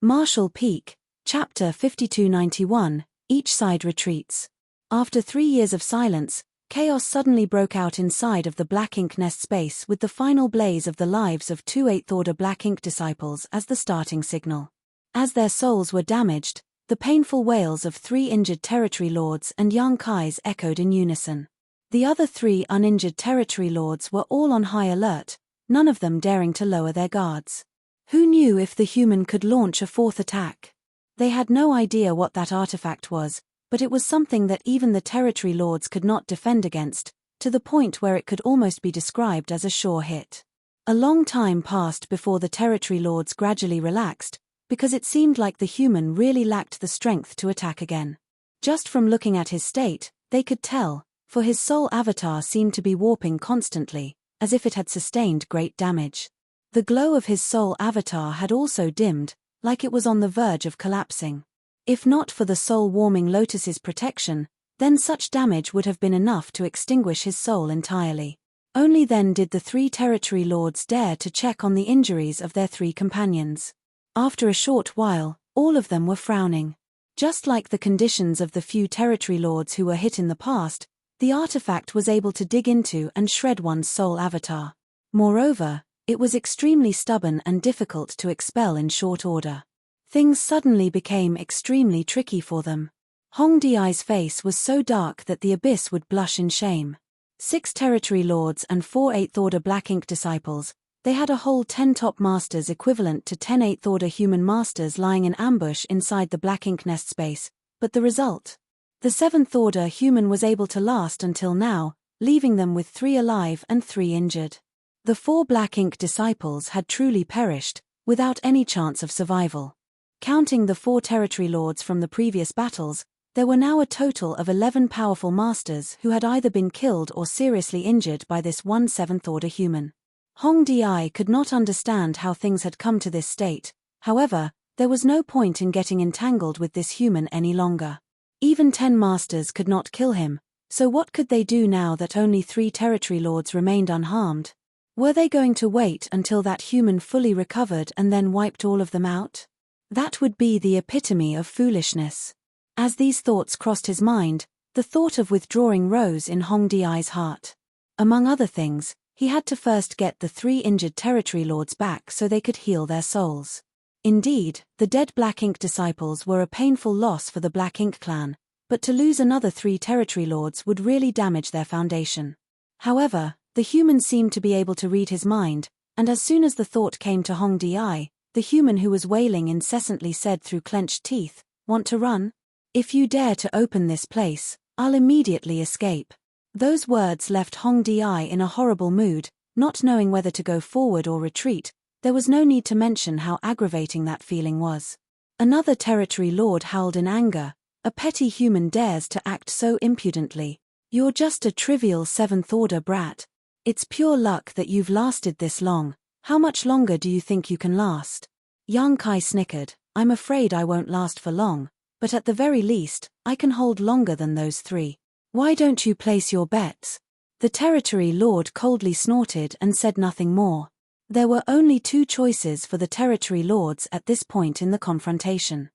Marshall Peak, Chapter 5291, Each Side Retreats. After 3 years of silence, chaos suddenly broke out inside of the black ink nest space with the final blaze of the lives of 2 8th-order black ink disciples as the starting signal. As their souls were damaged, the painful wails of 3 injured territory lords and Yang Kai's echoed in unison. The other 3 uninjured territory lords were all on high alert, none of them daring to lower their guards. Who knew if the human could launch a 4th attack? They had no idea what that artifact was, but it was something that even the territory lords could not defend against, to the point where it could almost be described as a sure hit. A long time passed before the territory lords gradually relaxed, because it seemed like the human really lacked the strength to attack again. Just from looking at his state, they could tell, for his soul avatar seemed to be warping constantly, as if it had sustained great damage. The glow of his soul avatar had also dimmed, like it was on the verge of collapsing. If not for the soul-warming lotus's protection, then such damage would have been enough to extinguish his soul entirely. Only then did the 3 territory lords dare to check on the injuries of their 3 companions. After a short while, all of them were frowning. Just like the conditions of the few territory lords who were hit in the past, the artifact was able to dig into and shred one's soul avatar. Moreover, it was extremely stubborn and difficult to expel in short order. Things suddenly became extremely tricky for them. Hong Di's face was so dark that the abyss would blush in shame. 6 territory lords and 4 8th-order black ink disciples, they had a whole 10 top masters equivalent to 10 8th-order human masters lying in ambush inside the black ink nest space, but the result? The 7th-order human was able to last until now, leaving them with 3 alive and 3 injured. The 4 black ink disciples had truly perished, without any chance of survival. Counting the 4 territory lords from the previous battles, there were now a total of 11 powerful masters who had either been killed or seriously injured by this 1 7th-order human. Hong Di could not understand how things had come to this state, however, there was no point in getting entangled with this human any longer. Even 10 masters could not kill him, so what could they do now that only 3 territory lords remained unharmed? Were they going to wait until that human fully recovered and then wiped all of them out? That would be the epitome of foolishness. As these thoughts crossed his mind, the thought of withdrawing rose in Hong Di's heart. Among other things, he had to first get the 3 injured territory lords back so they could heal their souls. Indeed, the dead Black Ink disciples were a painful loss for the Black Ink clan, but to lose another 3 territory lords would really damage their foundation. However, the human seemed to be able to read his mind, and as soon as the thought came to Hong Di, the human who was wailing incessantly said through clenched teeth, "Want to run? If you dare to open this place, I'll immediately escape." Those words left Hong Di in a horrible mood, not knowing whether to go forward or retreat. There was no need to mention how aggravating that feeling was. Another territory lord howled in anger. A petty human dares to act so impudently. You're just a trivial 7th-order brat. It's pure luck that you've lasted this long. How much longer do you think you can last? Yang Kai snickered. I'm afraid I won't last for long, but at the very least, I can hold longer than those 3. Why don't you place your bets? The territory lord coldly snorted and said nothing more. There were only 2 choices for the territory lords at this point in the confrontation.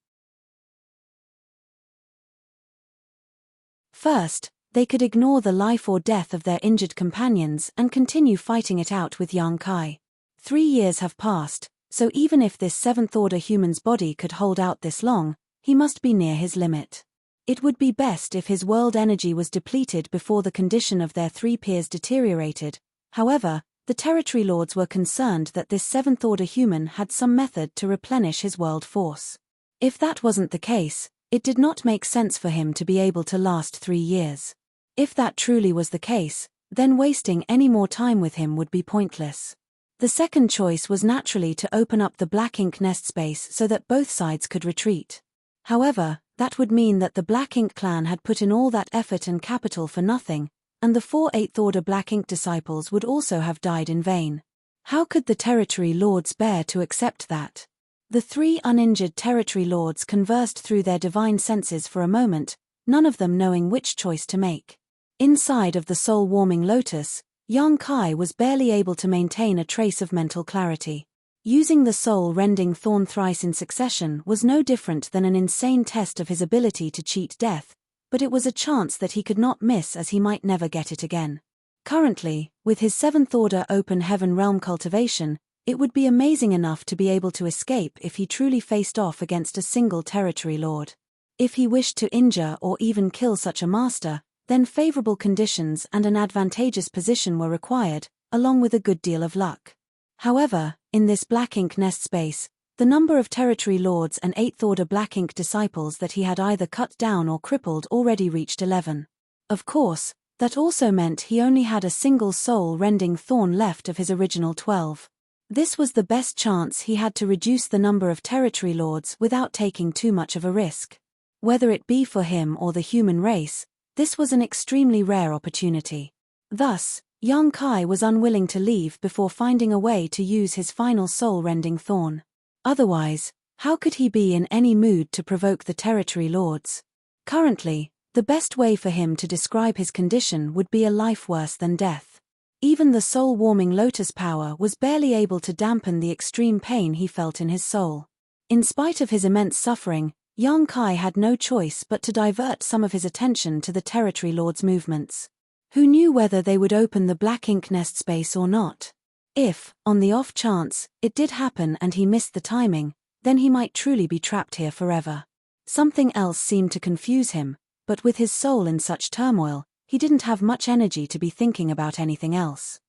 First, they could ignore the life or death of their injured companions and continue fighting it out with Yang Kai. 3 years have passed, so even if this 7th-order human's body could hold out this long, he must be near his limit. It would be best if his world energy was depleted before the condition of their three peers deteriorated. However, the territory lords were concerned that this seventh-order human had some method to replenish his world force. If that wasn't the case, it did not make sense for him to be able to last 3 years. If that truly was the case, then wasting any more time with him would be pointless. The second choice was naturally to open up the black ink nest space so that both sides could retreat. However, that would mean that the Black Ink clan had put in all that effort and capital for nothing, and the 4 8th-order Black Ink disciples would also have died in vain. How could the territory lords bear to accept that? The 3 uninjured territory lords conversed through their divine senses for a moment, none of them knowing which choice to make. Inside of the soul-warming lotus, Yang Kai was barely able to maintain a trace of mental clarity. Using the soul-rending thorn thrice in succession was no different than an insane test of his ability to cheat death, but it was a chance that he could not miss as he might never get it again. Currently, with his 7th-order open heaven realm cultivation, it would be amazing enough to be able to escape if he truly faced off against a single territory lord. If he wished to injure or even kill such a master, then favorable conditions and an advantageous position were required, along with a good deal of luck. However, in this Black Ink nest space, the number of territory lords and 8th-order Black Ink disciples that he had either cut down or crippled already reached 11. Of course, that also meant he only had a single soul-rending thorn left of his original 12. This was the best chance he had to reduce the number of territory lords without taking too much of a risk. Whether it be for him or the human race, this was an extremely rare opportunity. Thus, Yang Kai was unwilling to leave before finding a way to use his final soul-rending thorn. Otherwise, how could he be in any mood to provoke the territory lords? Currently, the best way for him to describe his condition would be a life worse than death. Even the soul-warming lotus power was barely able to dampen the extreme pain he felt in his soul. In spite of his immense suffering, Yang Kai had no choice but to divert some of his attention to the territory lords' movements. Who knew whether they would open the Black Ink nest space or not? If, on the off chance, it did happen and he missed the timing, then he might truly be trapped here forever. Something else seemed to confuse him, but with his soul in such turmoil, he didn't have much energy to be thinking about anything else.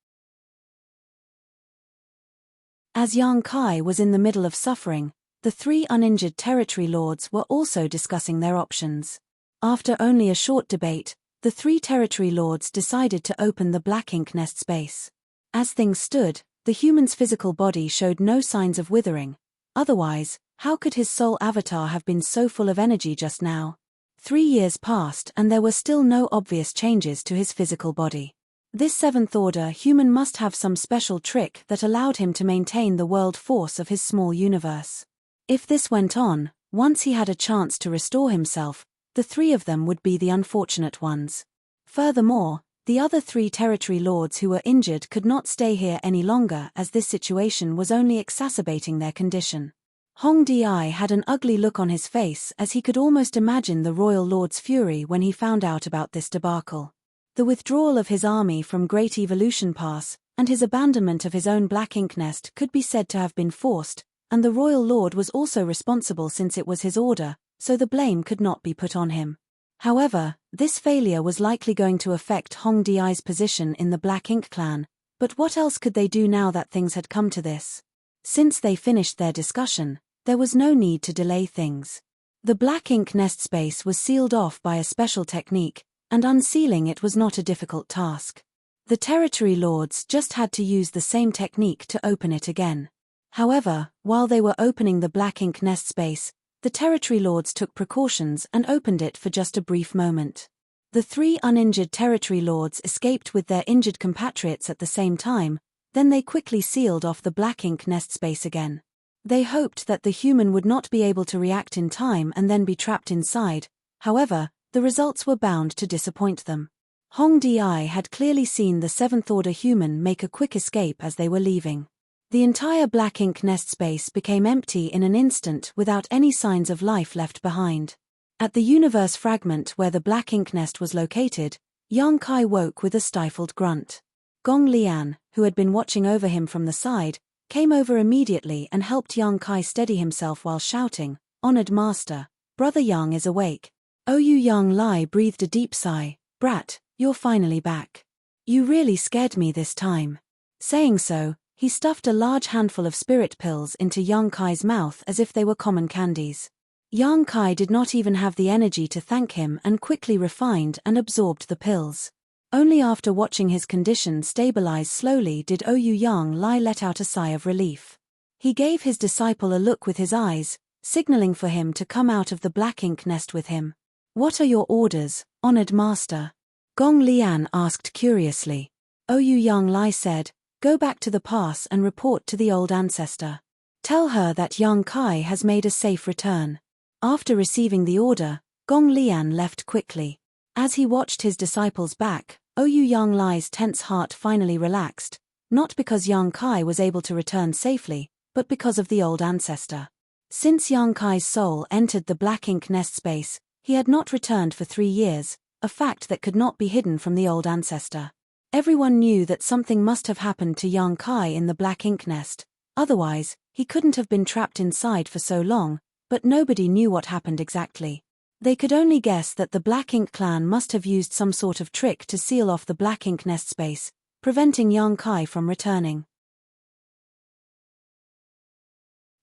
As Yang Kai was in the middle of suffering, the 3 uninjured territory lords were also discussing their options. After only a short debate, the 3 territory lords decided to open the Black Ink nest space. As things stood, the human's physical body showed no signs of withering. Otherwise, how could his soul avatar have been so full of energy just now? 3 years passed and there were still no obvious changes to his physical body. This 7th-order human must have some special trick that allowed him to maintain the world force of his small universe. If this went on, once he had a chance to restore himself, the 3 of them would be the unfortunate ones. Furthermore, the other 3 territory lords who were injured could not stay here any longer as this situation was only exacerbating their condition. Hong Di had an ugly look on his face as he could almost imagine the royal lord's fury when he found out about this debacle. The withdrawal of his army from Great Evolution Pass, and his abandonment of his own Black Ink nest could be said to have been forced, and the royal lord was also responsible since it was his order, so the blame could not be put on him. However, this failure was likely going to affect Hong Di's position in the Black Ink clan, but what else could they do now that things had come to this? Since they finished their discussion, there was no need to delay things. The Black Ink nest space was sealed off by a special technique, and unsealing it was not a difficult task. The territory lords just had to use the same technique to open it again. However, while they were opening the Black Ink nest space, the territory lords took precautions and opened it for just a brief moment. The 3 uninjured territory lords escaped with their injured compatriots at the same time, then they quickly sealed off the Black Ink nest space again. They hoped that the human would not be able to react in time and then be trapped inside. However, the results were bound to disappoint them. Hong Di had clearly seen the 7th-order human make a quick escape as they were leaving. The entire Black Ink nest space became empty in an instant without any signs of life left behind. At the universe fragment where the Black Ink nest was located, Yang Kai woke with a stifled grunt. Gong Lian, who had been watching over him from the side, came over immediately and helped Yang Kai steady himself while shouting, "Honored Master, Brother Yang is awake." Yang Lai breathed a deep sigh. Brat, you're finally back. You really scared me this time. Saying so, he stuffed a large handful of spirit pills into Yang Kai's mouth as if they were common candies. Yang Kai did not even have the energy to thank him and quickly refined and absorbed the pills. Only after watching his condition stabilize slowly did Yang Lai let out a sigh of relief. He gave his disciple a look with his eyes, signaling for him to come out of the black ink nest with him. What are your orders, honored master? Gong Lian asked curiously. Yang Lai said, go back to the pass and report to the old ancestor. Tell her that Yang Kai has made a safe return. After receiving the order, Gong Lian left quickly. As he watched his disciples back, Yang Lai's tense heart finally relaxed, not because Yang Kai was able to return safely, but because of the old ancestor. Since Yang Kai's soul entered the black ink nest space, he had not returned for 3 years, a fact that could not be hidden from the old ancestor. Everyone knew that something must have happened to Yang Kai in the black ink nest, otherwise, he couldn't have been trapped inside for so long, but nobody knew what happened exactly. They could only guess that the Black Ink clan must have used some sort of trick to seal off the black ink nest space, preventing Yang Kai from returning.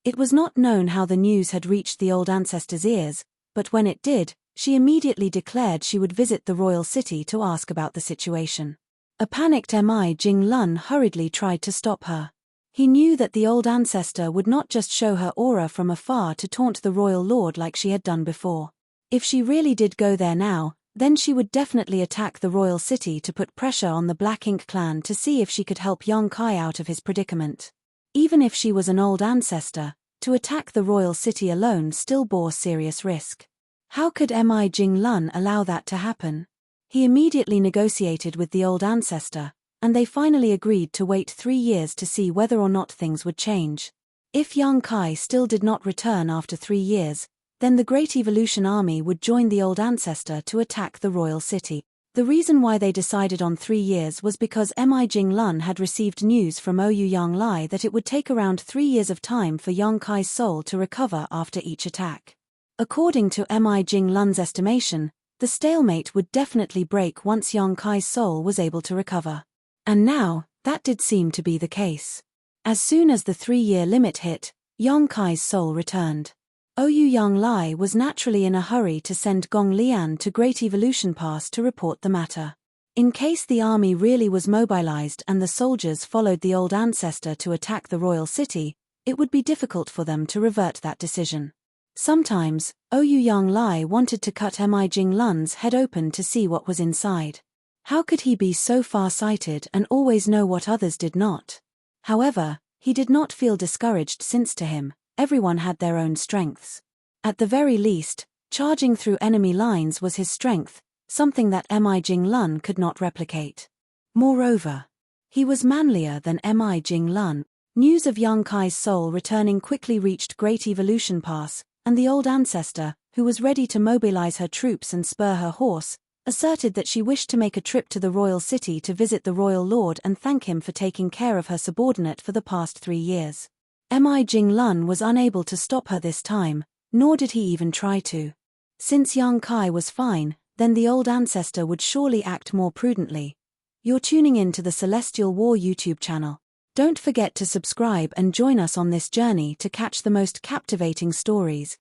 It was not known how the news had reached the old ancestor's ears, but when it did, she immediately declared she would visit the royal city to ask about the situation. A panicked Jing Lun hurriedly tried to stop her. He knew that the old ancestor would not just show her aura from afar to taunt the royal lord like she had done before. If she really did go there now, then she would definitely attack the royal city to put pressure on the Black Ink clan to see if she could help Yang Kai out of his predicament. Even if she was an old ancestor, to attack the royal city alone still bore serious risk. How could Jing Lun allow that to happen? He immediately negotiated with the old ancestor, and they finally agreed to wait 3 years to see whether or not things would change. If Yang Kai still did not return after 3 years, then the Great Evolution Army would join the old ancestor to attack the royal city. The reason why they decided on 3 years was because Jing Lun had received news from Yang Lai that it would take around 3 years of time for Yang Kai's soul to recover after each attack. According to Jing Lun's estimation, the stalemate would definitely break once Yang Kai's soul was able to recover. And now, that did seem to be the case. As soon as the 3-year limit hit, Yang Kai's soul returned. Yang Lai was naturally in a hurry to send Gong Lian to Great Evolution Pass to report the matter. In case the army really was mobilized and the soldiers followed the old ancestor to attack the royal city, it would be difficult for them to revert that decision. Sometimes, Yang Lai wanted to cut Jing Lun's head open to see what was inside. How could he be so far-sighted and always know what others did not? However, he did not feel discouraged since to him, everyone had their own strengths. At the very least, charging through enemy lines was his strength, something that Jing Lun could not replicate. Moreover, he was manlier than Jing Lun. News of Yang Kai's soul returning quickly reached Great Evolution Pass, and the old ancestor, who was ready to mobilize her troops and spur her horse, asserted that she wished to make a trip to the royal city to visit the royal lord and thank him for taking care of her subordinate for the past 3 years. Jing Lun was unable to stop her this time, nor did he even try to. Since Yang Kai was fine, then the old ancestor would surely act more prudently. You're tuning in to the Celestial War YouTube channel. Don't forget to subscribe and join us on this journey to catch the most captivating stories.